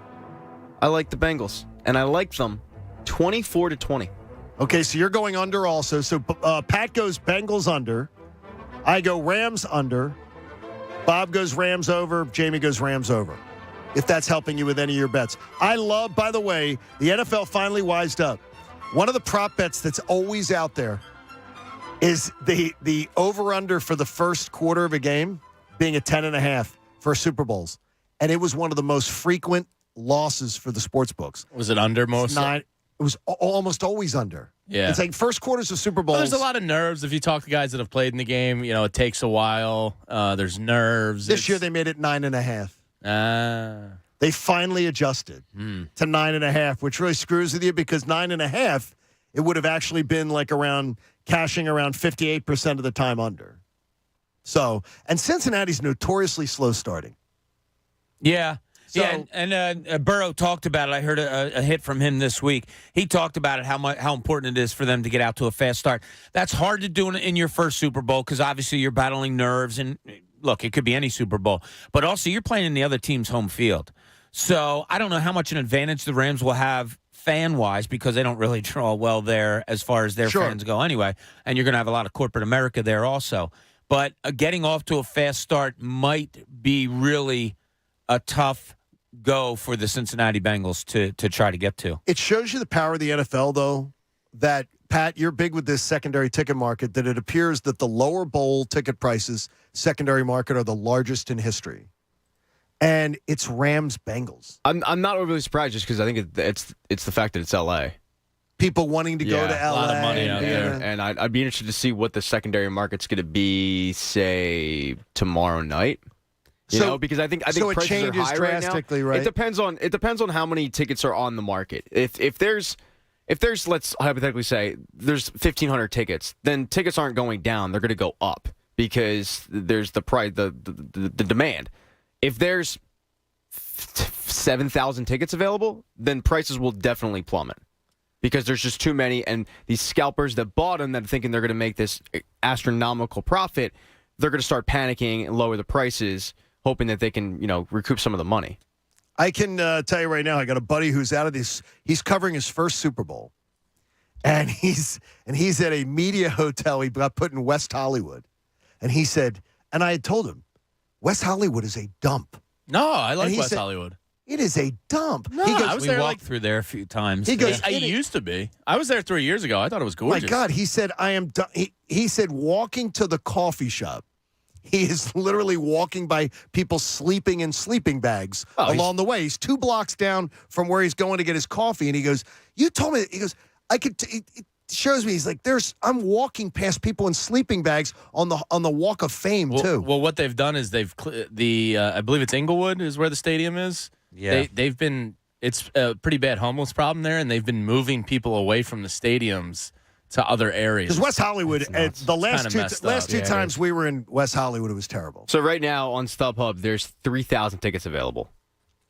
I like the Bengals, and I like them 24-20. Okay, so you're going under also. So Pat goes Bengals under. I go Rams under. Bob goes Rams over. Jamie goes Rams over. If that's helping you with any of your bets. I love, by the way, the NFL finally wised up. One of the prop bets that's always out there is the over-under for the first quarter of a game being a 10.5 for Super Bowls. And it was one of the most frequent losses for the sports books. Was it under most? It was almost always under. Yeah. It's like first quarters of Super Bowls. Well, there's a lot of nerves. If you talk to guys that have played in the game, it takes a while. There's nerves. This year they made it 9.5. They finally adjusted to 9.5, which really screws with you because 9.5, it would have actually been like cashing around 58% of the time under. So, and Cincinnati's notoriously slow starting. Yeah. So, and Burrow talked about it. I heard a hit from him this week. He talked about it, how important it is for them to get out to a fast start. That's hard to do in your first Super Bowl because obviously you're battling nerves. And, look, it could be any Super Bowl. But also you're playing in the other team's home field. So I don't know how much an advantage the Rams will have fan-wise because they don't really draw well there as far as their fans go anyway. And you're going to have a lot of corporate America there also. But getting off to a fast start might be really a tough go for the Cincinnati Bengals to try to get to. It shows you the power of the NFL, though, that, Pat, you're big with this secondary ticket market, that it appears that the lower bowl ticket prices, secondary market, are the largest in history. And it's Rams-Bengals. I'm not overly surprised just because I think it's the fact that it's L.A. People wanting to go to L.A. A lot of money out there. And I'd be interested to see what the secondary market's going to be, say, tomorrow night. Because I think so it prices changes are high drastically, right now. right? It depends on how many tickets are on the market. If there's let's hypothetically say there's 1,500 tickets, then tickets aren't going down; they're going to go up because there's the price, the demand. If there's 7,000 tickets available, then prices will definitely plummet because there's just too many, and these scalpers that bought them that are thinking they're going to make this astronomical profit, they're going to start panicking and lower the prices, hoping that they can, recoup some of the money. I can tell you right now, I got a buddy who's out of this. He's covering his first Super Bowl, and he's at a media hotel. He got put in West Hollywood, and he said, and I had told him, West Hollywood is a dump. No, I like West Hollywood. It is a dump. No, I was we there walked through there a few times. He goes, I used to be. I was there 3 years ago. I thought it was gorgeous. My God, he said, I am done. He said, walking to the coffee shop, he is literally walking by people sleeping in sleeping bags along the way. He's 2 blocks down from where he's going to get his coffee, and he goes, you told me, he goes, I could, it shows me, he's like, I'm walking past people in sleeping bags on the Walk of Fame, too. Well, what they've done is I believe it's Inglewood is where the stadium is. Yeah. It's a pretty bad homeless problem there, and they've been moving people away from the stadiums to other areas. Because West Hollywood, the last two times we were in West Hollywood, it was terrible. So right now on StubHub, there's 3,000 tickets available.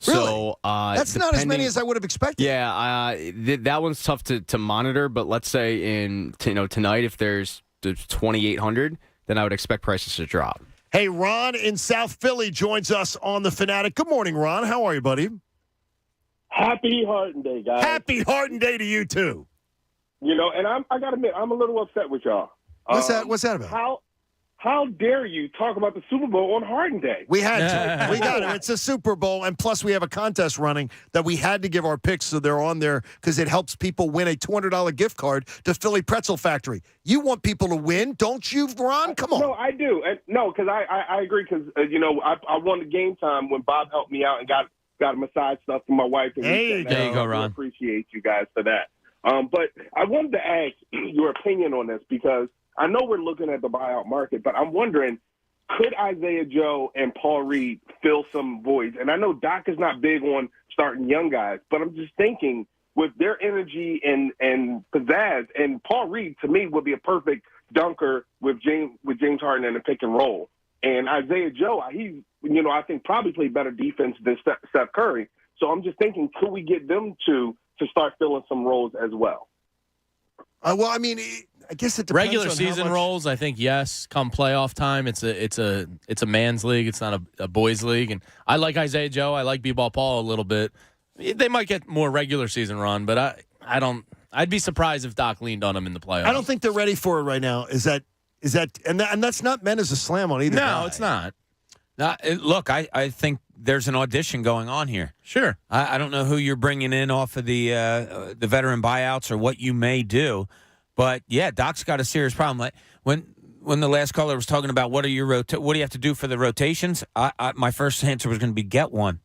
Really? So that's not as many as I would have expected. Yeah, that one's tough to monitor. But let's say tonight, if there's 2,800, then I would expect prices to drop. Hey, Ron in South Philly joins us on The Fanatic. Good morning, Ron. How are you, buddy? Happy Harden Day, guys. Happy Harden Day to you, too. And I got to admit, I'm a little upset with y'all. What's that about? How dare you talk about the Super Bowl on Harden Day? We had to. We got it. It's a Super Bowl, and plus we have a contest running that we had to give our picks so they're on there because it helps people win a $200 gift card to Philly Pretzel Factory. You want people to win, don't you, Ron? Come on. No, I do. And no, because I agree because, I won the game time when Bob helped me out and got a massage stuff for my wife. And there you go, Ron. I appreciate you guys for that. But I wanted to ask your opinion on this because I know we're looking at the buyout market, but I'm wondering, could Isaiah Joe and Paul Reed fill some voids? And I know Doc is not big on starting young guys, but I'm just thinking with their energy and pizzazz, and Paul Reed, to me, would be a perfect dunker with James Harden in the pick and roll. And Isaiah Joe, he's, I think probably played better defense than Steph Curry. So I'm just thinking, could we get them to start filling some roles as well? I guess it depends regular on season how much... roles. I think yes. Come playoff time, it's a man's league. It's not a boys league. And I like Isaiah Joe. I like B-Ball Paul a little bit. They might get more regular season run, but I don't. I'd be surprised if Doc leaned on them in the playoffs. I don't think they're ready for it right now. Is that and that's not meant as a slam on either. No, guy. it's not. Look, I think there's an audition going on here. Sure. I don't know who you're bringing in off of the veteran buyouts or what you may do, but yeah, Doc's got a serious problem. Like when the last caller was talking about what do you have to do for the rotations, my first answer was going to be get one.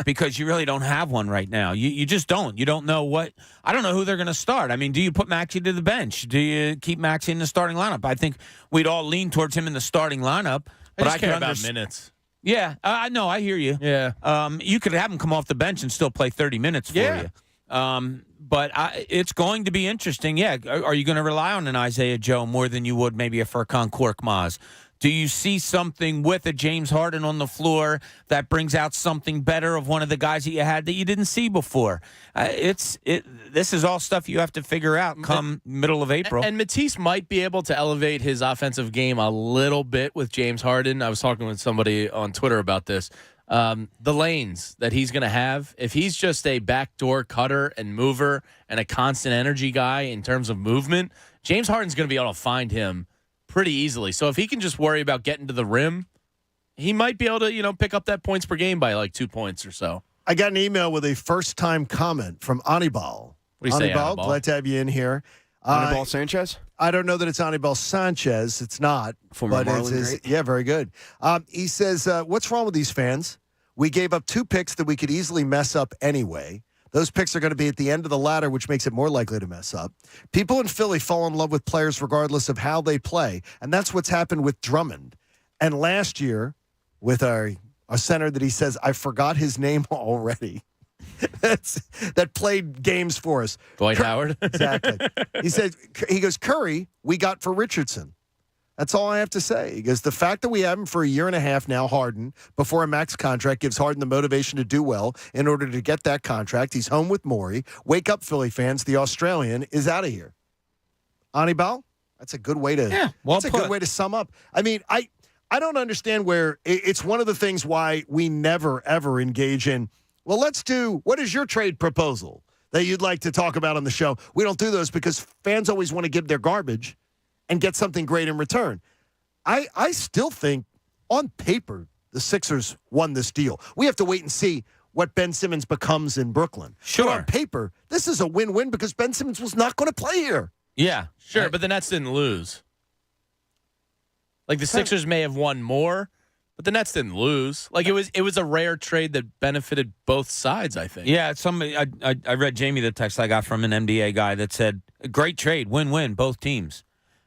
Because you really don't have one right now. You just don't. You don't know what. I don't know who they're going to start. I mean, do you put Maxey to the bench? Do you keep Maxey in the starting lineup? I think we'd all lean towards him in the starting lineup. But I care about minutes. Yeah, I know. I hear you. Yeah. You could have him come off the bench and still play 30 minutes for you. But it's going to be interesting. Yeah. Are you going to rely on an Isaiah Joe more than you would maybe a Furkan Korkmaz? Do you see something with a James Harden on the floor that brings out something better of one of the guys that you had that you didn't see before? This is all stuff you have to figure out come middle of April. And Matisse might be able to elevate his offensive game a little bit with James Harden. I was talking with somebody on Twitter about this. The lanes that he's going to have, if he's just a backdoor cutter and mover and a constant energy guy in terms of movement, James Harden's going to be able to find him pretty easily. So if he can just worry about getting to the rim, he might be able to, pick up that points per game by like 2 points or so. I got an email with a first-time comment from Anibal. What do you say, Anibal? Glad to have you in here. Anibal Sanchez? I don't know that it's Anibal Sanchez. It's not. Former Marlin great. Yeah, very good. He says, what's wrong with these fans? We gave up 2 picks that we could easily mess up anyway. Those picks are going to be at the end of the ladder, which makes it more likely to mess up. People in Philly fall in love with players regardless of how they play, and that's what's happened with Drummond. And last year, with our center that he says, I forgot his name already, that played games for us. Dwight Howard? Exactly. He goes, Curry, we got for Richardson. That's all I have to say. Because the fact that we have him for a year and a half now, Harden, before a max contract, gives Harden the motivation to do well in order to get that contract. He's home with Morey. Wake up, Philly fans. The Australian is out of here. Anibal, that's a good way to. Yeah, well that's a good way to sum up. I mean, I don't understand where it's one of the things why we never ever engage in. Well, let's do. What is your trade proposal that you'd like to talk about on the show? We don't do those because fans always want to give their garbage and get something great in return. I still think, on paper, the Sixers won this deal. We have to wait and see what Ben Simmons becomes in Brooklyn. Sure. But on paper, this is a win-win because Ben Simmons was not going to play here. Yeah. Sure, but the Nets didn't lose. Like, the Sixers may have won more, but the Nets didn't lose. Like, it was a rare trade that benefited both sides, I think. Yeah, somebody. I read Jamie the text I got from an NBA guy that said, great trade, win-win, both teams.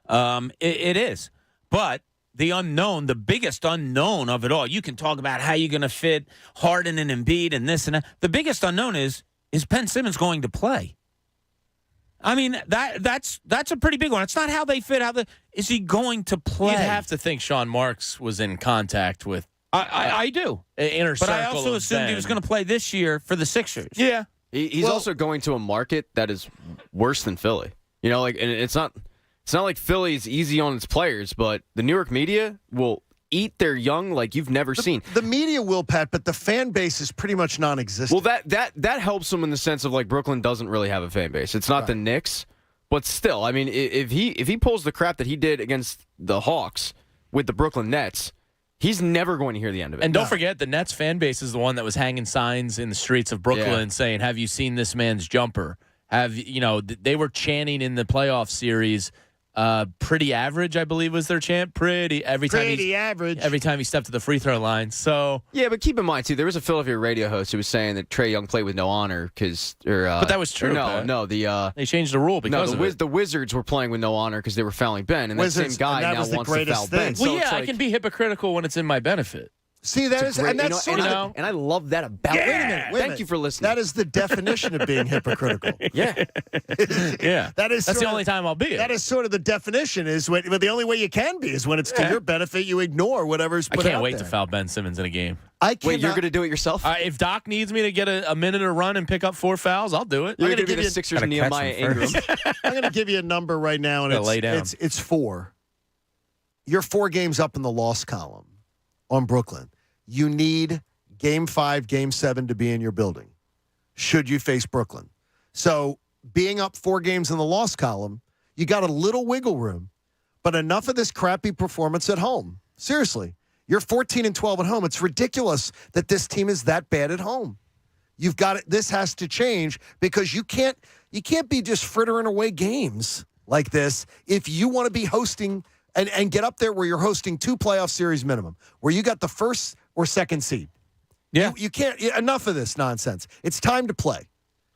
It is. But the unknown, the biggest unknown of it all, you can talk about how you're going to fit Harden and Embiid and this and that. The biggest unknown is Ben Simmons going to play? I mean, that's a pretty big one. It's not how they fit. Is he going to play? You'd have to think Sean Marks was in contact with. I do. Inner circle. But I also assumed he was going to play this year for the Sixers. Yeah. He's also going to a market that is worse than Philly. And it's not like Philly's easy on its players, but the New York media will eat their young like you've never seen. The media will, Pat, but the fan base is pretty much non-existent. Well, that helps them in the sense of, like, Brooklyn doesn't really have a fan base. It's not the Knicks, but still, I mean, if he pulls the crap that he did against the Hawks, with the Brooklyn Nets, he's never going to hear the end of it. And don't forget, the Nets fan base is the one that was hanging signs in the streets of Brooklyn saying, "Have you seen this man's jumper?" They were chanting in the playoff series. Pretty average, I believe, was their chant. Pretty average. Every time he stepped to the free throw line. So yeah, but keep in mind too, there was a Philadelphia radio host who was saying that Trae Young played with no honor but that was true. They changed the rule because the Wizards were playing with no honor because they were fouling Ben, and Wizards, that same guy and that now was the wants to greatest foul Ben. thing. Well, I can be hypocritical when it's in my benefit. See, that is, and that's sort of, and I love that about. Yeah. Wait a minute. Thank you for listening. That is the definition of being hypocritical. Yeah. That's the only time I'll be it. That is sort of the definition. But the only way you can be is when it's to your benefit. You ignore whatever's put out there. I can't wait to foul Ben Simmons in a game. Wait, you're going to do it yourself? If Doc needs me to get a minute to run and pick up 4 fouls, I'll do it. You're going to give the Sixers Nehemiah Ingram. I'm going to give you a number right now, and it's 4. You're 4 games up in the loss column on Brooklyn. You need Game 5, Game 7 to be in your building should you face Brooklyn. So being up 4 games in the loss column, you got a little wiggle room, but enough of this crappy performance at home. Seriously, you're 14-12 at home. It's ridiculous that this team is that bad at home. You've got it. This has to change because you can't be just frittering away games like this if you want to be hosting and get up there where you're hosting 2 playoff series minimum, where you got the first or second seed. Yeah. You can't, enough of this nonsense. It's time to play,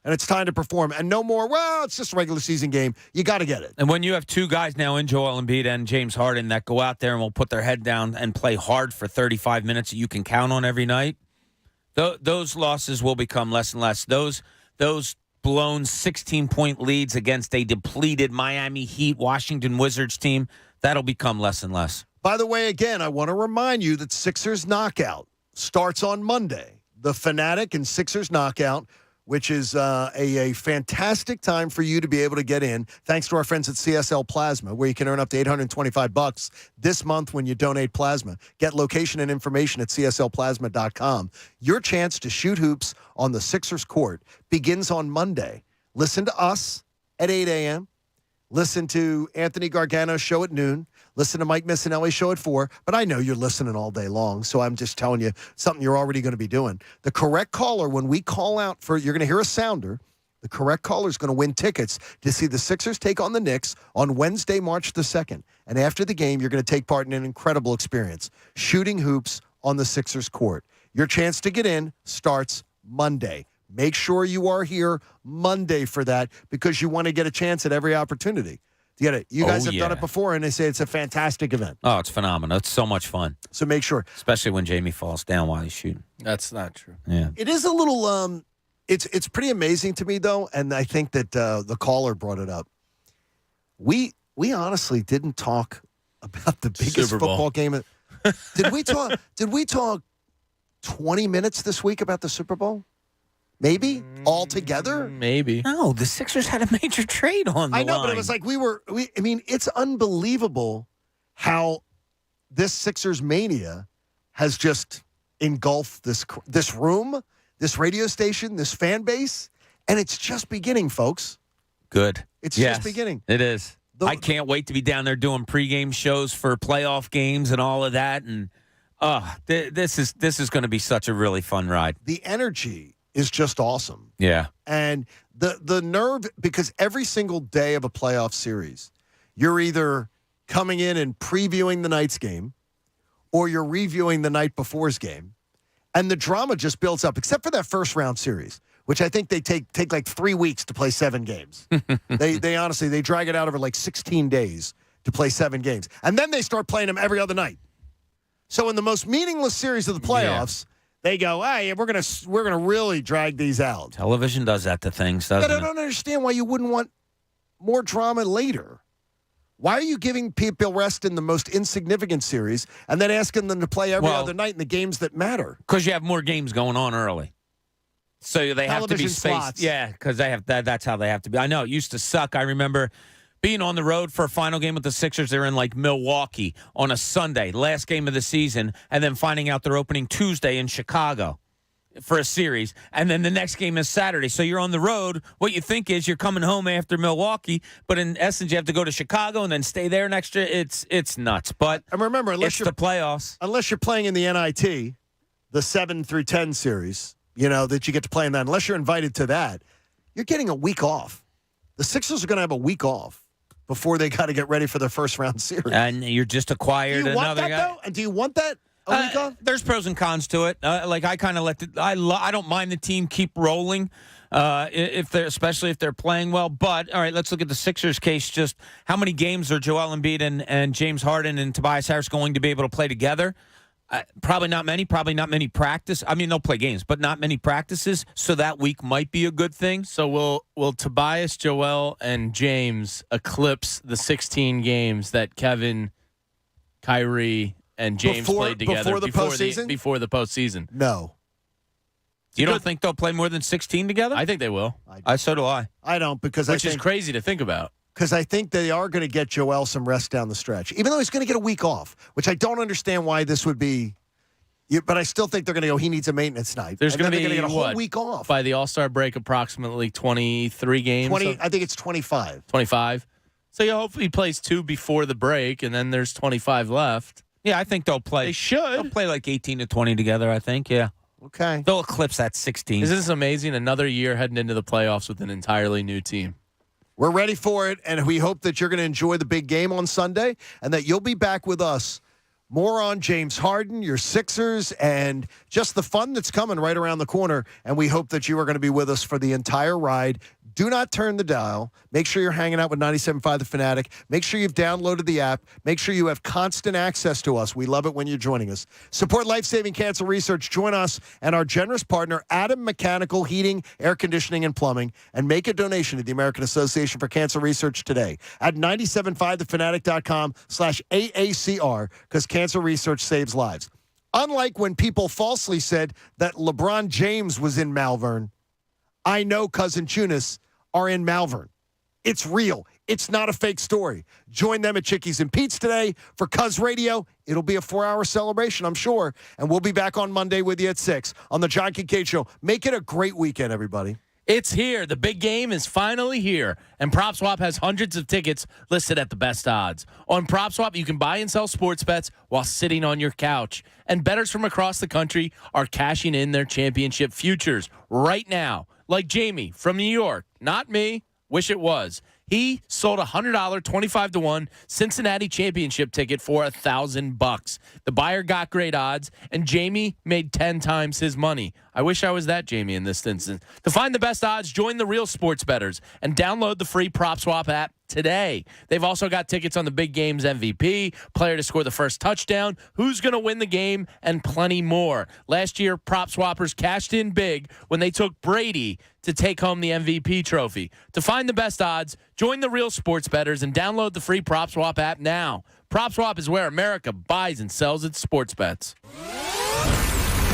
and it's time to perform, and no more, well, it's just a regular season game. You got to get it. And when you have 2 guys now in Joel Embiid and James Harden that go out there and will put their head down and play hard for 35 minutes that you can count on every night, those losses will become less and less. Those blown 16-point leads against a depleted Miami Heat, Washington Wizards team, that'll become less and less. By the way, again, I want to remind you that Sixers Knockout starts on Monday. The Fanatic and Sixers Knockout, which is a fantastic time for you to be able to get in, thanks to our friends at CSL Plasma, where you can earn up to $825 this month when you donate plasma. Get location and information at cslplasma.com. Your chance to shoot hoops on the Sixers court begins on Monday. Listen to us at 8 a.m. Listen to Anthony Gargano's show at noon. Listen to Mike Missinelli's show at 4. But I know you're listening all day long, so I'm just telling you something you're already going to be doing. The correct caller, when we call out you're going to hear a sounder. The correct caller is going to win tickets to see the Sixers take on the Knicks on Wednesday, March the 2nd. And after the game, you're going to take part in an incredible experience, shooting hoops on the Sixers court. Your chance to get in starts Monday. Make sure you are here Monday for that because you want to get a chance at every opportunity to get it. You guys have done it before, and they say it's a fantastic event. Oh, it's phenomenal. It's so much fun. So make sure. Especially when Jamie falls down while he's shooting. That's not true. Yeah. It is a little it's pretty amazing to me, though, and I think that the caller brought it up. We honestly didn't talk about the biggest football game. Did we talk 20 minutes this week about the Super Bowl? Maybe all together? Maybe. No, the Sixers had a major trade on the I know, line. but it was like I mean, it's unbelievable how this Sixers mania has just engulfed this room, this radio station, this fan base, and it's just beginning, folks. Good. It's just beginning. It is. I can't wait to be down there doing pregame shows for playoff games and all of that. And this is going to be such a really fun ride. The energy is just awesome. Yeah. And the nerve, because every single day of a playoff series, you're either coming in and previewing the night's game or you're reviewing the night before's game. And the drama just builds up, except for that first round series, which I think they take like 3 weeks to play 7 games. They honestly, they drag it out over like 16 days to play 7 games. And then they start playing them every other night. So in the most meaningless series of the playoffs, they go, hey, we're gonna really drag these out. Television does that to things, doesn't But I it? don't understand why you wouldn't want more drama later. Why are you giving people rest in the most insignificant series and then asking them to play every other night in the games that matter? Because you have more games going on early. So they have to be Television spaced. slots. Yeah, because they have that's how they have to be. I know it used to suck. I remember being on the road for a final game with the Sixers. They're in like Milwaukee on a Sunday, last game of the season, and then finding out they're opening Tuesday in Chicago. for a series, and then the next game is Saturday. So you're on the road. What you think is you're coming home after Milwaukee, but in essence, you have to go to Chicago and then stay there next year. It's nuts. But and remember, it's the playoffs. Unless you're playing in the NIT, the 7 through 10 series, that you get to play in that. Unless you're invited to that, you're getting a week off. The Sixers are going to have a week off before they got to get ready for their first round series. And you're just acquired another guy. Do you want that, though? And do you want that? A week off? There's pros and cons to it. I kind of I don't mind the team keep rolling, especially if they're playing well. But all right, let's look at the Sixers case. Just how many games are Joel Embiid and James Harden and Tobias Harris going to be able to play together? Probably not many. Probably not many practice. I mean, they'll play games, but not many practices. So that week might be a good thing. So will Tobias, Joel, and James eclipse the 16 games that Kevin, Kyrie, and James played together before the postseason? Before the postseason? No. You don't think they'll play more than 16 together? I think they will. So do I. I don't Which is crazy to think about. Because I think they are going to get Joel some rest down the stretch, even though he's going to get a week off, which I don't understand why this would be. But I still think they're going to go, he needs a maintenance night. There's going to be get a whole week off. By the All-Star break, approximately 23 games? I think it's 25. 25. So you hope he plays 2 before the break, and then there's 25 left. Yeah, I think they'll play. They should. They'll play like 18 to 20 together, I think, yeah. Okay. They'll eclipse that 16. Isn't this amazing? Another year heading into the playoffs with an entirely new team. We're ready for it, and we hope that you're going to enjoy the big game on Sunday and that you'll be back with us. More on James Harden, your Sixers, and just the fun that's coming right around the corner. And we hope that you are going to be with us for the entire ride. Do not turn the dial. Make sure you're hanging out with 97.5 The Fanatic. Make sure you've downloaded the app. Make sure you have constant access to us. We love it when you're joining us. Support life-saving cancer research. Join us and our generous partner, Adam Mechanical Heating, Air Conditioning, and Plumbing, and make a donation to the American Association for Cancer Research today at 97.5thefanatic.com/AACR, because cancer research saves lives. Unlike when people falsely said that LeBron James was in Malvern, I know Cousin Chunas are in Malvern. It's real. It's not a fake story. Join them at Chickies and Pete's today for Cuz Radio. It'll be a 4-hour celebration, I'm sure. And we'll be back on Monday with you at 6 on the John Kincade Show. Make it a great weekend, everybody. It's here. The big game is finally here. And PropSwap has hundreds of tickets listed at the best odds. On PropSwap, you can buy and sell sports bets while sitting on your couch. And bettors from across the country are cashing in their championship futures right now. Like Jamie from New York. Not me. Wish it was. He sold a $100 25-1 Cincinnati championship ticket for $1,000. The buyer got great odds, and Jamie made 10 times his money. I wish I was that Jamie in this instance. To find the best odds, join the real sports bettors and download the free PropSwap app today. They've also got tickets on the big game's MVP, player to score the first touchdown, who's going to win the game, and plenty more. Last year, PropSwappers cashed in big when they took Brady to take home the MVP trophy. To find the best odds, join the real sports bettors and download the free PropSwap app now. PropSwap is where America buys and sells its sports bets.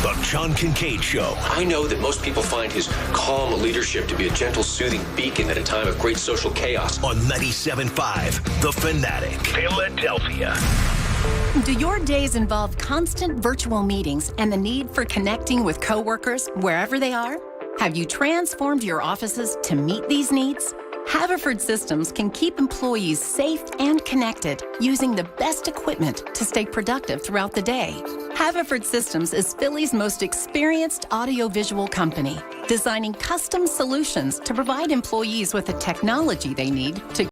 The John Kincade Show. I know that most people find his calm leadership to be a gentle, soothing beacon at a time of great social chaos. On 97.5 The Fanatic, Philadelphia. Do your days involve constant virtual meetings and the need for connecting with coworkers wherever they are? Have you transformed your offices to meet these needs? Haverford Systems can keep employees safe and connected using the best equipment to stay productive throughout the day. Haverford Systems is Philly's most experienced audiovisual company, designing custom solutions to provide employees with the technology they need to